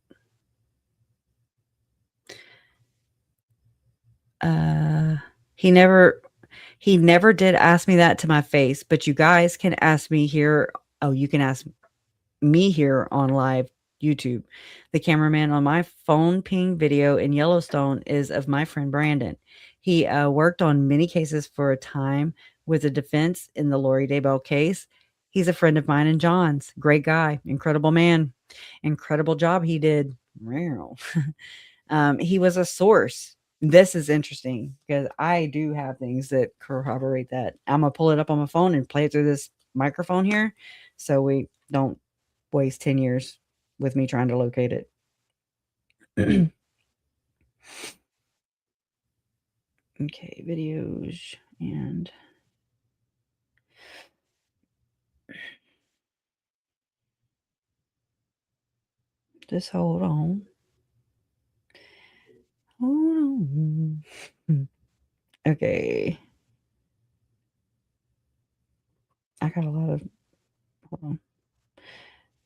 He never did ask me that to my face, but you guys can ask me here. Oh, you can ask me here on live YouTube. The cameraman on my phone ping video in Yellowstone is of my friend Brandon. He worked on many cases for a time with the defense in the Lori Daybell case. He's a friend of mine and John's. Great guy, incredible man, incredible job he did. Wow. He was a source. This is interesting because I do have things that corroborate that. I'm gonna pull it up on my phone and play it through this microphone here, so we don't waste 10 years with me trying to locate it. Okay, videos and just hold on. Hold on. Okay. I got a lot of, hold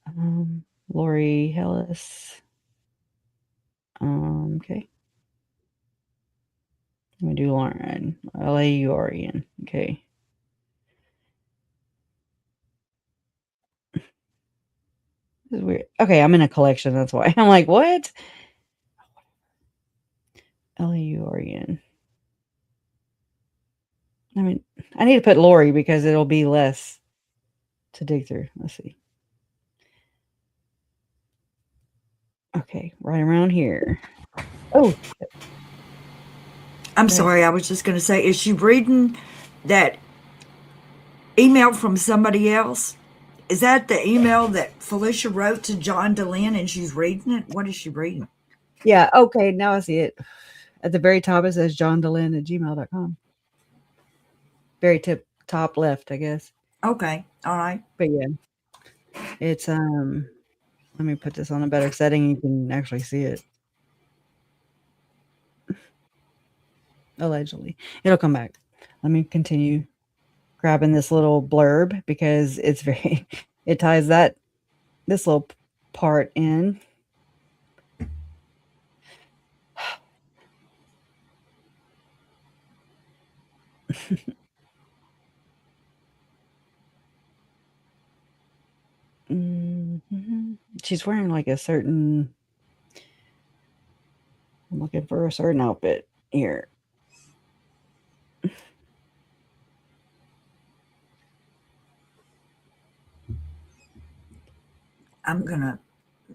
on. Lori Hellis. Okay. I'm gonna do Lauren. Laurian. Okay. This is weird. Okay, I'm in a collection. That's why I'm like, what? Laurian. I mean, I need to put Lori because it'll be less to dig through. Let's see. Okay, right around here. Oh, I'm go ahead. sorry, I was just going to say, is she reading that email from somebody else? Is that the email that Felicia wrote to John DeLynn and she's reading it? What is she reading? Yeah, okay, now I see it. At the very top, it says johndelin@gmail.com. Very top left, I guess. Okay, all right. But yeah, it's let me put this on a better setting. You can actually see it. Allegedly, it'll come back. Let me continue grabbing this little blurb because it's very. It ties this little part in. Mhm. She's wearing like a certain. I'm looking for a certain outfit here. I'm going to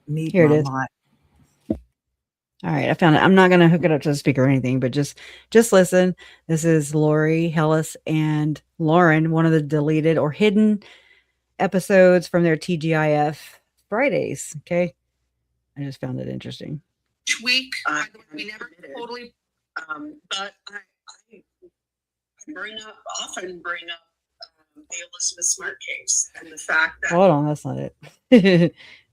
mute Here it my is. mic. All right, I found it. I'm not gonna hook it up to the speaker or anything, but just listen. This is Lori Hellis and Lauren, one of the deleted or hidden episodes from their TGIF Fridays. Okay, I just found it interesting. Each week, we never totally, but I often bring up the Elizabeth Smart case and the fact that. Hold on, that's not it.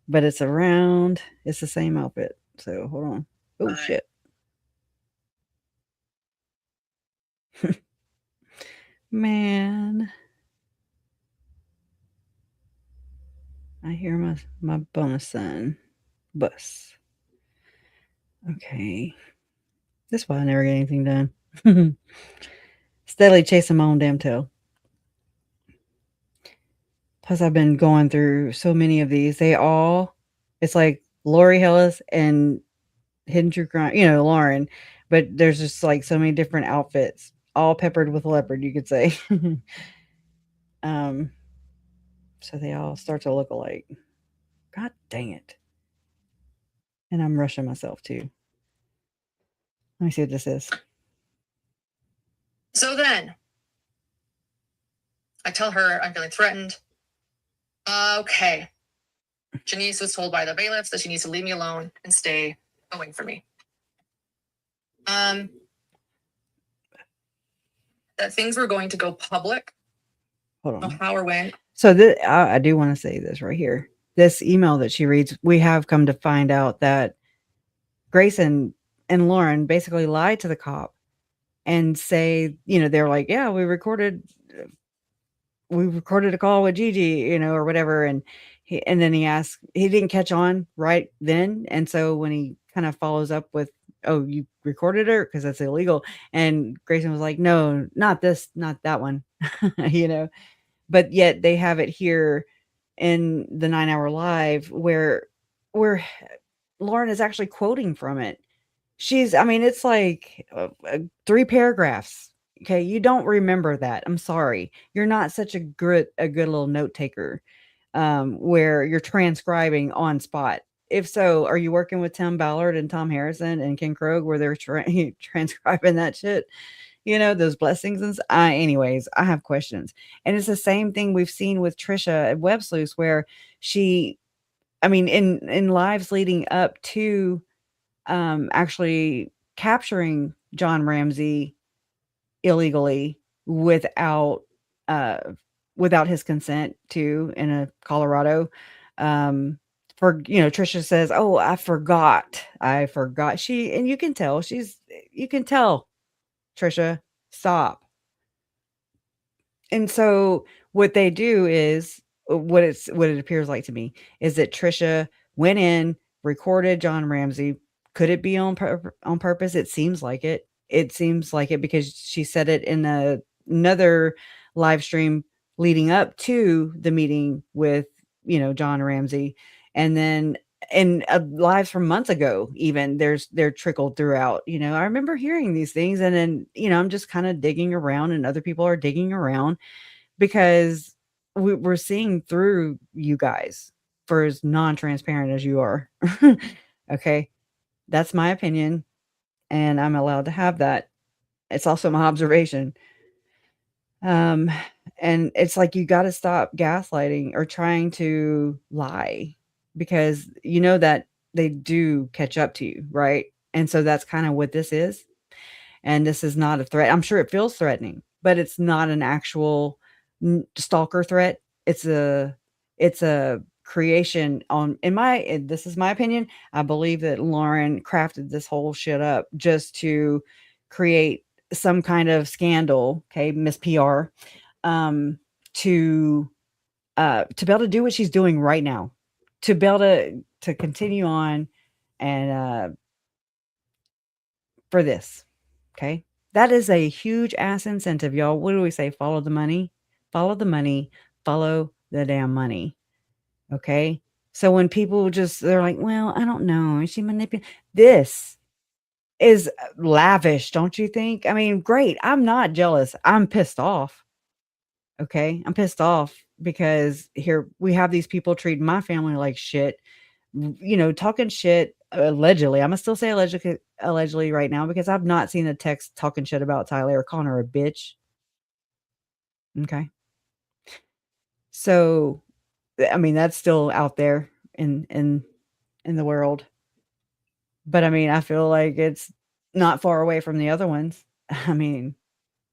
But it's around. It's the same outfit. So hold on. Oh shit. Man. I hear my bonus son bus. Okay. That's why I never get anything done. Steadily chasing my own damn tail. Plus, I've been going through so many of these. It's like Lori Hellis and Hidden True Crime, Lauren, but there's just like so many different outfits, all peppered with leopard, you could say. um, so they all start to look alike. God dang it. And I'm rushing myself too. Let me see what this is. So then I tell her I'm feeling threatened. Okay. Janice was told by the bailiffs that she needs to leave me alone and stay away from me. That things were going to go public. Hold on. How or when. So I do want to say this right here. This email that she reads, we have come to find out that Grayson and Lauren basically lied to the cop and say, they're like, yeah, we recorded a call with Gigi, or whatever. And then he didn't catch on right then. And so when he kind of follows up with, oh, you recorded her because that's illegal. And Grayson was like, no, not that one, but yet they have it here in the 9-hour live where Lauren is actually quoting from it. It's like 3 paragraphs. Okay, you don't remember that. I'm sorry. You're not such a good little note taker where you're transcribing on spot. If so, are you working with Tim Ballard and Tom Harrison and Ken Krogh where they're transcribing that shit? Those blessings and anyways, I have questions. And it's the same thing we've seen with Trisha at Web Sleuths where in lives leading up to actually capturing John Ramsey illegally without his consent in Colorado. Trisha says, "Oh, I forgot. And you can tell Trisha, stop." And so what they do is what it appears like to me is that Trisha went in, recorded John Ramsey. Could it be on purpose? It seems like it. It seems like it because she said it in another live stream leading up to the meeting with, John Ramsey. And then in lives from months ago, even they're trickled throughout. I remember hearing these things, and then I'm just kind of digging around, and other people are digging around because we're seeing through you guys for as non-transparent as you are. Okay, that's my opinion, and I'm allowed to have that. It's also my observation. Um, and it's like you got to stop gaslighting or trying to lie because you know that they do catch up to you, right? And so that's kind of what this is. And this is not a threat. I'm sure it feels threatening, but it's not an actual stalker threat. It's a creation on this is my opinion. I believe that Lauren crafted this whole shit up just to create some kind of scandal, okay, Miss PR, um, to be able to do what she's doing right now, to be able to continue on and for this. Okay. That is a huge ass incentive, y'all. What do we say? Follow the money. Follow the money. Follow the damn money. Okay. So when people they're like, well, I don't know. Is she manipulating? This is lavish, don't you think? I mean, great. I'm not jealous. I'm pissed off. Okay. I'm pissed off because here we have these people treating my family like shit, talking shit allegedly. I'm gonna still say allegedly right now because I've not seen a text talking shit about Tyler or calling her a bitch. Okay. So, I mean, that's still out there in the world. But I mean, I feel like it's not far away from the other ones. I mean,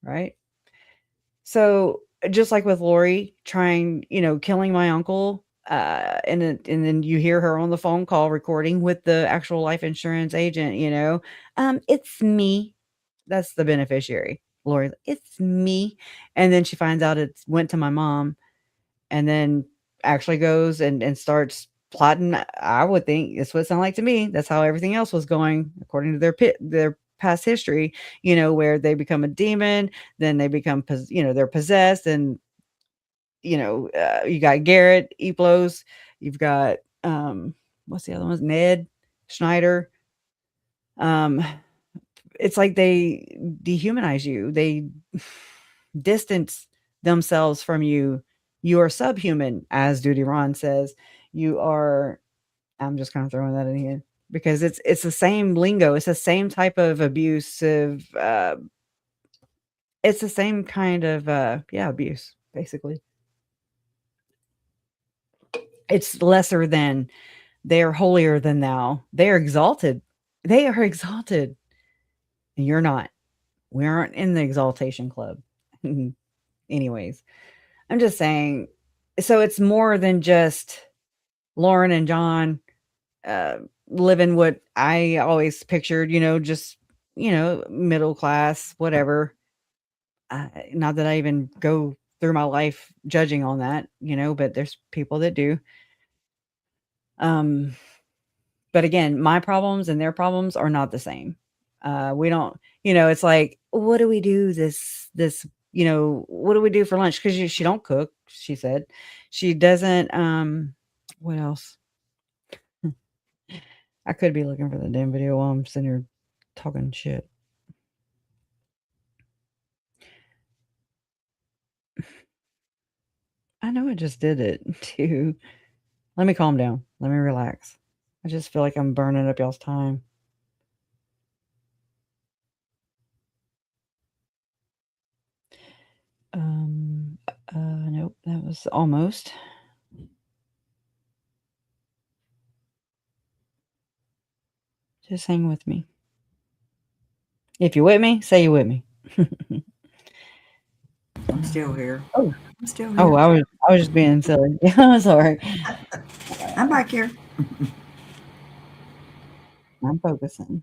right? So, just like with Lori trying, killing my uncle, and then you hear her on the phone call recording with the actual life insurance agent, it's me. That's the beneficiary. Lori, it's me. And then she finds out it went to my mom, and then actually goes and starts plotting. I would think that's what it sounded like to me. That's how everything else was going, according to their past history, where they become a demon, then they become, they're possessed, and, you got Garrett, Eplos, you've got, what's the other one? Ned Schneider. Um, it's like they dehumanize you. They distance themselves from you. You are subhuman, as Duty Ron says. You are. I'm just kind of throwing that in here because it's the same lingo. It's the same type of abusive. It's the same kind of abuse, basically. It's lesser than. They're holier than thou. They are exalted. They are exalted. And you're not. We aren't in the exaltation club. Anyways, I'm just saying. So it's more than just Lauren and John living what I always pictured, just, middle class, whatever. Not that I even go through my life judging on that, but there's people that do. But again, my problems and their problems are not the same. We don't, it's like, what do we do what do we do for lunch? Because she don't cook, she said. She doesn't, what else? I could be looking for the damn video while I'm sitting here talking shit. I know I just did it too. Let me calm down. Let me relax. I just feel like I'm burning up y'all's time. Nope, that was almost. Just hang with me. If you're with me, say you're with me. I'm still here. Oh, I'm still here. oh, I was just being silly. I'm sorry. I'm back here. I'm focusing.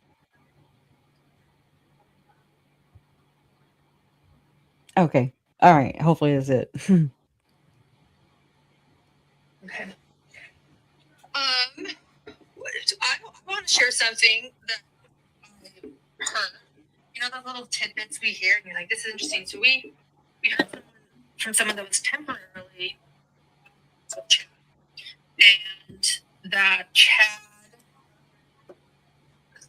Okay. All right. Hopefully that's it. Okay. I want to share something that I heard. The little tidbits we hear, and you're like, this is interesting. So we heard from someone that was temporarily, and that Chad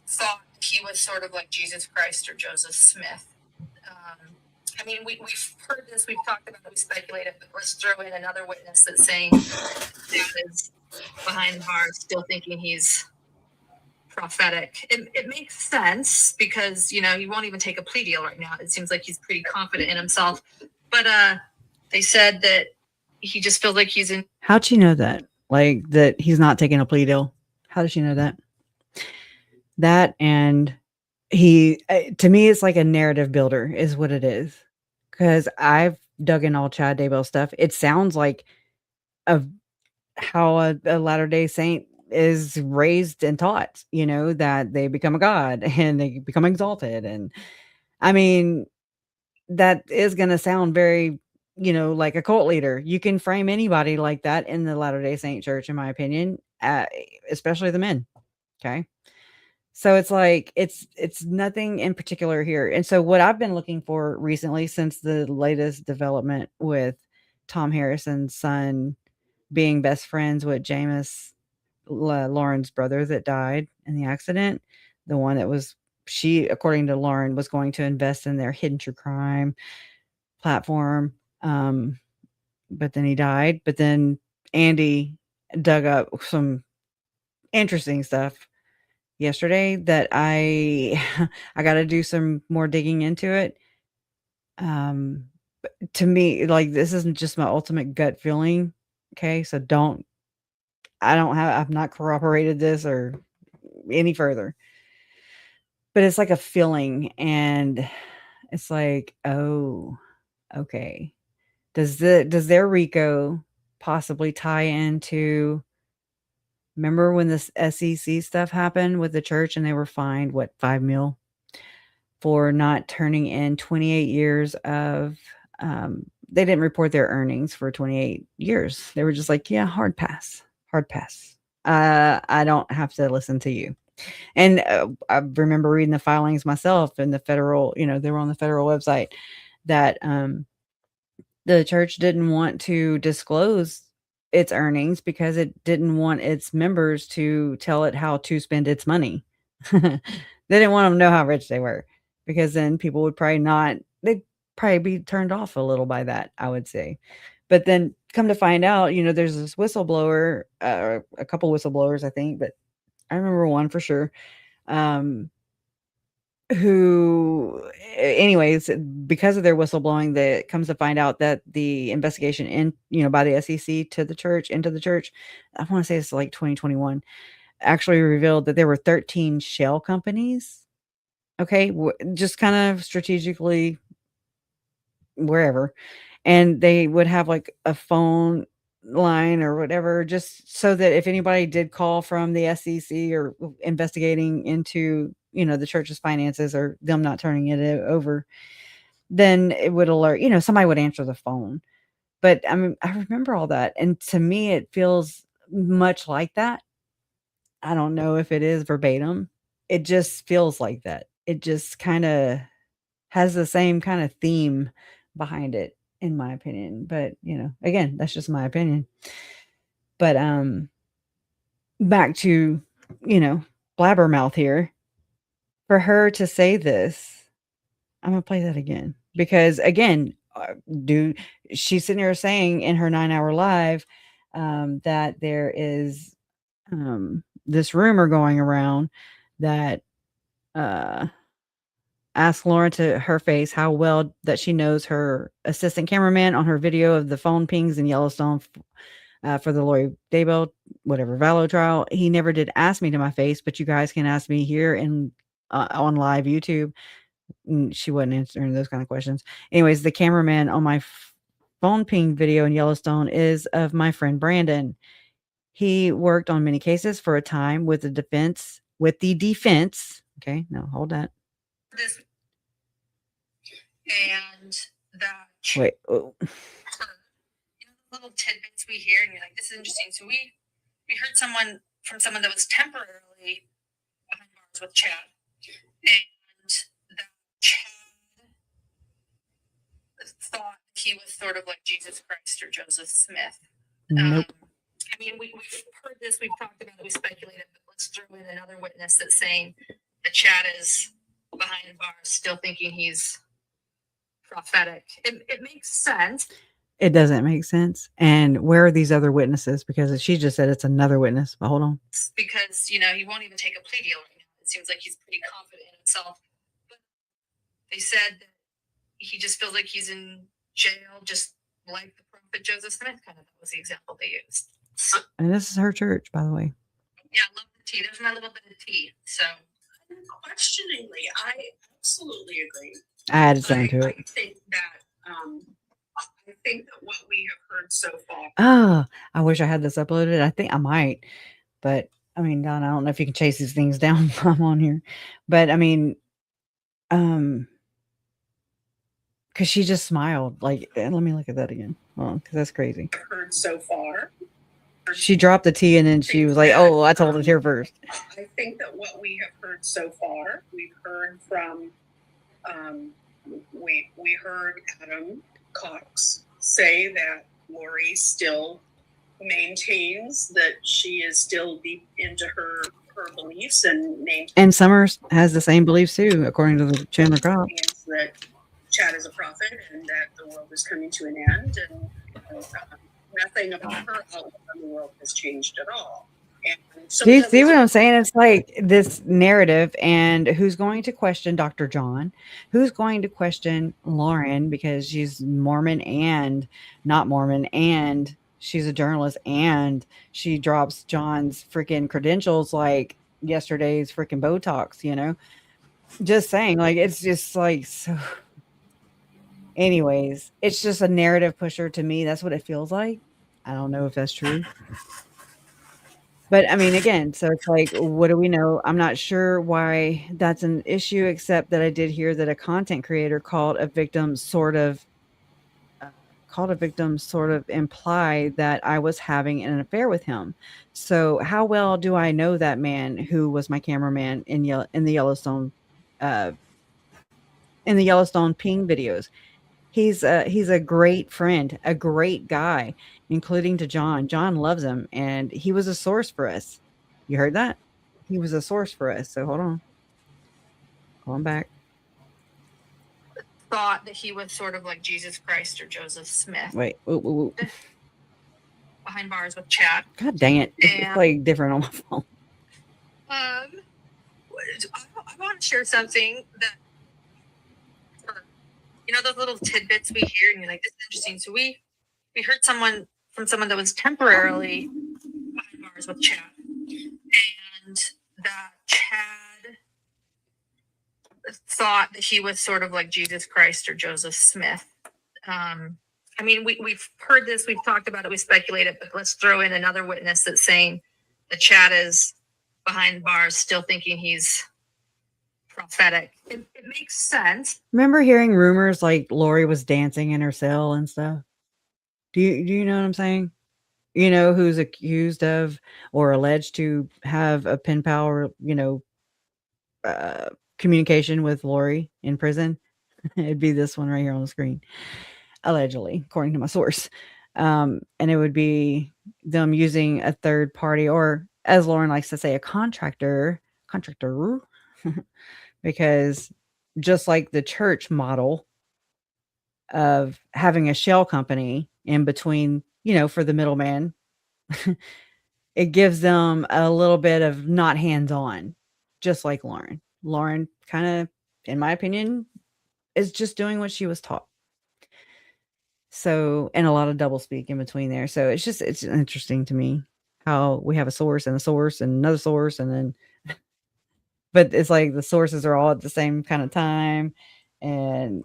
thought he was sort of like Jesus Christ or Joseph Smith. I mean, we've heard this, we've talked about it, we speculated, but let's throw in another witness that's saying that is behind the bars, still thinking he's prophetic. It makes sense because, you know, he won't even take a plea deal right now. It seems like he's pretty confident in himself. But they said that he just feels like he's in. How'd she know that? Like that he's not taking a plea deal? How does she know that? That and he, to me, it's like a narrative builder is what it is. Because I've dug in all Chad Daybell stuff. It sounds like how a Latter-day Saint is raised and taught, you know, that they become a god and they become exalted. And I mean, that is going to sound very, you know, like a cult leader. You can frame anybody like that in the Latter-day Saint church, in my opinion, especially the men. Okay. So it's like it's nothing in particular here. And so what I've been looking for recently since the latest development with Tom Harrison's son being best friends with Jameis Lauren's brother that died in the accident, the one that was she, according to Lauren, was going to invest in their hidden true crime platform. But then he died. But then Andy dug up some interesting stuff yesterday that I I got to do some more digging into it. To me, like this isn't just my ultimate gut feeling. Okay, so I've not corroborated this or any further. But it's like a feeling and it's like, oh, okay. Does their RICO possibly tie into remember when this SEC stuff happened with the church and they were fined what, $5 million for not turning in 28 years of they didn't report their earnings for 28 years. They were just like, yeah, hard pass. I don't have to listen to you. And I remember reading the filings myself in the federal, you know, they were on the federal website that the church didn't want to disclose its earnings because it didn't want its members to tell it how to spend its money. They didn't want them to know how rich they were because then people would they'd probably be turned off a little by that, I would say. But then come to find out, you know, there's this whistleblower, a couple whistleblowers, I think, but I remember one for sure, who anyways, because of their whistleblowing, that comes to find out that the investigation by the SEC into the church, I want to say it's like 2021, actually revealed that there were 13 shell companies. Okay, just kind of strategically wherever, and they would have like a phone line or whatever, just so that if anybody did call from the SEC or investigating into, you know, the church's finances or them not turning it over, then it would alert, you know, somebody would answer the phone. But I mean, I remember all that. And to me, it feels much like that. I don't know if it is verbatim. It just feels like that. It just kind of has the same kind of theme behind it, in my opinion. But, you know, again, that's just my opinion. But back to, you know, blabbermouth here. For her to say this, I'm gonna play that again because again, she's sitting here saying in her 9-hour live that there is this rumor going around that asked Lauren to her face how well that she knows her assistant cameraman on her video of the phone pings in Yellowstone for the Lori Daybell, whatever, Vallow trial. He never did ask me to my face, but you guys can ask me here in on live YouTube. She wasn't answering those kind of questions. Anyways, the cameraman on my phone ping video in Yellowstone is of my friend Brandon. He worked on many cases for a time with the defense. Okay, no, hold that. This and that. Wait. Oh. Little tidbits we hear, and you're like, "This is interesting." So we heard someone that was temporarily behind bars with Chad, and that Chad thought he was sort of like Jesus Christ or Joseph Smith. Nope. I mean, mean, we've heard this, we've talked about it, we speculated, but let's throw in another witness that's saying that Chad is behind bars, still thinking he's prophetic. It makes sense. It doesn't make sense. And where are these other witnesses? Because she just said it's another witness. But hold on. Because, he won't even take a plea deal right now. It seems like he's pretty confident in himself. But they said that he just feels like he's in jail, just like the prophet Joseph Smith, kind of. That was the example they used. And this is her church, by the way. Yeah, I love the tea. There's my little bit of tea. So, questioningly, I absolutely agree. I added something to it. I think that what we have heard so far. Oh, I wish I had this uploaded. I think I might, but I mean, Don, I don't know if you can chase these things down while I'm on here, but I mean, because she just smiled. Like, let me look at that again. Because that's crazy. Heard so far. She dropped the tea and then she was like, "Oh, I told it here first." I think that what we have heard so far, we've heard from, we heard Adam Cox say that Lori still maintains that she is still deep into her beliefs and Summers has the same beliefs too, according to the Chandler Cox. That Chad is a prophet and that the world is coming to an end, and nothing about her outlook on the world has changed at all. So do you see what I'm saying? It's like this narrative, and who's going to question Dr. John? Who's going to question Lauren because she's Mormon and not Mormon, and she's a journalist, and she drops John's freaking credentials like yesterday's freaking Botox, Just saying, like, it's just like so. Anyways, it's just a narrative pusher to me. That's what it feels like. I don't know if that's true. But I mean, again, so it's like, what do we know? I'm not sure why that's an issue, except that I did hear that a content creator called a victim sort of imply that I was having an affair with him. So how well do I know that man who was my cameraman in the Yellowstone ping videos? He's a great friend, a great guy, including to John. John loves him, and he was a source for us. You heard that? He was a source for us. So hold on. Going back. thought that he was sort of like Jesus Christ or Joseph Smith. Wait. Ooh. Behind bars with Chad. God dang it. It's like different on my phone. I want to share something that, those little tidbits we hear, and you're like, this is interesting. So we heard from someone that was temporarily behind bars with Chad, and that Chad thought that he was sort of like Jesus Christ or Joseph Smith. I mean, we've heard this, we've talked about it, we speculated, but let's throw in another witness that's saying that Chad is behind bars, still thinking he's prophetic. It makes sense. Remember hearing rumors like Lori was dancing in her cell and stuff? Do you know what I'm saying? Who's accused of or alleged to have a pen pal, communication with Lori in prison? It'd be this one right here on the screen, allegedly, according to my source. And it would be them using a third party, or as Lauren likes to say, a contractor, because just like the church model of having a shell company in between, for the middleman, it gives them a little bit of not hands-on, just like Lauren. Lauren kind of, in my opinion, is just doing what she was taught. So, and a lot of double speak in between there. So it's interesting to me how we have a source and another source, and then, but it's like the sources are all at the same kind of time. And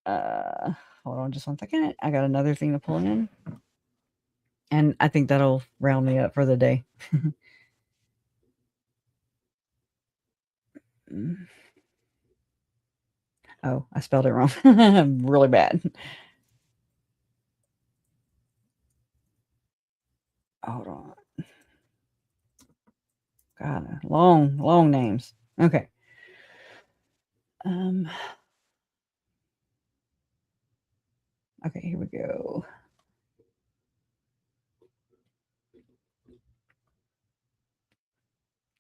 hold on just 1 second. I got another thing to pull in, and I think that'll round me up for the day. Oh, I spelled it wrong. Really bad. Hold on. God, long names. Okay. Okay, here we go.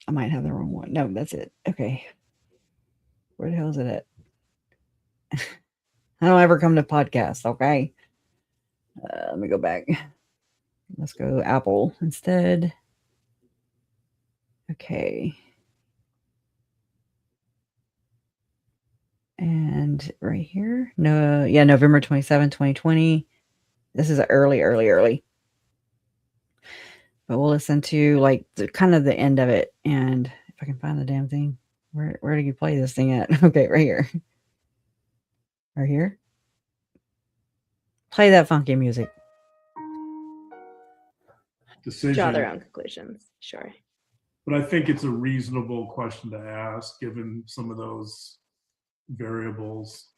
I might have the wrong one. No, that's it. Okay. Where the hell is it at? I don't ever come to podcasts, okay? Let me go back. Let's go Apple instead. Okay. And right here. No, yeah, November 27, 2020. This is early. But we'll listen to like kind of the end of it. And if I can find the damn thing. Where do you play this thing at? Okay, right here. Right here. Play that funky music. Decision. Draw their own conclusions. Sure. But I think it's a reasonable question to ask given some of those variables.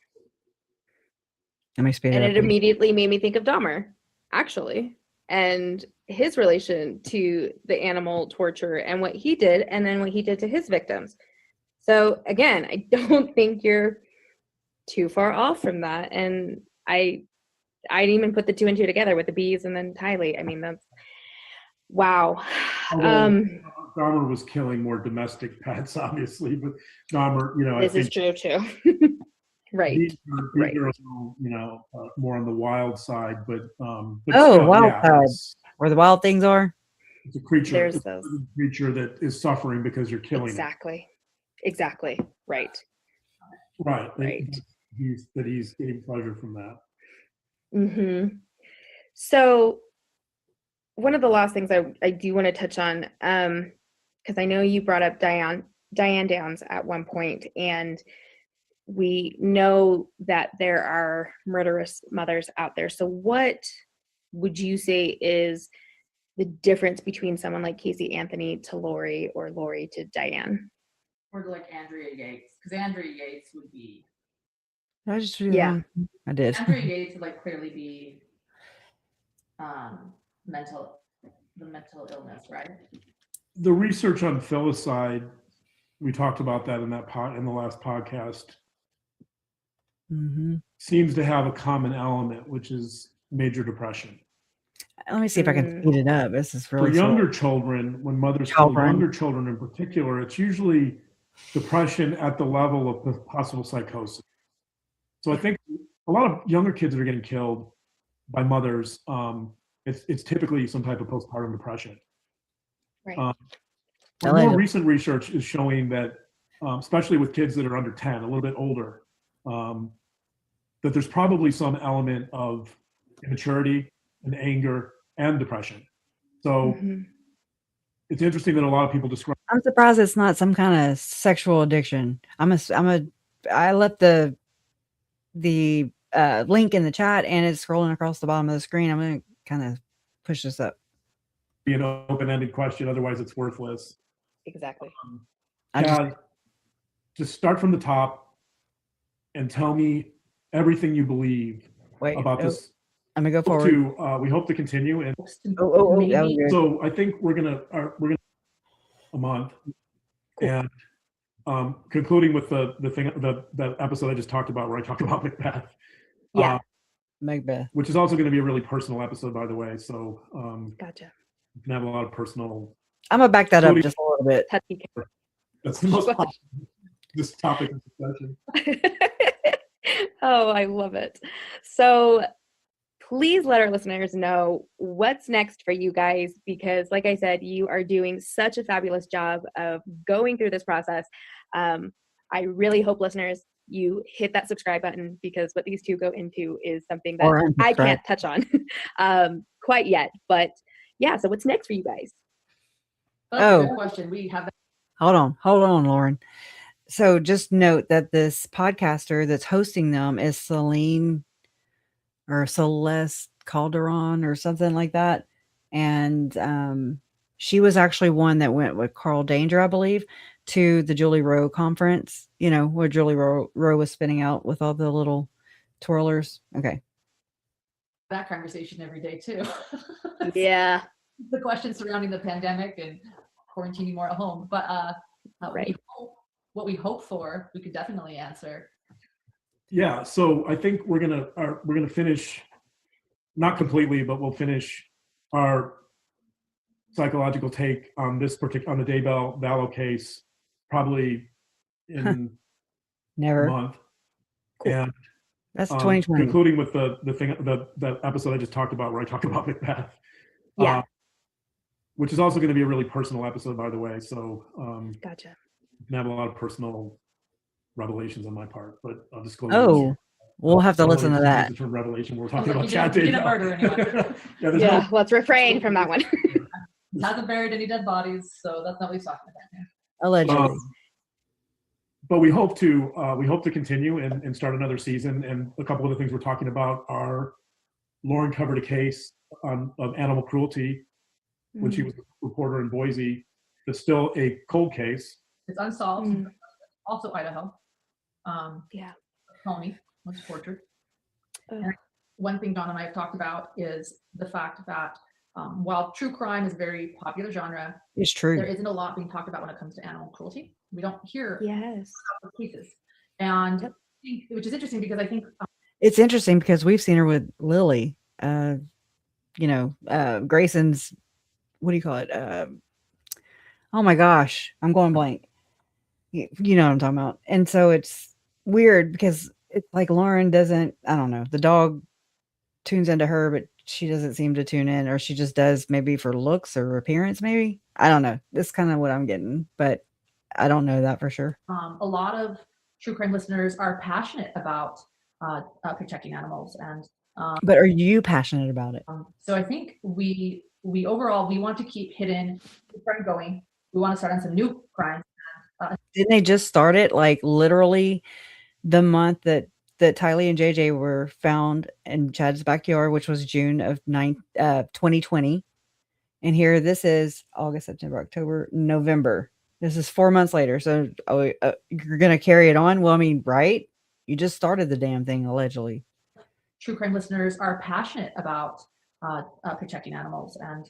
Let me speed And it it up. immediately made me think of Dahmer, actually, and his relation to the animal torture and what he did, and then what he did to his victims. So again, I don't think you're too far off from that. And I'd even put the 2 and 2 together with the bees and then Tylee. I mean, that's wow. Dahmer was killing more domestic pets, obviously, but Dahmer, This is true too. Right. These are, Right. more on the wild side, but Oh, still, wild side. it's Where the wild things are. a creature. There's It's those. a creature that is suffering because you're killing Exactly. Right. it. Right. Right. He's getting pleasure from that. Mm-hmm. So one of the last things I do want to touch on, because I know you brought up Diane Downs at one point, and we know that there are murderous mothers out there. So what would you say is the difference between someone like Casey Anthony to Lori, or Lori to Diane? Or like Andrea Yates, because Andrea Yates would be. Did I just do Yeah. wrong? I did. Andrea Yates would like clearly be the mental illness, right? The research on filicide, we talked about that in the last podcast, Mm-hmm. seems to have a common element, which is major depression. Let me see if I can speed it up. This is really For younger slow. children, when mothers kill Children. younger children in particular, it's usually depression at the level of possible psychosis. So I think a lot of younger kids that are getting killed by mothers, it's typically some type of postpartum depression. Right. More recent research is showing that, especially with kids that are under 10, a little bit older, that there's probably some element of immaturity and anger and depression. So it's interesting that a lot of people describe. I'm surprised it's not some kind of sexual addiction. I left the link in the chat and it's scrolling across the bottom of the screen. I'm going to kind of push this up. Be an open-ended question, otherwise it's worthless. Exactly. Just start from the top and tell me everything you believe about this. I'm gonna go forward. We hope to continue, and that was good. so I think we're gonna a month, and concluding with the episode I just talked about, where I talked about Macbeth. Yeah. Macbeth, which is also going to be a really personal episode, by the way. So gotcha. You can have a lot of personal. I'm gonna back that up just a little bit. That's the most popular, this topic of discussion. Oh, I love it. So please let our listeners know what's next for you guys, because like I said, you are doing such a fabulous job of going through this process. I really hope, listeners, you hit that subscribe button, because what these two go into is something that I can't touch on quite yet. But yeah, so what's next for you guys? That's a good question. We have. Hold on, Lauren. So just note that this podcaster that's hosting them is Celine or Celeste Calderon or something like that. And she was actually one that went with Carl Danger, I believe, to the Julie Rowe conference, where Julie Rowe was spinning out with all the little twirlers. Okay. That conversation every day too. Yeah. The questions surrounding the pandemic and quarantining more at home. But right. What we hope for, we could definitely answer. Yeah, so I think we're gonna finish, not completely, but we'll finish our psychological take on this particular, on the Dave Vallow case, probably in a Never. month. Cool. And That's 2020. concluding with the episode I just talked about, where I talk about Macbeth. Yeah. Which is also going to be a really personal episode, by the way. So Gotcha. you can have a lot of personal revelations on my part, but I'll disclose. Oh, we'll have to listen to that. The term revelation. We're Sounds talking like about you Chad didn't murder anyone. There's Yeah, let's refrain from that one. He hasn't buried any dead bodies, so that's not what he's talking about here. Allegedly. But we hope to continue and start another season. And a couple of the things we're talking about are Lauren covered a case of animal cruelty when she was a reporter in Boise. It's still a cold case. It's unsolved. Also Idaho. Yeah. Pony was tortured. Ugh. And one thing Don and I have talked about is the fact that while true crime is a very popular genre, It's true. there isn't a lot being talked about when it comes to animal cruelty. We don't hear Yes. about the cases. And which is interesting because I think It's interesting because we've seen her with Lily, Grayson's, what do you call it? Oh my gosh, I'm going blank. You know what I'm talking about. And so it's weird because it's like Lauren doesn't, I don't know, the dog tunes into her, but she doesn't seem to tune in, or she just does maybe for looks or appearance, maybe. I don't know. That's kind of what I'm getting, but I don't know that for sure. a lot of true crime listeners are passionate about protecting animals, and But are you passionate about it? so I think we overall we want to keep hidden crime going. We want to start on some new crimes. Didn't they just start it like literally the month that Tylee and JJ were found in Chad's backyard, which was June of 2020? And here this is August, September, October, November. This is 4 months later. So you're going to carry it on? Well, I mean, right? You just started the damn thing, allegedly. True crime listeners are passionate about protecting animals, and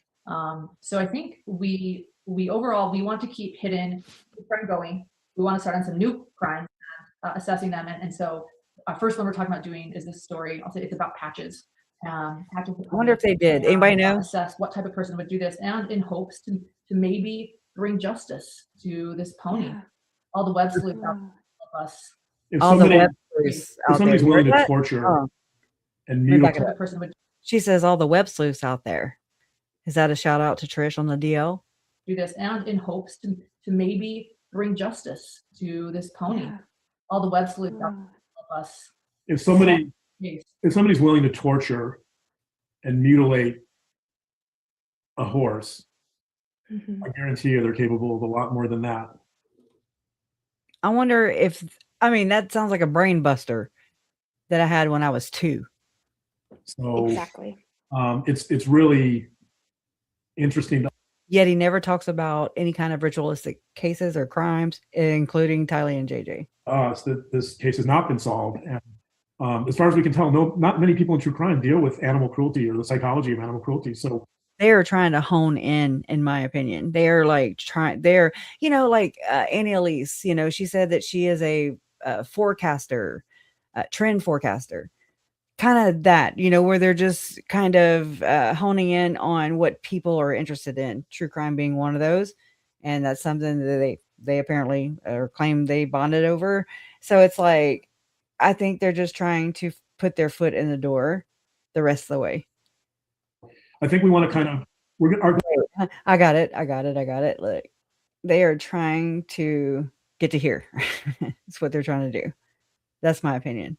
so I think we overall we want to keep hidden crime going. We want to start on some new crimes, assessing them, and so our first one we're talking about doing is this story. I'll say it's about patches. Patches. I wonder if they did. Anybody know? Assess what type of person would do this, and in hopes to maybe bring justice to this pony. Yeah. All the web sleuths out there of us. If All the web sleuths out somebody's there. willing to What? torture Oh. and Maybe I mutilate, could- What type of person would She says all the web sleuths out there. Is that a shout out to Trish on the DL? do this, and in hopes to maybe bring justice to this pony. Yeah. All the web sleuths out there of us. if somebody's willing to torture and mutilate a horse, Mhm. I guarantee you they're capable of a lot more than that. I wonder if, that sounds like a brain buster that I had when I was 2. So Exactly. it's really interesting. Yet he never talks about any kind of ritualistic cases or crimes, including Tylee and JJ. That this case has not been solved, and as far as we can tell, not many people in true crime deal with animal cruelty or the psychology of animal cruelty. So They are trying to hone in my opinion. They're like Annie Elise, she said that she is a forecaster, trend forecaster. Kind of that, where they're just kind of honing in on what people are interested in, true crime being one of those. And that's something that they apparently or claim they bonded over. So it's like, I think they're just trying to put their foot in the door the rest of the way. I think we want to kind of, I got it. Look, they are trying to get to here. That's what they're trying to do. That's my opinion.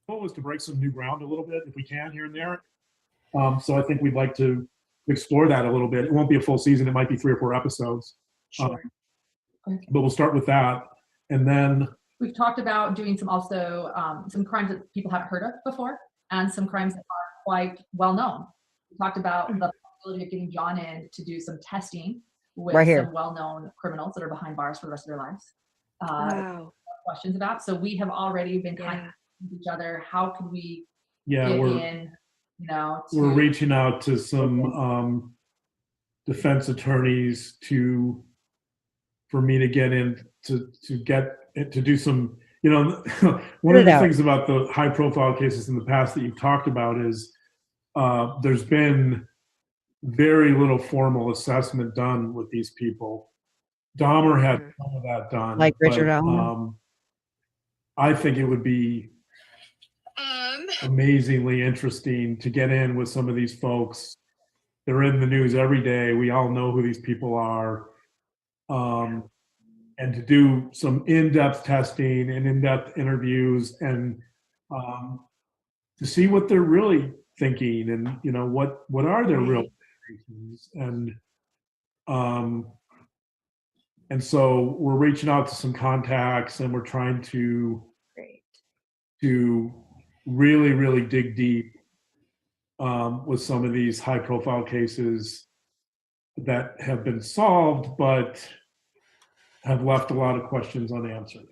goal is to break some new ground a little bit if we can here and there. So I think we'd like to explore that a little bit. It won't be a full season. It might be 3 or 4 episodes. Sure. Okay. But we'll start with that. And then We've talked about doing some crimes that people haven't heard of before and some crimes that are quite well known. We talked about the possibility of getting John in to do some testing with Right here. some well-known criminals that are behind bars for the rest of their lives. Wow. Questions about. So we have already been kind Yeah. of with each other. How can we yeah, get we're in, to, we're reaching out to some defense attorneys for me to get in to do some, one of the things about the high profile cases in the past that you've talked about is there's been very little formal assessment done with these people. Dahmer had Mhm. some of that done, Like Richard but Allen? I think it would be amazingly interesting to get in with some of these folks. They're in the news every day. We all know who these people are. And to do some in-depth testing and in-depth interviews and to see what they're really thinking and, you know, what are their real motivations. And so we're reaching out to some contacts and we're trying to Great. really, really dig deep with some of these high profile cases that have been solved, but have left a lot of questions unanswered.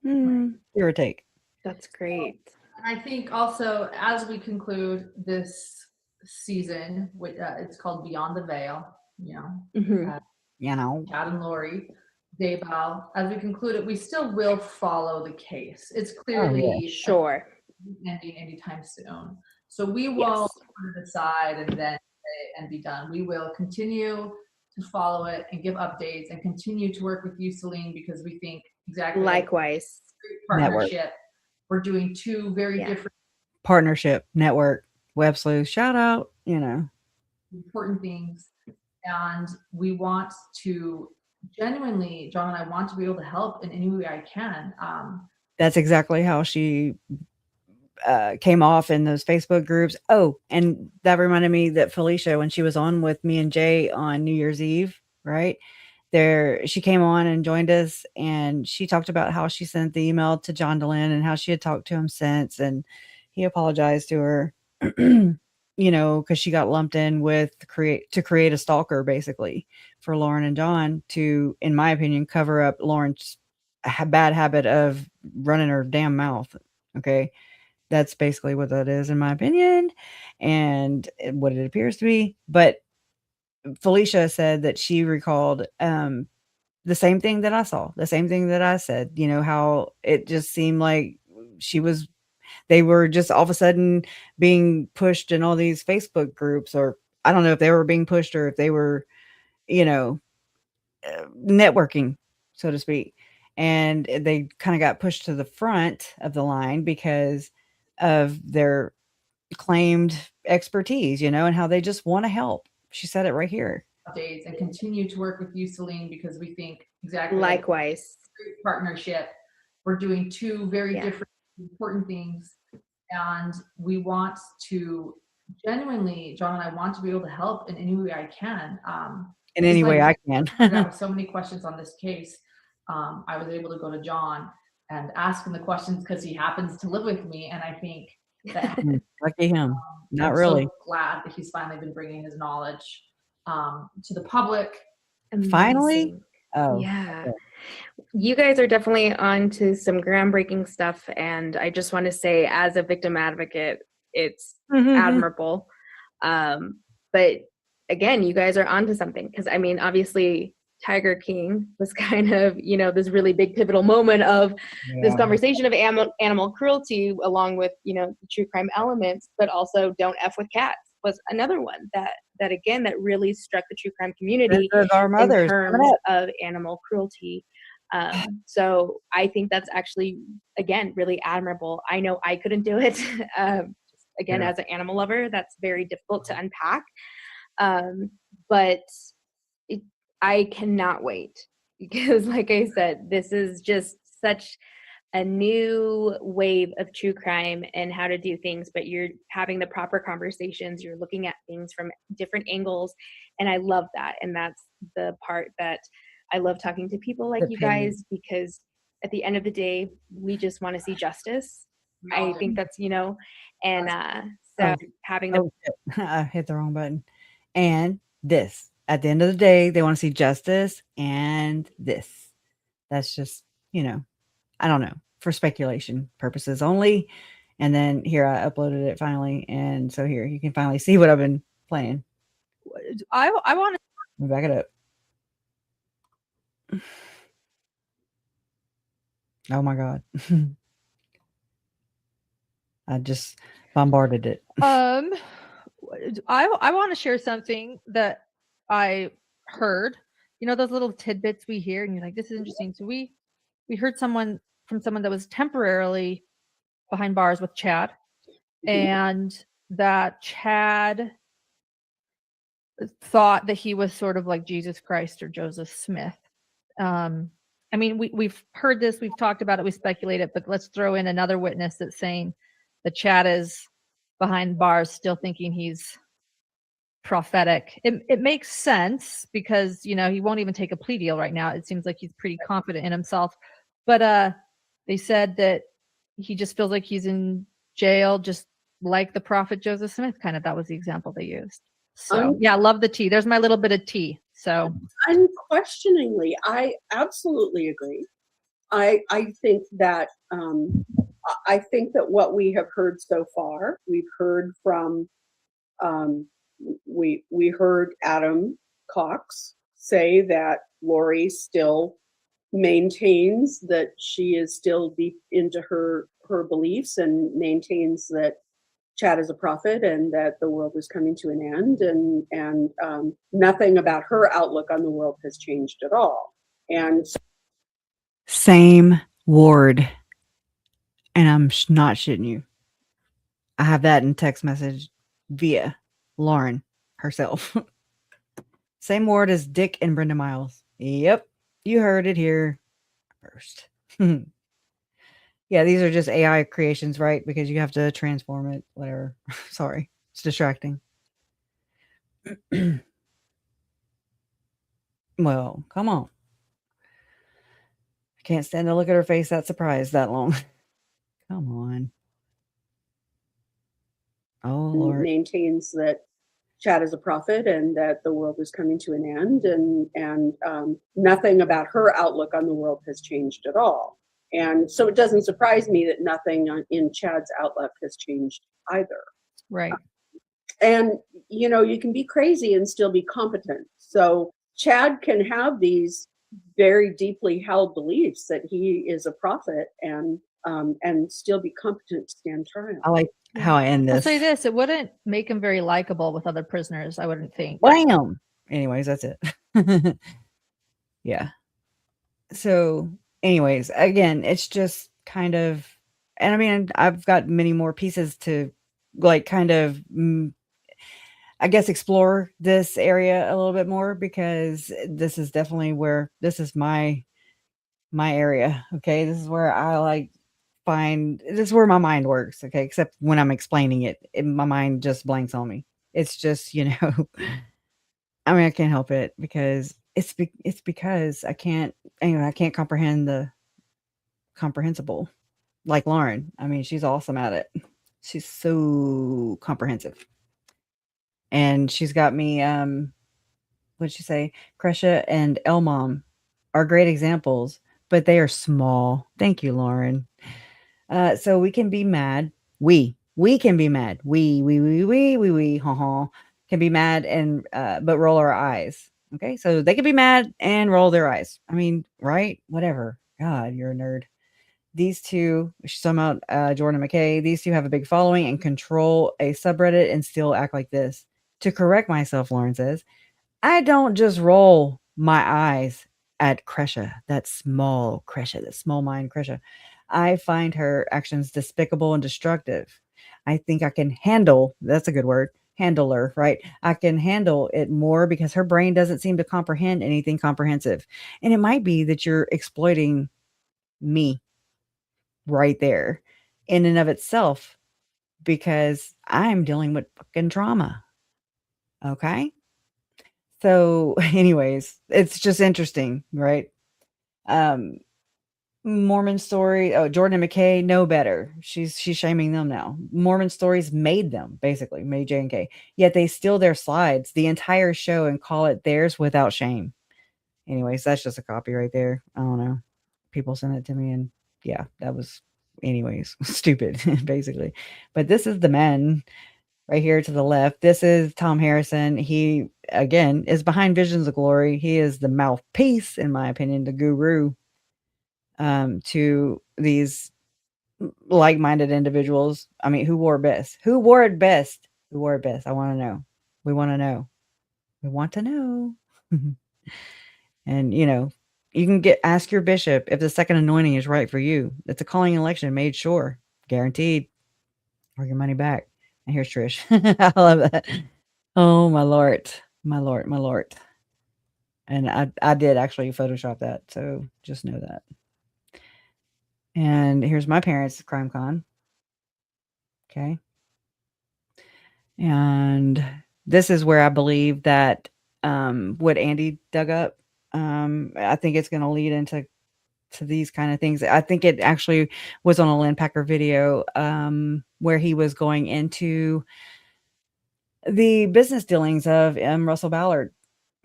Give or take. That's great. And I think also as we conclude this season, it's called Beyond the Veil, you know, Mhm. You know, Chad and Lori, Daybell, as we conclude it, we still will follow the case. It's clearly Sure. ending anytime soon. So we won't put it aside and then say and be done. We will continue to follow it and give updates and continue to work with you, Celine, because we think exactly Likewise. partnership. We're doing two very different partnership, network, web sleuth, shout out, you know. important things. And we want to genuinely, John and I want to be able to help in any way I can. That's exactly how she came off in those Facebook groups. Oh, and that reminded me that Felicia, when she was on with me and Jay on New Year's Eve, right? There, she came on and joined us, and she talked about how she sent the email to John DeLynn and how she had talked to him since, and he apologized to her, you know, because she got lumped in with to create a stalker, basically, for Lauren and John to, in my opinion, cover up Lauren's bad habit of running her damn mouth. Okay. That's basically what that is, in my opinion, and what it appears to be. But Felicia said that she recalled the same thing that I saw, the same thing that I said, you know, how it just seemed like they were just all of a sudden being pushed in all these Facebook groups, or I don't know if they were being pushed or if they were, you know, networking, so to speak. And they kind of got pushed to the front of the line because of their claimed expertise, you know, and how they just want to help. She said it right here. Updates and continue to work with you, Celine, because we think exactly Likewise. partnership. We're doing two very different important things. And we want to genuinely, John and I want to be able to help in any way I can. In any way I can. I have so many questions on this case. I was able to go to John and ask him the questions because he happens to live with me. And I think that lucky him. Not I'm really. so glad that he's finally been bringing his knowledge to the public. Finally? Oh, yeah. okay. You guys are definitely on to some groundbreaking stuff, and I just want to say, as a victim advocate, it's admirable. But again, you guys are onto something, because I mean, obviously Tiger King was kind of, you know, this really big pivotal moment of this conversation of animal cruelty, along with, you know, the true crime elements, but also Don't F with Cats was another one that again, that really struck the true crime community Our mothers in terms of animal cruelty. So I think that's actually, again, really admirable. I know I couldn't do it. Again, as an animal lover, that's very difficult to unpack. But I cannot wait, because like I said, this is just such a new wave of true crime and how to do things, but you're having the proper conversations, you're looking at things from different angles, and I love that. And that's the part that I love talking to people like you guys, because at the end of the day, we just want to see justice. I think that's, you know, and so having the I hit the wrong button. And this, at the end of the day, they want to see justice, and this. That's just, you know, I don't know, for speculation purposes only. And then here I uploaded it finally, and so here you can finally see what I've been playing. I want to back it up. Oh my god. I just bombarded it. I want to share something that I heard. You know those little tidbits we hear, and you're like, "This is interesting." So we heard someone that was temporarily behind bars with Chad, and that Chad thought that he was sort of like Jesus Christ or Joseph Smith. I mean, we've heard this, we've talked about it, we speculated, but let's throw in another witness that's saying that Chad is behind bars, still thinking he's prophetic. It makes sense because he won't even take a plea deal right now. It seems like he's pretty confident in himself. But they said that he just feels like he's in jail, just like the prophet Joseph Smith. Kind of, that was the example they used. So yeah, love the tea. There's my little bit of tea. So unquestioningly, I absolutely agree. I think that what we have heard so far, we've heard from we heard Adam Cox say that Lori still maintains that she is still deep into her beliefs and maintains that Chad is a prophet and that the world is coming to an end, and nothing about her outlook on the world has changed at all. And Same ward. And I'm not shitting you. I have that in text message via Lauren herself. Same ward as Dick and Brenda Miles. Yep. You heard it here first. Yeah, these are just AI creations, right? Because you have to transform it, whatever. Sorry. It's distracting. Well, come on. I can't stand to look at her face that surprised that long. Come on. Oh, Lord. Maintains that Chad is a prophet and that the world is coming to an end, and nothing about her outlook on the world has changed at all. And so it doesn't surprise me that nothing in Chad's outlook has changed either. right. And you can be crazy and still be competent. So Chad can have these very deeply held beliefs that he is a prophet and still be competent to stand trial. I like how I end I'll this. say this: it wouldn't make him very likable with other prisoners. I wouldn't think. Blam. Anyways, that's it. Yeah. So, anyways, again, it's just kind of, and I mean, I've got many more pieces to like kind of, I guess, explore this area a little bit more because this is definitely where this is my area. Okay. This is where I like this is where my mind works. Okay. Except when I'm explaining it, my mind just blanks on me. It's just, I mean, I can't help it because it's because I can't comprehend the comprehensible like Lauren. I mean, she's awesome at it. She's so comprehensive. And she's got me, what'd she say? Kresha and Elmom are great examples, but they are small. Thank you, Lauren. So we can be mad. We can be mad. We, ha ha, can be mad and but roll our eyes. Okay, so they can be mad and roll their eyes. I mean, right? Whatever. God, you're a nerd. These two, she's talking about Jordan McKay. These two have a big following and control a subreddit and still act like this. To correct myself, Lauren says, I don't just roll my eyes at Kresha, that small mind Kresha. I find her actions despicable and destructive. I think I can handle, that's a good word, handler, right? I can handle it more because her brain doesn't seem to comprehend anything comprehensive. And it might be that you're exploiting me right there in and of itself because I'm dealing with fucking trauma. Okay. So anyways, it's just interesting, right? Mormon story. Oh, Jordan and McKay know better. She's shaming them now. Mormon stories made them, basically, made J and K. Yet they steal their slides, the entire show, and call it theirs without shame. Anyways, that's just a copy right there. I don't know. People sent it to me, and yeah, that was, anyways, stupid, basically. But this is the men right here to the left. This is Tom Harrison. He, again, is behind Visions of Glory. He is the mouthpiece, in my opinion, the guru to these like-minded individuals. I mean, who wore it best? Who wore it best? We wore it best. I want to know. We want to know. We want to know. And, you can ask your bishop if the second anointing is right for you. It's a calling election made sure, guaranteed, or your money back. And here's Trish. I love that. Oh, my Lord. My Lord, my Lord. And I did actually Photoshop that. So just know that. And here's my parents' crime con. Okay. And this is where I believe that what Andy dug up, I think it's going to lead into these kind of things. I think it actually was on a Lynn Packer video where he was going into the business dealings of Russell Ballard.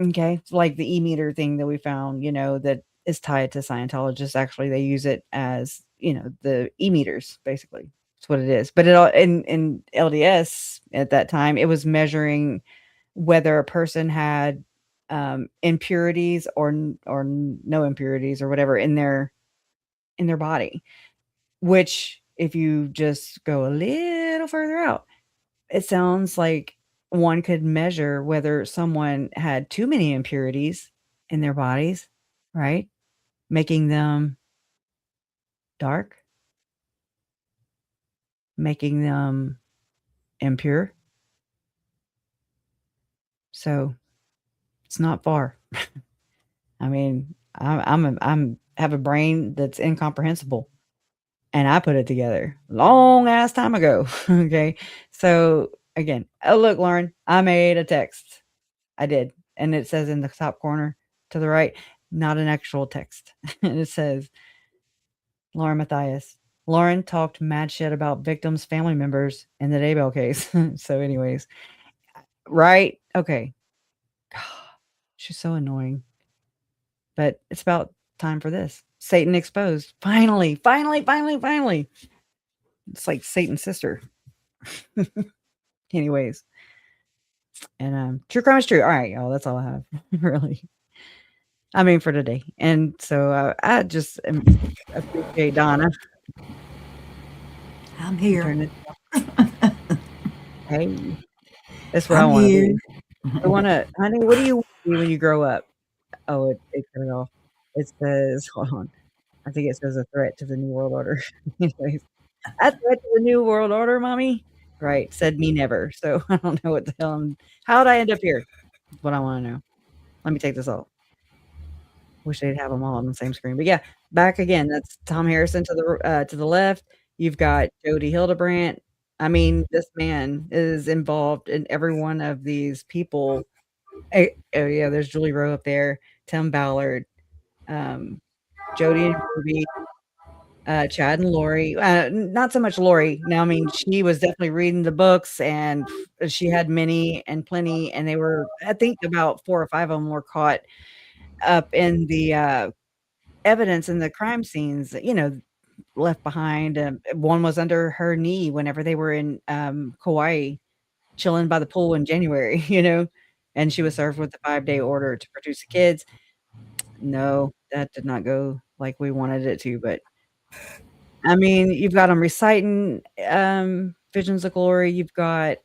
Okay. Like the e-meter thing that we found, that is tied to Scientologists. Actually, they use it as, the e-meters, basically. That's what it is. But it all in LDS at that time, it was measuring whether a person had impurities or no impurities or whatever in their body, which if you just go a little further out, it sounds like one could measure whether someone had too many impurities in their bodies, right? Making them dark, making them impure. So it's not far. I mean, I'm have a brain that's incomprehensible, and I put it together long ass time ago. Okay, so again, oh look, Lauren, I made a text. I did, and it says in the top corner to the right, not an actual text, and it says, Lauren Matthias. Lauren talked mad shit about victims' family members in the Daybell case. So, anyways, right? Okay. She's so annoying. But it's about time for this. Satan exposed. Finally, finally, finally, finally. It's like Satan's sister. Anyways. And true crime is true. All right, y'all. That's all I have. Really. I mean, for today. And so I just appreciate Donna. I'm here. Hey, that's what I want to be. I want to, honey, what do you want to be when you grow up? Oh, it cut it off. It says, hold on. I think it says a threat to the New World Order. Anyways, a threat to the New World Order, mommy? Right. Said me never. So I don't know what the hell how did I end up here? That's what I want to know. Let me take this off. Wish they'd have them all on the same screen. But yeah, back again. That's Tom Harrison to the left. You've got Jody Hildebrandt. I mean, this man is involved in every one of these people. Oh yeah, there's Julie Rowe up there, Tim Ballard, Jody and Ruby, Chad and Lori. Not so much Lori. Now, I mean, she was definitely reading the books, and she had many and plenty, and they were, I think, about 4 or 5 of them were caught up in the evidence in the crime scenes. Left behind. One was under her knee whenever they were in Kauai, chilling by the pool in January. And she was served with a 5-day order to produce the kids. No, that did not go like we wanted it to, but I mean, you've got them reciting Visions of Glory. You've got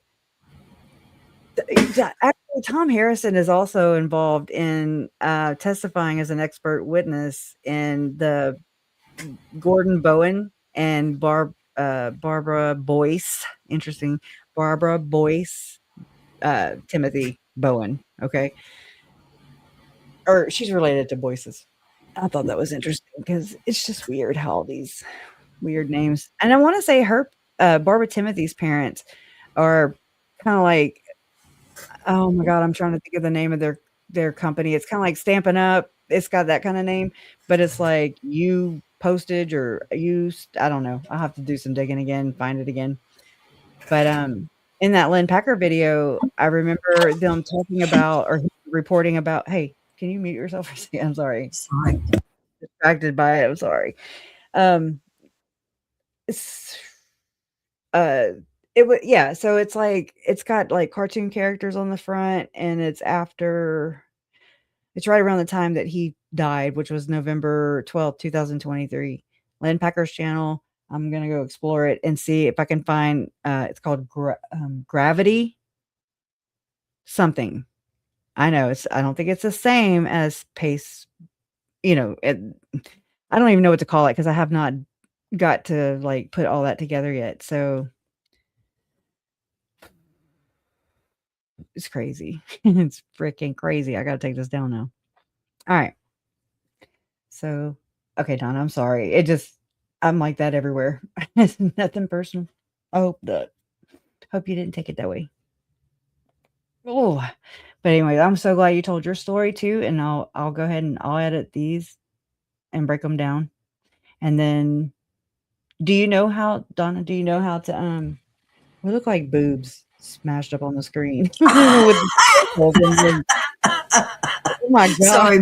actually Tom Harrison is also involved in testifying as an expert witness in the Gordon Bowen and Barbara Boyce. Interesting. Barbara Boyce, Timothy Bowen. Okay. Or she's related to Boyce's. I thought that was interesting because it's just weird how all these weird names. And I want to say her, Barbara Timothy's parents are kind of like, oh my God, I'm trying to think of the name of their company. It's kind of like Stampin' Up. It's got that kind of name, but it's like you postage or used. I don't know. I'll have to do some digging again, find it again. But in that Lynn Packer video, I remember them talking about or reporting about, hey, can you mute yourself for a second? I'm sorry. Sorry. Distracted by it. I'm sorry. It's it would, yeah, so it's like it's got like cartoon characters on the front, and it's right around the time that he died, which was November 12th, 2023. Lynn Packer's channel. I'm gonna go explore it and see if I can find. It's called Gravity something. I know it's. I don't think it's the same as Pace. You know, I don't even know what to call it because I have not got to like put all that together yet. So it's crazy. It's freaking crazy. I gotta take this down now. All right. So okay, Donna, I'm sorry. I'm like that everywhere. It's nothing personal. I hope you didn't take it that way. Oh, but anyway, I'm so glad you told your story too, and I'll go ahead and I'll edit these and break them down. And then, Donna? Do you know how to we look like boobs smashed up on the screen with oh my god! Sorry.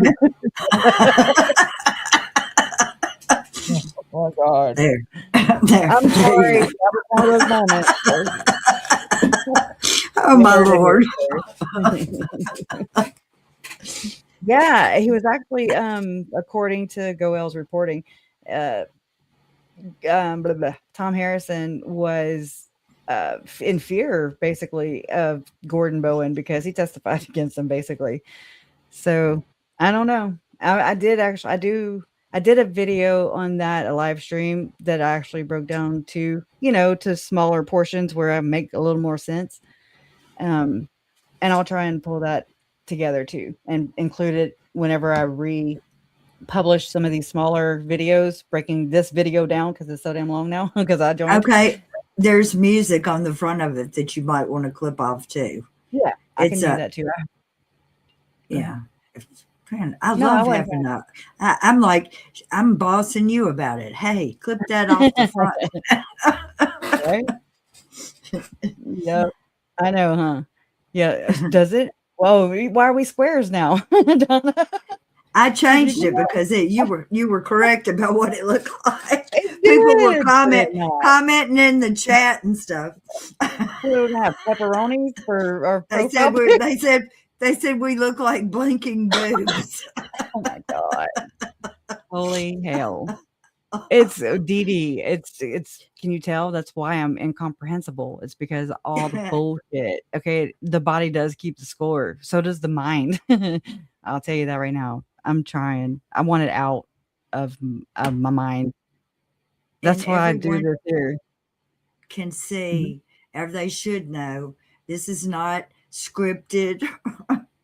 Oh my god! There. I'm There sorry. you That was one of those moments. Oh my Lord. Yeah, he was actually, according to Goel's reporting, blah, blah, Tom Harrison was in fear, basically, of Gordon Bowen because he testified against him, basically. So I don't know. I did I did a video on that, a live stream that I actually broke down to smaller portions where I make a little more sense. And I'll try and pull that together too and include it whenever I republish some of these smaller videos, breaking this video down because it's so damn long now because I joined. Okay. There's music on the front of it that you might want to clip off too. Yeah, I can do that too. Yeah. Man, I No, love I having that. I'm like, I'm bossing you about it. Hey, clip that off the front. Right? Yep. I know, huh? Yeah. Does it? Whoa, why are we squares now? Donna? I changed it because you were correct about what it looked like. It People were did, commenting in the chat and stuff. We don't have pepperonis for our They profile. they said we look like blinking boobs. Oh my god! Holy hell! It's Dee Dee. It's. Can you tell? That's why I'm incomprehensible. It's because all the bullshit. Okay, the body does keep the score. So does the mind. I'll tell you that right now. I'm trying. I want it out of my mind. That's why I do this here. Can see, or they should know, this is not scripted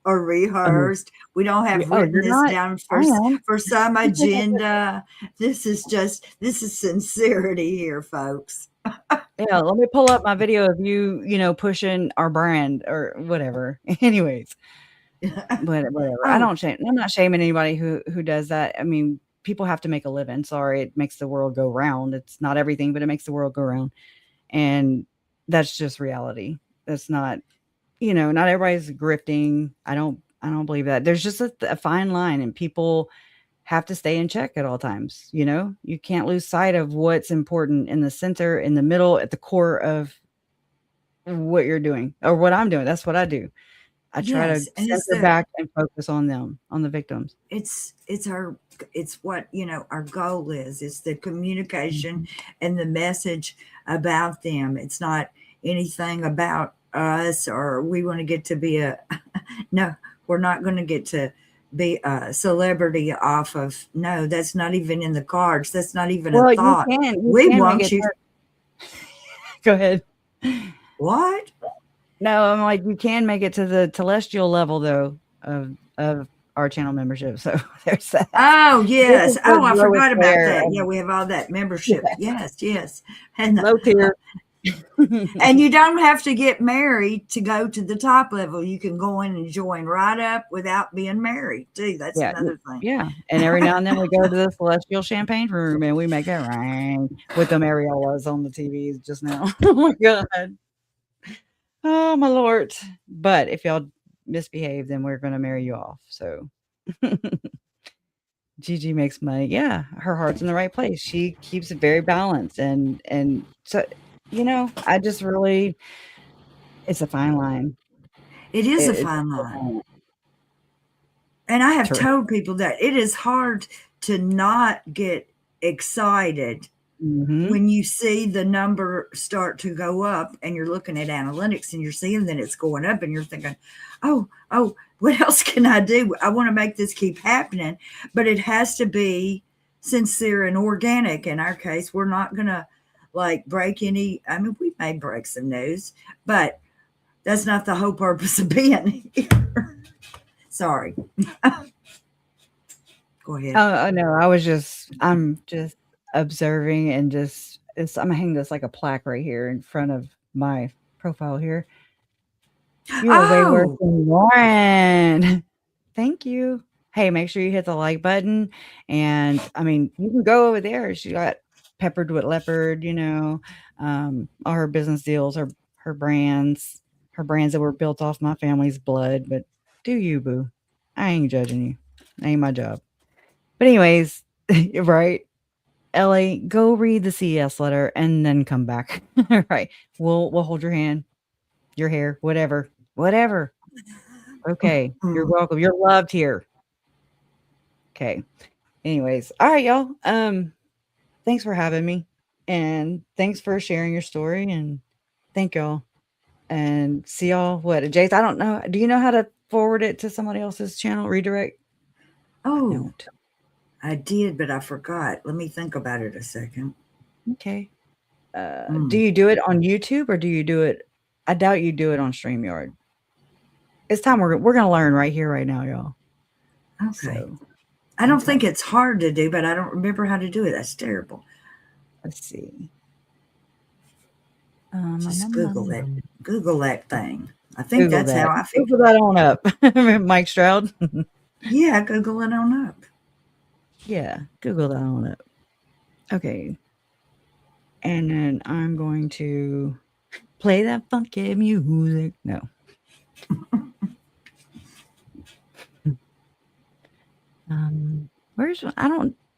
or rehearsed. We don't have written this down for some agenda. This is sincerity here, folks. Yeah, let me pull up my video of you, pushing our brand or whatever. Anyways, whatever. I'm not shaming anybody who does that. I mean, people have to make a living. Sorry, it makes the world go round. It's not everything, but it makes the world go round. And that's just reality. That's not, not everybody's grifting. I don't believe that. There's just a fine line, and people have to stay in check at all times. You can't lose sight of what's important in the center, in the middle, at the core of what you're doing or what I'm doing. That's what I do. I try to center back and focus on them, on the victims. It's what, our goal is. It's the communication and the message about them. It's not anything about us or we want to get to be no, we're not going to get to be a celebrity off of, no, that's not even in the cards. That's not even a thought. We want you. Go ahead. What? No, I'm like, you can make it to the celestial level though of our channel membership. So there's that. Oh yes. Oh, I forgot about that. Yeah, we have all that membership. Yes. And low tier. And you don't have to get married to go to the top level. You can go in and join right up without being married too. That's another thing. Yeah. And every now and then we go to the celestial champagne room and we make it rain with them areolas on the TVs just now. Oh my God. Oh my Lord. But if y'all misbehave, then we're going to marry you off. So Gigi makes money. Yeah. Her heart's in the right place. She keeps it very balanced. And so, I just really, it's a fine line. It is a fine line. And I have told people that it is hard to not get excited Mhm. when you see the number start to go up and you're looking at analytics and you're seeing that it's going up and you're thinking, oh, what else can I do? I want to make this keep happening, but it has to be sincere and organic. In our case, we're not going to like break any, I mean, we may break some news, but that's not the whole purpose of being here. Sorry. Go ahead. Oh, no, I'm just observing and I'm gonna hang this like a plaque right here in front of my profile here. You are way worse than Lauren. Thank you. Hey, make sure you hit the like button. And I mean, you can go over there. She got peppered with leopard, all her business deals, her brands that were built off my family's blood. But do you, boo? I ain't judging you. Ain't my job. But anyways, right? Ellie, go read the CES letter and then come back. All right. We'll hold your hand, your hair, whatever. Okay. You're welcome. You're loved here. Okay. Anyways. All right, y'all. Thanks for having me. And thanks for sharing your story. And thank y'all. And see y'all. What, Jace? I don't know. Do you know how to forward it to somebody else's channel? Redirect? Oh, I did, but I forgot. Let me think about it a second. Okay. Do you do it on YouTube or do you do it? I doubt you do it on StreamYard. It's time we're going to learn right here, right now, y'all. Okay. So, I don't think it's hard to do, but I don't remember how to do it. That's terrible. Let's see. Just Google that thing. I think Google that's that. how I feel. Google that on up. Mike Stroud. Yeah, Google it on up. Yeah, Google that on up. Okay. And then I'm going to play that funky music. No. Where's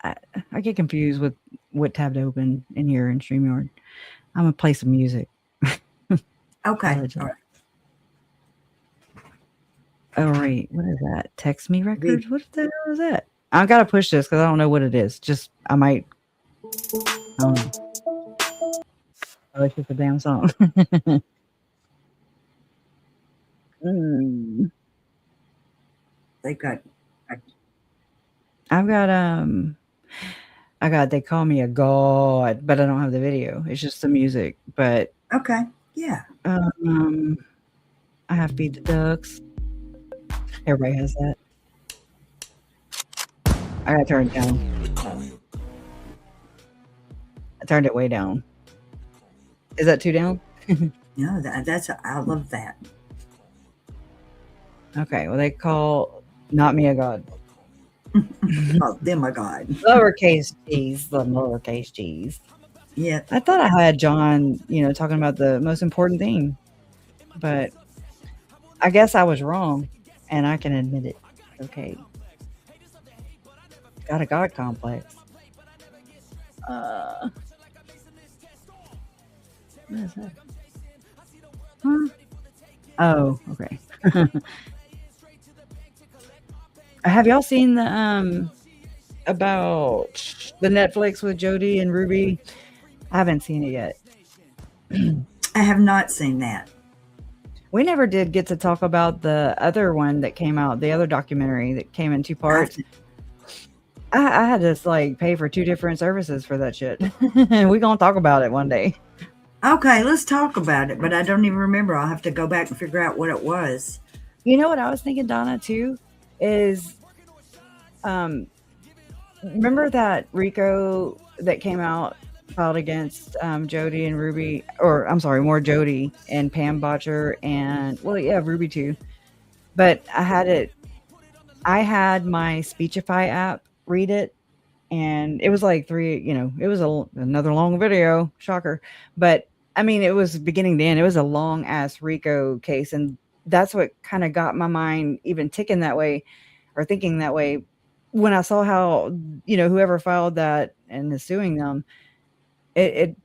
I get confused with what tab to open in here in StreamYard. I'm gonna play some music. Okay. All right. Oh, right. What is that? Text me records? What the hell is that? I gotta push this because I don't know what it is. Just I might. Oh, it's just a damn song. They got. I've got I got They Call Me a God, but I don't have the video. It's just the music. But okay, yeah. I have Feed the Ducks. Everybody has that. I gotta turn it down. I turned it way down. Is that too down? No, I love that. Okay, well they call Not Me a God. Oh, them a God. Lowercase g's, the lowercase g's. Yeah. I thought I had John, talking about the most important thing, but I guess I was wrong, and I can admit it. Okay. Got a God complex. What is that? Huh? Oh, okay. Have y'all seen the about the Netflix with Jody and Ruby? I haven't seen it yet. I have not seen that. We never did get to talk about the other one that came out, the other documentary that came in 2 parts. I had to pay for 2 different services for that shit. We're gonna talk about it one day. Okay, let's talk about it, but I don't even remember. I'll have to go back and figure out what it was. You know what I was thinking, Donna, too, is remember that RICO that came out filed against Jody and Ruby, or I'm sorry, more Jody and Pam Botcher and Ruby too. But I had my Speechify app read it, and it was like 3, it was another long video, shocker. But I mean, it was beginning to end. It was a long ass RICO case, and that's what kind of got my mind even ticking that way, or thinking that way, when I saw how whoever filed that and is suing them, it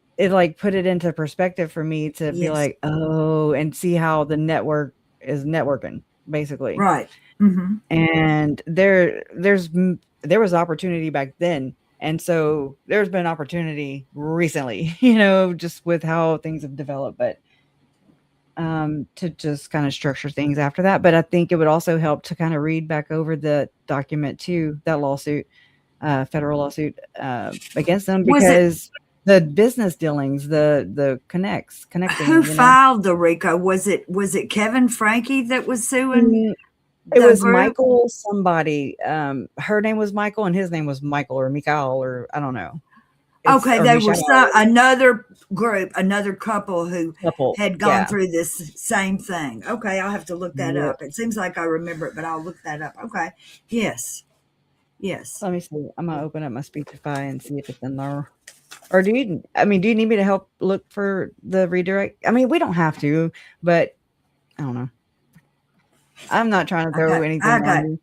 put it into perspective for me to be like, oh, and see how the network is networking, basically. Right. Mm-hmm. And there was opportunity back then, And so there's been opportunity recently, you know, just with how things have developed, but to just kind of structure things after that. But I think it would also help to kind of read back over the document too, that lawsuit, federal lawsuit against them, Was it because the business dealings, the connecting. who You know? filed the RICO? Was it Kevin Frankie that was suing? It the was group? Michael somebody. Her name was Michael, and his name was Michael or Mikael, or I don't know. Okay, or they were Michelle. another group, another couple who Couple, had gone yeah. through this same thing. Okay, I'll have to look that Yep. up. It seems like I remember it, but I'll look that up. Okay, yes. Let me see. I'm gonna open up my Speechify and see if it's in there. Or do you need me to help look for the redirect? I mean, we don't have to, but I don't know. I'm not trying to throw anything on you.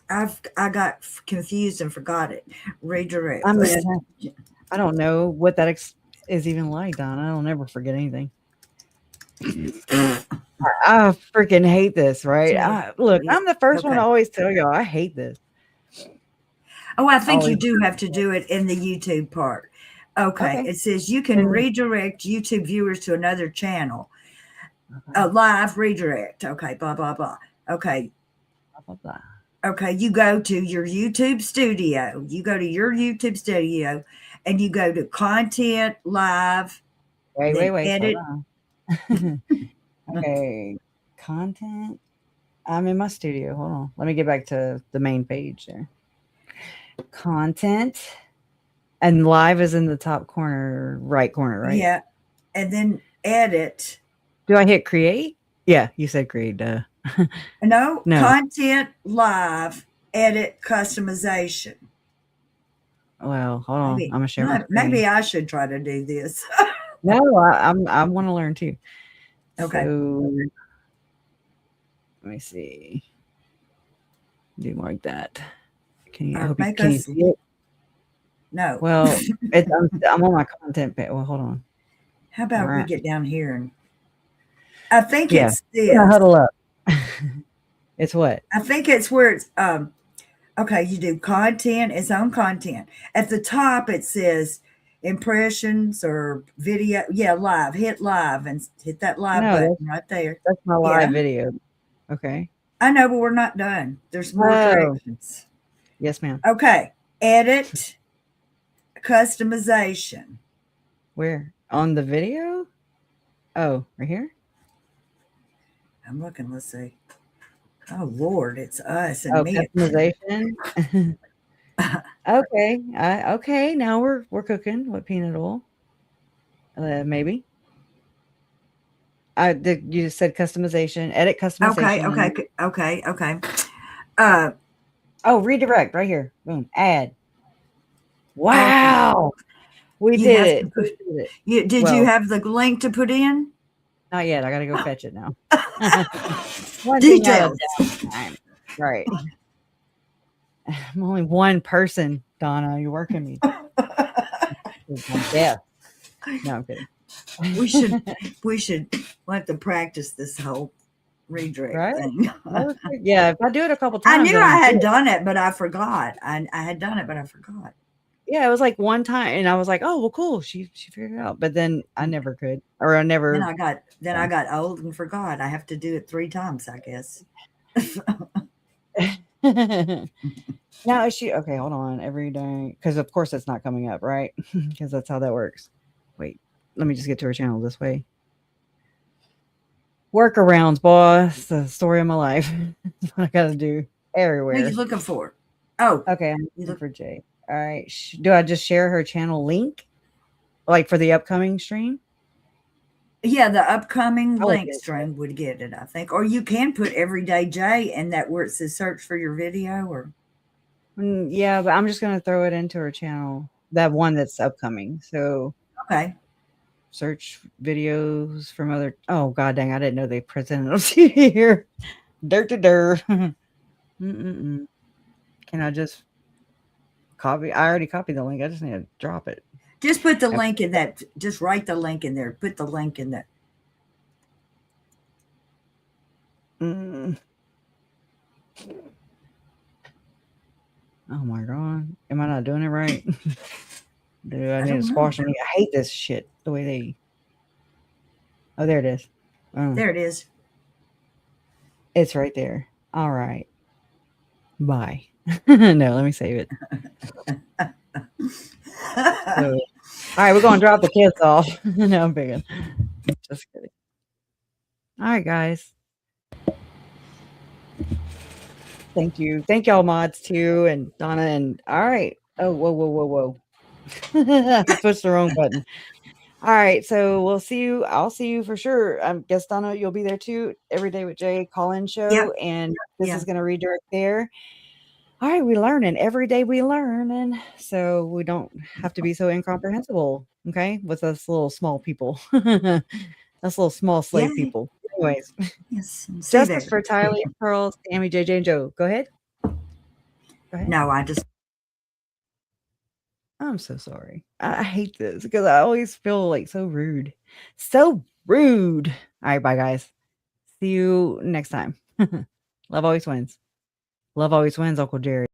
I got confused and forgot it. Redirect. I mean, I don't know what that is even like, Donna. I'll never forget anything. I freaking hate this, right? Look, I'm the first one to always tell y'all I hate this. Oh, I think you do have to do it in the YouTube part. Okay. It says you can redirect YouTube viewers to another channel. A live redirect. Okay, blah, blah, blah. Okay. Blah, blah, blah. Okay, you go to your YouTube studio. You go to your YouTube studio and you go to content, live. Wait. Edit. Okay. Content. I'm in my studio. Hold on. Let me get back to the main page there. Content. And live is in the top corner, right corner, right? Yeah. And then edit. Do I hit create? Yeah, you said create. No. Content, live, edit, customization. Well, hold on. I'm gonna share my screen. Maybe I should try to do this. No, I want to learn too. Okay. So, let me see. Do more like that. Can you see it? No. Well, I'm on my content page. Well, hold on. How about we get down here and I think it's this. Yeah, huddle up. It's what? I think it's where it's okay, you do content, its own content. At the top it says impressions or video. Yeah, live. Hit live and hit that live button right there. That's my live video. Okay. I know, but we're not done. There's more corrections. Yes, ma'am. Okay. Edit, customization. Where? On the video? Oh, right here? I'm looking. Let's see. Oh, Lord, it's us and me. Customization. Okay. Okay. Now we're cooking with peanut oil. Maybe. You just said customization. Edit customization. Okay. Oh, redirect right here. Boom. Add. Wow. We did it. Did you have the link to put in? Not yet. I got to go fetch it now. Details. Right. I'm only one person, Donna. You're working me. Yeah. No, I'm kidding. We should have to practice this whole redirect thing. Yeah, if I do it a couple times. I knew I had done it, but I forgot. I had done it, but I forgot. Yeah, it was like one time, and I was like, "Oh, well, cool." She figured it out, but then I never could, or I never. Then I got old and forgot. I have to do it 3 times, I guess. Now is she okay? Hold on, every day, because of course it's not coming up, right? Because that's how that works. Wait, let me just get to her channel this way. Workarounds, boss. The story of my life. That's what I got to do everywhere. Who are you looking for? Oh, okay. I'm looking for Jay. All right. Do I just share her channel link, like for the upcoming stream? Yeah, the upcoming link stream would get it, I think. Or you can put Everyday Jay and that where it says search for your video. Or yeah, but I'm just gonna throw it into her channel, that one that's upcoming. So okay. Search videos from other. Oh god dang! I didn't know they presented them here. Can I just copy? I already copied the link. I just need to drop it. Just put the link in that. Just write the link in there. Put the link in there. Oh my god. Am I not doing it right? Dude, I need don't to know. squash them. I hate this shit. The way they. Oh, there it is. Oh, There it is. it's right there. All right. Bye. No, let me save it. So, all right, we're gonna drop the kids off. No, I'm picking. Just kidding. All right, guys. Thank you. Thank y'all mods too, and Donna and all right. Oh, whoa. I pushed the wrong button. All right, so we'll see you. I'll see you for sure. Guess Donna, you'll be there too. Every Day with Jay call-in show, Yep. and this Yeah. is going to redirect there. All right, we learning every day. We learn, and so we don't have to be so incomprehensible. Okay, with us little small people, us little small slave Yay. people. Anyways, Yes. See justice there. for Tylee, Pearl, Sammy, JJ, and Joe. Go ahead. Go ahead. No, I just I'm so sorry. I hate this because I always feel like so rude. So rude. All right, bye, guys. See you next time. Love always wins. Love always wins, Uncle Jerry.